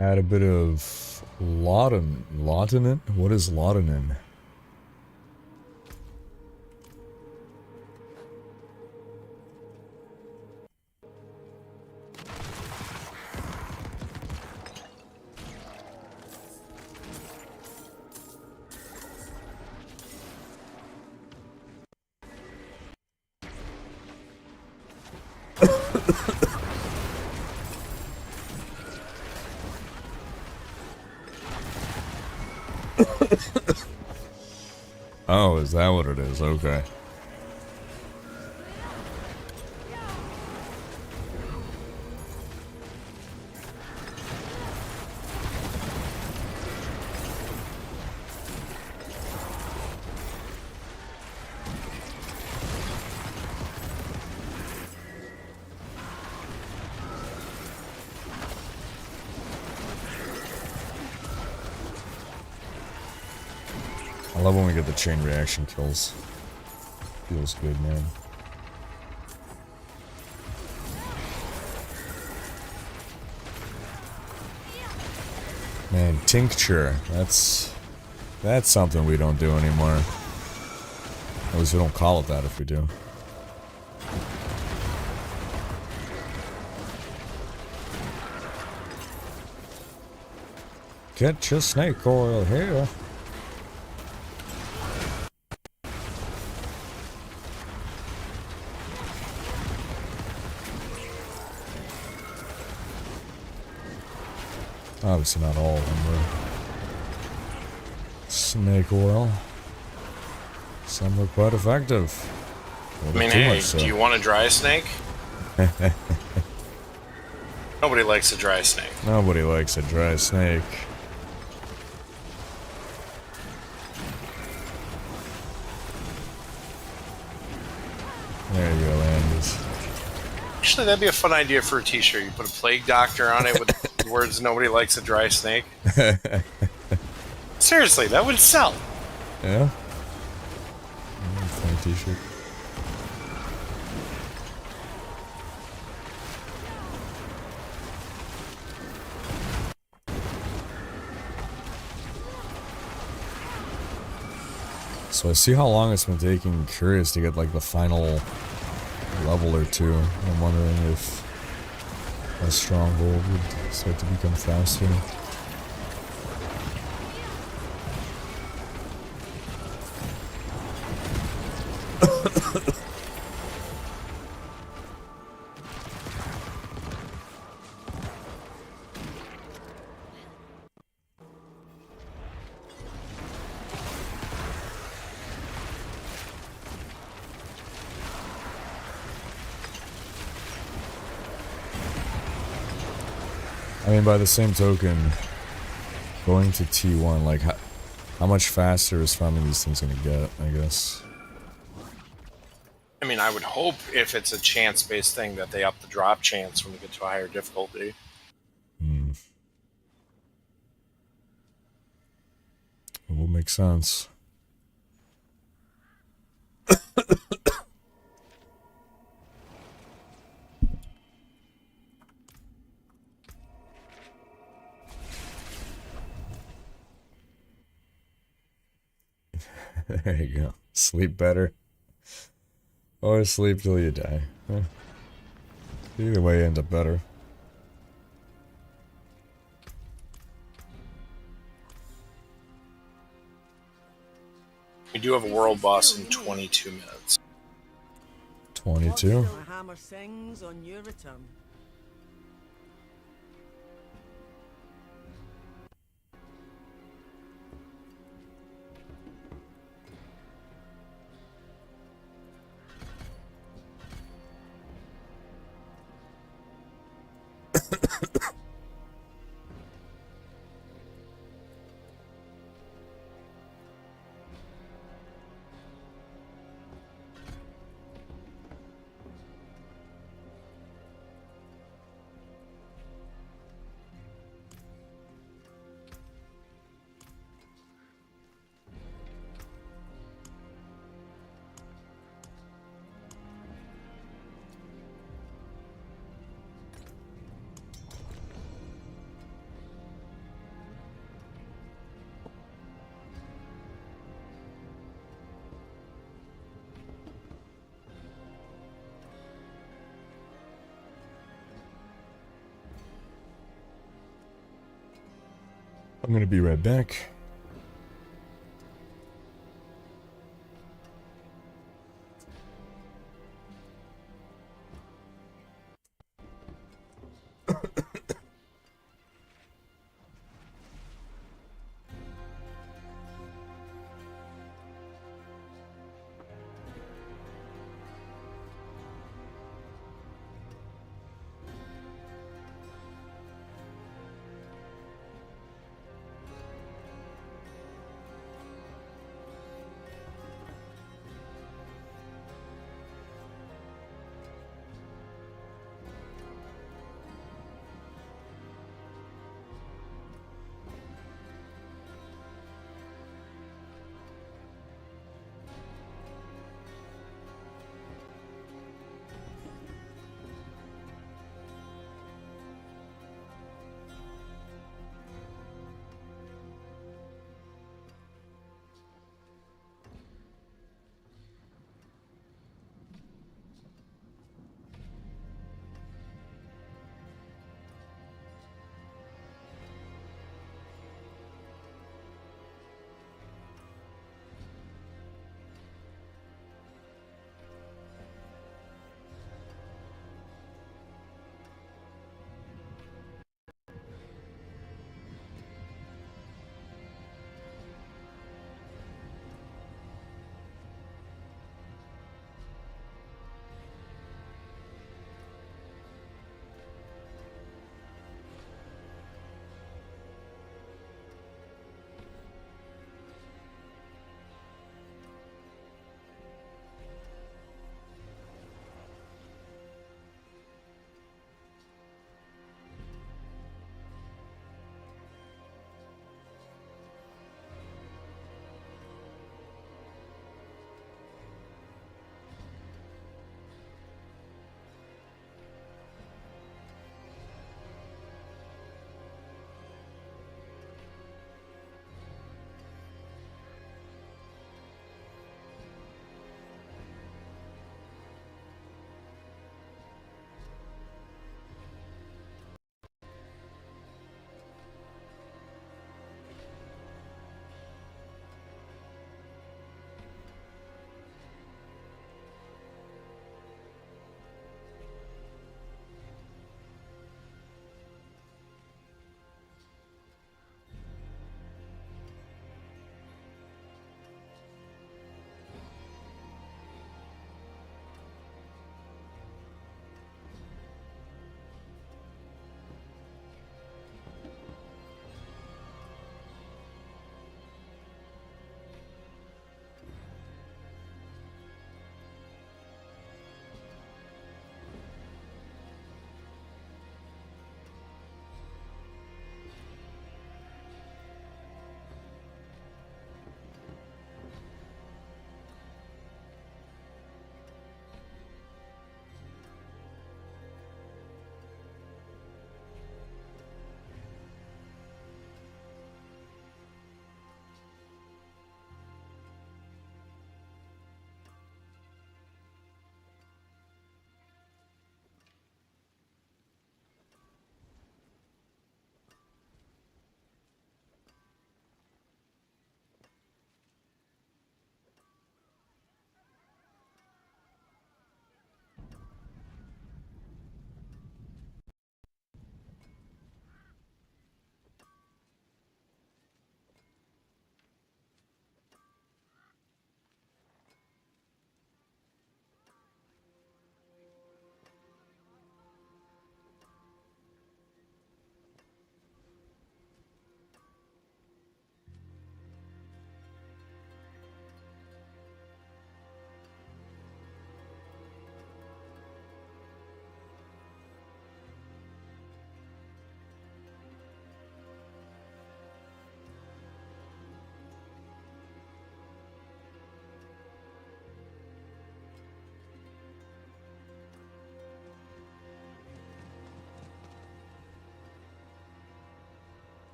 Add a bit of laudanum. What is laudanum? Oh, is that what it is? Okay. I love when we get the chain reaction kills. Feels good, man. Man, tincture. That's something we don't do anymore. At least we don't call it that if we do. Get your snake oil here. Obviously not all of them were snake oil. Some were quite effective. I mean, hey, do you want to dry a snake? Nobody likes a dry snake. Nobody likes a dry snake. There you go, Landis. Actually, that'd be a fun idea for a t-shirt. You put a plague doctor on it with the words "Nobody likes a dry snake." Seriously, that would sell. Yeah. Funny t-shirt. So I see how long it's been taking Curious to get like the final level or two. I'm wondering if a stronghold would start to become faster. I mean, by the same token, going to T1, like, how much faster is farming these things gonna get, I guess? I mean, I would hope if it's a chance-based thing that they up the drop chance when we get to a higher difficulty. It will make sense. There you go. Sleep better. Or sleep till you die. Either way, you end up better. We do have a world boss in 22 minutes. 22? My hammer sings on your return. I'm gonna be right back.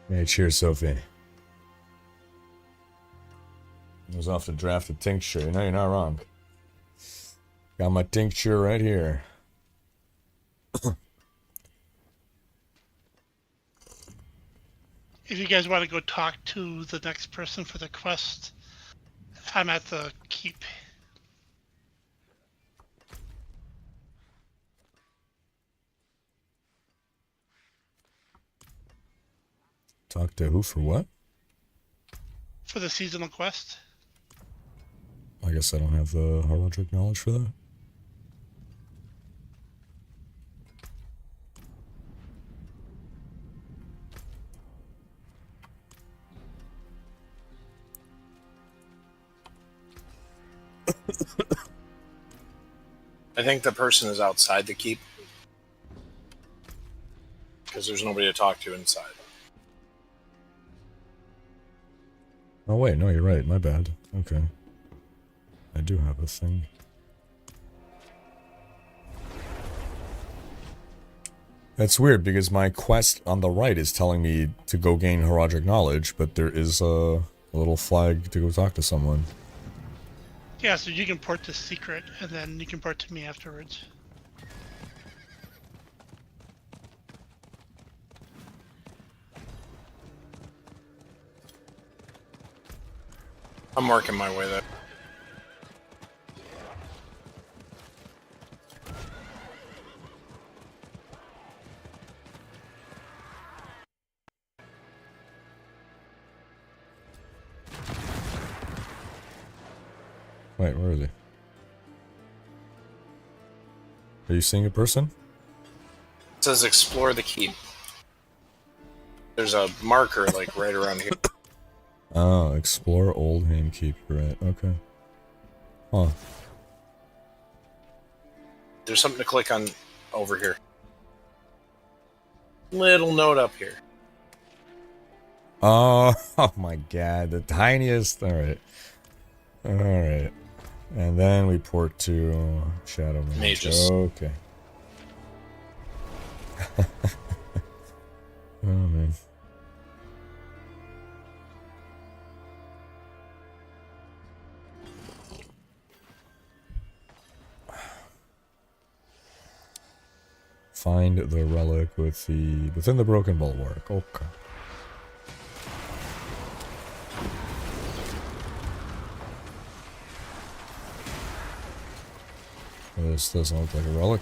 Hey, cheers, Sophie. I was off to draft a tincture. You know, you're not wrong. Got my tincture right here. If you guys want to go talk to the next person for the quest, I'm at the keep. Talk to who for what? For the seasonal quest. I guess I don't have the heraldic knowledge for that. I think the person is outside the keep. Because there's nobody to talk to inside. Oh wait, no, you're right. My bad. Okay. I do have a thing. That's weird because my quest on the right is telling me to go gain heraldic knowledge, but there is a little flag to go talk to someone. Yeah, so you can port to secret, and then you can port to me afterwards. I'm working my way there. Wait, where is he? Are you seeing a person? It says explore the keep. There's a marker like right around here. Oh, explore Oldham Keep. Right, okay. Huh. There's something to click on over here. Little note up here. Oh, oh my god, the tiniest. Alright. Alright. And then we port to Shadow Mage. Mages. Okay. Oh man. Find the relic within the broken bulwark. Okay. This doesn't look like a relic.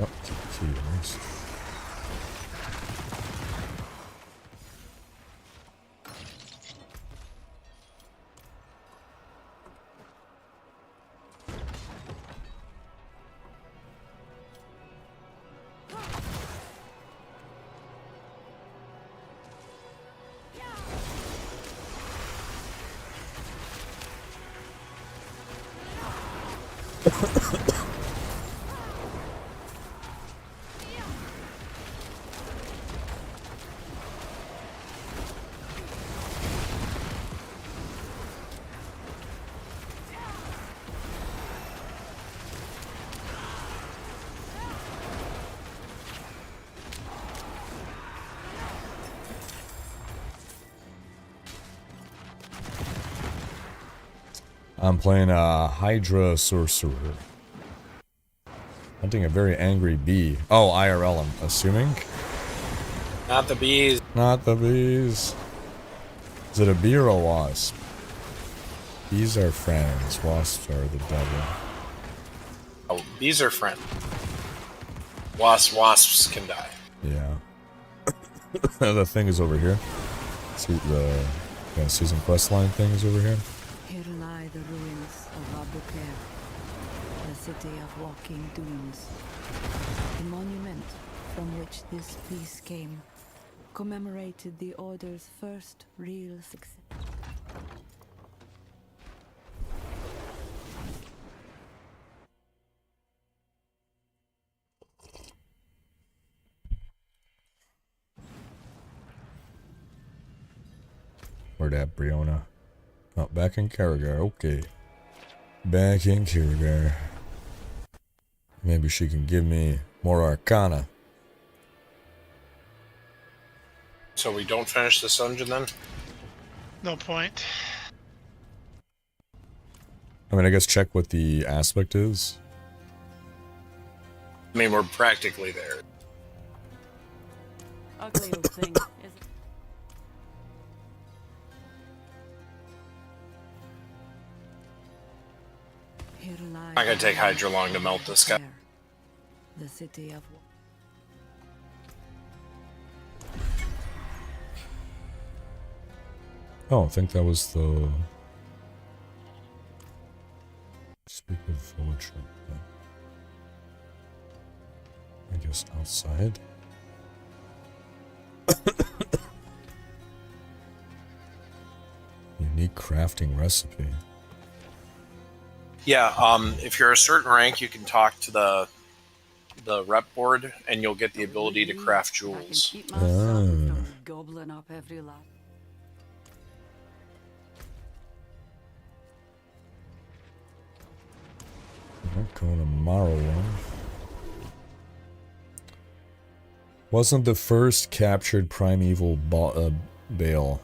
Oh, key, nice. I'm playing a Hydra Sorcerer. Hunting a very angry bee. Oh, IRL, I'm assuming? Not the bees. Not the bees. Is it a bee or a wasp? Bees are friends, wasps are the devil. Oh, bees are friends. Wasps can die. Yeah. The thing is over here. See the season quest line thing is over here. Here lie the ruins of Albuquerque, the city of walking dunes. The monument from which this piece came commemorated the Order's first real success. Where'd that Briona? Oh, back in Karagar. Okay. Back in Karagar. Maybe she can give me more Arcana. So we don't finish this dungeon then? No point. I mean, I guess check what the aspect is. I mean, we're practically there. Ugly old thing, is it? Here lies Not gonna take Hydra long to melt this guy. the city of. Oh, I think that was the... Speak of village. I guess outside. Unique crafting recipe. Yeah, if you're a certain rank, you can talk to the rep board, and you'll get the ability to craft jewels. Gobbling up every lot. Going to Morrowind. Wasn't the first captured primeval Bale?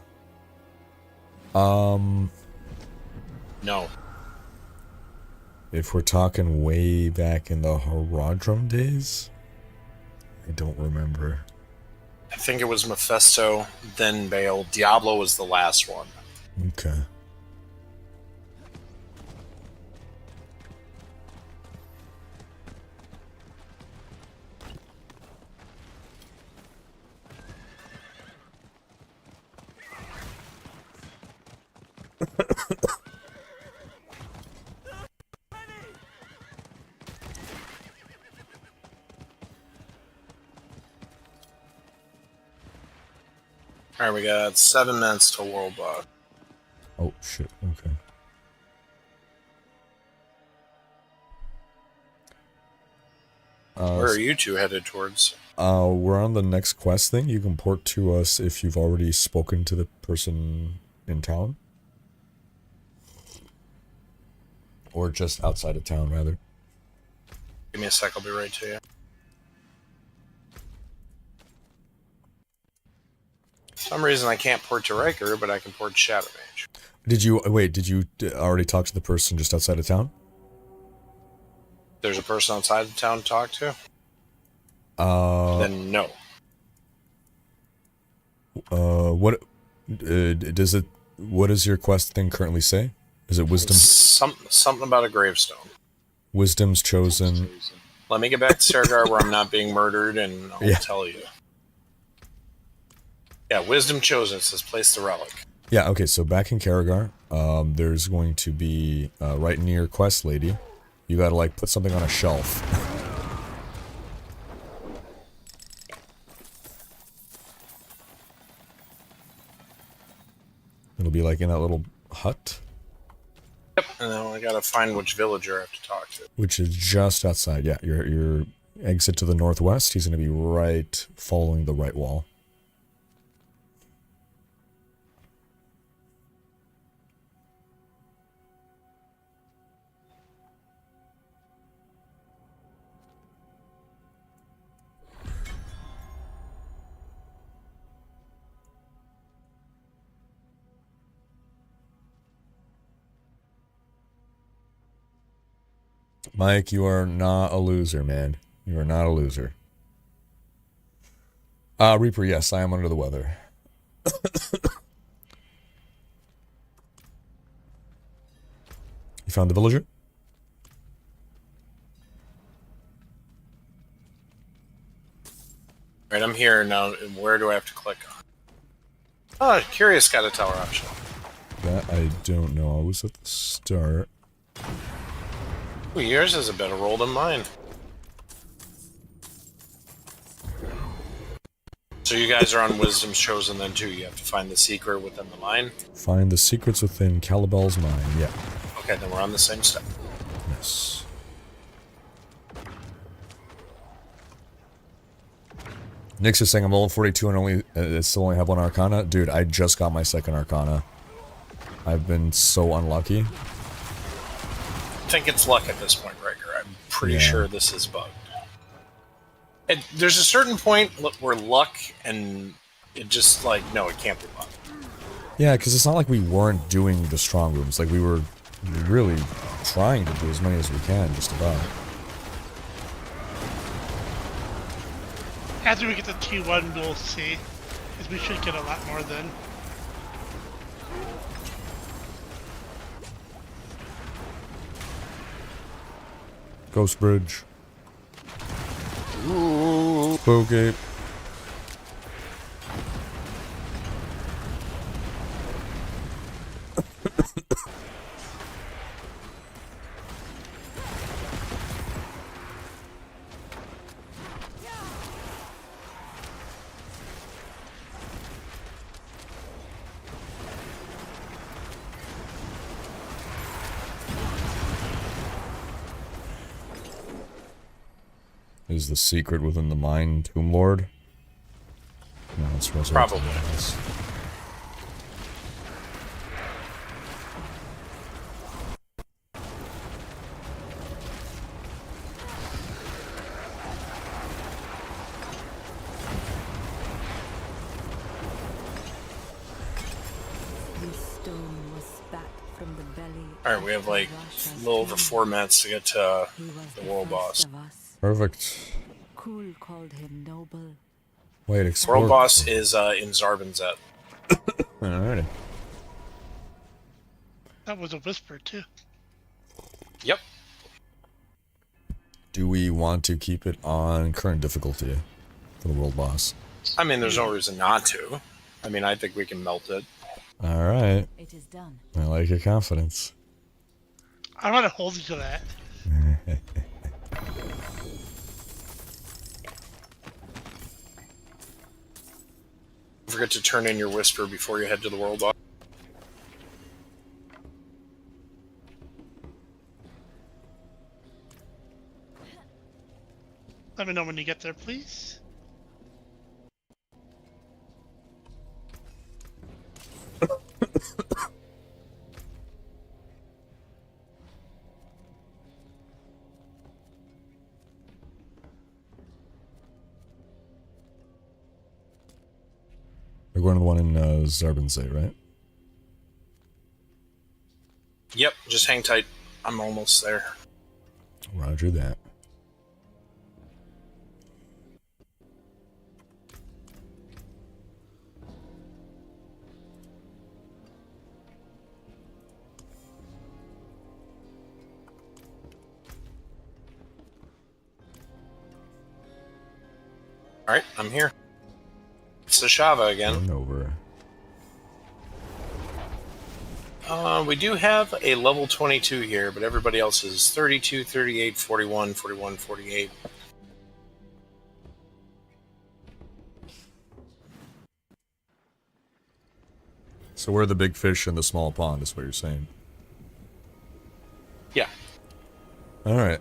No. If we're talking way back in the Horadrim days? I don't remember. I think it was Mephisto, then Bale. Diablo was the last one. Okay. Alright, we got 7 minutes till World Boss. Oh, shit. Okay. Where are you two headed towards? We're on the next quest thing. You can port to us if you've already spoken to the person in town. Or just outside of town, rather. Give me a sec, I'll be right to you. For some reason I can't port to Riker, but I can port to Shadow Mage. Did you already talk to the person just outside of town? There's a person outside of town to talk to? Then no. What does your quest thing currently say? Is it wisdom? Something about a gravestone. Wisdom's chosen. Let me get back to Sergar where I'm not being murdered, and I'll tell you. Yeah, wisdom chosen. It says place the relic. Yeah, okay, so back in Karagar, there's going to be, right near Quest Lady, you gotta, like, put something on a shelf. It'll be, like, in that little hut. Yep, and then I gotta find which villager I have to talk to. Which is just outside, yeah, your exit to the northwest, he's gonna be right following the right wall. Mike, you are not a loser, man. You are not a loser. Reaper, yes, I am under the weather. You found the villager? Right, I'm here now. Where do I have to click on? Oh, Curious got a tower option. That I don't know. I was at the start. Ooh, yours has a better roll than mine. So you guys are on Wisdom's Chosen then too. You have to find the secret within the mine. Find the secrets within Calibel's mine, yeah. Okay, then we're on the same step. Yes. Nick's just saying I'm level 42 and still only have one Arcana. Dude, I just got my second Arcana. I've been so unlucky. I think it's luck at this point, Riker. I'm pretty sure this is bugged. There's a certain point where luck and it just like, no, it can't be luck. Yeah, because it's not like we weren't doing the strong rooms. Like, we were really trying to do as many as we can, just about. After we get the T1, we'll see. Because we should get a lot more then. Ghost Bridge. Spooky. Is the secret within the mine, Tomb Lord? No, it's probably. Alright, we have like a little over 4 minutes to get to the world boss. Perfect. Cool called him noble. Wait, explore. World boss is in Zarbinzet. Alrighty. That was a whisper, too. Yep. Do we want to keep it on current difficulty for the world boss? I mean, there's no reason not to. I mean, I think we can melt it. Alright. It is done. I like your confidence. I want to hold you to that. Don't forget to turn in your whisper before you head to the world boss. Let me know when you get there, please. We're going to the one in Zarbinzet, right? Yep, just hang tight. I'm almost there. Roger that. Alright, I'm here. It's the Shava again. Over. We do have a level 22 here, but everybody else is 32, 38, 41, 41, 48. So we're the big fish in the small pond, is what you're saying? Yeah. Alright.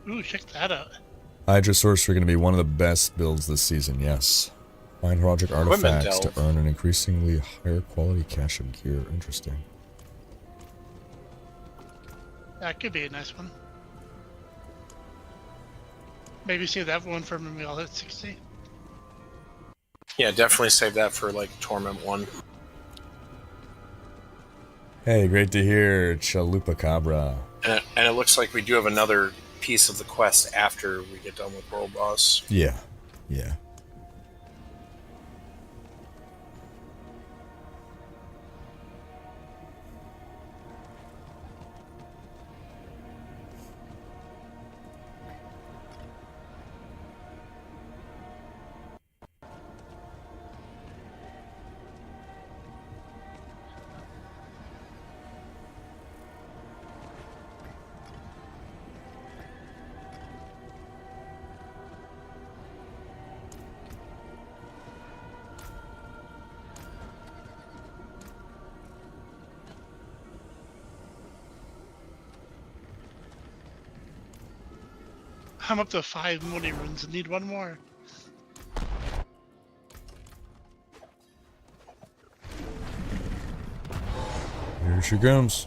Ooh, check that out. Hydra Sorcery going to be one of the best builds this season, yes. Find Project artifacts to earn an increasingly higher quality cache of gear. Interesting. That could be a nice one. Maybe save that one for when we all hit 60. Yeah, definitely save that for like Torment 1. Hey, great to hear, Chalupa Cabra. And it looks like we do have another piece of the quest after we get done with World Boss. Yeah, yeah. I'm up to 5 Mooney runes and need one more. Here she comes.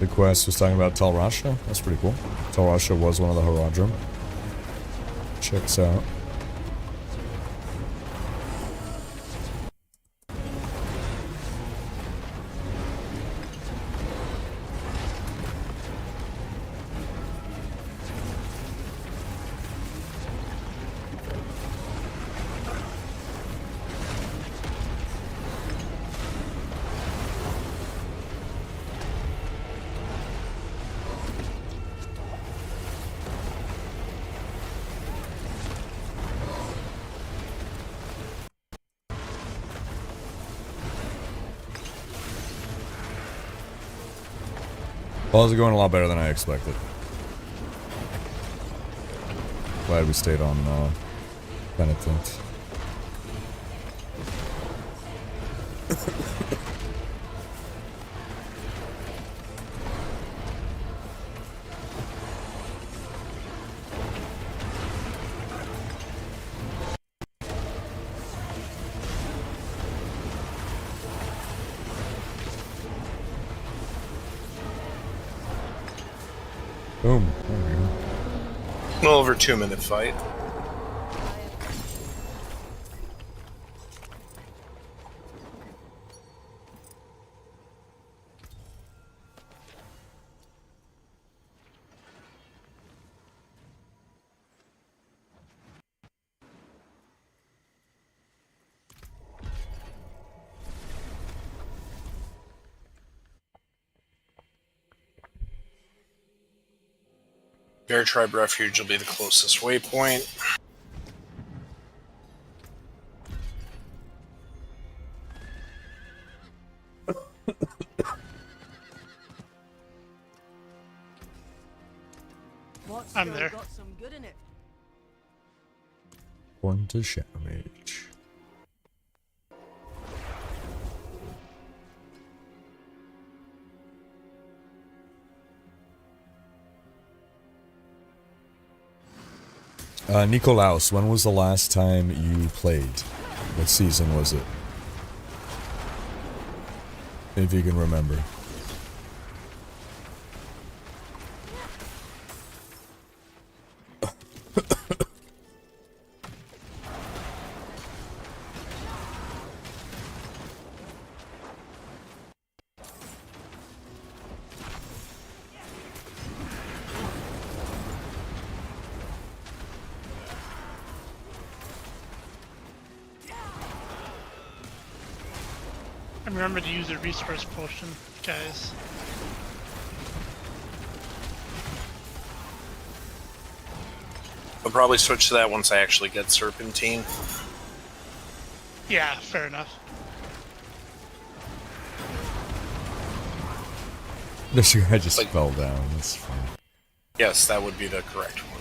The quest was talking about Tal Rasha. That's pretty cool. Tal Rasha was one of the Haradrim. Checks out. Well, it's going a lot better than I expected. Glad we stayed on Penitent. Boom. There we go. A little over 2-minute fight. Bear Tribe Refuge will be the closest waypoint. I'm there. Got some good in it. One to Shadow Mage. Nikolaus, when was the last time you played? What season was it? If you can remember. And remember to use a resource potion, guys. I'll probably switch to that once I actually get Serpentine. Yeah, fair enough. This guy just fell down. That's fine. Yes, that would be the correct one.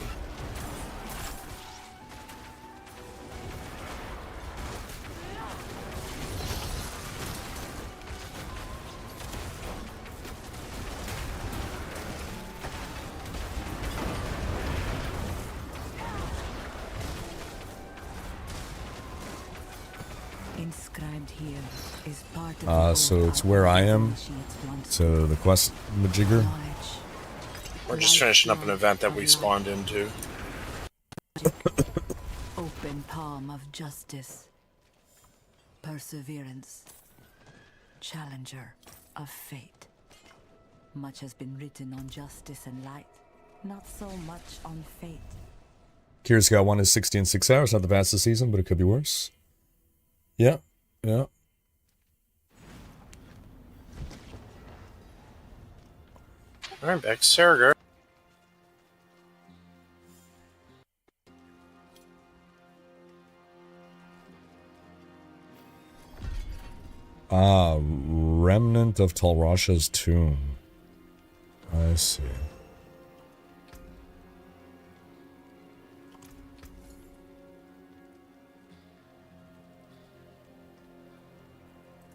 Inscribed here is part of So it's where I am. So the quest majigger. We're just finishing up an event that we spawned into. Open palm of justice. Perseverance. Challenger of fate. Much has been written on justice and light, not so much on fate. Kira's got 1 is 60 in 6 hours. Not the fastest season, but it could be worse. Yeah, yeah. Alright, back to Saragar. Ah, remnant of Talrasha's tomb. I see.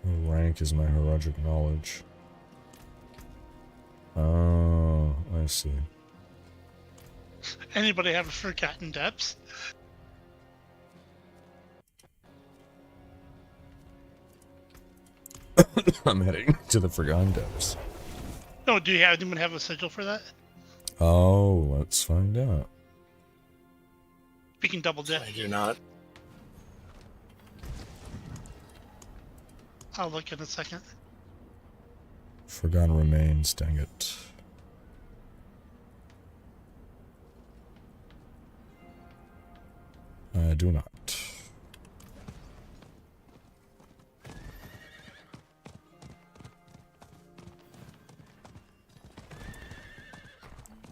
What rank is my heroic knowledge? Oh, I see. Anybody have Forgotten Depths? I'm heading to the Forgotten Depths. No, do you have anyone have a sigil for that? Oh, let's find out. We can double dip. I do not. I'll look in a second. Forgotten remains, dang it. I do not.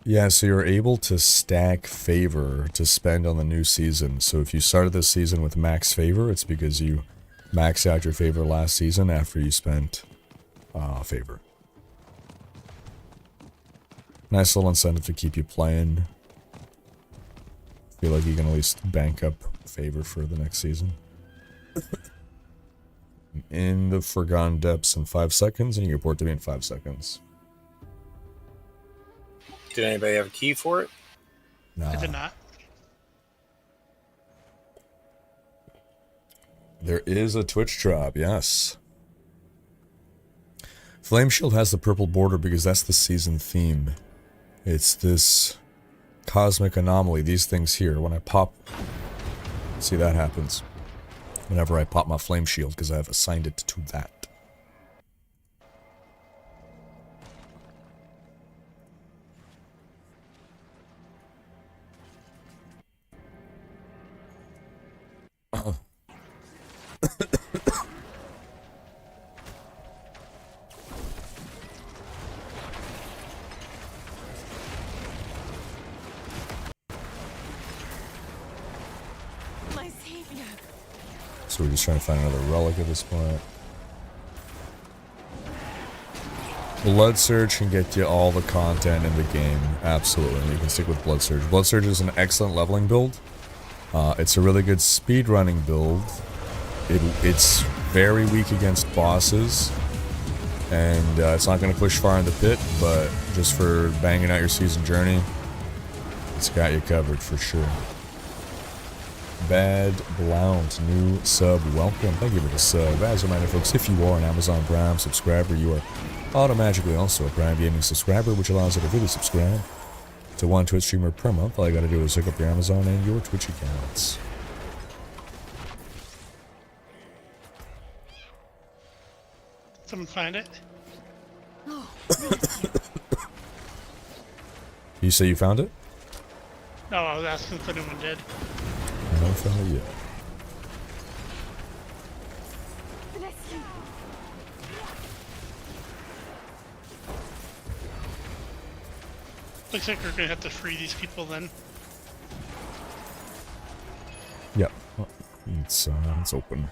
Yeah, so you're able to stack favor to spend on the new season. So if you started this season with max favor, it's because you maxed out your favor last season after you spent favor. Nice little incentive to keep you playing. Feel like you can at least bank up favor for the next season. In the Forgotten Depths in 5 seconds, and you report to me in 5 seconds. Did anybody have a key for it? Nah. I did not. There is a Twitch drop, yes. Flame Shield has the purple border because that's the season theme. It's this cosmic anomaly, these things here. When I pop... See, that happens. Whenever I pop my Flame Shield, because I've assigned it to that. My savior. So we're just trying to find another relic at this point. Blood Surge can get you all the content in the game. Absolutely. You can stick with Blood Surge. Blood Surge is an excellent leveling build. It's a really good speedrunning build. It's very weak against bosses. And it's not going to push far in the pit, but just for banging out your season journey, it's got you covered for sure. Bad Blount, new sub, welcome. Thank you for the sub. As a reminder, folks, if you are an Amazon Prime subscriber, you are automatically also a Prime Gaming subscriber, which allows you to really subscribe to one Twitch streamer per month. All you gotta do is hook up your Amazon and your Twitch accounts. Someone find it? Oh, You say you found it? No, I was asking if anyone did. I haven't found it yet. Looks like we're gonna have to free these people then. Yep. Well, it's open.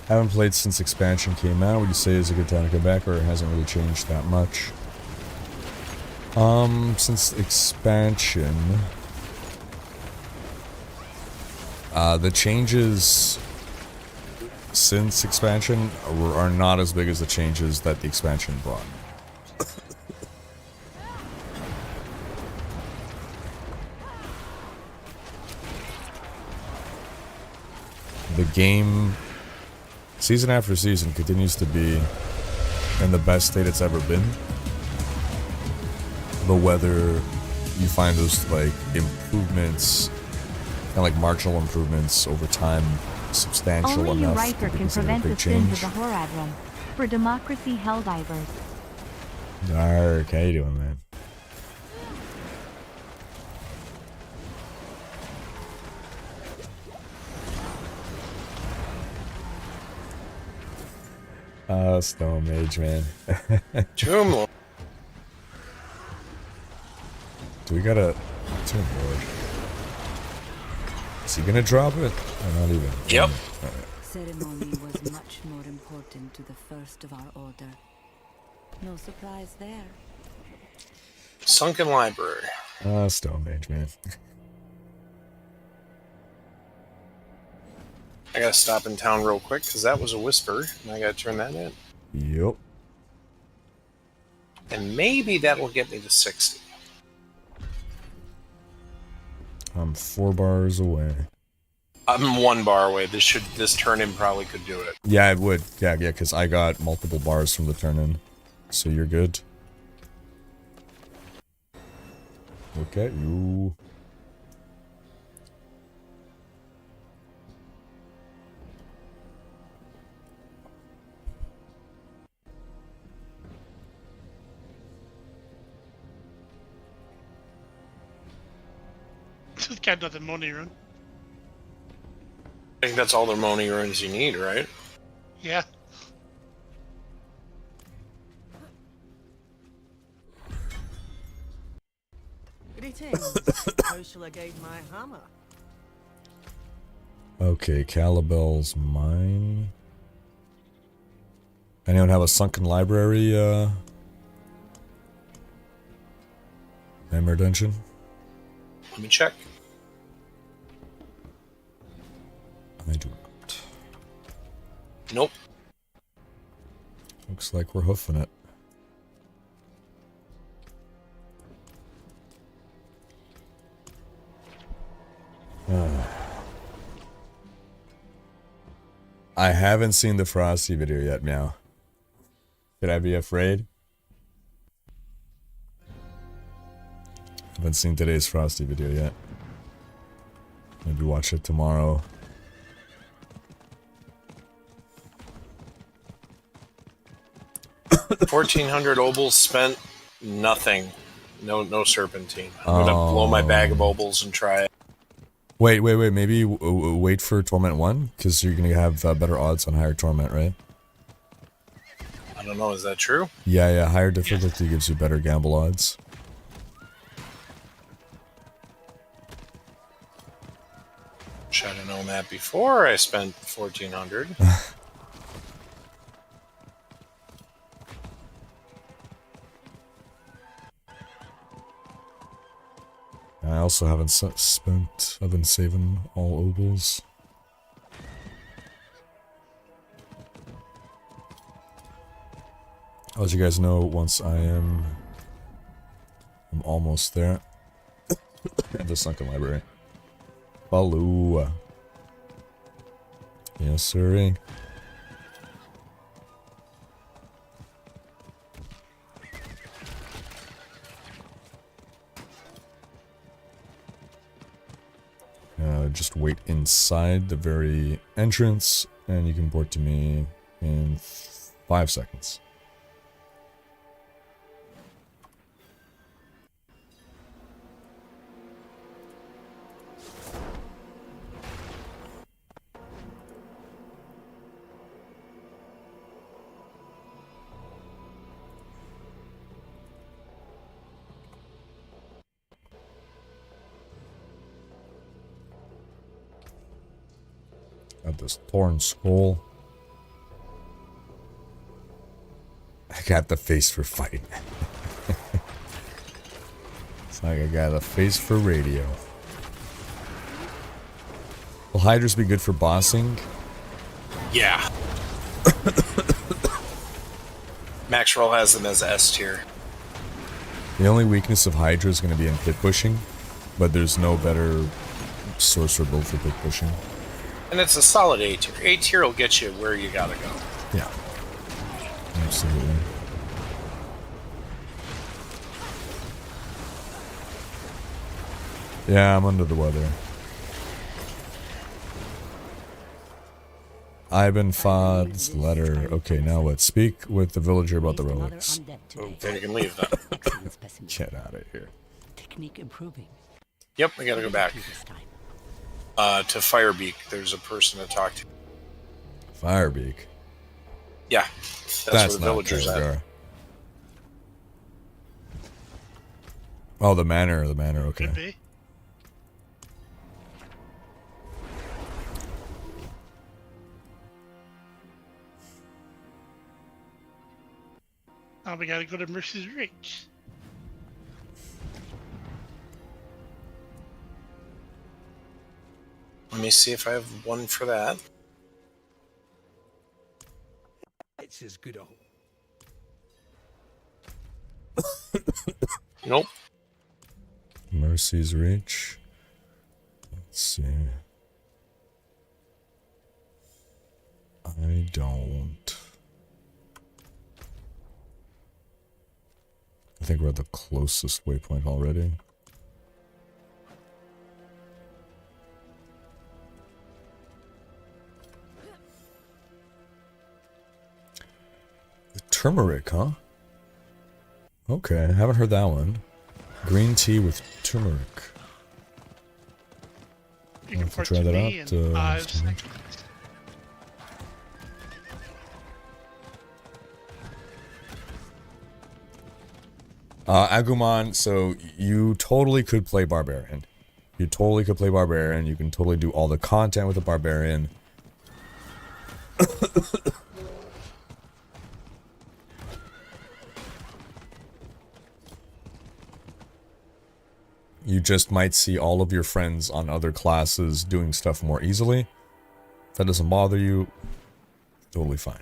Haven't played since expansion came out. Would you say it's a good time to come back, or it hasn't really changed that much? Since expansion, the changes since expansion are not as big as the changes that the expansion brought. the game, season after season, continues to be in the best state it's ever been. But whether you find those like improvements, kind of like marginal improvements over time, substantial Only enough Riker to be can considered a prevent the big sins change. of the Horadrim. For democracy Helldivers. Dark, how you doing, man? Stone Mage, man. Tomb Lord. Do we got a Tomb Lord? Is he gonna drop it? Or not even? Yep. Ceremony was much more important to the first of our order. No surprise there. Sunken Library. Stone Mage, man. I gotta stop in town real quick because that was a whisper, and I gotta turn that in. Yep. And maybe that'll get me to 60. I'm 4 bars away. I'm 1 bar away. This turn-in probably could do it. Yeah, it would. Yeah, because I got multiple bars from the turn-in. So you're good. Look at you. This guy does a Moni rune. I think that's all the Moni runes you need, right? Yeah. Greetings. How shall I guide my hammer? Okay, Calibel's mine. Anyone have a sunken library, Nightmare Dungeon? Let me check. I do not. Nope. Looks like we're hoofing it. I haven't seen the Frosty video yet, Meow. Should I be afraid? Haven't seen today's Frosty video yet. Maybe watch it tomorrow. $1,400 obols spent. Nothing. No serpentine. I'm gonna blow my bag of obols and try it. Wait. Maybe wait for Torment 1? Because you're going to have better odds on higher Torment, right? I don't know. Is that true? Yeah. Higher difficulty gives you better gamble odds. Should have known that before I spent $1,400. I also haven't I've been saving all obols. I'll let you guys know once I'm almost there. At the sunken library. Baloo. Yes, sirree. Just wait inside the very entrance, and you can port to me in 5 seconds. Got this torn skull. I got the face for fighting. It's like I got a face for radio. Will Hydras be good for bossing? Yeah. Maxwell has them as S tier. The only weakness of Hydra is going to be in pit pushing, but there's no better sorcerer build for pit pushing. And it's a solid A tier. A tier will get you where you gotta go. Yeah. Absolutely. Yeah, I'm under the weather. Ivan Fod's letter. Okay, now let's speak with the villager about the relics. Okay, you can leave then. Get out of here. Technique improving. Yep, we gotta go back. To Firebeak, there's a person to talk to. Firebeak. Yeah, that's where the villager's at. Khadgar. Oh, the manor, okay. Could be. Now we gotta go to Mercy's Reach. Let me see if I have one for that. It's as good a Nope. Mercy's Reach. Let's see. I don't. I think we're at the closest waypoint already. The turmeric, huh? Okay, I haven't heard that one. Green tea with turmeric. You can try that out. in 5 seconds. Agumon, so you totally could play Barbarian. You totally could play Barbarian. You can totally do all the content with the Barbarian. You just might see all of your friends on other classes doing stuff more easily. If that doesn't bother you, totally fine.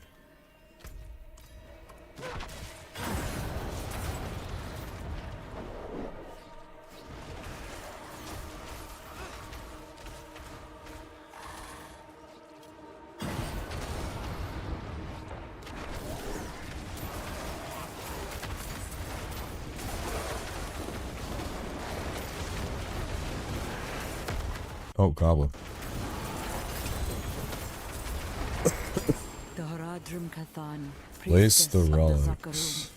Oh, Goblin. The Haradrim Kathan, Place the priestess of the relics. Zakarum,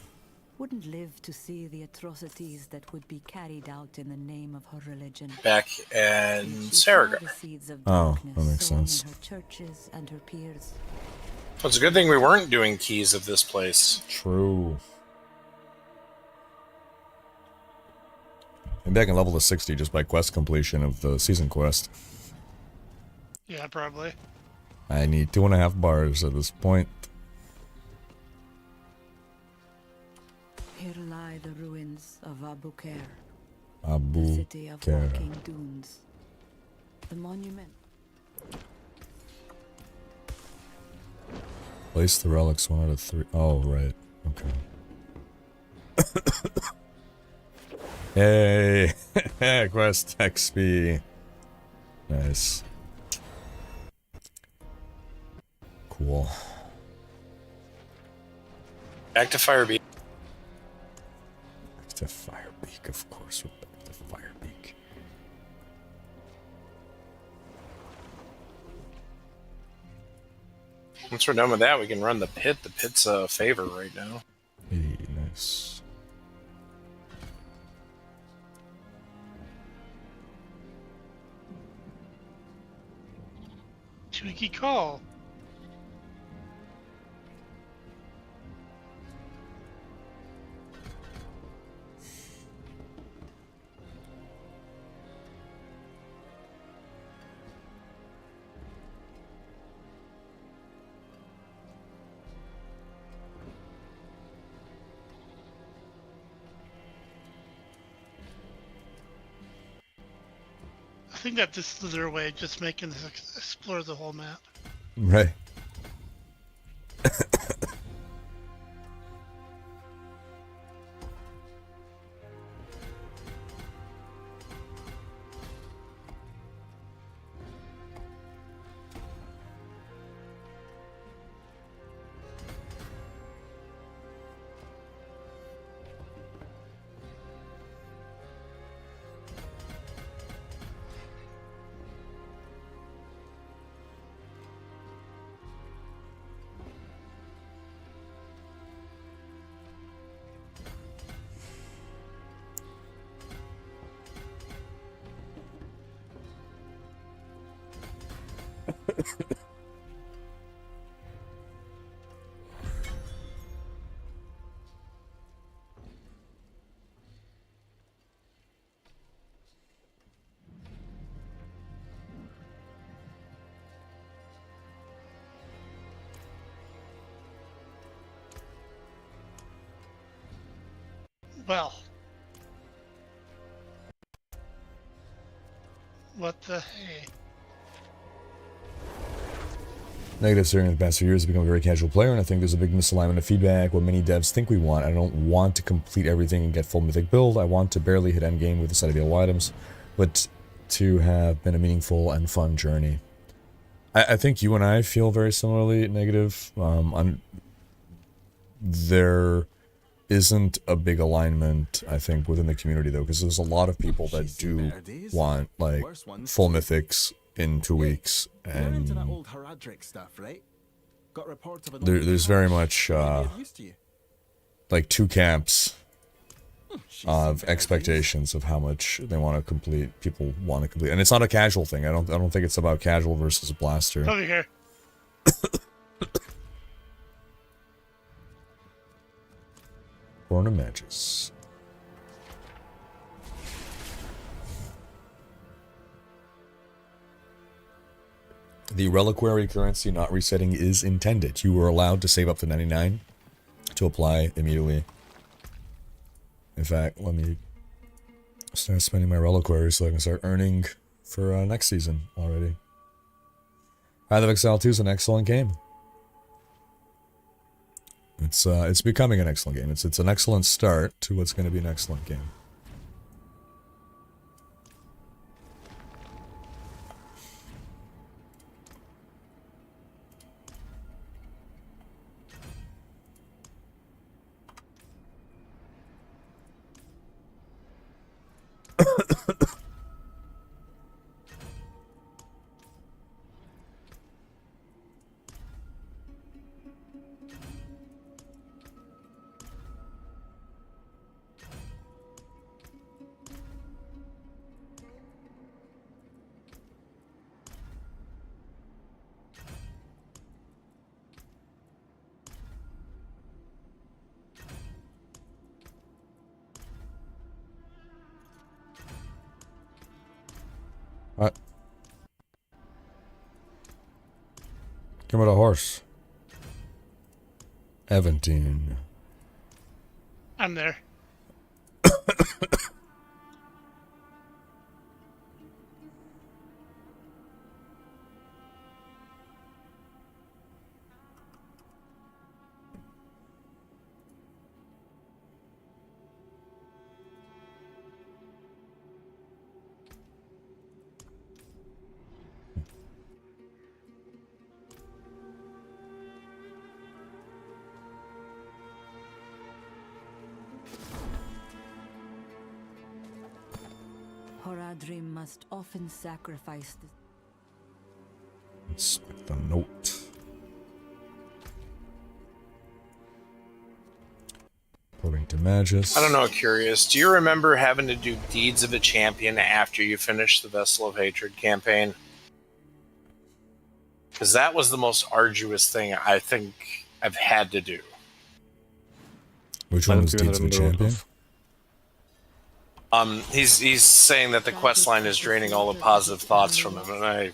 wouldn't live to see the atrocities that would be carried out in the name of her religion. Back in Saragar. Oh, that makes sense. In her churches and her peers. Well, it's a good thing we weren't doing keys of this place. True. Maybe I can level to 60 just by quest completion of the season quest. Yeah, probably. I need 2.5 bars at this point. Here lie the ruins of Abu Khair, Abu the city of Khair. walking dunes. The monument. Place the relics 1 out of 3. Oh, right. Okay. Hey! Quest XP. Nice. Cool. Back to Firebeak. Back to Firebeak, of course. We're back to Firebeak. Once we're done with that, we can run the pit. The pit's a favor right now. Hey, nice. Twinkie call. I think that this is their way of just making this explore the whole map. Right. Well. What the hey? Negative during the past few years, I've become a very casual player, and I think there's a big misalignment of feedback. What many devs think we want. I don't want to complete everything and get full mythic build. I want to barely hit endgame with a set of available items, but to have been a meaningful and fun journey. I think you and I feel very similarly negative. There isn't a big alignment, I think, within the community, though, because there's a lot of people that do want, like, full mythics in 2 weeks, and there's very much, like, two camps of expectations of how much they want to complete, people want to complete, and it's not a casual thing. I don't think it's about casual versus blaster. Over here. Corner matches. The reliquary currency not resetting is intended. You are allowed to save up to 99 to apply immediately. In fact, let me start spending my reliquary so I can start earning for next season already. Path of Exile 2 is an excellent game. It's becoming an excellent game. It's an excellent start to what's going to be an excellent game. What? Give me the horse. Valentine. I'm there. Horadrim must often sacrifice the... Inspect the note. According to Magus. I don't know, curious. Do you remember having to do Deeds of a Champion after you finished the Vessel of Hatred campaign? Because that was the most arduous thing I think I've had to do. Which one was Deeds of a Champion? He's saying that the quest line is draining all the positive thoughts from him, and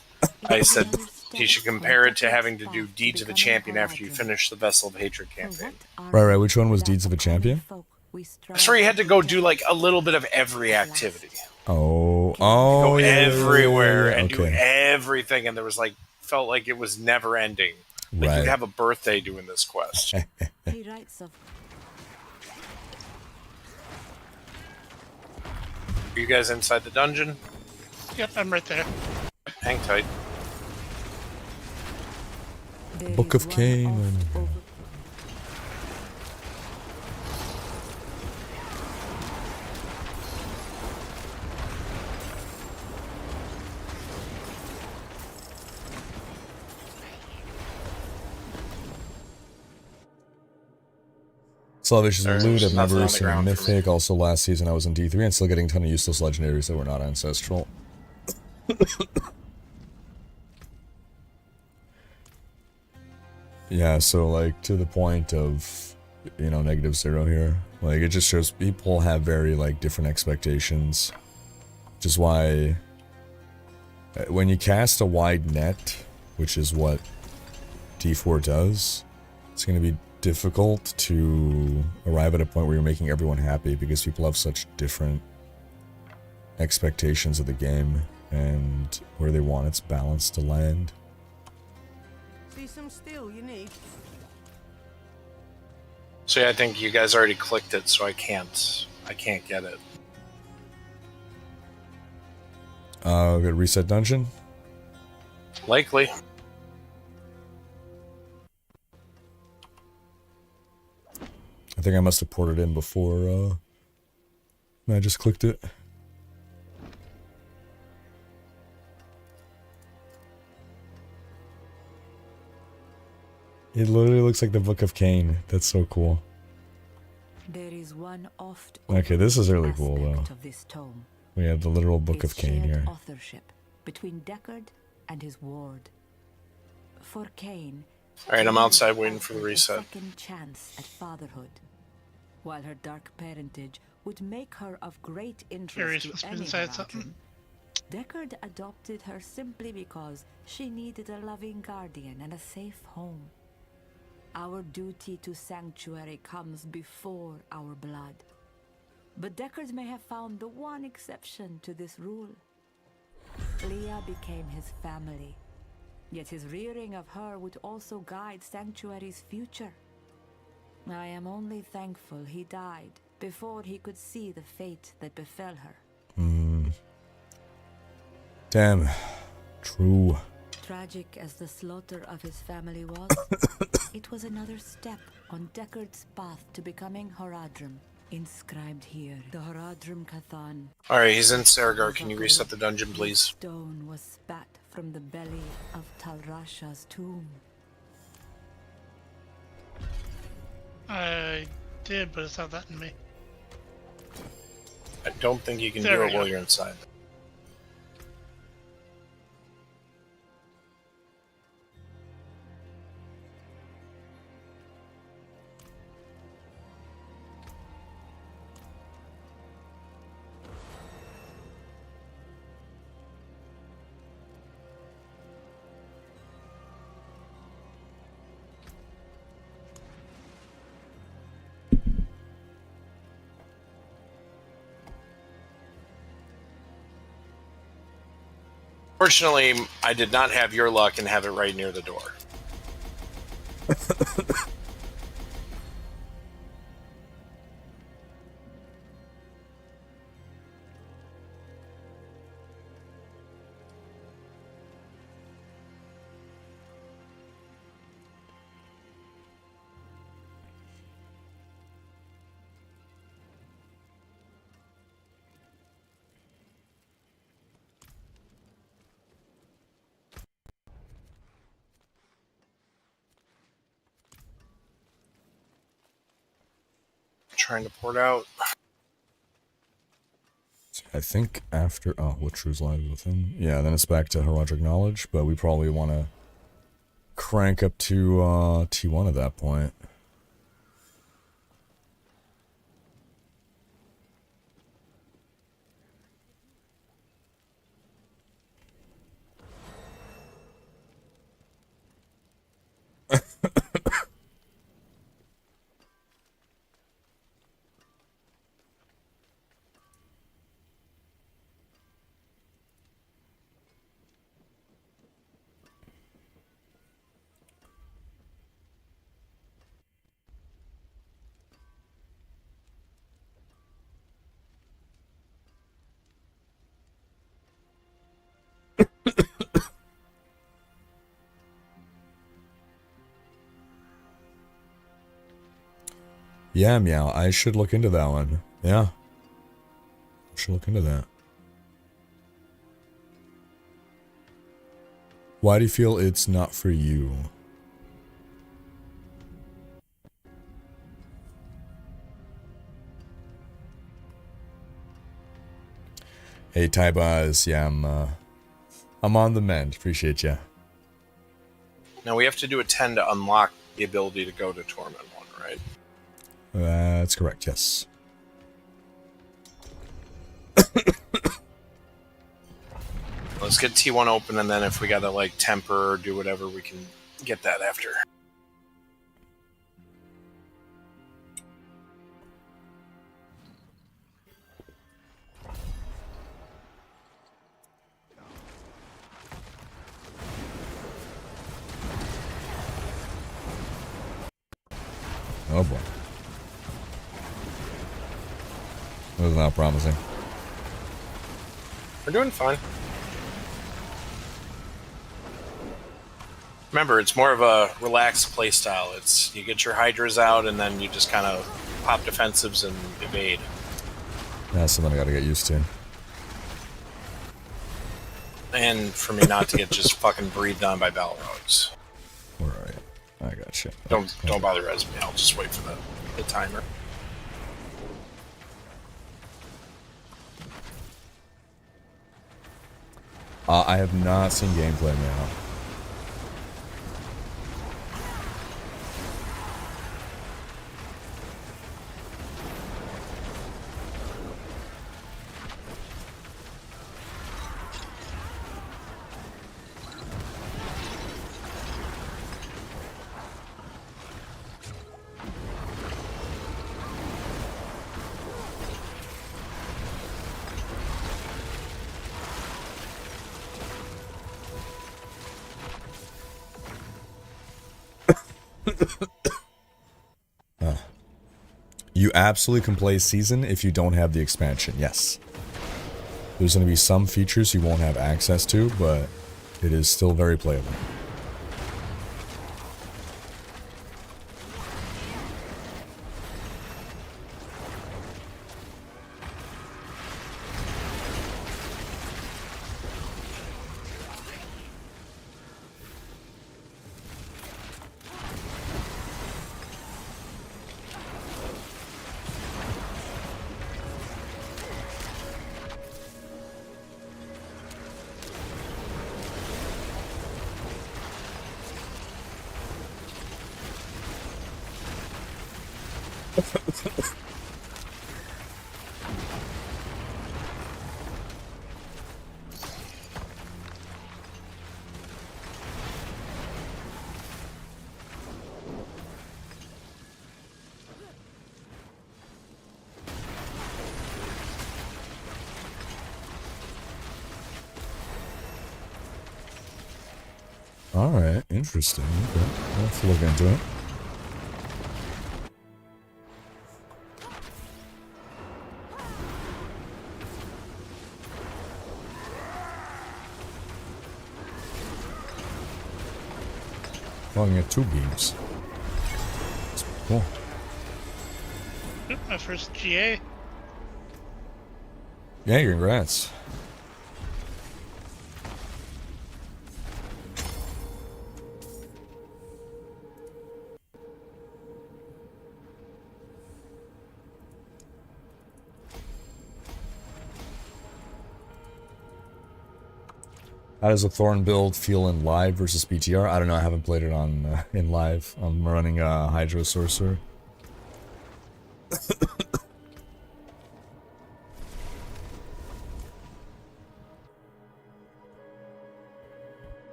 I said he should compare it to having to do Deeds of a Champion after you finish the Vessel of Hatred campaign. Right. Which one was Deeds of a Champion? That's where you had to go do like a little bit of every activity. Go everywhere and okay. do everything, and there was like felt like it was never ending. Like Right. you'd have a birthday doing this quest. He writes of... Are you guys inside the dungeon? Yep, I'm right there. Hang tight. Book of Cain. Salvation and loot. I've never seen a mythic. Also, last season I was in D3 and still getting a ton of useless legendaries that were not ancestral. Yeah, so like to the point of, you know, -0 here. Like it just shows people have very like different expectations. Which is why when you cast a wide net, which is what D4 does, it's going to be difficult to arrive at a point where you're making everyone happy because people have such different expectations of the game and where they want its balance to land. See some steel you need. So yeah, I think you guys already clicked it, so I can't get it. Good reset dungeon? Likely. I think I must have ported in before I just clicked it. It literally looks like the Book of Cain. That's so cool. There is one oft Okay, this is really cool though. of this tome. We have the literal Book Its of Cain shared here. authorship between Deckard and his ward. For Cain, Alright, I'm outside waiting for the reset. a second chance at fatherhood. While her dark parentage would make her of great interest Curious to what's any inside Haradrim, something. Deckard adopted her simply because she needed a loving guardian and a safe home. Our duty to sanctuary comes before our blood. But Deckard may have found the one exception to this rule. Leah became his family, yet his rearing of her would also guide Sanctuary's future. I am only thankful he died before he could see the fate that befell her. Damn. True. Tragic as the slaughter of his family was, it was another step on Deckard's path to becoming Haradrim. Inscribed here, the Haradrim Cathan. Alright, he's in Saragar. Can you reset the dungeon, please? Stone was spat from the belly of Talrasha's tomb. I did, but it's not letting me. I don't think you can There do we it while go. you're inside. Fortunately, I did not have your luck and have it right near the door. Trying to port out. I think after... Oh, what True's live with him? Yeah, then it's back to Heraldric Knowledge, but we probably want to crank up to T1 at that point. Yeah, Meow, I should look into that one. Yeah. I should look into that. Why do you feel it's not for you? Hey, Taibaz, yeah, I'm on the mend. Appreciate ya. Now we have to do a 10 to unlock the ability to go to Torment 1, right? That's correct, yes. Let's get T1 open, and then if we gotta, like, temper or do whatever, we can get that after. Oh boy. That was not promising. We're doing fine. Remember, it's more of a relaxed playstyle. It's you get your Hydras out, and then you just kind of pop defensives and evade. That's something I gotta get used to. And for me not to get just fucking breathed on by Balrogs. Alright. I got you. Don't bother resing me. I'll just wait for the timer. I have not seen gameplay now. You absolutely can play Season if you don't have the expansion, yes. There's going to be some features you won't have access to, but it is still very playable. Alright, interesting. Okay. I'll have to look into it. Oh, I can get 2 beams. That's cool. My first GA. Yeah, congrats. How does a Thorn build feel in live versus BTR? I don't know. I haven't played it on in live. I'm running a Hydro Sorcerer.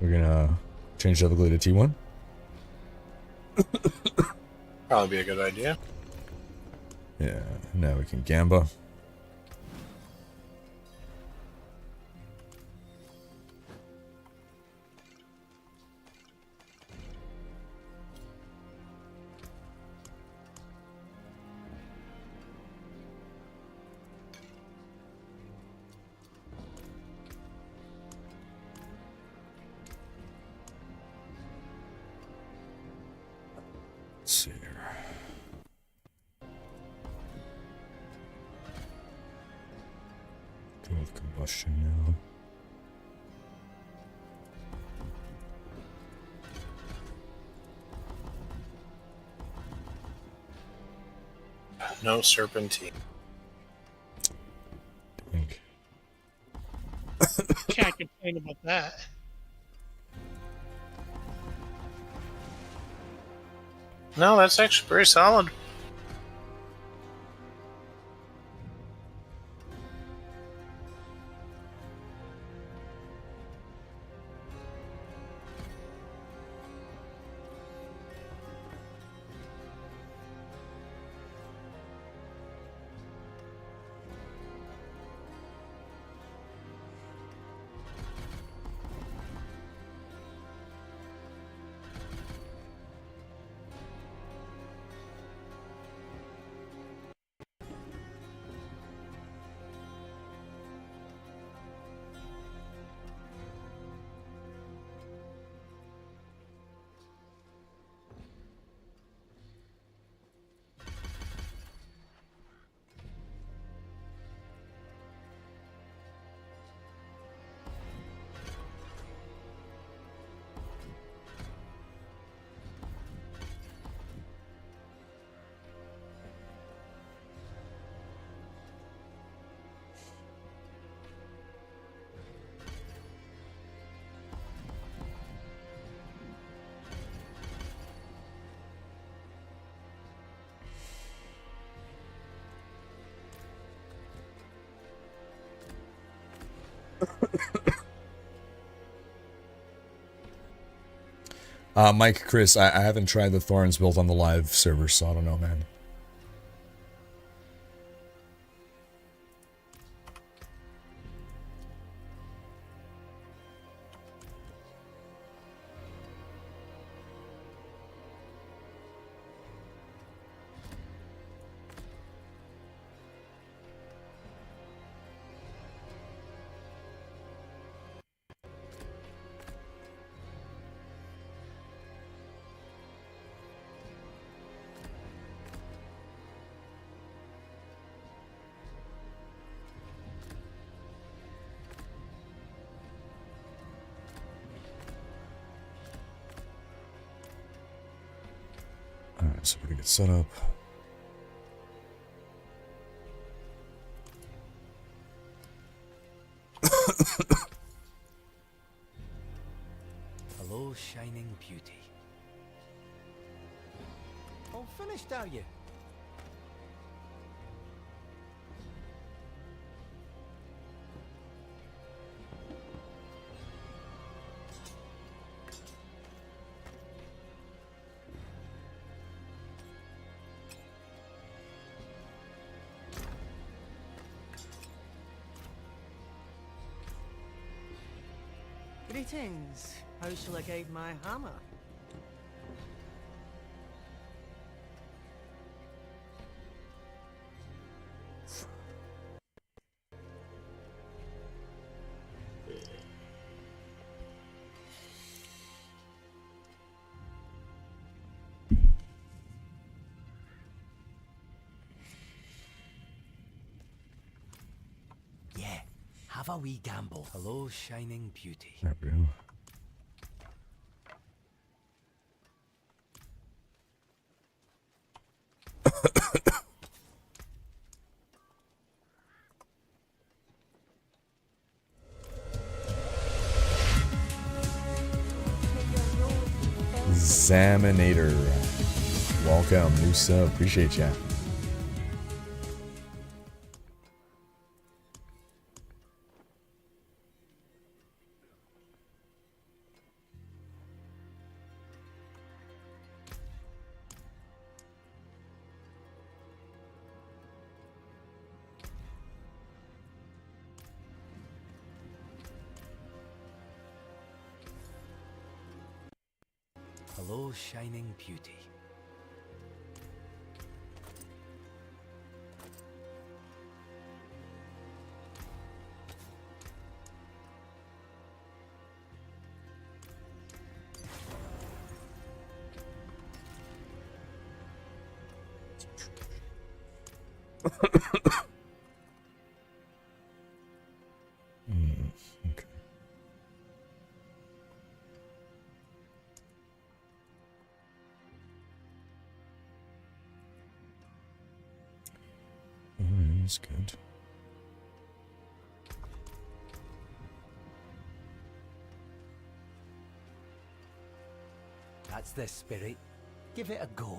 We're gonna change the ability to T1. Probably be a good idea. Yeah, now we can Gamba. with combustion now. No serpentine. Dink. Can't complain about that. No, that's actually pretty solid. Mike, Chris, I haven't tried the Thorns built on the live server, so I don't know, man. Alright, so we're gonna get set up. Hello, shining beauty. All finished, are you? Greetings. How shall I guide my hammer? Yeah, have a wee gamble. Hello, shining beauty. There we go. Examinator. Welcome, new sub. Appreciate ya. Hello, shining beauty. That's good. That's the spirit. Give it a go.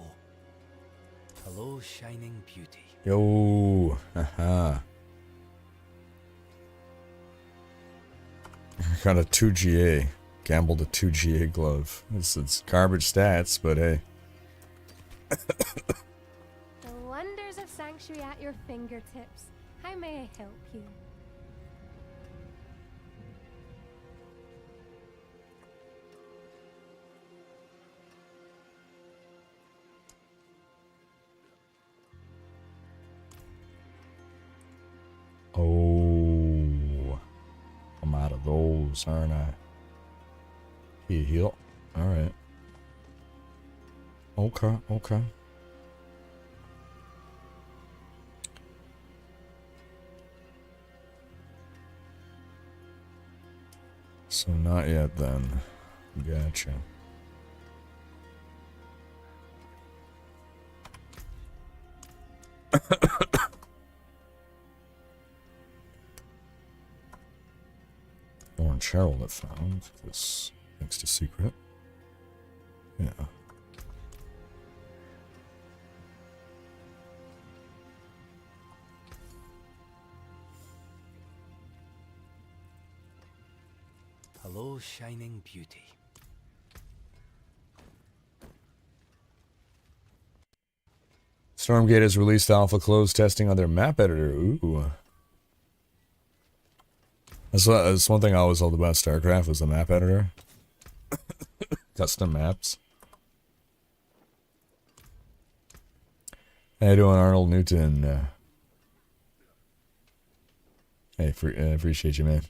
Hello, shining beauty. Yo, haha. Got a 2 GA. Gambled a 2 GA glove. It's garbage stats, but hey. The wonders of Sanctuary at your fingertips. How may I help you? Oh, I'm out of those, aren't I? Heal. All right. Okay, okay. So not yet then. Gotcha. Orange Herald I found. This next to secret. Yeah. Hello, shining beauty. Stormgate has released alpha closed testing on their map editor. Ooh. That's one thing I always loved about StarCraft was the map editor. Custom maps. How you doing, Arnold Newton? Hey, appreciate you, man.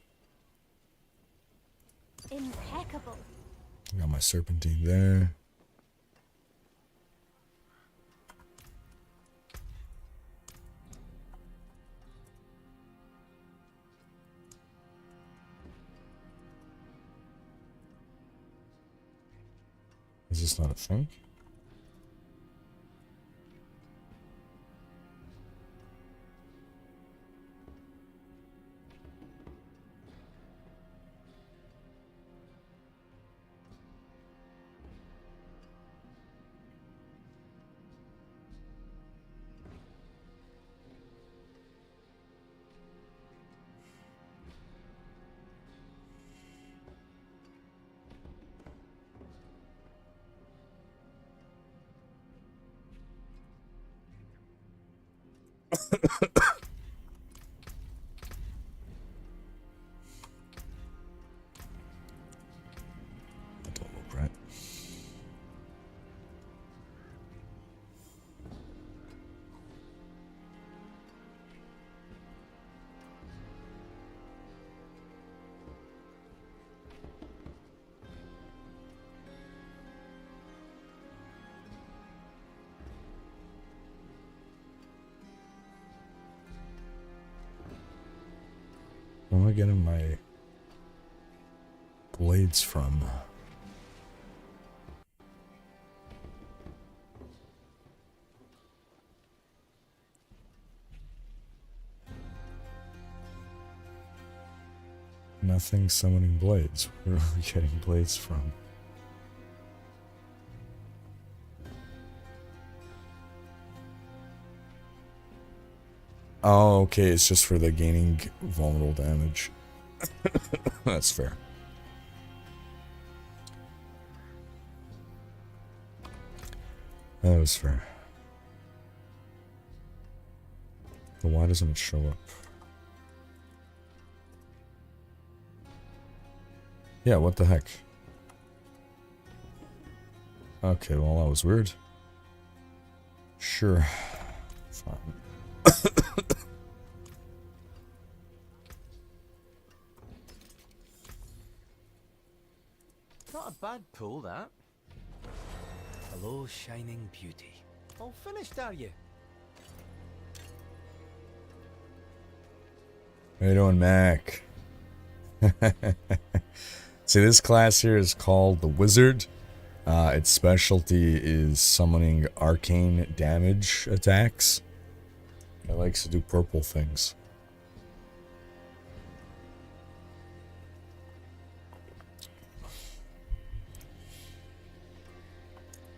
Impeccable. Got my serpentine there. Is this not a thing? Where am I getting my blades from? Nothing summoning blades. Where are we getting blades from? Oh, okay, it's just for the gaining vulnerable damage. That's fair. That was fair. But why doesn't it show up? Yeah, what the heck? Okay, well, that was weird. Sure. Fine. Not a bad pull, that. Hello, shining beauty. All finished, are you? How you doing, Mac? See, this class here is called the Wizard. Its specialty is summoning arcane damage attacks. He likes to do purple things.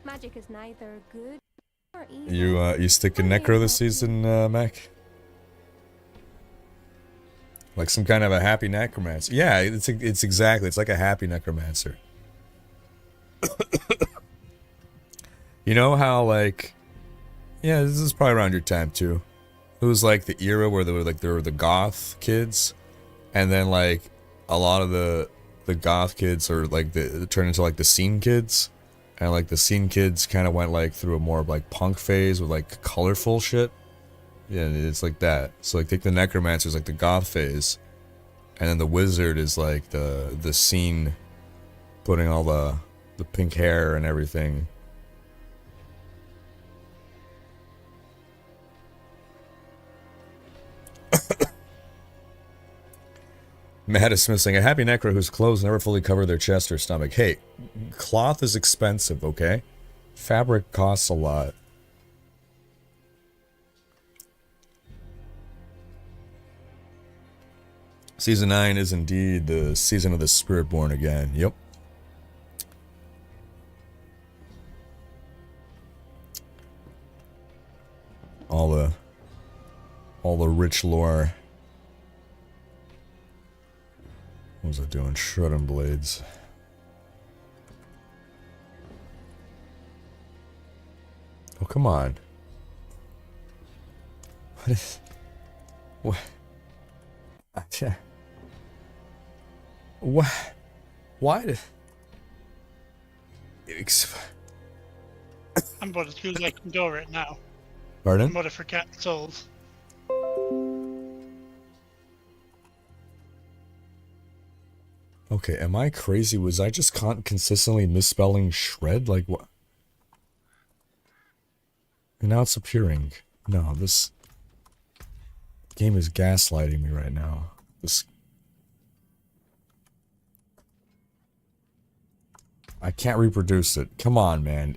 Magic is neither good or evil. You sticking Necro this season, Mac? Like some kind of a happy necromancer. Yeah, it's exactly. It's like a happy necromancer. You know how like, yeah, this is probably around your time too. It was like the era where there were the goth kids, and then like a lot of the goth kids are like turned into like the scene kids, and like the scene kids kind of went like through a more like punk phase with like colorful shit. Yeah, it's like that. So like take the necromancer is like the goth phase, and then the wizard is like the scene, putting all the pink hair and everything. Matt is Smith saying, a happy necro whose clothes never fully cover their chest or stomach. Hey, cloth is expensive, okay? Fabric costs a lot. Season 9 is indeed the season of the Spirit born again. Yep. All the rich lore. What was I doing? Shredding blades. Oh, come on. What is... What? What? Why did... I'm about as good as I can go right now. Pardon? I'm about to forget souls. Okay, am I crazy? Was I just consistently misspelling shred? Like, what? And now it's appearing. No, this game is gaslighting me right now. This... I can't reproduce it. Come on, man.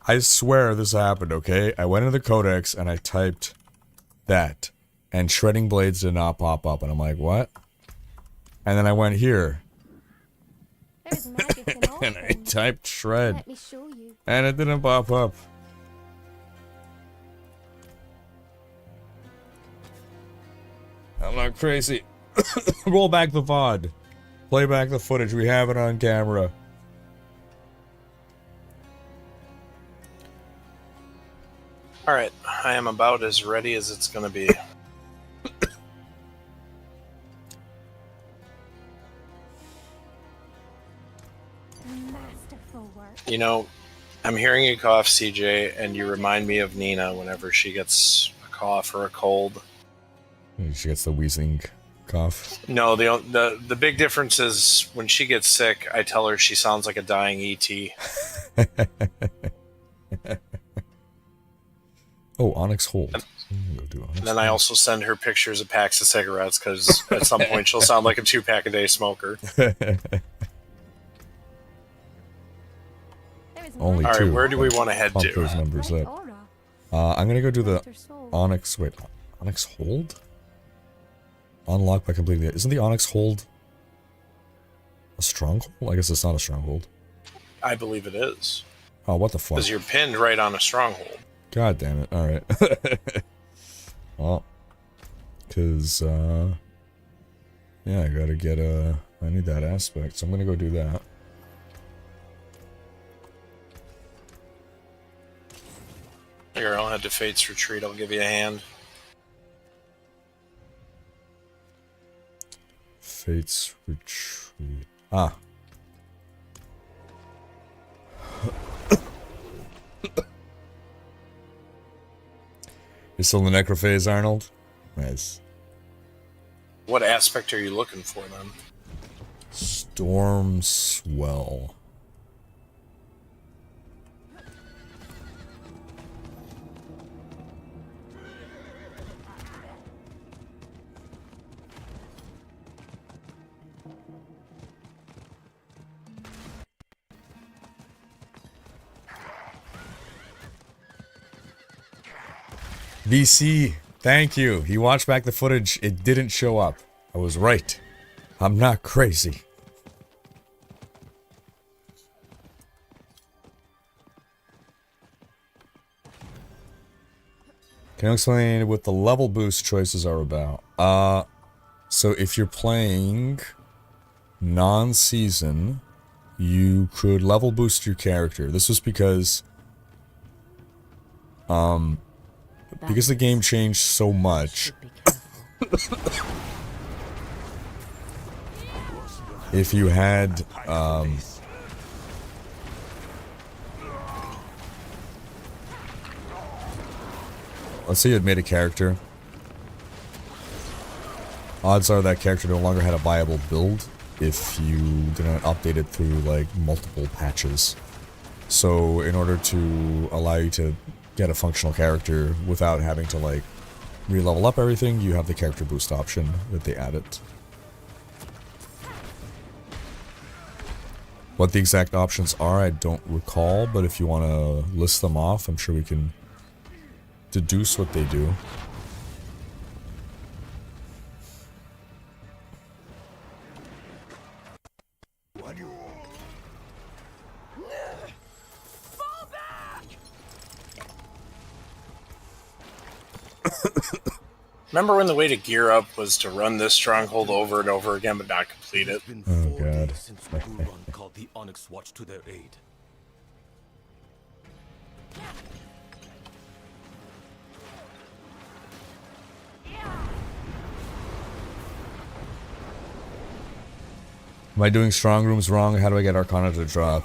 I swear this happened, okay? I went into the codex and I typed that. And shredding blades did not pop up. And I'm like, what? And then I went here. There's magic in all And I things. typed shred. Let me show you. And it didn't pop up. I'm not crazy. Roll back the VOD. Play back the footage. We have it on camera. Alright, I am about as ready as it's gonna be. Masterful work. You know, I'm hearing you cough, CJ, and you remind me of Nina whenever she gets a cough or a cold. She gets the wheezing cough. No, the big difference is when she gets sick, I tell her she sounds like a dying ET. Oh, Onyx Hold. And then I also send her pictures of packs of cigarettes because at some point she'll sound like a 2-pack-a-day smoker. Only All right, two. where do we want to head Pump to? those numbers up. I'm gonna go do the Onyx. Wait, Onyx Hold? Unlocked by completing it. Isn't the Onyx Hold a stronghold? I guess it's not a stronghold. I believe it is. Oh, what the fuck? Because you're pinned right on a stronghold. God damn it. Alright. Well, because, yeah, I gotta get I need that aspect, so I'm gonna go do that. Here, I'll head to Fate's Retreat. I'll give you a hand. Fate's Retreat. Ah. You're still in the necrophase, Arnold? Nice. What aspect are you looking for, then? Storm Swell. VC, thank you. He watched back the footage. It didn't show up. I was right. I'm not crazy. Can you explain what the level boost choices are about? So if you're playing non-season, you could level boost your character. This was because the game changed so much. If you had let's say you had made a character, odds are that character no longer had a viable build if you didn't update it through like multiple patches. So in order to allow you to get a functional character without having to like re-level up everything, you have the character boost option that they added. What the exact options are, I don't recall, but if you want to list them off, I'm sure we can deduce what they do. Remember when the way to gear up was to run this stronghold over and over again but not complete it? Oh god. Since Duran called the Onyx Watch to their aid. Am I doing strong rooms wrong? How do I get Arcana to drop?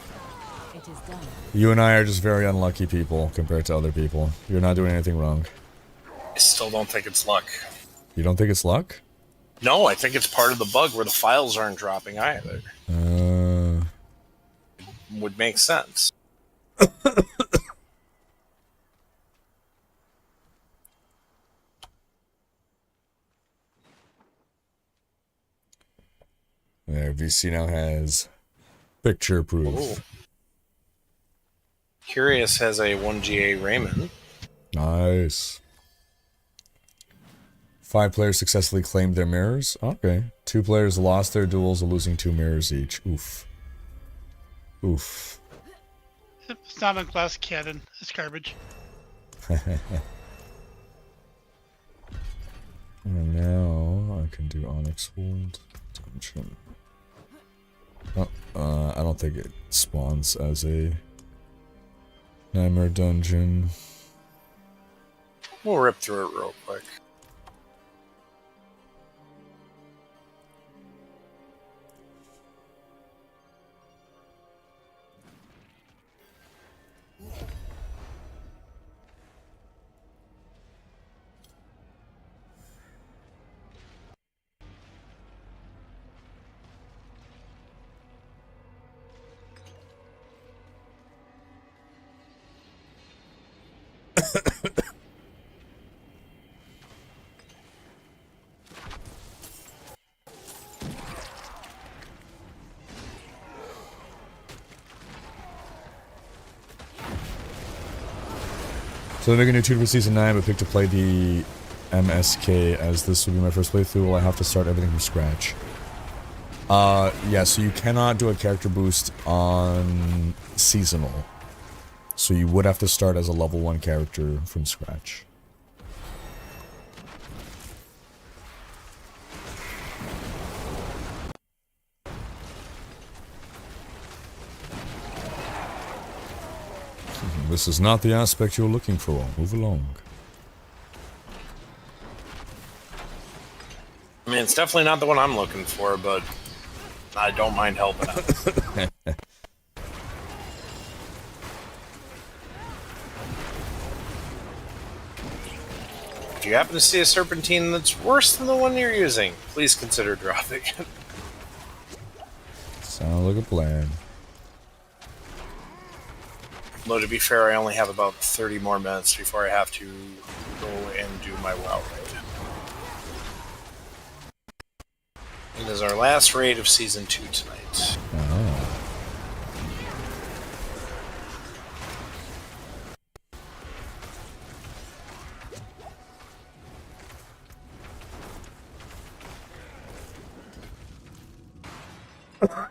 You and I are just very unlucky people compared to other people. You're not doing anything wrong. I still don't think it's luck. You don't think it's luck? No, I think it's part of the bug where the files aren't dropping either. Would make sense. There, VC now has picture proof. Ooh. Curious has a 1GA Raymond. Nice. 5 players successfully claimed their mirrors. Okay. 2 players lost their duels, losing 2 mirrors each. Oof. Oof. It's not a glass cannon. It's garbage. And now I can do Onyx World Dungeon. I don't think it spawns as a Nightmare Dungeon. We'll rip through it real quick. So they're making a new tune for Season 9, but pick to play the MSK as this will be my first playthrough. Will I have to start everything from scratch? Yeah, so you cannot do a character boost on Seasonal. So you would have to start as a level 1 character from scratch. This is not the aspect you're looking for. Move along. I mean, it's definitely not the one I'm looking for, but I don't mind helping out. If you happen to see a serpentine that's worse than the one you're using, please consider dropping it. Sounds like a plan. Though to be fair, I only have about 30 more minutes before I have to go and do my WoW raid. It is our last raid of Season 2 tonight. Oh. Alright,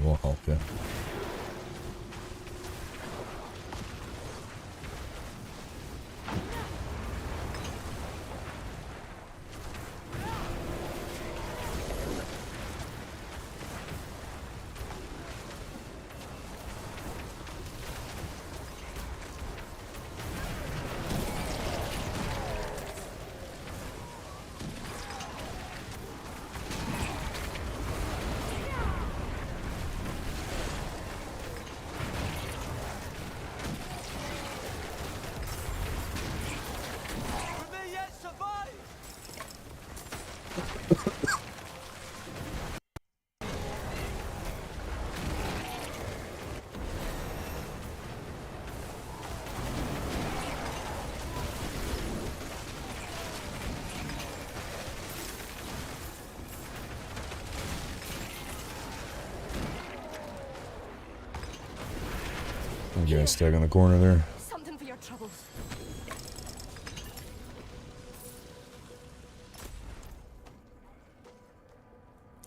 we'll help you. I'm getting stuck in the corner there. Something for your troubles.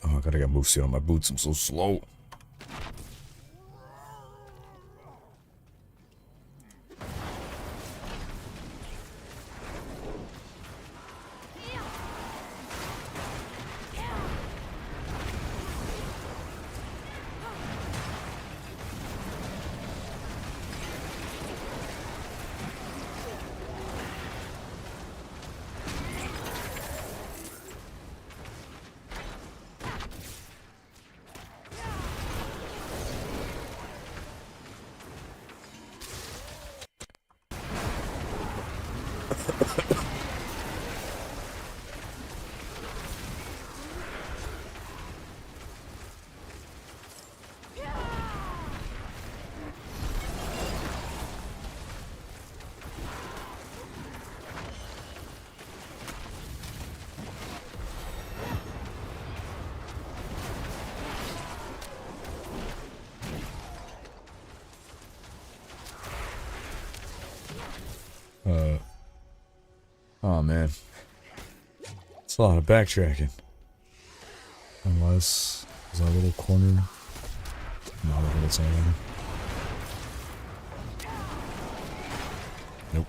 Oh, I gotta get move seat on my boots. I'm so slow. Oh man, it's a lot of backtracking. Unless there's a little corner. No, I think it's already. Nope.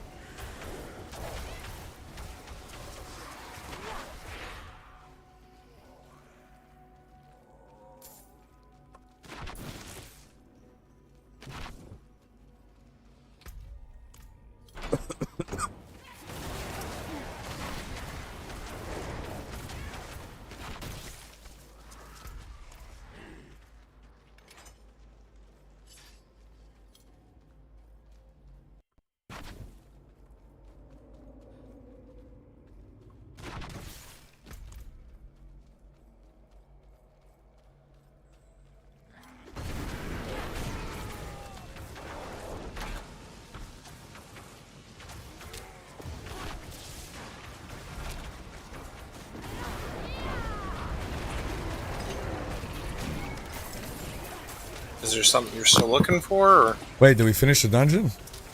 Is there something you're still looking for? Or? Wait, did we finish the dungeon?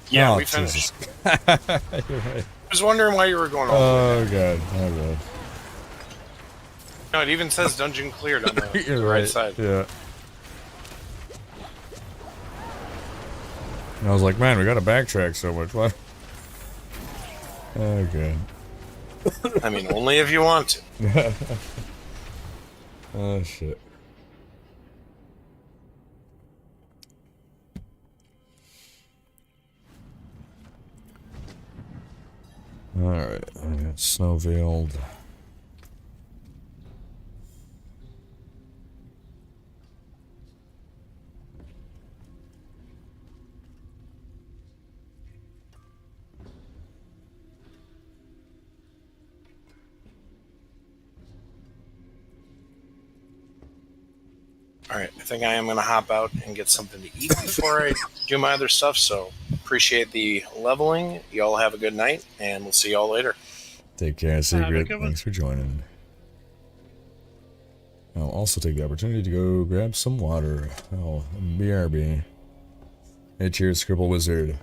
Yeah, Oh, we finished. You're right. I was wondering why you were going all the way Oh god, oh god. No, it even says dungeon cleared on the, You're the right side. Yeah. And I was like, man, we gotta backtrack so much. What? Oh god. I mean, only if you want to. Oh shit. Alright, I got snow veiled. Alright, I think I am going to hop out and get something to eat before I do my other stuff, so appreciate the leveling. Y'all have a good night, and we'll see y'all later. Take care, Secret. Thanks for joining. I'll also take the opportunity to go grab some water. Oh, BRB. Hey, cheers, Scribble Wizard.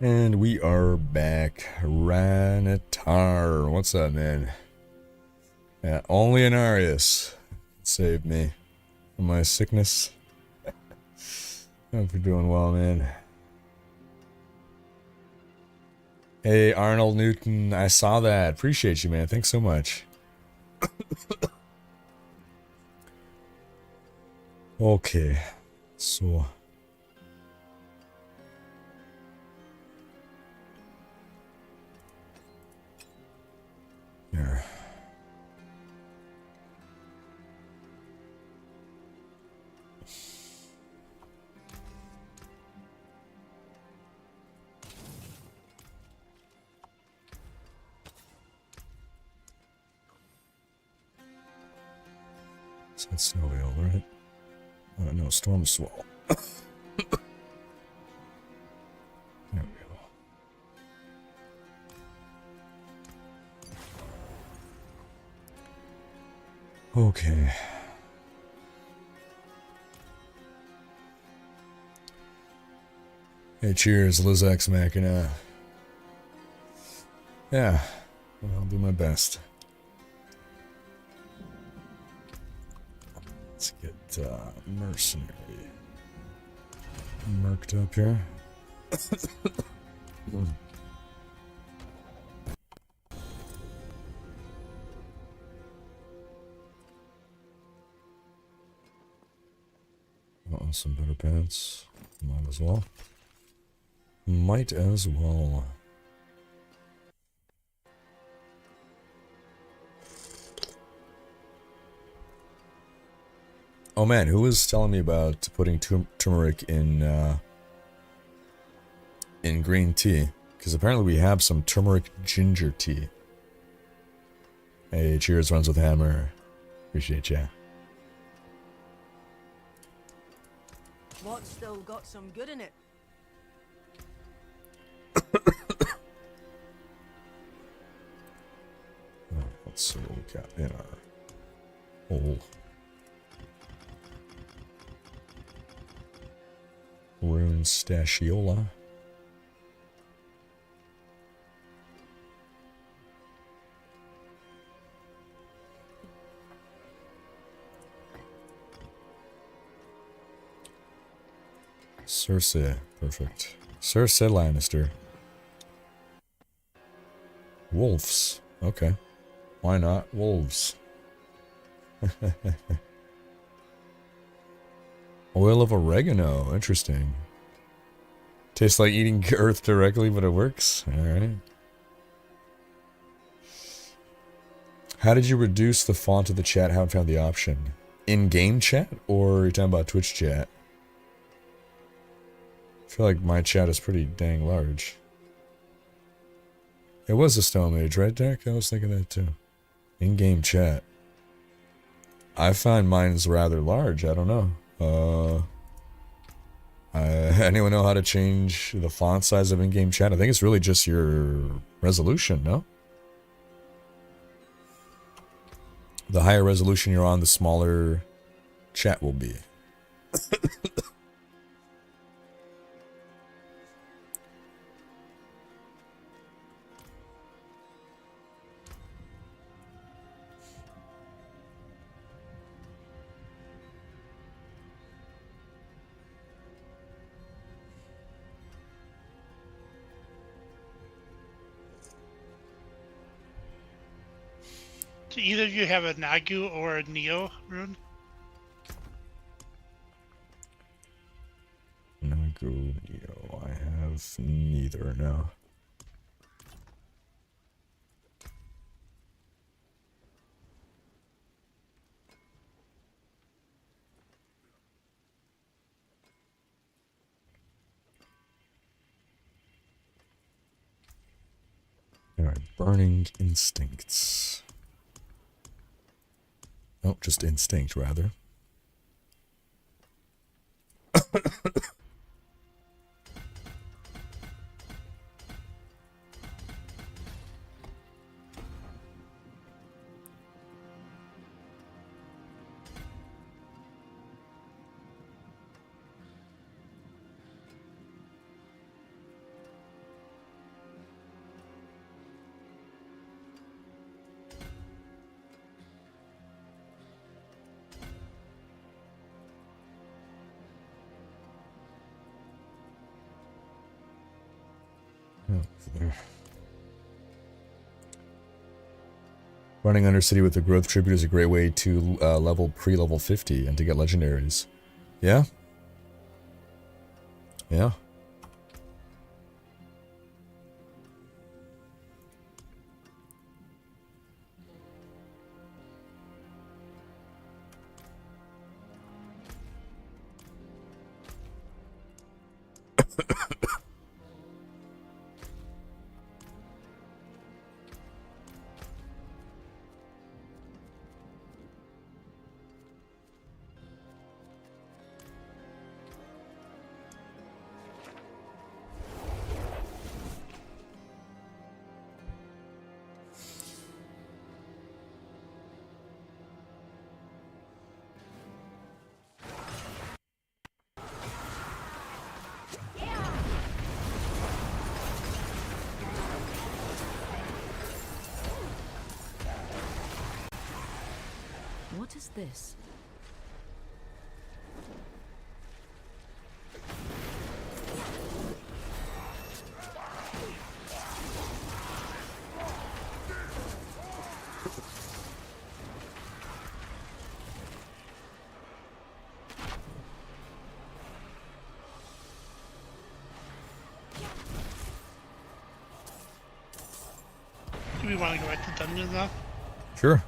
And we are back. Ranatar. What's up, man? Yeah, only an Arius saved me from my sickness. Hope you're doing well, man. Hey, Arnold Newton, I saw that. Appreciate you, man. Thanks so much. Okay, so... Here. So it's snowy all right. No, storm swell. There we go. Okay. Hey, cheers, Lizax Machina. Yeah, I'll do my best. Let's get mercenary merked up here. Some better pants. Might as well. Might as well. Oh man, who was telling me about putting turmeric in green tea? Because apparently we have some turmeric ginger tea. Hey, cheers, runs with hammer. Appreciate ya. What's still got some good in it? Let's see what we got in our hole. Rune Stashiola. Cersei, perfect. Cersei Lannister. Wolves, okay. Why not wolves? Oil of oregano, interesting. Tastes like eating earth directly, but it works. Alright. How did you reduce the font of the chat? Haven't found the option. In-game chat? Or are you talking about Twitch chat? I feel like my chat is pretty dang large. It was a Stone Age, right, Derek? I was thinking that too. In-game chat. I find mine's rather large. I don't know. Anyone know how to change the font size of in-game chat? I think it's really just your resolution, no? The higher resolution you're on, the smaller chat will be. Do either of you have a Nagu or a Neo rune? Nagu, Neo. I have neither now. Alright, Burning Instincts. Oh, just Instinct, rather. Running Undercity with the growth tribute is a great way to level pre-level 50 and to get legendaries. Yeah? Yeah. What is this? Do we want to go back to dungeons now? Sure.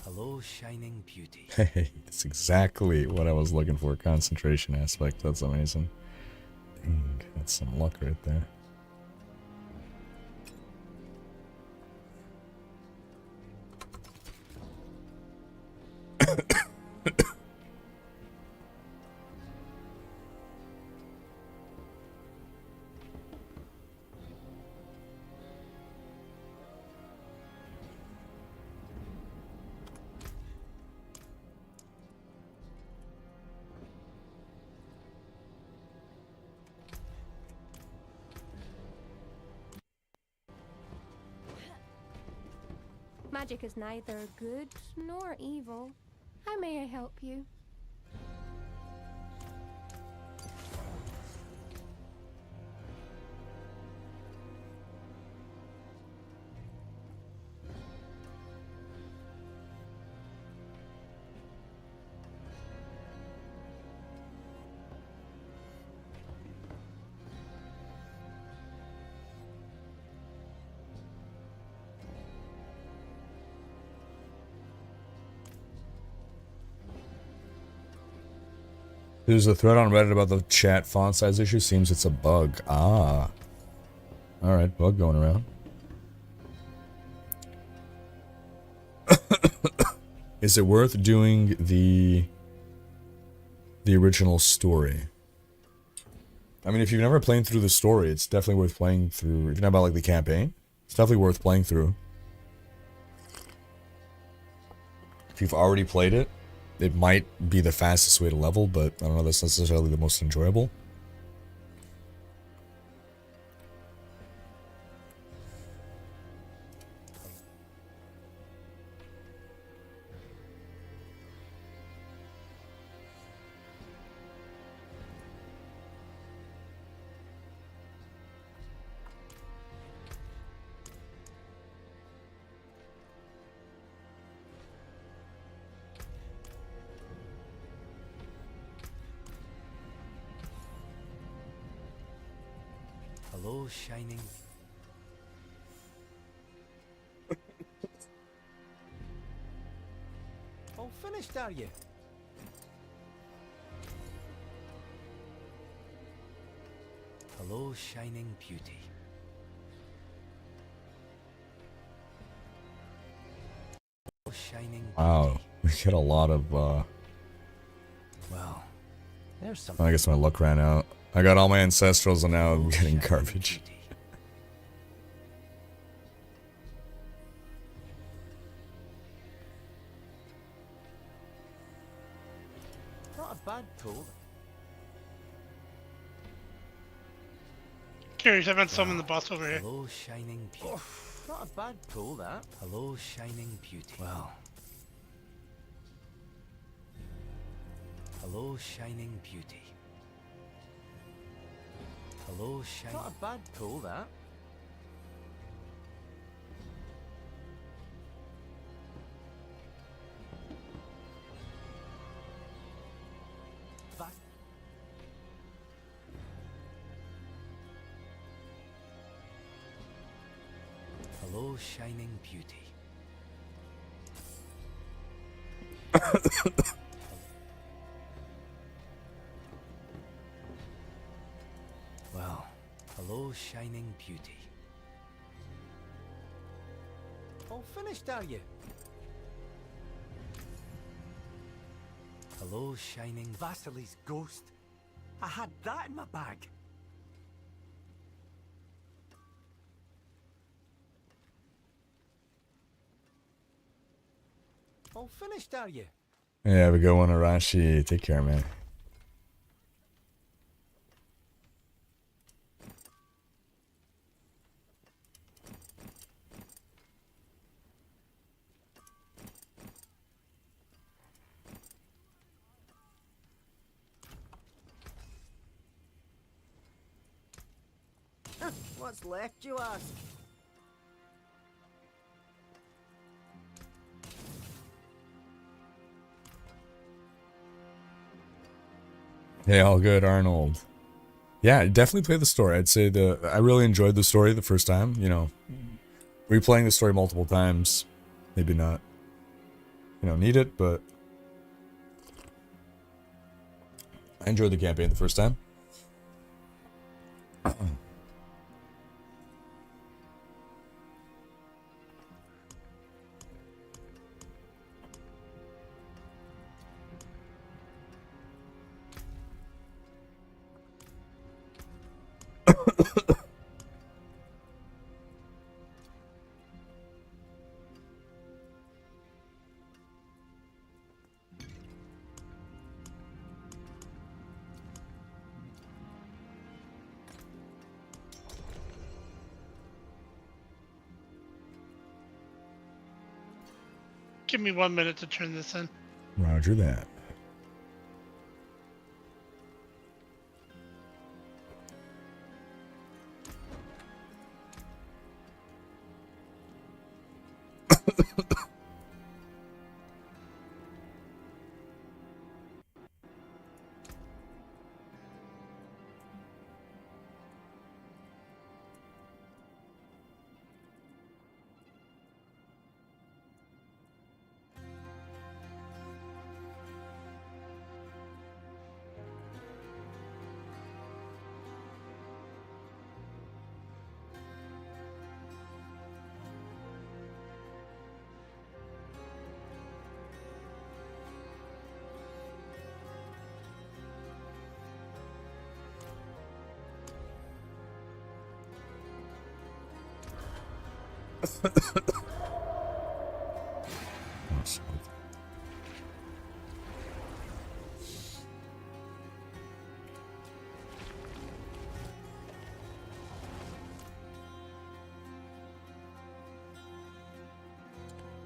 Hello, shining beauty. Hey, that's exactly what I was looking for. Concentration aspect. That's amazing. Dang, that's some luck right there. Magic is neither good nor evil. How may I help you? There's a thread on Reddit about the chat font size issue. Seems it's a bug. Ah. Alright, bug going around. Is it worth doing the original story? I mean, if you've never played through the story, it's definitely worth playing through. If you know about like the campaign, it's definitely worth playing through. If you've already played it, it might be the fastest way to level, but I don't know, that's necessarily the most enjoyable. Hello, shining. All finished, are you? Hello, shining beauty. Hello, shining beauty. Wow, we get a lot of. Well, there's something. I guess my luck ran out. I got all my ancestrals and now I'm getting garbage. Not a bad pull. Curious, I've had some in the boss over here. Hello, shining beauty. Oh, not a bad pull, that. Hello, shining beauty. Well. Hello, shining beauty. Hello, shining. Not a bad pull, that. Hello, shining beauty. Well, hello, shining beauty. All finished, are you? Hello, shining Vasily's ghost. I had that in my bag. All finished, are you? Yeah, have a good one, Arashi. Take care, man. What's left, you ask? Hey, all good, Arnold. Yeah, definitely play the story. I'd say I really enjoyed the story the first time. You know, replaying the story multiple times, maybe not. You know, need it, but I enjoyed the campaign the first time. Give me 1 minute to turn this in. Roger that.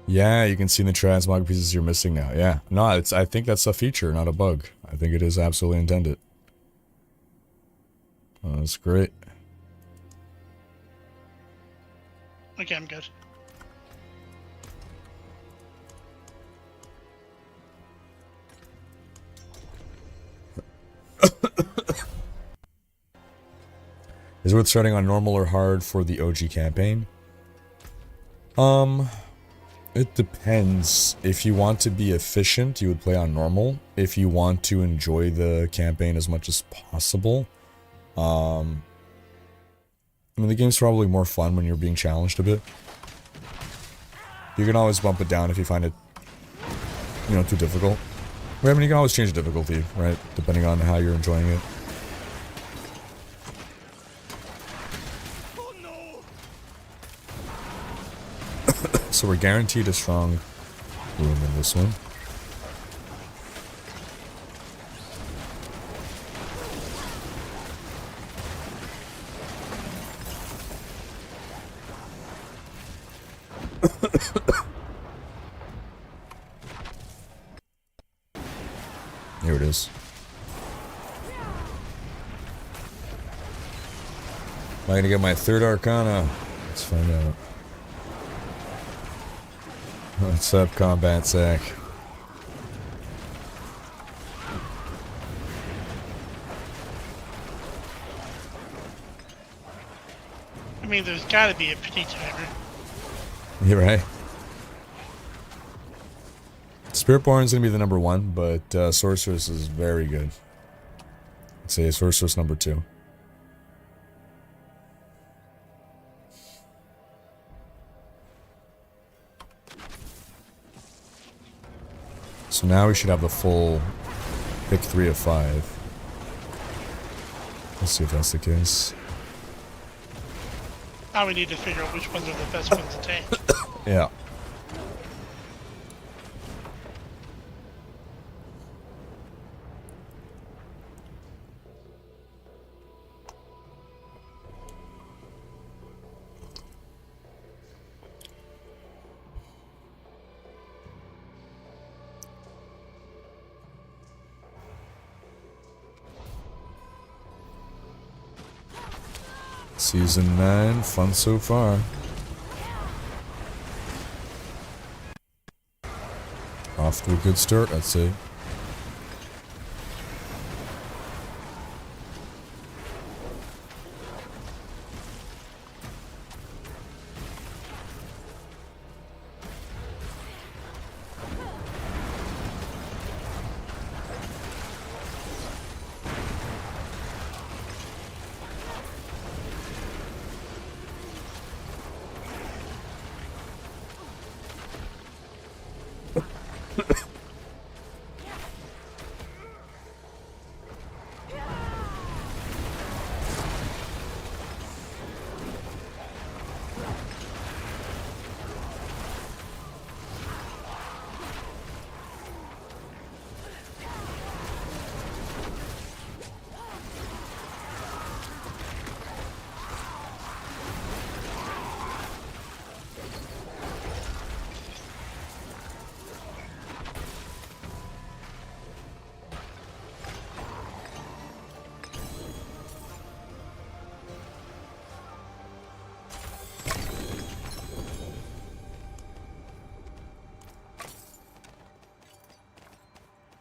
Yeah, you can see the transmog pieces you're missing now. Yeah, no, I think that's a feature, not a bug. I think it is absolutely intended. Oh, that's great. Okay, I'm good. Is it worth starting on normal or hard for the OG campaign? It depends. If you want to be efficient, you would play on normal. If you want to enjoy the campaign as much as possible, I mean, the game's probably more fun when you're being challenged a bit. You can always bump it down if you find it, you know, too difficult. I mean, you can always change the difficulty, right? Depending on how you're enjoying it. So we're guaranteed a strong room in this one. Here it is. Am I gonna get my third Arcana? Let's find out. What's up, Combat Sack? I mean, there's gotta be a pity timer. You're right. Spiritborn's gonna be the number 1, but Sorceress is very good. I'd say Sorceress number 2. So now we should have the full pick 3 of 5. Let's see if that's the case. Now we need to figure out which ones are the best ones to take. Yeah. Season 9, fun so far. Off to a good start, I'd say.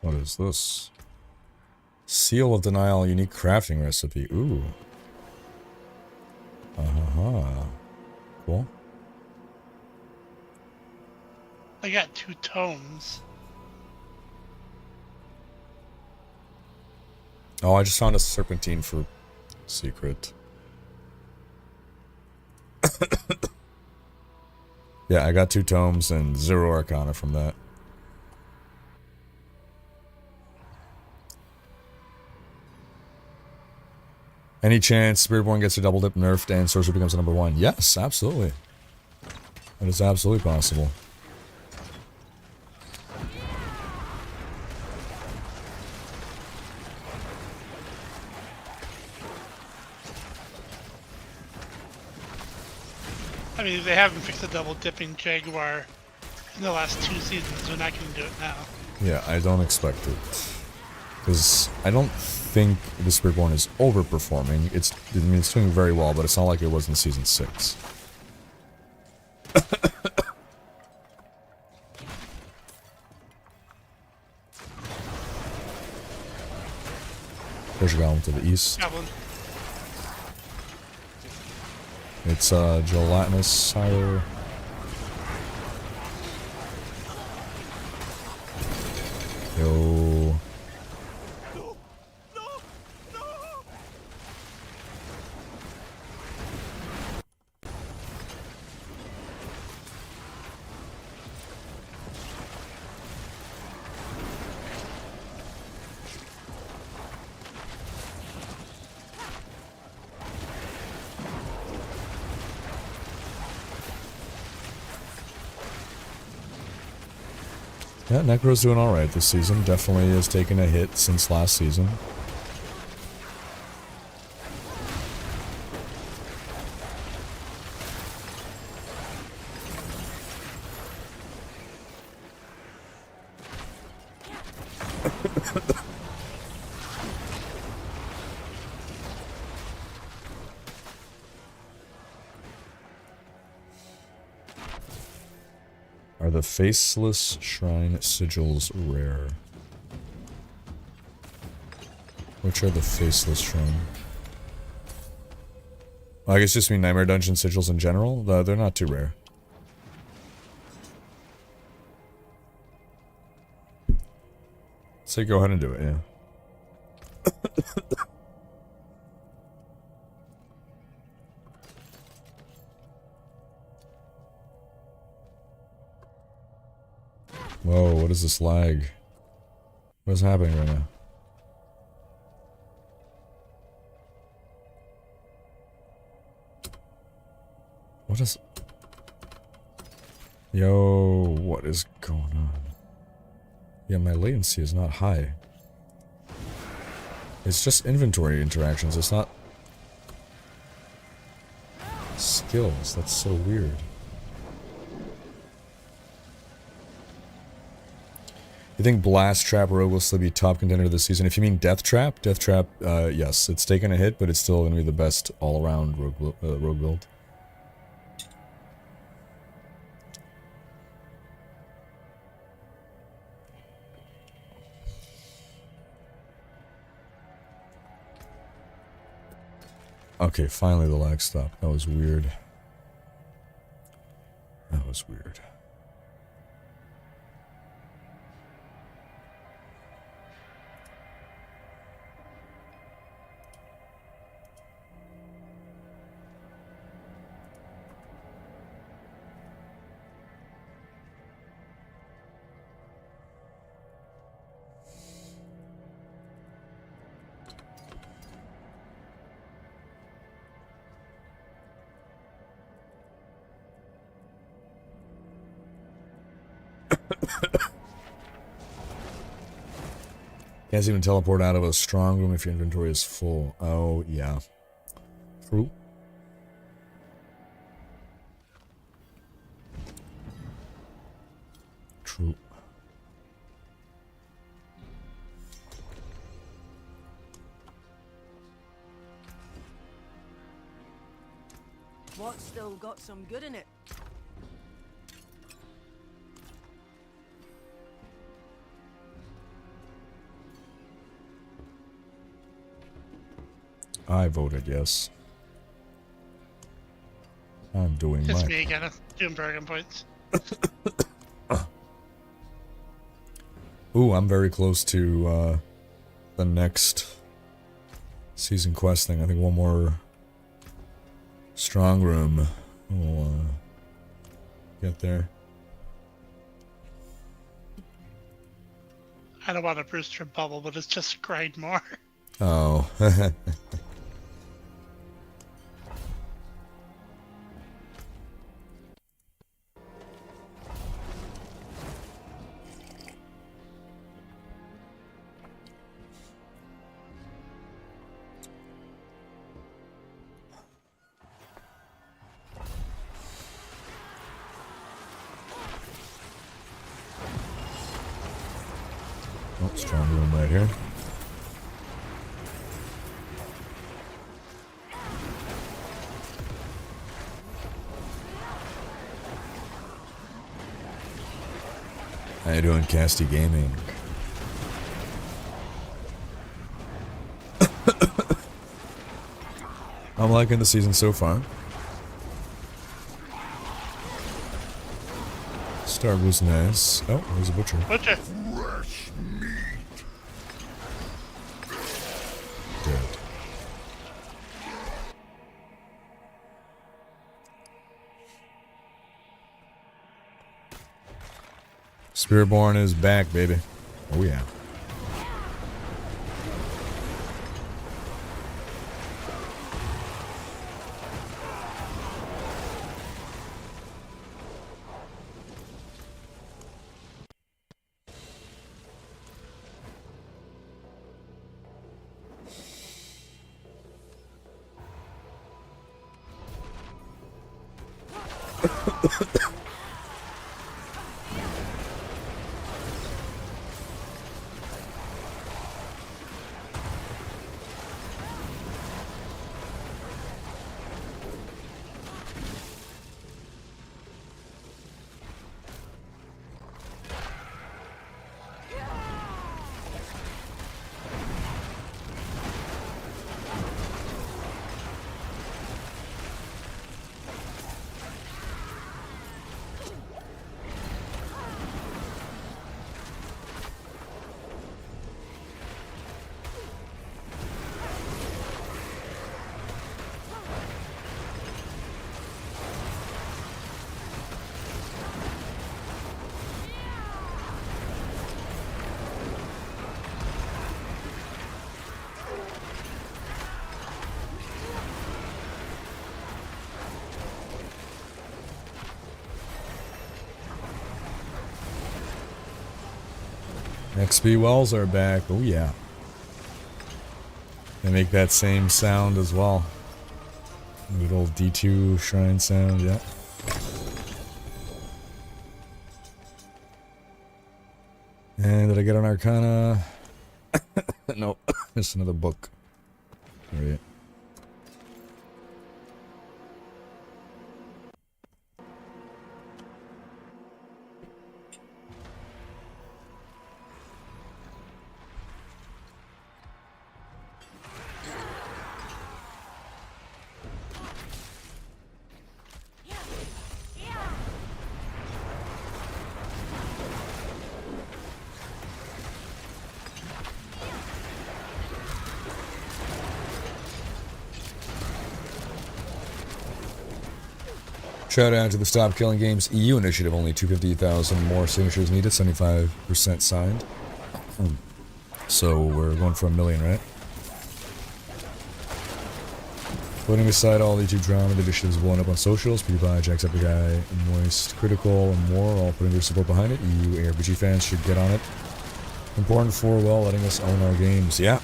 What is this? Seal of Denial, unique crafting recipe. Ooh. Cool. I got 2 tomes. Oh, I just found a serpentine for secret. Yeah, I got 2 tomes and 0 Arcana from that. Any chance Spiritborn gets a double dip nerfed and Sorcerer becomes a number 1? Yes, absolutely. That is absolutely possible. I mean, they haven't fixed the double dipping Jaguar in the last 2 seasons. They're not going to do it now. Yeah, I don't expect it. Because I don't think the Spiritborn is overperforming. I mean, it's doing very well, but it's not like it was in Season 6. There's a goblin to the east. Goblin. It's gelatinous cider. Yo. Yeah, Necro's doing alright this season. Definitely has taken a hit since last season. Are the faceless shrine sigils rare? Which are the faceless shrine? Well, I guess just mean Nightmare Dungeon sigils in general. They're not too rare. So go ahead and do it, yeah. Whoa, what is this lag? What is happening right now? What is... Yo, what is going on? Yeah, my latency is not high. It's just inventory interactions, it's not... skills, that's so weird. You think Blast Trap Rogue will still be top contender this season? If you mean Death Trap, yes, it's taken a hit, but it's still going to be the best all-around rogue build. Okay, finally the lag stopped. That was weird. That was weird. Can't even teleport out of a Strongroom if your inventory is full. Oh, yeah. True. True. What's still got some good in it? I voted yes. I'm doing It's my... me again, doing Bergen points. Ooh, I'm very close to the next season quest thing. I think one more Strongroom will get there. I don't want to boost your bubble, but it's just grind more. Oh. Oh, Strongroom right here. How you doing, Casty Gaming? I'm liking the season so far. Start was nice. Oh, there's a butcher. Butcher. Fresh meat. Dead. Spiritborn is back, baby. Oh yeah. XP wells are back. Oh yeah. They make that same sound as well. Good old D2 shrine sound, yeah. And did I get an Arcana? No, just another book. Alright. Shout out to the Stop Killing Games EU initiative. Only 250,000 more signatures needed. 75% signed. So we're going for 1 million, right? Putting aside all the YouTube drama, the initiatives blowing up on socials. PewDiePie, Jacksepticeye, Moist, Critical, and more, all putting their support behind it. EU ARPG fans should get on it. Important for, well, letting us own our games. Yeah.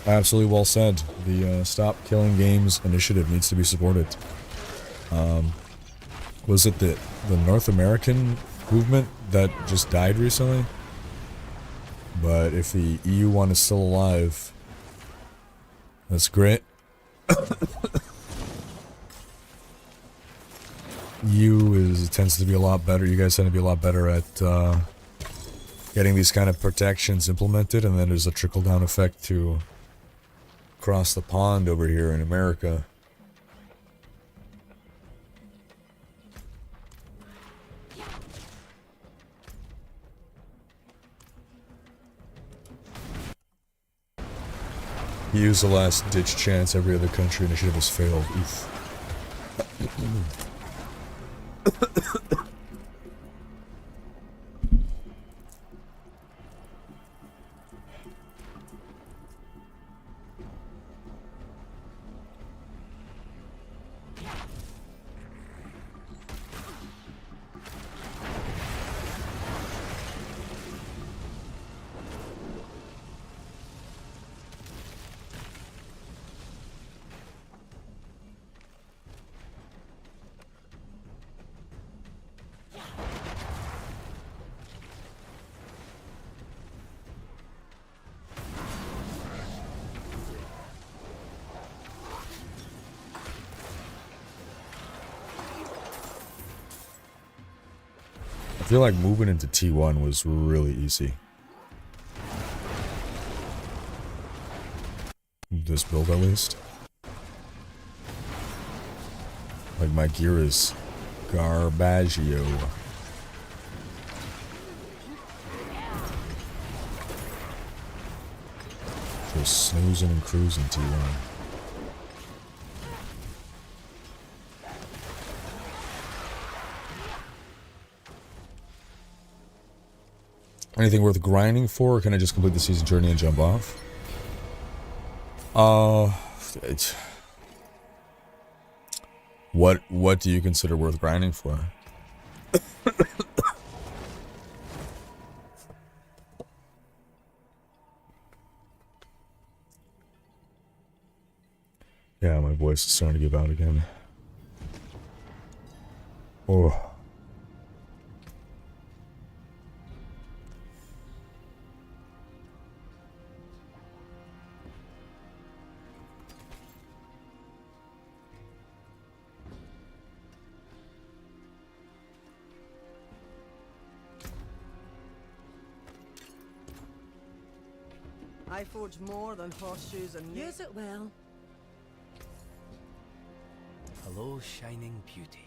Absolutely well said. The Stop Killing Games initiative needs to be supported. Was it the North American movement that just died recently? But if the EU one is still alive, that's great. Tends to be a lot better. You guys tend to be a lot better at getting these kind of protections implemented, and then there's a trickle-down effect to across the pond over here in America. Use the last ditch chance. Every other country initiative has failed. Oof. I feel like moving into T1 was really easy. This build at least. Like my gear is garbaggio. for snoozing and cruising, T1. Anything worth grinding for, or can I just complete the season journey and jump off? What do you consider worth grinding for? Yeah, my voice is starting to give out again. Oh. I forge more than horseshoes and use it well. Hello, shining beauty.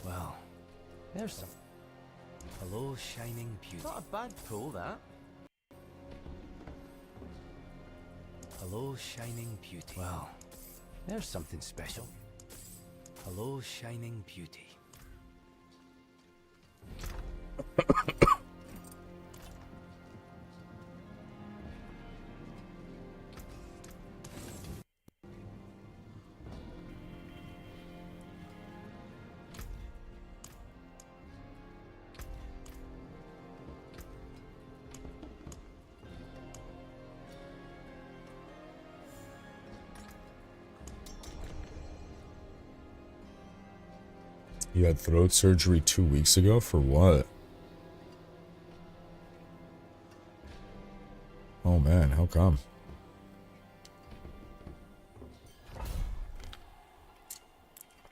Well, there's some. Hello, shining beauty. Not a bad pull, that. Hello, shining beauty. Well, there's something special. Hello, shining beauty. You had throat surgery 2 weeks ago? For what? Oh man, how come?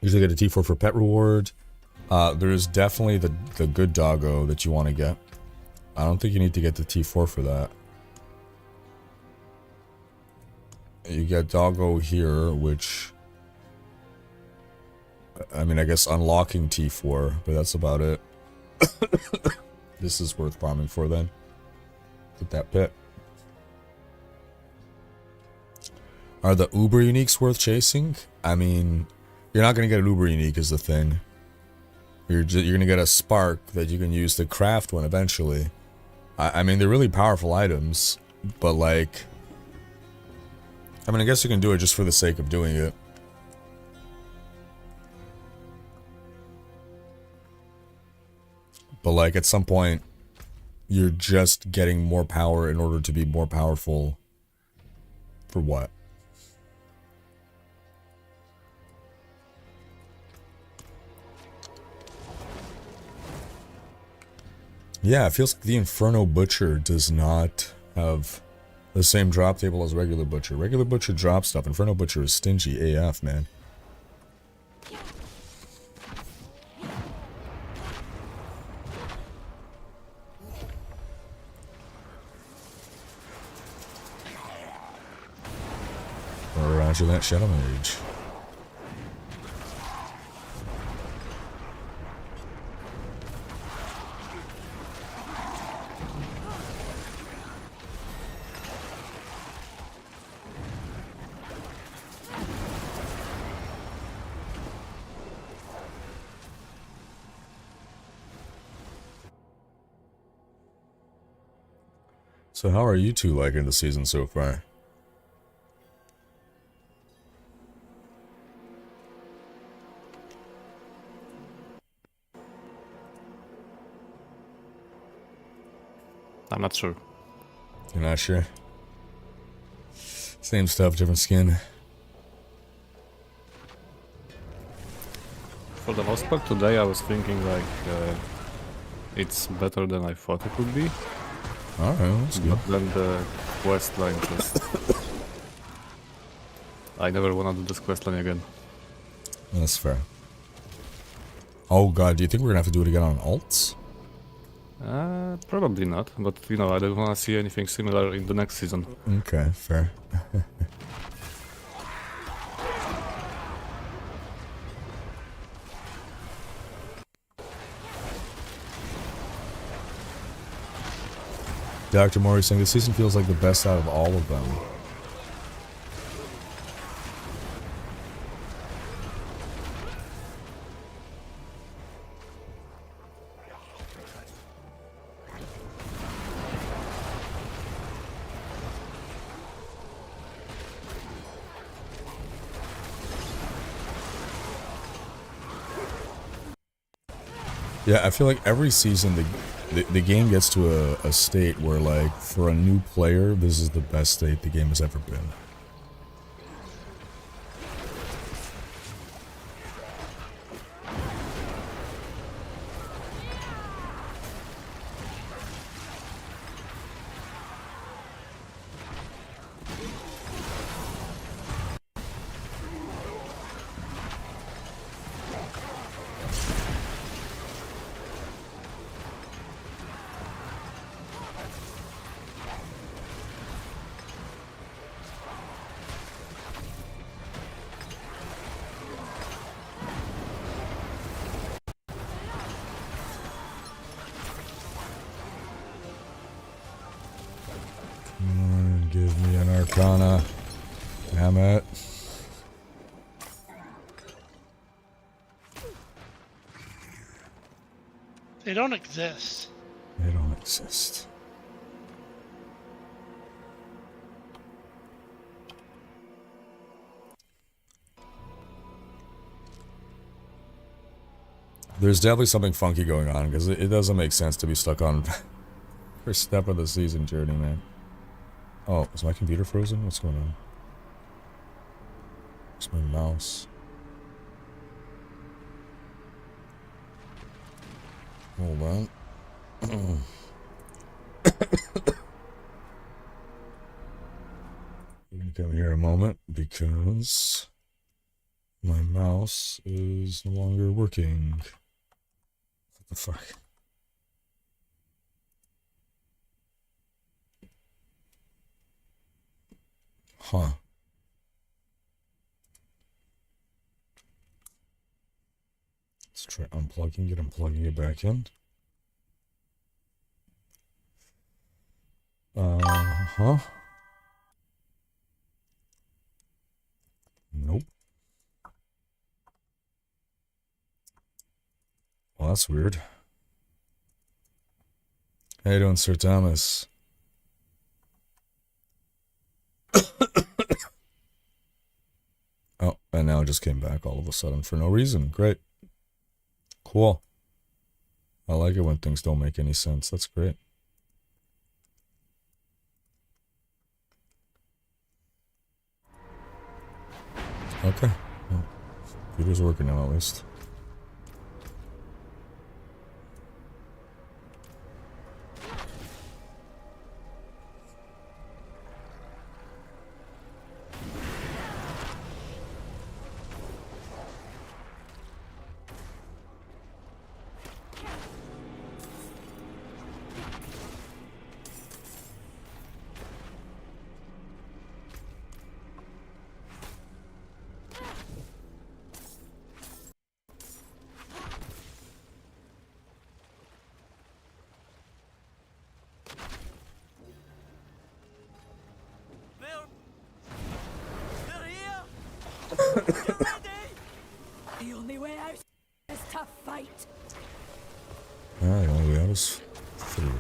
Usually get a T4 for pet reward. There is definitely the good doggo that you want to get. I don't think you need to get the T4 for that. You get doggo here, which... I mean, I guess unlocking T4, but that's about it. This is worth farming for then. Get that pet. Are the Uber uniques worth chasing? I mean, you're not going to get an Uber unique is the thing. You're going to get a spark that you can use to craft one eventually. I mean, they're really powerful items, but like... I mean, I guess you can do it just for the sake of doing it. But like, at some point, you're just getting more power in order to be more powerful. For what? Yeah, it feels like the Inferno Butcher does not have the same drop table as regular Butcher. Regular Butcher drops stuff. Inferno Butcher is stingy AF, man. Roger that, Shadow Mage. So how are you two liking the season so far? I'm not sure. You're not sure? Same stuff, different skin. For the most part today I was thinking like it's better than I thought it would be. Alright, that's good. But then the quest line just... I never wanna do this quest line again. That's fair. Oh god, do you think we're gonna have to do it again on alts? Probably not, but you know, I don't wanna see anything similar in the next season. Okay, fair. Dr. Mori saying this season feels like the best out of all of them. Yeah, I feel like every season the game gets to a state where, like, for a new player, this is the best state the game has ever been. Give me an Arcana. Damn it. They don't exist. They don't exist. There's definitely something funky going on, because it doesn't make sense to be stuck on first step of the season journey, man. Oh, is my computer frozen? What's going on? Where's my mouse? Hold on. Let me come here a moment, because my mouse is no longer working. What the fuck? Huh. Let's try unplugging it and plugging it back in. Huh? Nope. Well, that's weird. How you doing, Sir Thomas? Oh, and now it just came back all of a sudden for no reason. Great. Cool. I like it when things don't make any sense. That's great. Okay. Well, computer's working now, at least. The only way out is to fight. Alright, the only way out is through.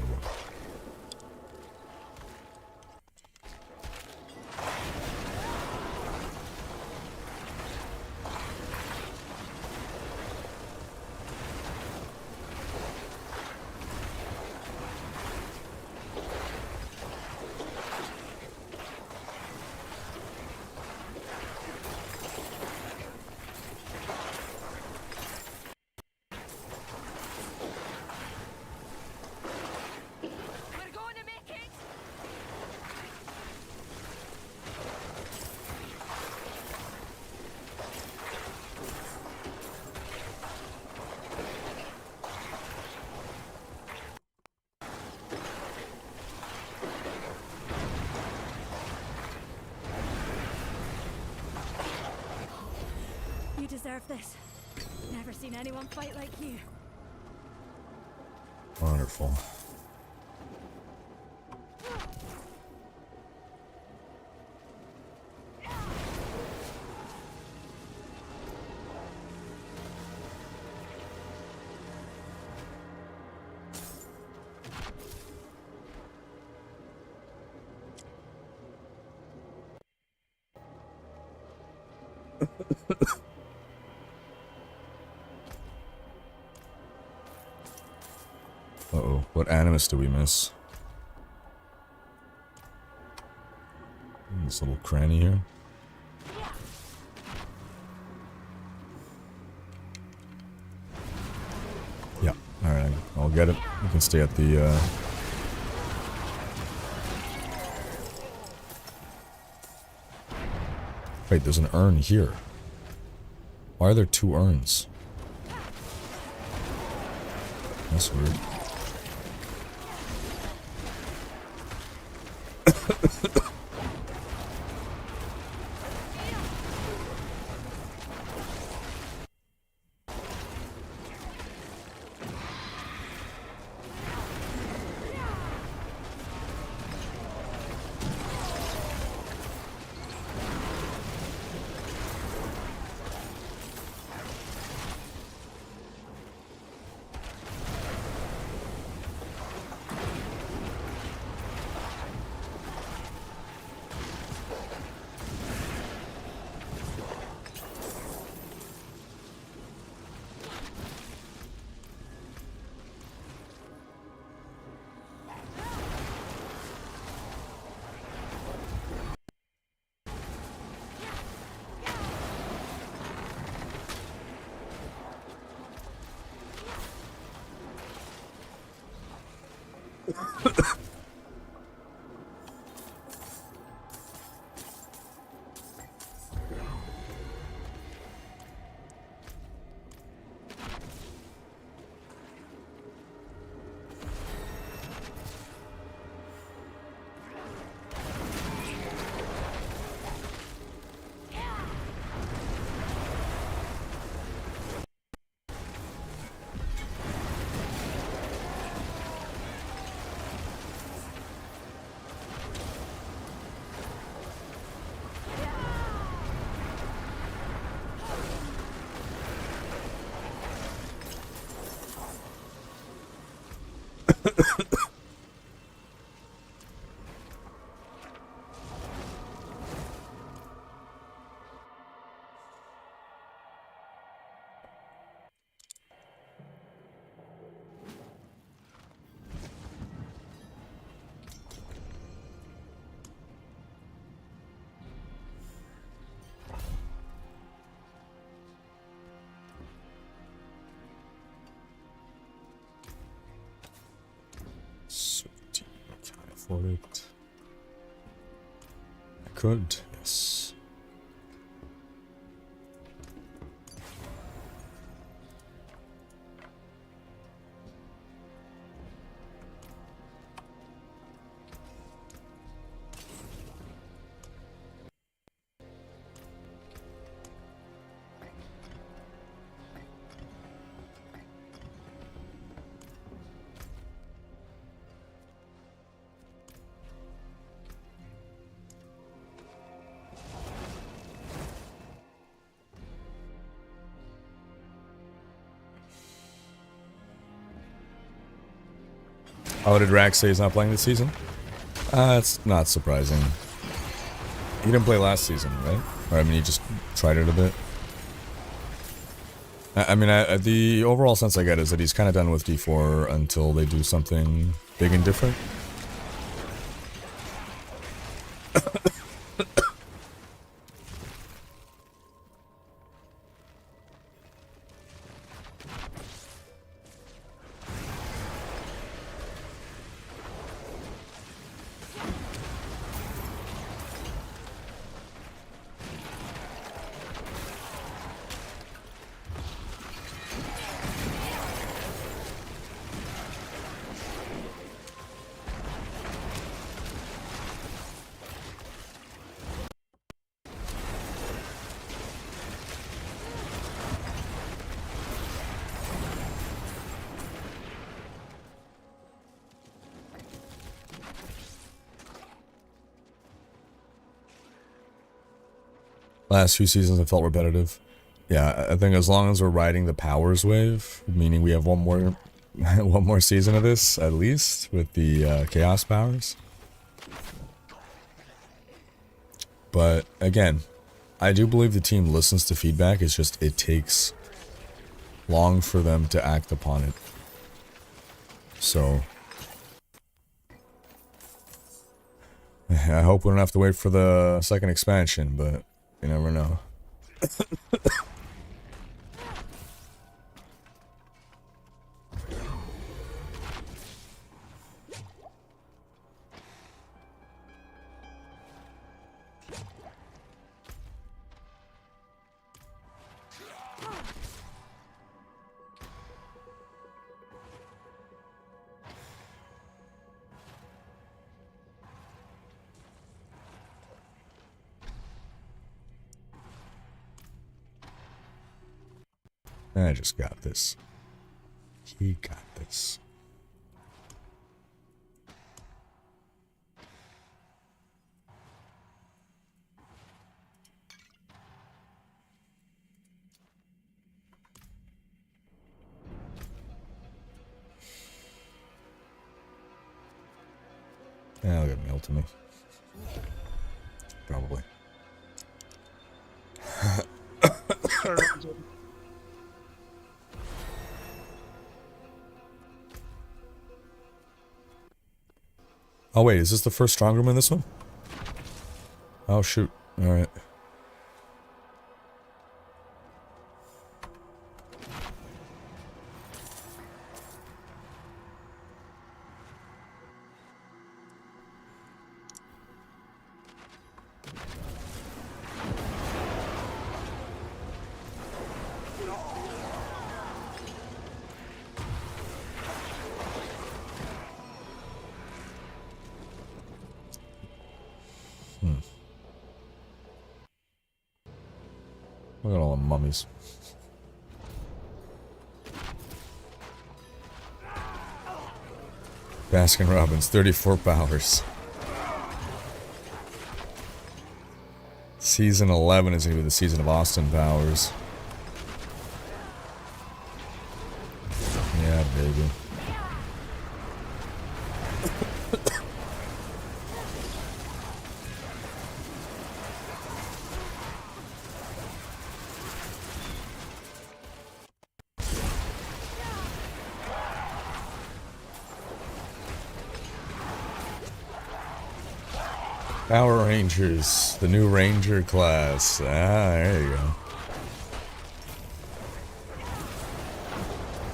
You deserve this. Never seen anyone fight like you. Wonderful. Uh-oh, what animus do we miss? This little cranny here. Yeah, alright, I'll get it. You can stay at the, Wait, there's an urn here. Why are there 2 urns? That's weird. For it. I could, yes. Oh, did Rax say he's not playing this season? It's not surprising. He didn't play last season, right? Or, I mean, he just tried it a bit. I mean, the overall sense I get is that he's kind of done with D4 until they do something big and different. Last few seasons I felt repetitive. Yeah, I think as long as we're riding the powers wave, meaning we have one more season of this at least with the chaos powers. But again, I do believe the team listens to feedback. It's just it takes long for them to act upon it. So I hope we don't have to wait for the second expansion, but you never know. I just got this. He got this. Yeah, I'll get mailed to me. Probably. Oh wait, is this the first Strongroom in this one? Oh shoot, alright. Look at all the mummies. Baskin Robbins, 34 powers. Season 11 is going to be the season of Austin powers. Yeah, baby. Power Rangers, the new Ranger class. Ah, there you go.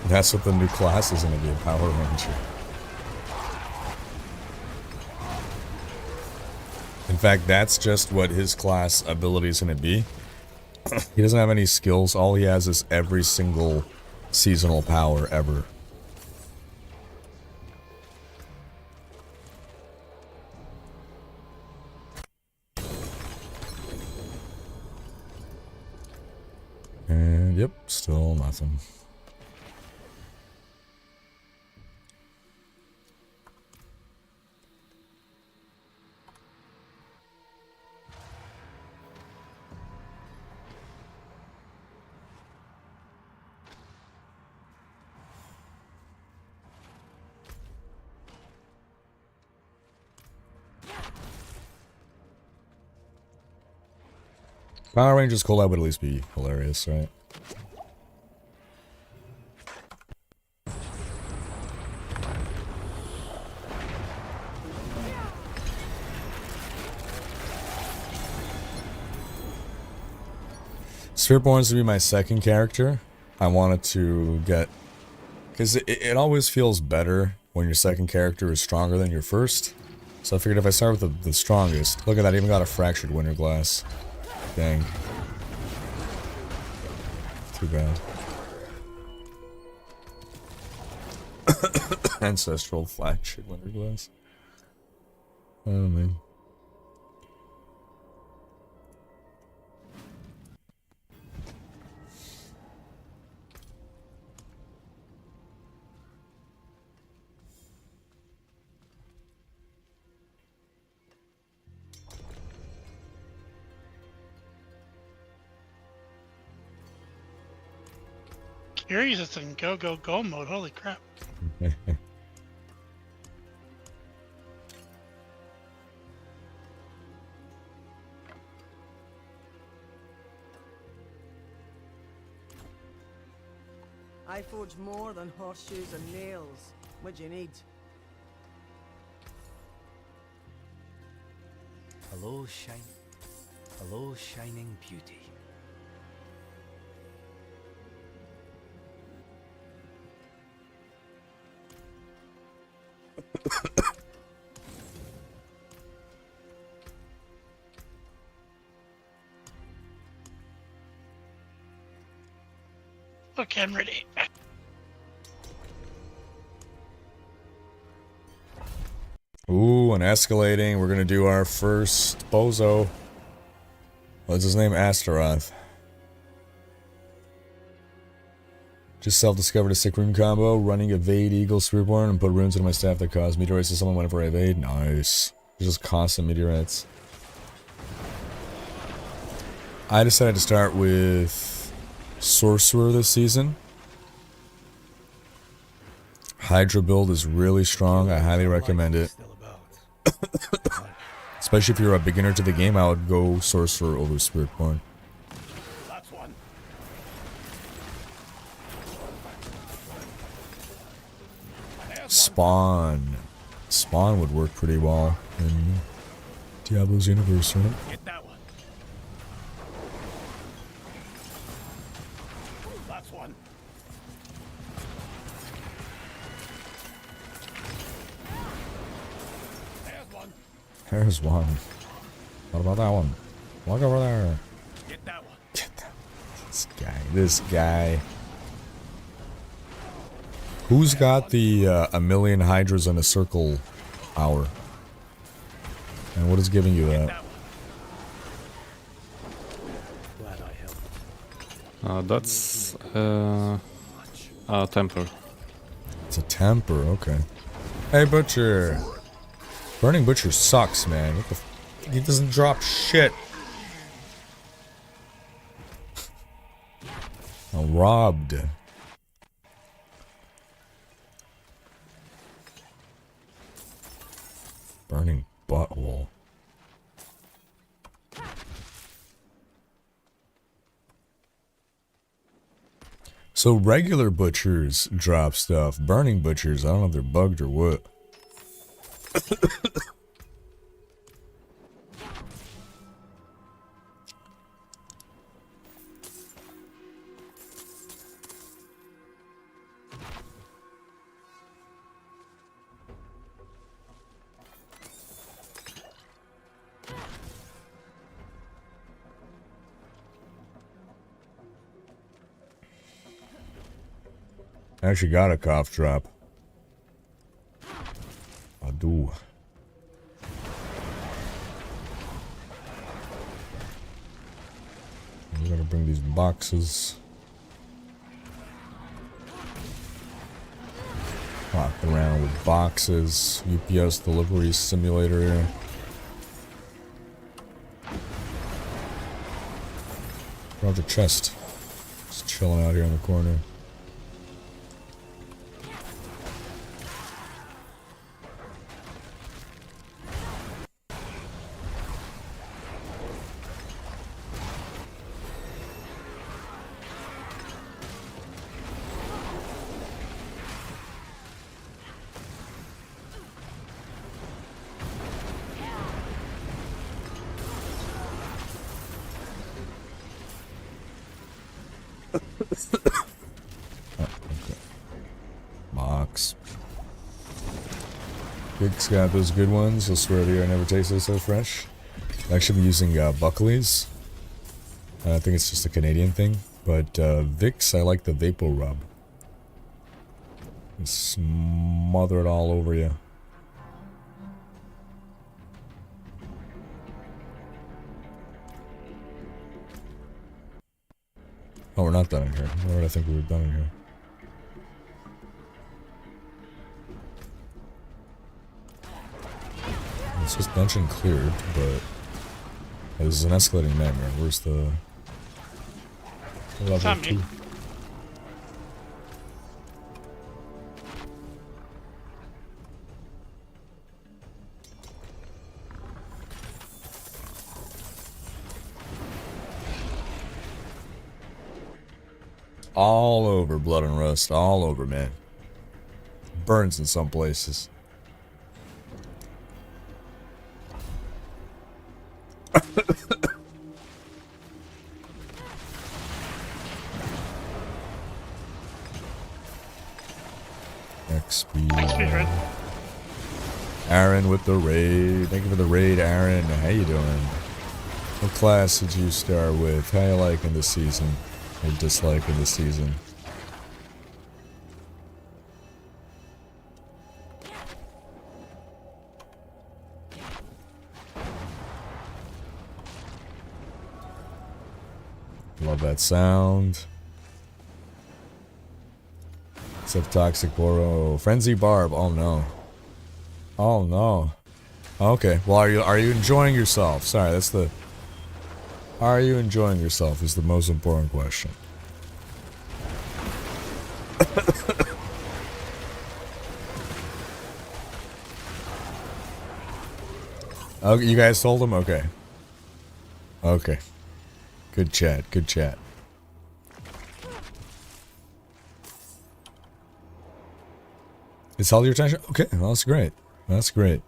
That's what the new class is going to be, a Power Ranger. In fact, that's just what his class ability is going to be. He doesn't have any skills. All he has is every single seasonal power ever. And yep, still nothing. Power Rangers collab would at least be hilarious, right? Sphereborn's to be my second character. I wanted to get... Because it always feels better when your second character is stronger than your first. So I figured if I start with the strongest... Look at that, I even got a fractured winter glass. Dang. Too bad. Ancestral fractured winter glass. Oh man. Curious, it's in go, go, go mode. Holy crap. I forge more than horseshoes and nails. What do you need? Hello, shining beauty. Okay, I'm ready. Ooh, and escalating. We're gonna do our first bozo. What's his name? Astaroth. Just self-discovered a sick rune combo, running Evade, Eagle, Spearborn, and put runes into my staff that cause meteorites to summon whenever I evade. Nice. Just constant meteorites. I decided to start with Sorcerer this season. Hydra build is really strong. I highly recommend it. Especially if you're a beginner to the game, I would go Sorcerer over Spiritborn. Spawn. Spawn would work pretty well in Diablo's universe, right? Get that one. That's one. There's one. There's one. What about that one? Look over there. Get that one. Get that. This guy. Who's got the a million hydras in a circle hour? And what is giving you that? That's a temper. It's a temper, okay. Hey, Butcher. Burning Butcher sucks, man. What the he doesn't drop shit. I'm robbed. Burning butthole. So regular butchers drop stuff. Burning butchers, I don't know if they're bugged or what. I actually got a cough drop. I do. We gotta bring these boxes. Walk around with boxes. UPS delivery simulator here. Project chest. Just chilling out here in the corner. Box. Big's got those good ones. I swear to you, I never tasted so fresh. I actually been using Buckley's. I think it's just a Canadian thing. But Vicks, I like the Vapor Rub. You smother it all over you. Oh, we're not done in here. Where did I think we were done in here? It's just dungeon cleared, but this is an escalating nightmare. Where's the level 2? all over Blood and Rust. All over, man. Burns in some places. XP. Aaron with the raid. Thank you for the raid, Aaron. How you doing? What class did you start with? How you liking this season? Or disliking this season? Love that sound. Except Toxic Boro. Frenzy Barb. Oh no. Oh no. Okay. Well, are you enjoying yourself? Sorry, that's the. Are you enjoying yourself? Is the most important question. Oh, you guys told him? Okay. Okay. Good chat. Good chat. It's held your attention? Okay, well, that's great. That's great.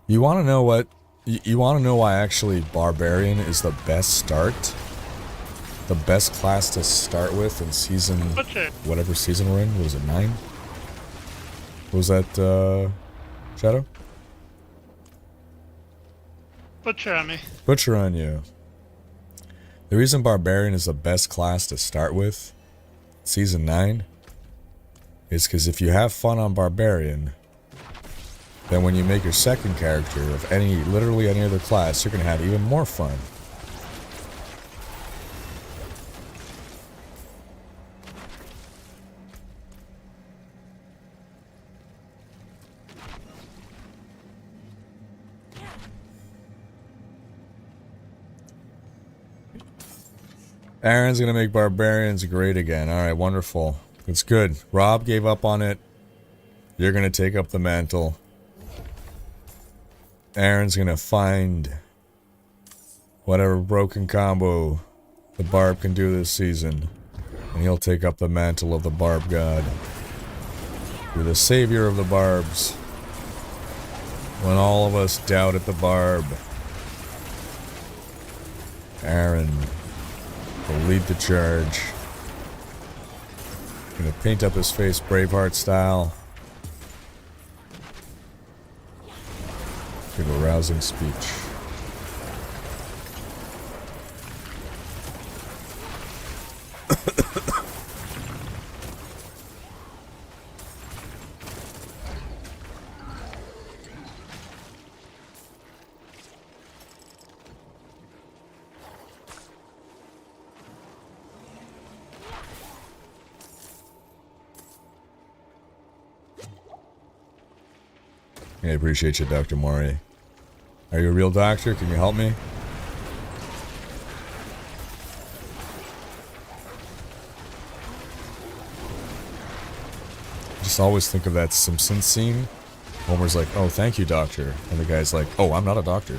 You want to know what... You want to know why actually Barbarian is the best start? The best class to start with in season... Whatever season we're in. What was it, 9? What was that, Shadow? Butcher on me. Butcher on you. The reason Barbarian is the best class to start with, season 9, is because if you have fun on Barbarian, then when you make your second character of literally any other class, you're going to have even more fun. Aaron's going to make Barbarians great again. Alright, wonderful. It's good. Rob gave up on it. You're going to take up the mantle. Aaron's going to find whatever broken combo the Barb can do this season. And he'll take up the mantle of the Barb God. You're the savior of the Barbs. When all of us doubted the Barb, Aaron will lead the charge. Gonna paint up his face Braveheart style. Give a rousing speech. I appreciate you, Dr. Mori. Are you a real doctor? Can you help me? Just always think of that Simpsons scene. Homer's like, oh, thank you, doctor. And the guy's like, oh, I'm not a doctor.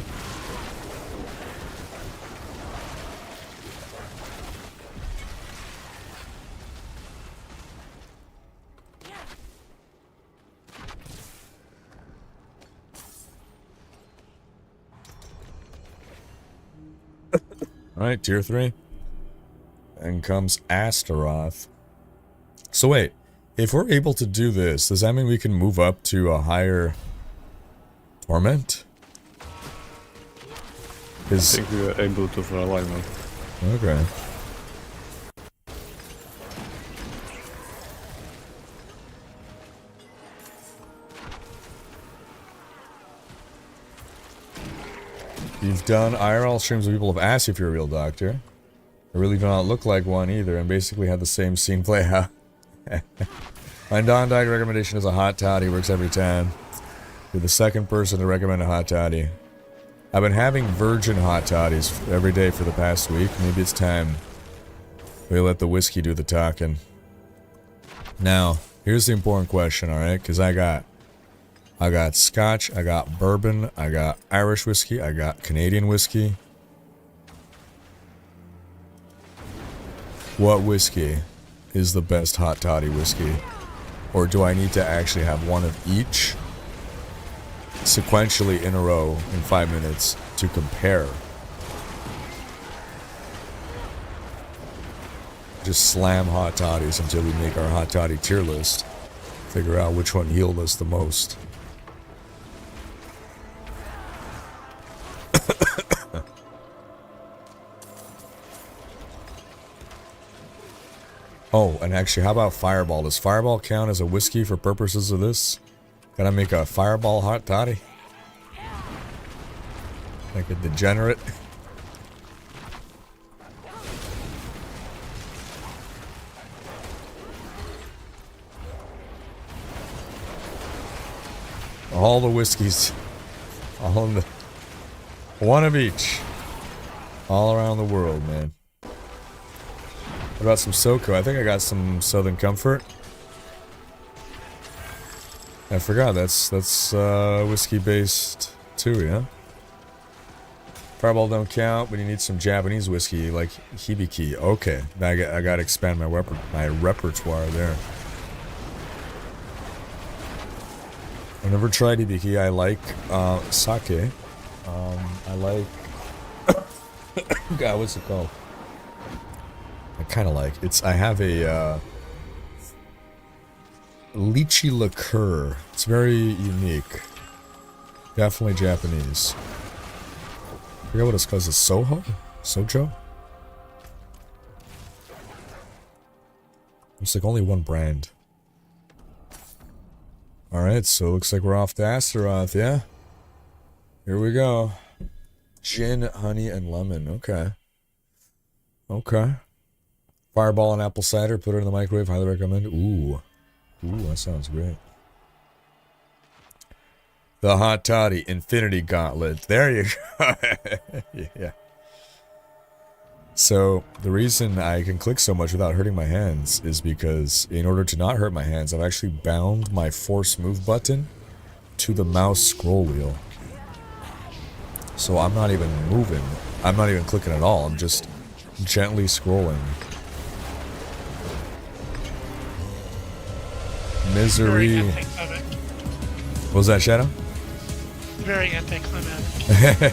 Alright, tier 3. Then comes Astaroth. So wait, if we're able to do this, does that mean we can move up to a higher torment? I think we are able to for alignment. Okay. You've done IRL streams where people have asked you if you're a real doctor. I really do not look like one either, and basically had the same scene play out. My non-diet recommendation is a hot toddy, works every time. You're the second person to recommend a hot toddy. I've been having virgin hot toddies every day for the past week. Maybe it's time we let the whiskey do the talking. Now, here's the important question, alright? Because I got Scotch, I got bourbon, I got Irish whiskey, I got Canadian whiskey. What whiskey is the best hot toddy whiskey? Or do I need to actually have one of each sequentially in a row in 5 minutes to compare? Just slam hot toddies until we make our hot toddy tier list. Figure out which one healed us the most. Oh, and actually, how about Fireball? Does Fireball count as a whiskey for purposes of this? Can I make a Fireball hot toddy? Like a degenerate? All the whiskeys. All in the... One of each. All around the world, man. What about some SoCo? I think I got some Southern Comfort. I forgot, that's whiskey based too, yeah? Fireball don't count, but you need some Japanese whiskey like Hibiki. Okay, I got to expand my repertoire there. I've never tried Hibiki. I like sake. I like... God, what's it called? I kind of like it's. I have a lychee liqueur. It's very unique. Definitely Japanese. I forget what it's called. Is it Soho? Sojo? It's like only one brand. Alright, so it looks like we're off to Astaroth, yeah? Here we go. Gin, honey, and lemon. Okay. Okay. Fireball and apple cider, put it in the microwave, highly recommend. Ooh. Ooh, that sounds great. The hot toddy, Infinity Gauntlet. There you go. Yeah. So, the reason I can click so much without hurting my hands is because, in order to not hurt my hands, I've actually bound my force move button to the mouse scroll wheel. So I'm not even moving. I'm not even clicking at all. I'm just gently scrolling. Misery. What was that, Shadow? Very anticlimactic.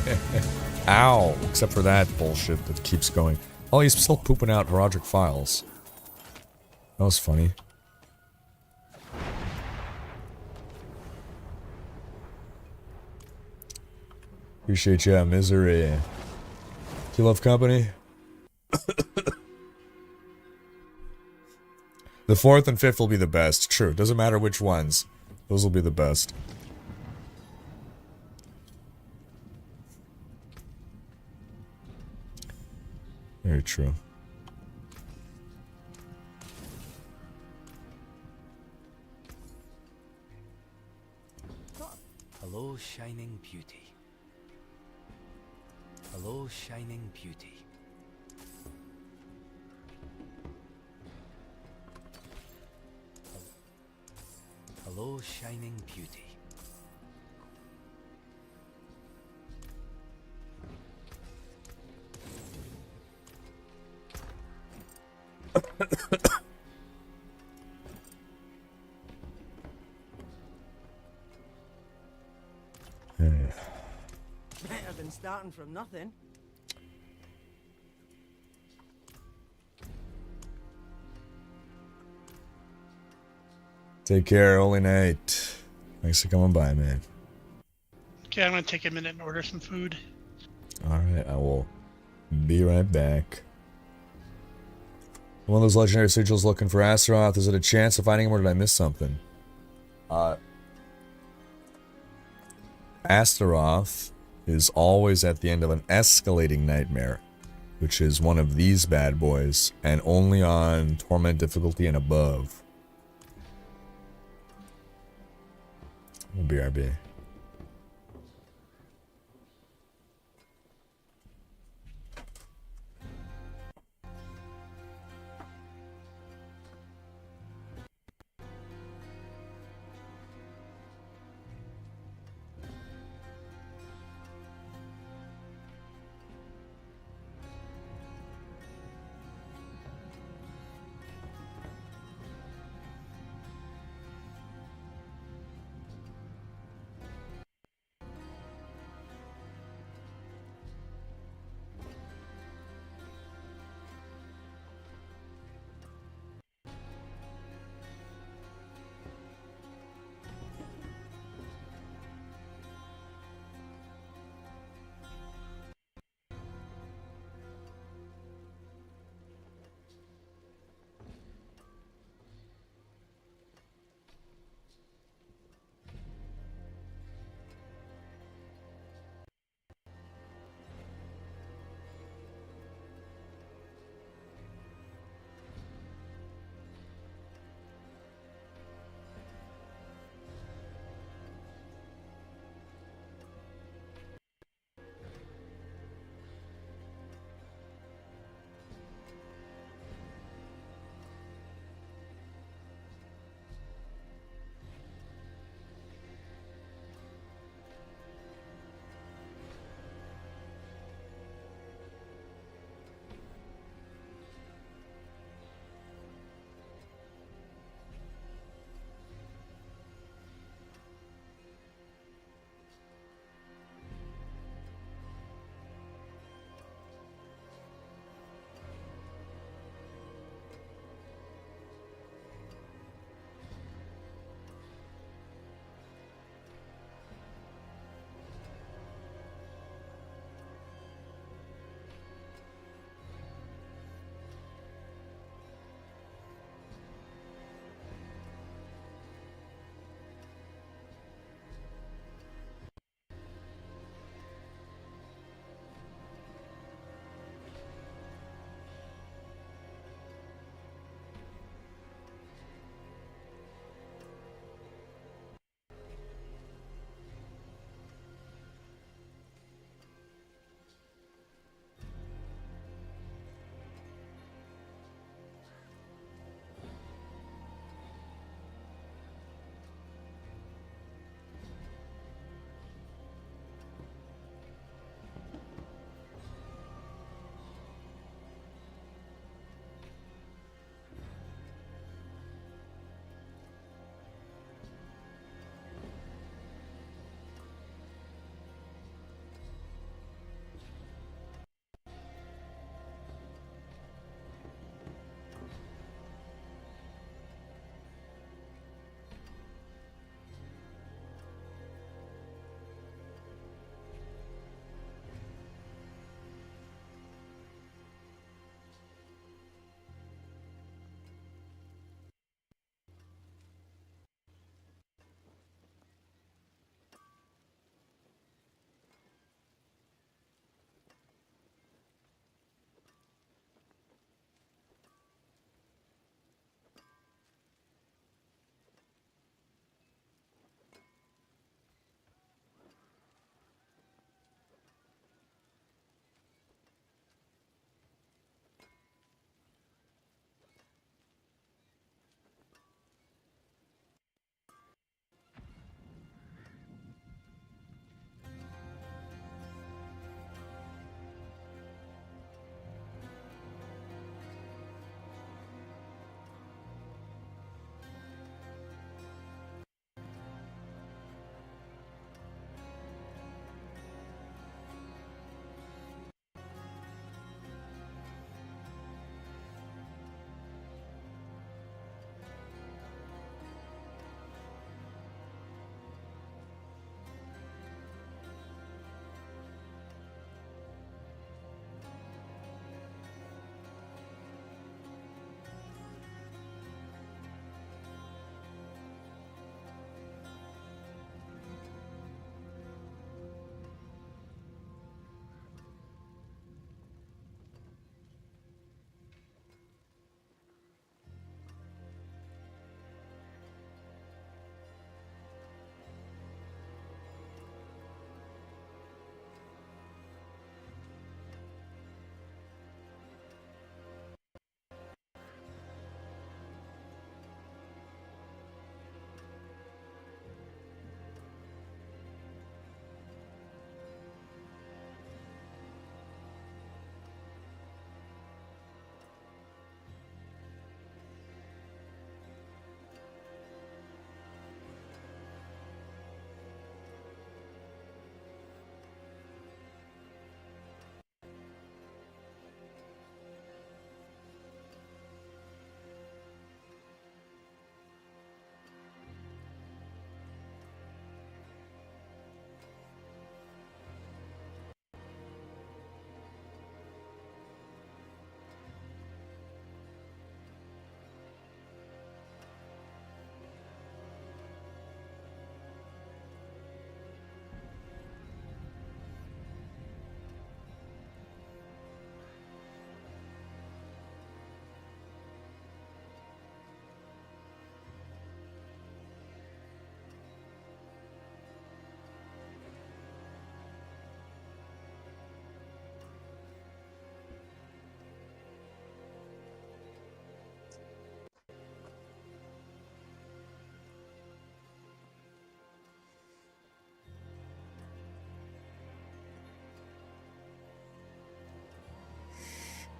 Ow. Except for that bullshit that keeps going. Oh, he's still pooping out Roderick files. That was funny. Appreciate ya, Misery. Do you love company? The 4th and 5th will be the best. True. Doesn't matter which ones. Those will be the best. Very true. Hello, shining beauty. Hello, shining beauty. Hello, shining beauty. Better than starting from nothing. Take care, Holy Knight. Thanks for coming by, man. Okay, I'm gonna take a minute and order some food. Alright, I will be right back. One of those legendary sigils looking for Astaroth. Is it a chance of finding him, or did I miss something? Astaroth is always at the end of an escalating nightmare, which is one of these bad boys, and only on Torment difficulty and above. BRB.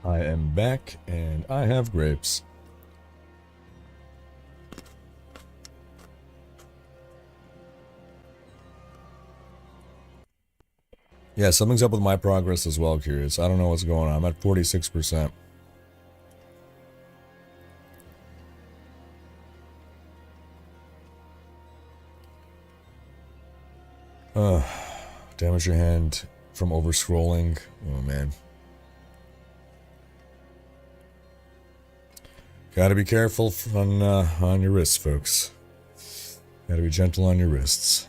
I am back, and I have grapes. Yeah, something's up with my progress as well, Curious. I don't know what's going on. I'm at 46%. Damage your hand from over-scrolling. Oh, man. Gotta be careful on your wrists, folks. Gotta be gentle on your wrists.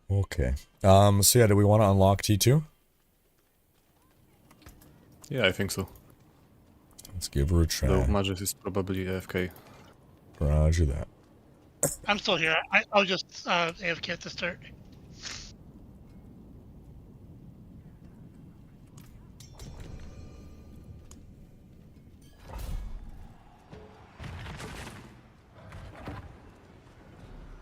Okay. So yeah, do we want to unlock T2? Yeah, I think so. Let's give her a try. Though Magus is probably AFK. Roger that. I'm still here. I'll just AFK at the start.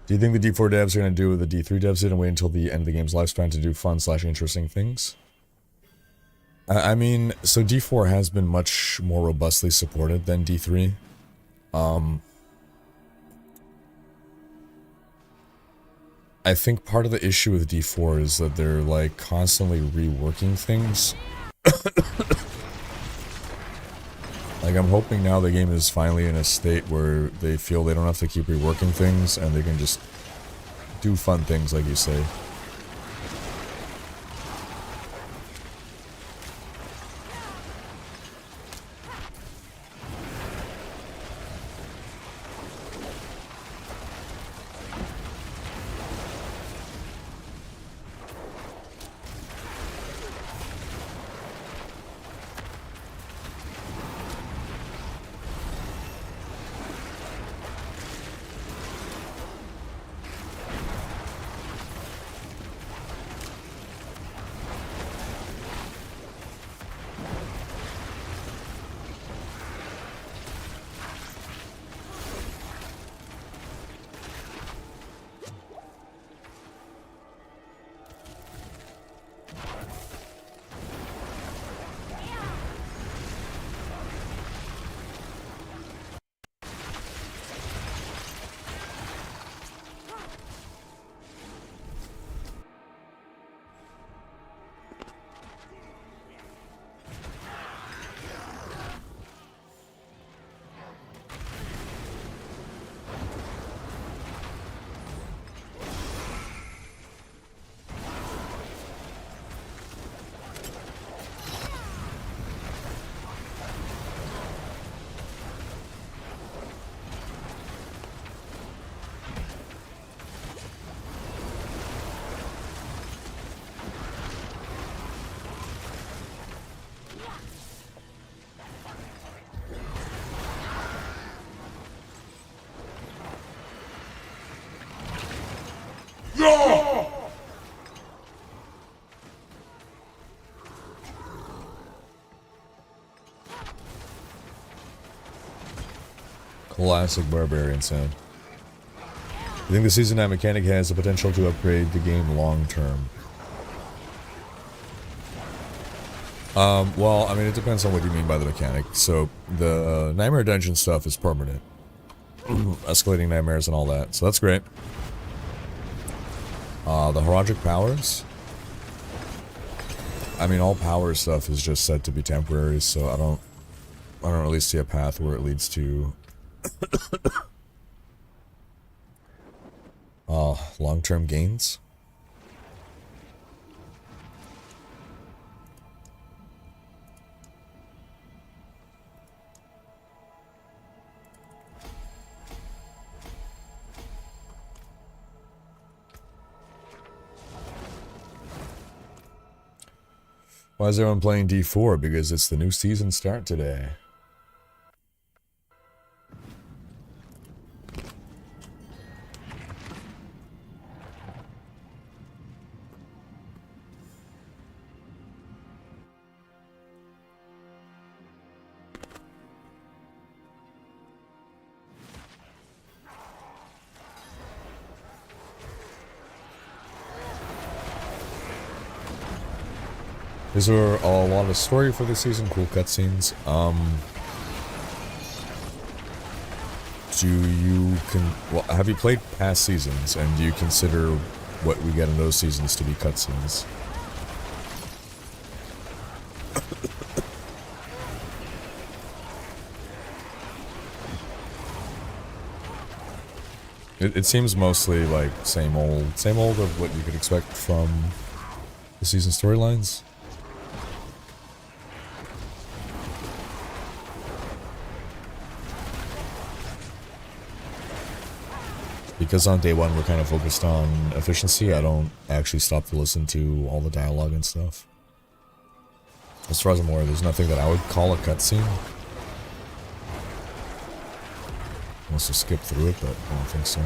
Do you think the D4 devs are going to do what the D3 devs did and wait until the end of the game's lifespan to do fun/interesting things? I mean, so D4 has been much more robustly supported than D3. I think part of the issue with D4 is that they're like constantly reworking things. Like, I'm hoping now the game is finally in a state where they feel they don't have to keep reworking things and they can just do fun things, like you say. Classic barbarian sound. You think the season 9 mechanic has the potential to upgrade the game long term? Well, I mean, it depends on what you mean by the mechanic. So, the Nightmare Dungeon stuff is permanent. Escalating nightmares and all that. So that's great. The Heraldic powers? I mean, all power stuff is just said to be temporary, so I don't really see a path where it leads to long-term gains. Why is everyone playing D4? Because it's the new season start today. These are a lot of story for this season, cool cutscenes. Have you played past seasons, and do you consider what we get in those seasons to be cutscenes? It seems mostly like same old of what you could expect from the season storylines. Because on day one we're kind of focused on efficiency, I don't actually stop to listen to all the dialogue and stuff. As far as I'm aware, there's nothing that I would call a cutscene. I must have skipped through it, but I don't think so.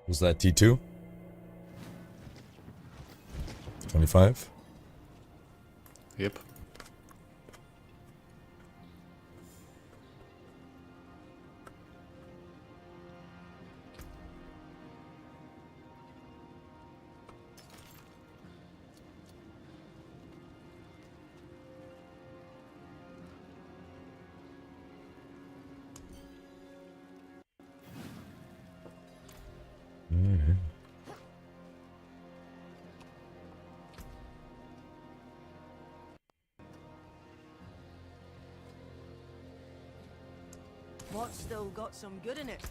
Was that T2? 25? Yep. What's still got some good in it?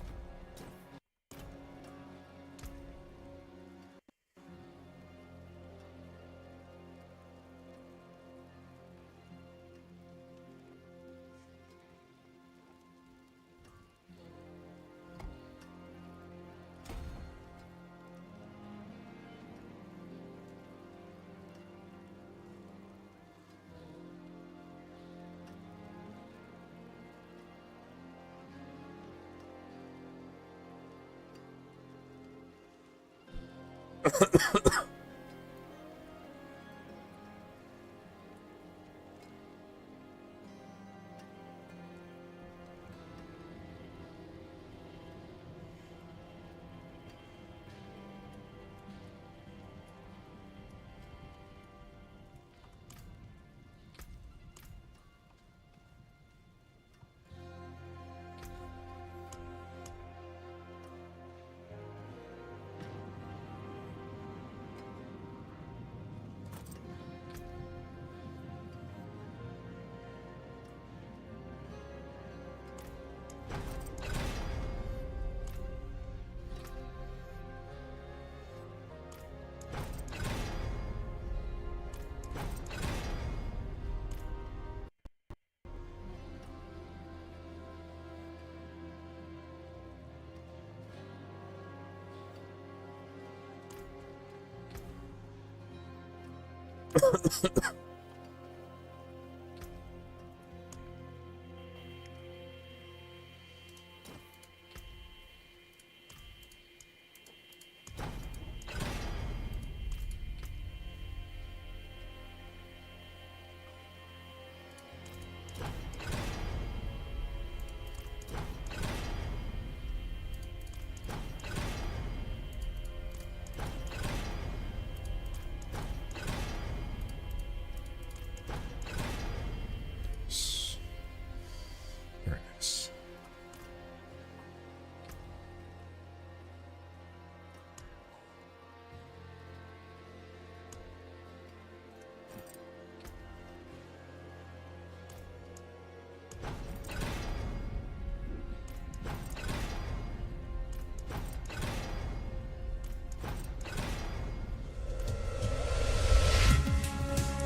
Very nice.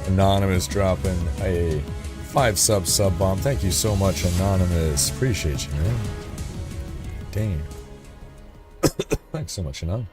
Anonymous dropping a 5 sub bomb. Thank you so much, Anonymous. Appreciate you, man. Damn. Thanks so much, Anonymous.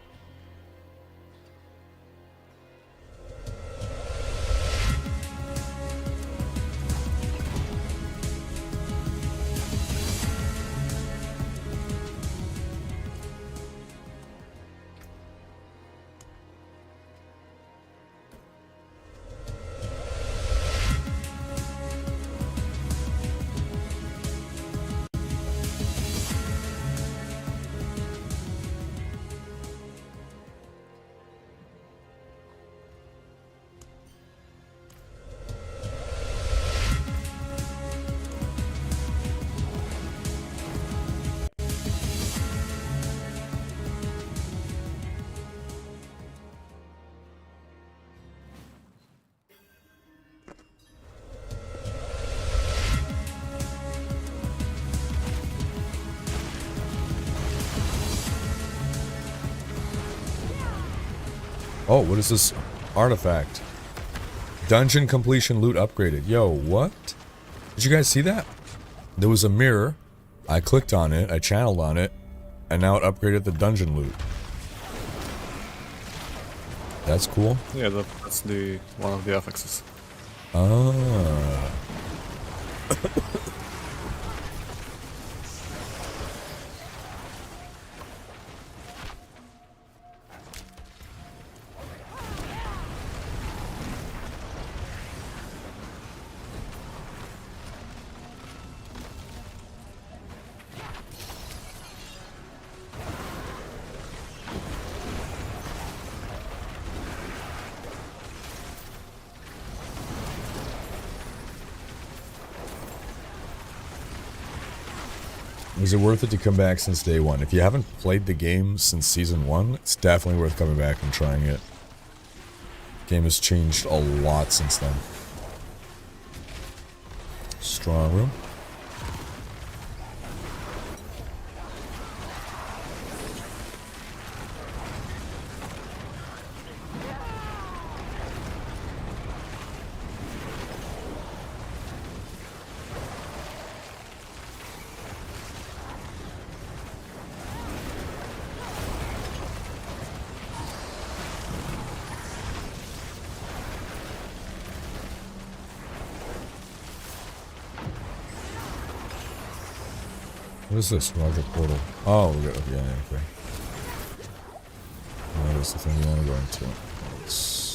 Oh, what is this artifact? Dungeon completion loot upgraded. Yo, what? Did you guys see that? There was a mirror. I clicked on it. I channeled on it. And now it upgraded the dungeon loot. That's cool. Yeah, that's the one of the affixes. Ah. Is it worth it to come back since day one? If you haven't played the game since season 1, it's definitely worth coming back and trying it. The game has changed a lot since then. Strongroom. What is this? Roger portal. Oh, yeah, okay. That is the thing you want to go into. Let's...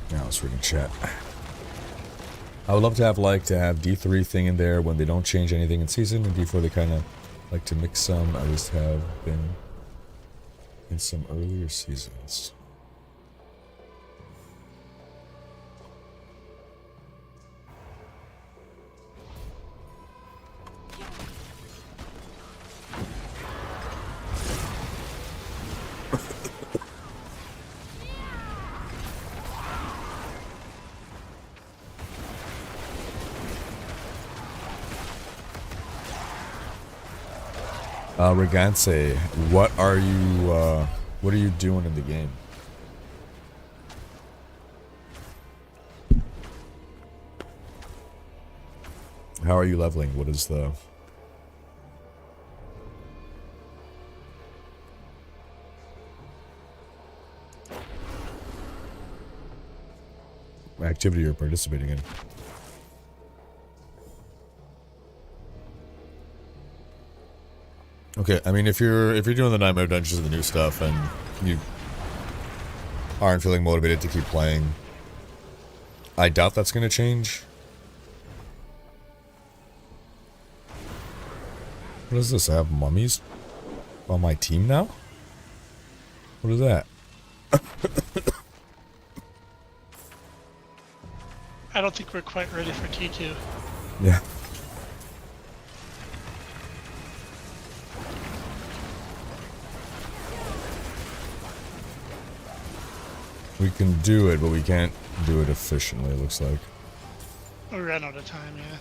Now let's read in chat. I would love to have D3 thing in there when they don't change anything in season, and D4 they kind of like to mix some. I just have been in some earlier seasons. Regance, what are you doing in the game? How are you leveling? What is the... activity you're participating in? Okay, I mean, if you're doing the Nightmare Dungeons and the new stuff, and you aren't feeling motivated to keep playing, I doubt that's going to change. What is this? I have mummies on my team now? What is that? I don't think we're quite ready for T2. Yeah. We can do it, but we can't do it efficiently, it looks like. We ran out of time, yeah.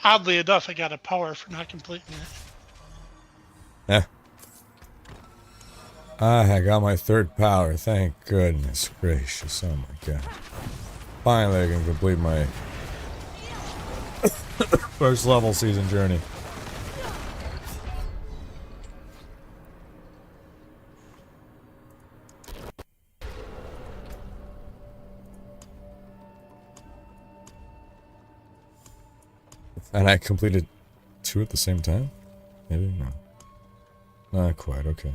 Oddly enough, I got a power for not completing it. Yeah. I got my third power, thank goodness gracious, oh my god. Finally I can complete my first level season journey. And I completed 2 at the same time? Maybe? No. Not quite, okay.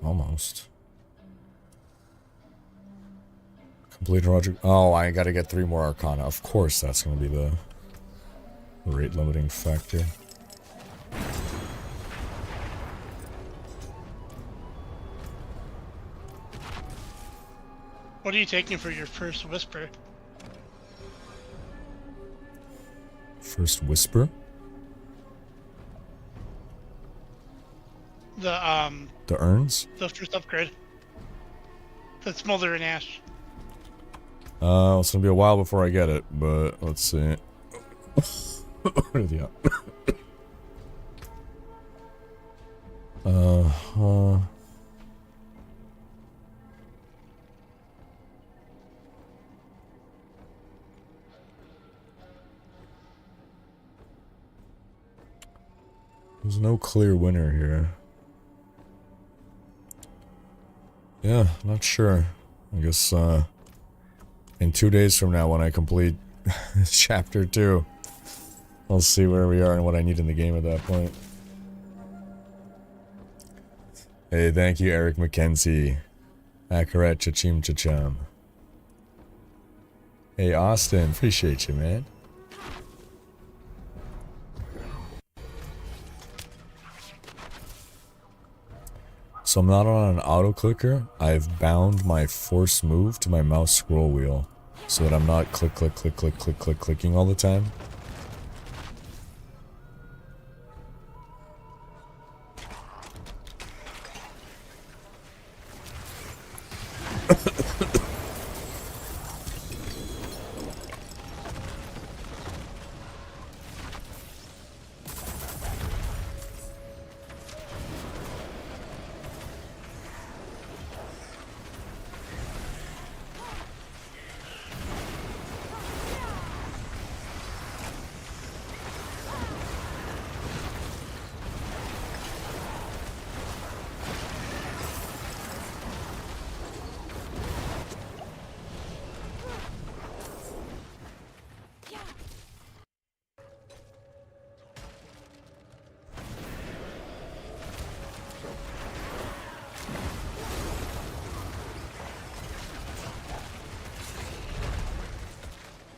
Almost. Complete project. Oh, I gotta get 3 more Arcana. Of course that's gonna be the rate limiting factor. What are you taking for your first whisper? First whisper? The urns? The first upgrade. The smolder and ash. It's gonna be a while before I get it, but let's see. Yeah. There's no clear winner here. Yeah, not sure. I guess, in 2 days from now when I complete Chapter 2, I'll see where we are and what I need in the game at that point. Hey, thank you, Eric McKenzie. Akaret Chachim Chacham. Hey, Austin, appreciate you, man. So I'm not on an auto clicker. I've bound my force move to my mouse scroll wheel so that I'm not clicking all the time.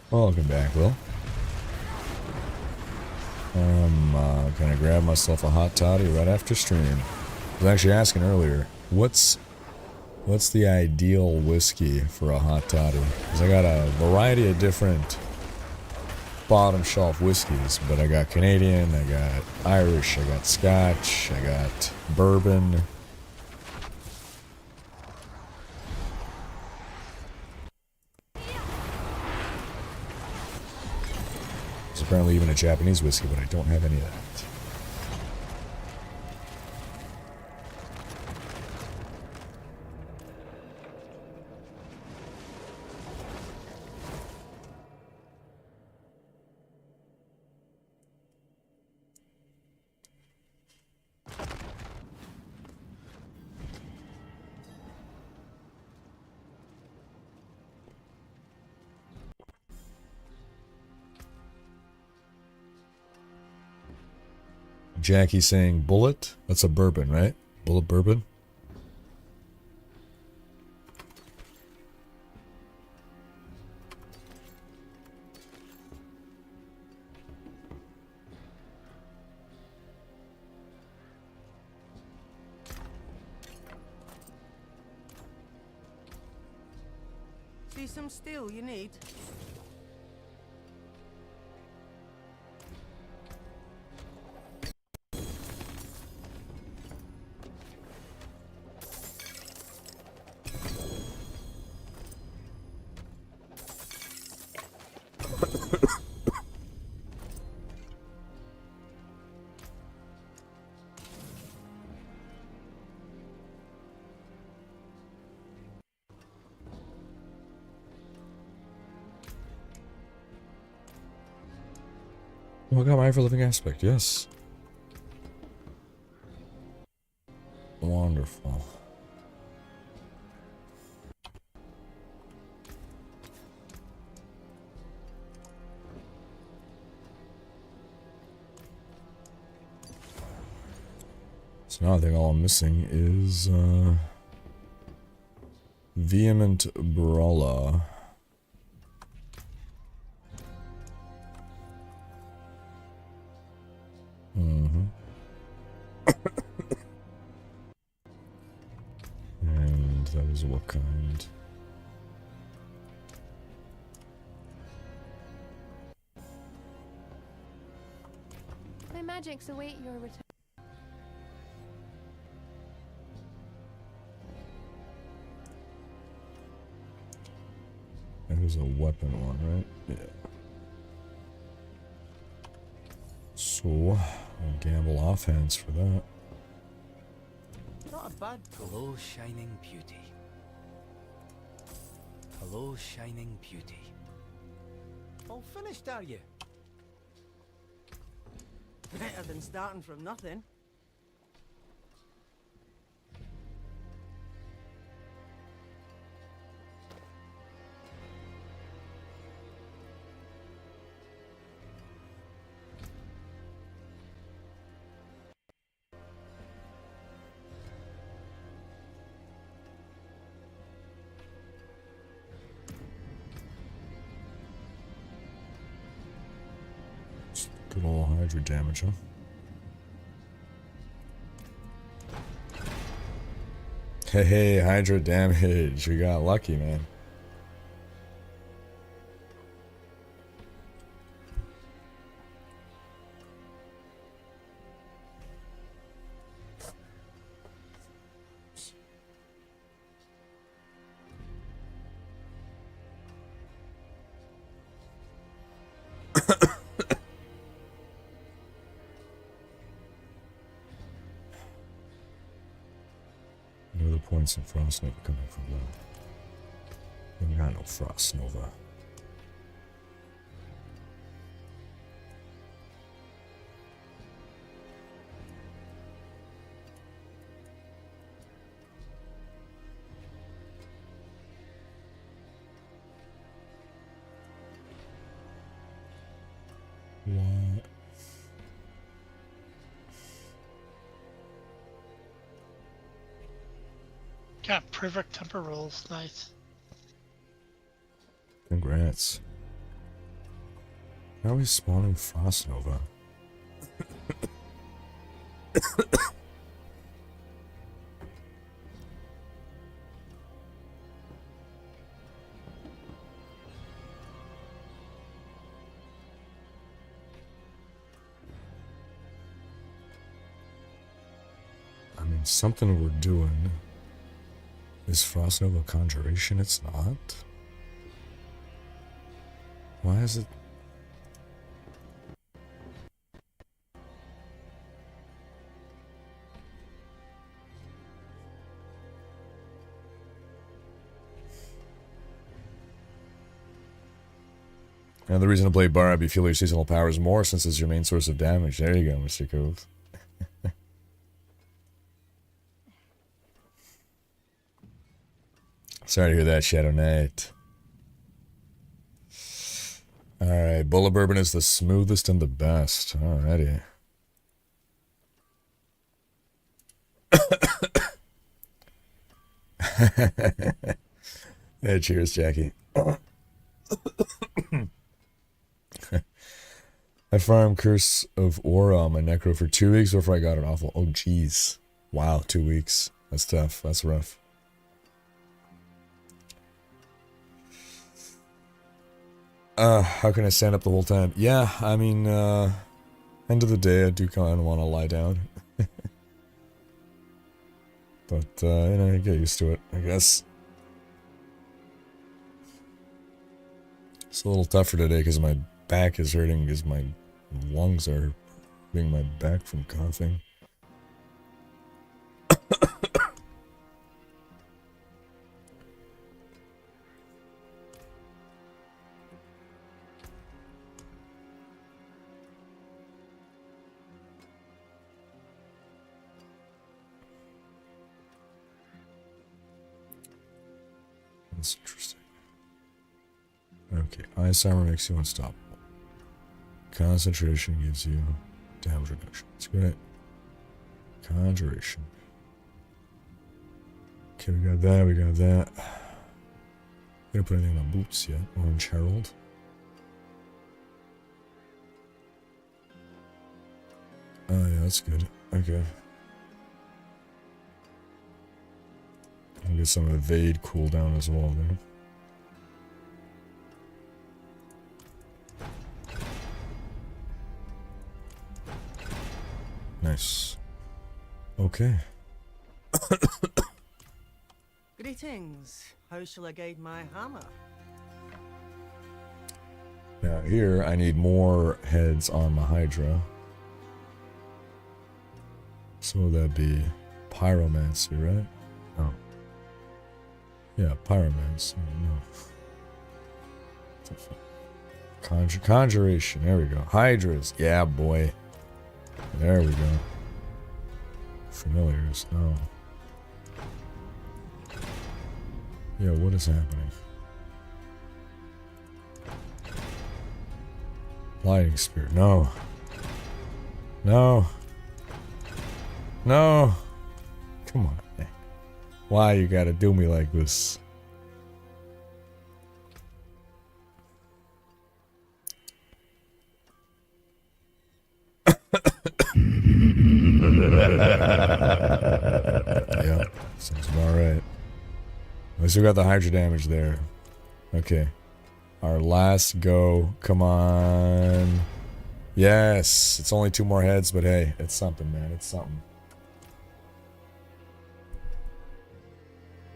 Welcome back, Will. I'm gonna grab myself a hot toddy right after stream. I was actually asking earlier, what's What's the ideal whiskey for a hot toddy? Because I got a variety of different bottom shelf whiskeys, but I got Canadian, I got Irish, I got Scotch, I got bourbon. There's apparently even a Japanese whiskey, but I don't have any of that. Jackie saying bullet? That's a bourbon, right? Bullet bourbon? See some steel you need? Oh, I got my ever-living aspect, yes. Wonderful. So now I think all I'm missing is Vehement Brawler. And that is what kind? My magics await your return. That is a weapon one, right? Yeah. So, I'll gamble offhands for that. Not a bad. Hello, shining beauty. Hello, shining beauty. All finished, are you? Better than starting from nothing. Good old Hydra damage, huh? Hey, Hydra damage. We got lucky, man. No other points in Frost Nova coming from that. We got no Frost Nova. What? Got perfect temper rolls, nice. Congrats. How are we spawning Frost Nova? something we're doing. Is Frost Nova Conjuration? It's not. Why is it? Another reason to play Barab, you feel your seasonal powers more since it's your main source of damage. There you go, Mr. Cove. Sorry to hear that, Shadow Knight. Alright, Bullet Bourbon is the smoothest and the best. Alrighty. Hey, cheers, Jackie. I farmed Curse of Aura on my Necro for 2 weeks before I got it awful. Oh, jeez. Wow, 2 weeks. That's tough. That's rough. How can I stand up the whole time? Yeah, I mean, end of the day, I do kind of want to lie down. But, you know, you get used to it, I guess. It's a little tougher today because my back is hurting because my lungs are hurting my back from coughing. That's interesting. Okay, Ice Armor makes you unstoppable. Concentration gives you damage reduction. That's great. Conjuration. Okay, we got that, we got that. We didn't put anything on boots yet. Orange Herald. Oh yeah, that's good. Okay. I'll get some evade cooldown as well there. Nice. Okay. Greetings. How shall I guide my hammer? Now here, I need more heads on my Hydra. So that'd be Pyromancy, right? Oh. Yeah, Pyromancy. No. Conjuration. There we go. Hydras. Yeah, boy. There we go. Familiars. No. Yeah, what is happening? Lightning Spear. No. No. No. Come on, man. Why you gotta do me like this? Yeah, sounds about right. We still got the Hydra damage there. Okay. Our last go. Come on. Yes. It's only 2 more heads, but hey, it's something, man. It's something.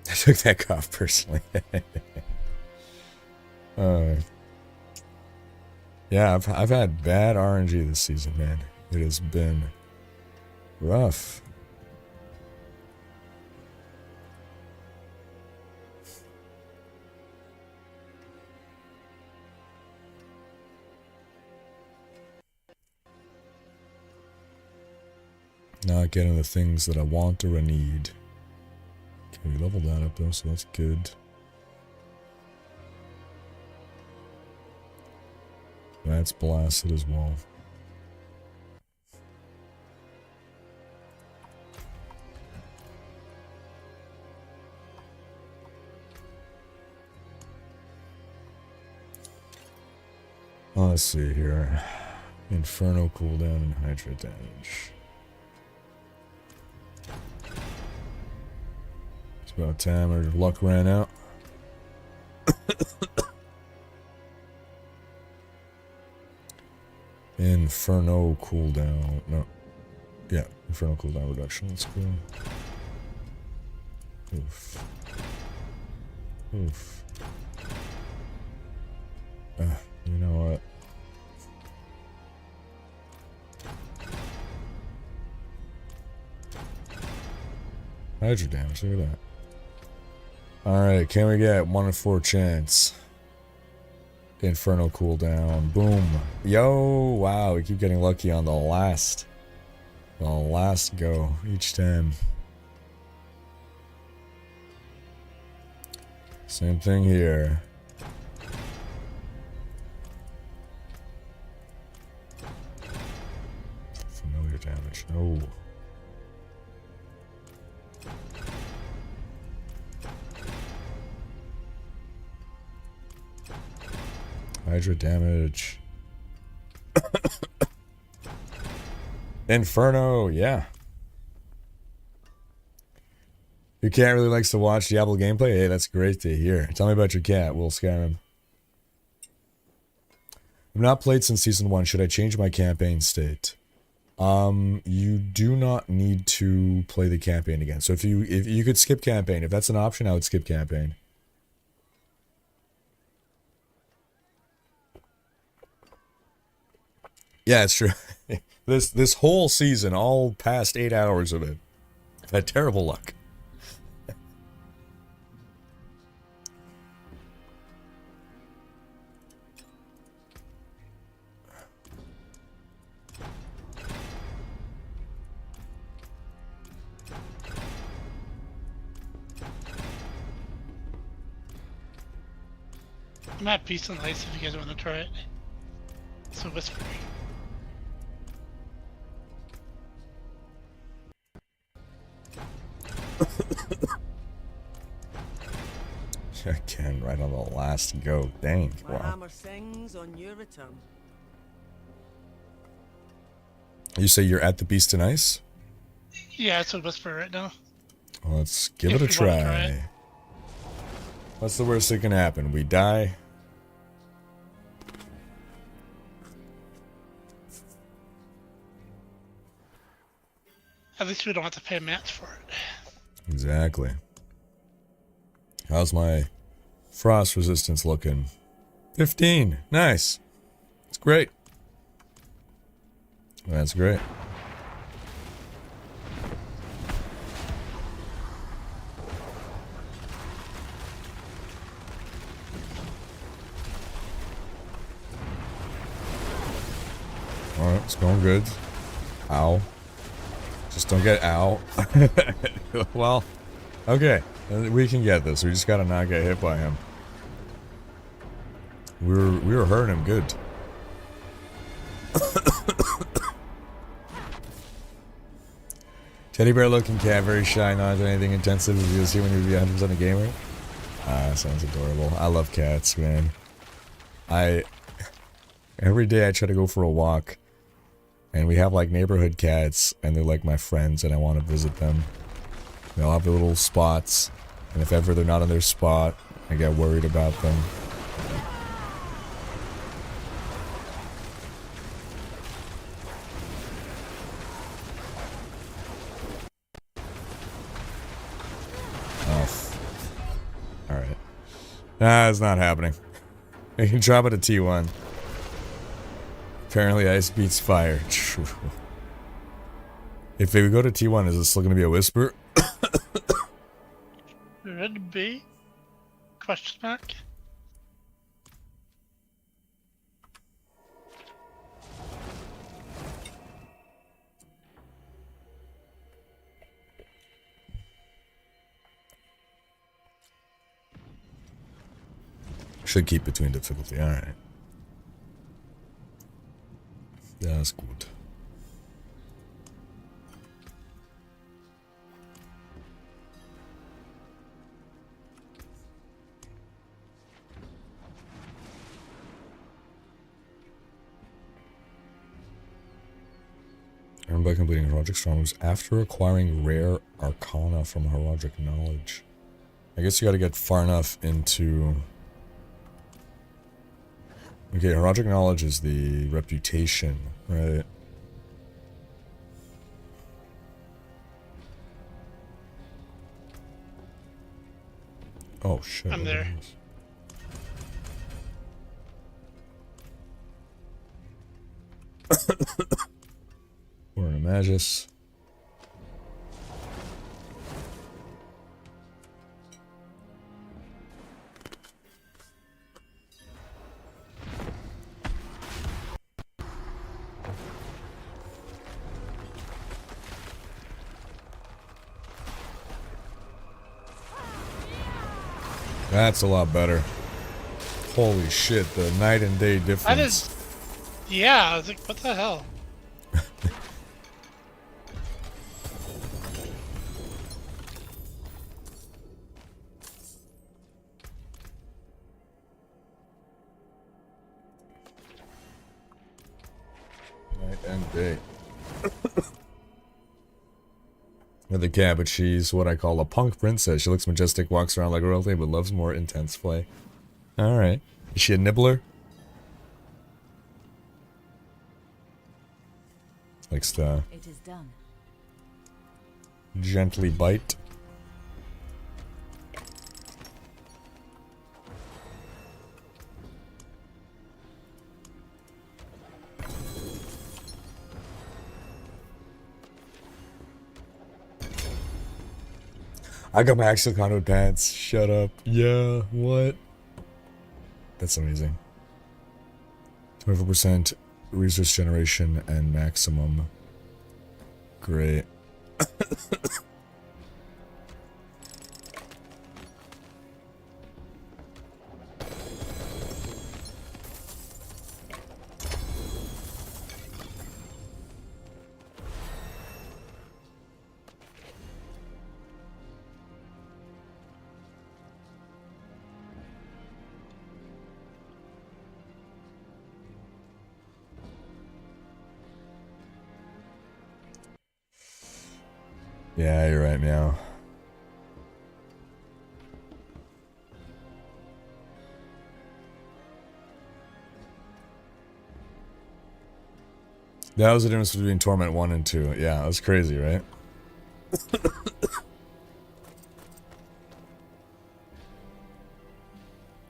I took that cough personally. Yeah, I've had bad RNG this season, man. It has been rough. Not getting the things that I want or I need. Okay, we leveled that up though, so that's good. That's blasted as well. Let's see here. Inferno cooldown and Hydra damage. It's about time our luck ran out. Inferno cooldown. No. Yeah, Inferno cooldown reduction. Let's go. Oof. Oof. You know what? Hydro damage, look at that. Alright, can we get 1 in 4 chance? Inferno cooldown. Boom. Yo, wow, we keep getting lucky on the last go each time. Same thing here. Familiar damage. No. Hydra damage. Inferno, yeah. Your cat really likes to watch Diablo gameplay? Hey, that's great to hear. Tell me about your cat, Will Skyrim. I've not played since Season 1. Should I change my campaign state? You do not need to play the campaign again. So if you could skip campaign, if that's an option, I would skip campaign. Yeah, it's true. This whole season, all past 8 hours of it, I've had terrible luck. I'm at Peace and Ice if you guys want to try it. It's a whisper. Again, right on the last go. Dang. My Wow. hammer sings on your return. You say you're at the Beast and Ice? Yeah, it's a whisper right now. Well, let's give If it a you wanna try try. it. What's the worst that can happen? We die? At least we don't have to pay a match for it. Exactly. How's my frost resistance looking? 15. Nice. It's great. That's great. Alright, it's going good. Ow. Just don't get ow. Well, okay. We can get this. We just gotta not get hit by him. We were hurting him good. Teddy bear looking cat, very shy, not doing anything intensive as you'll see when you be 100% a gamer. Ah, sounds adorable. I love cats, man. Every day I try to go for a walk, and we have like neighborhood cats, and they're like my friends, and I want to visit them. They all have their little spots, and if ever they're not on their spot, I get worried about them. Alright. Nah, it's not happening. We can drop it to T1. Apparently ice beats fire. True. If we go to T1, is this still going to be a whisper? Could be. Question mark. Should keep between difficulty. Alright. That's good. Earned by completing Heraldic Strongrooms after acquiring rare arcana from Heraldic knowledge. I guess you gotta get far enough into... Okay, Heraldic knowledge is the reputation, right? Oh shit. I'm there. We're in a Magus. That's a lot better. Holy shit, the night and day difference. That is... Yeah, I was like, what the hell? Night and day. With the cabbage, she's what I call a punk princess. She looks majestic, walks around like royalty, but loves more intense play. Alright. Is she a nibbler? Likes to It is done. gently bite. I got my actual conduit pants. Shut up. Yeah, what? That's amazing. 24% resource generation and maximum. Great. Yeah, you're right, Meow. That was the difference between Torment 1 and 2. Yeah, that was crazy, right?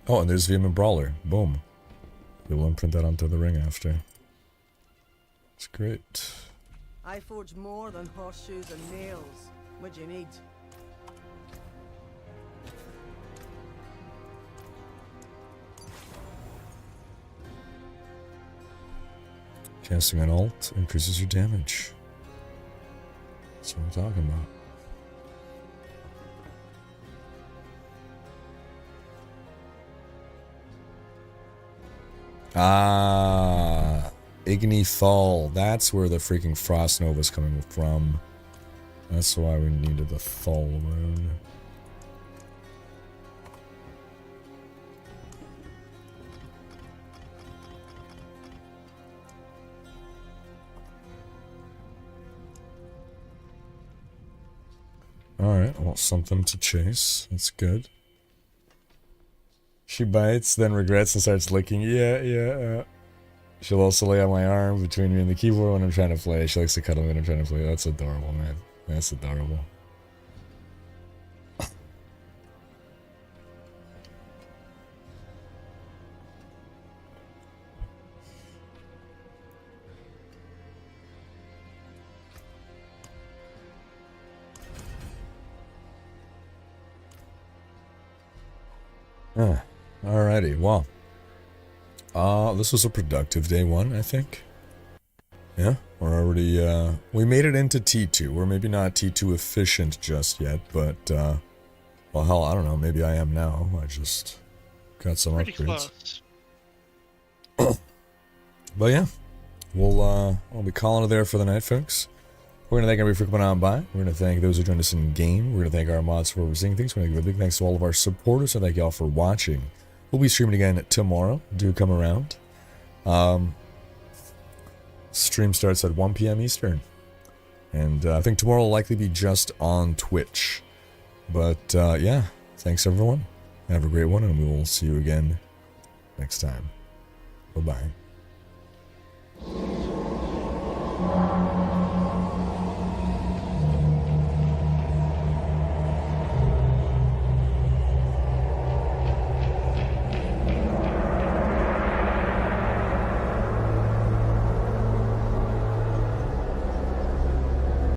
Oh, and there's Vehement Brawler. Boom. We'll imprint that onto the ring after. It's great. I forge more than horseshoes and nails. What do you need? Casting an ult increases your damage. That's what I'm talking about. Ah, Igni Fall. That's where the freaking Frost Nova is coming from. That's why we needed the Thal rune. Alright, I want something to chase. That's good. She bites, then regrets and starts licking. Yeah. She'll also lay on my arm between me and the keyboard when I'm trying to play. She likes to cuddle me when I'm trying to play. That's adorable, man. That's adorable. Alrighty, well. This was a productive day one, I think. Yeah, we're already, we made it into T2. We're maybe not T2 efficient just yet, but, well, hell, I don't know. Maybe I am now. I just got some upgrades. But yeah, I'll be calling it there for the night, folks. We're going to thank everybody for coming on by. We're going to thank those who joined us in game. We're going to thank our mods for overseeing things. We're going to give a big thanks to all of our supporters. So thank you all for watching. We'll be streaming again tomorrow. Do come around. Stream starts at 1 p.m. Eastern. And I think tomorrow will likely be just on Twitch. But yeah, thanks everyone. Have a great one, and we will see you again next time. Bye-bye.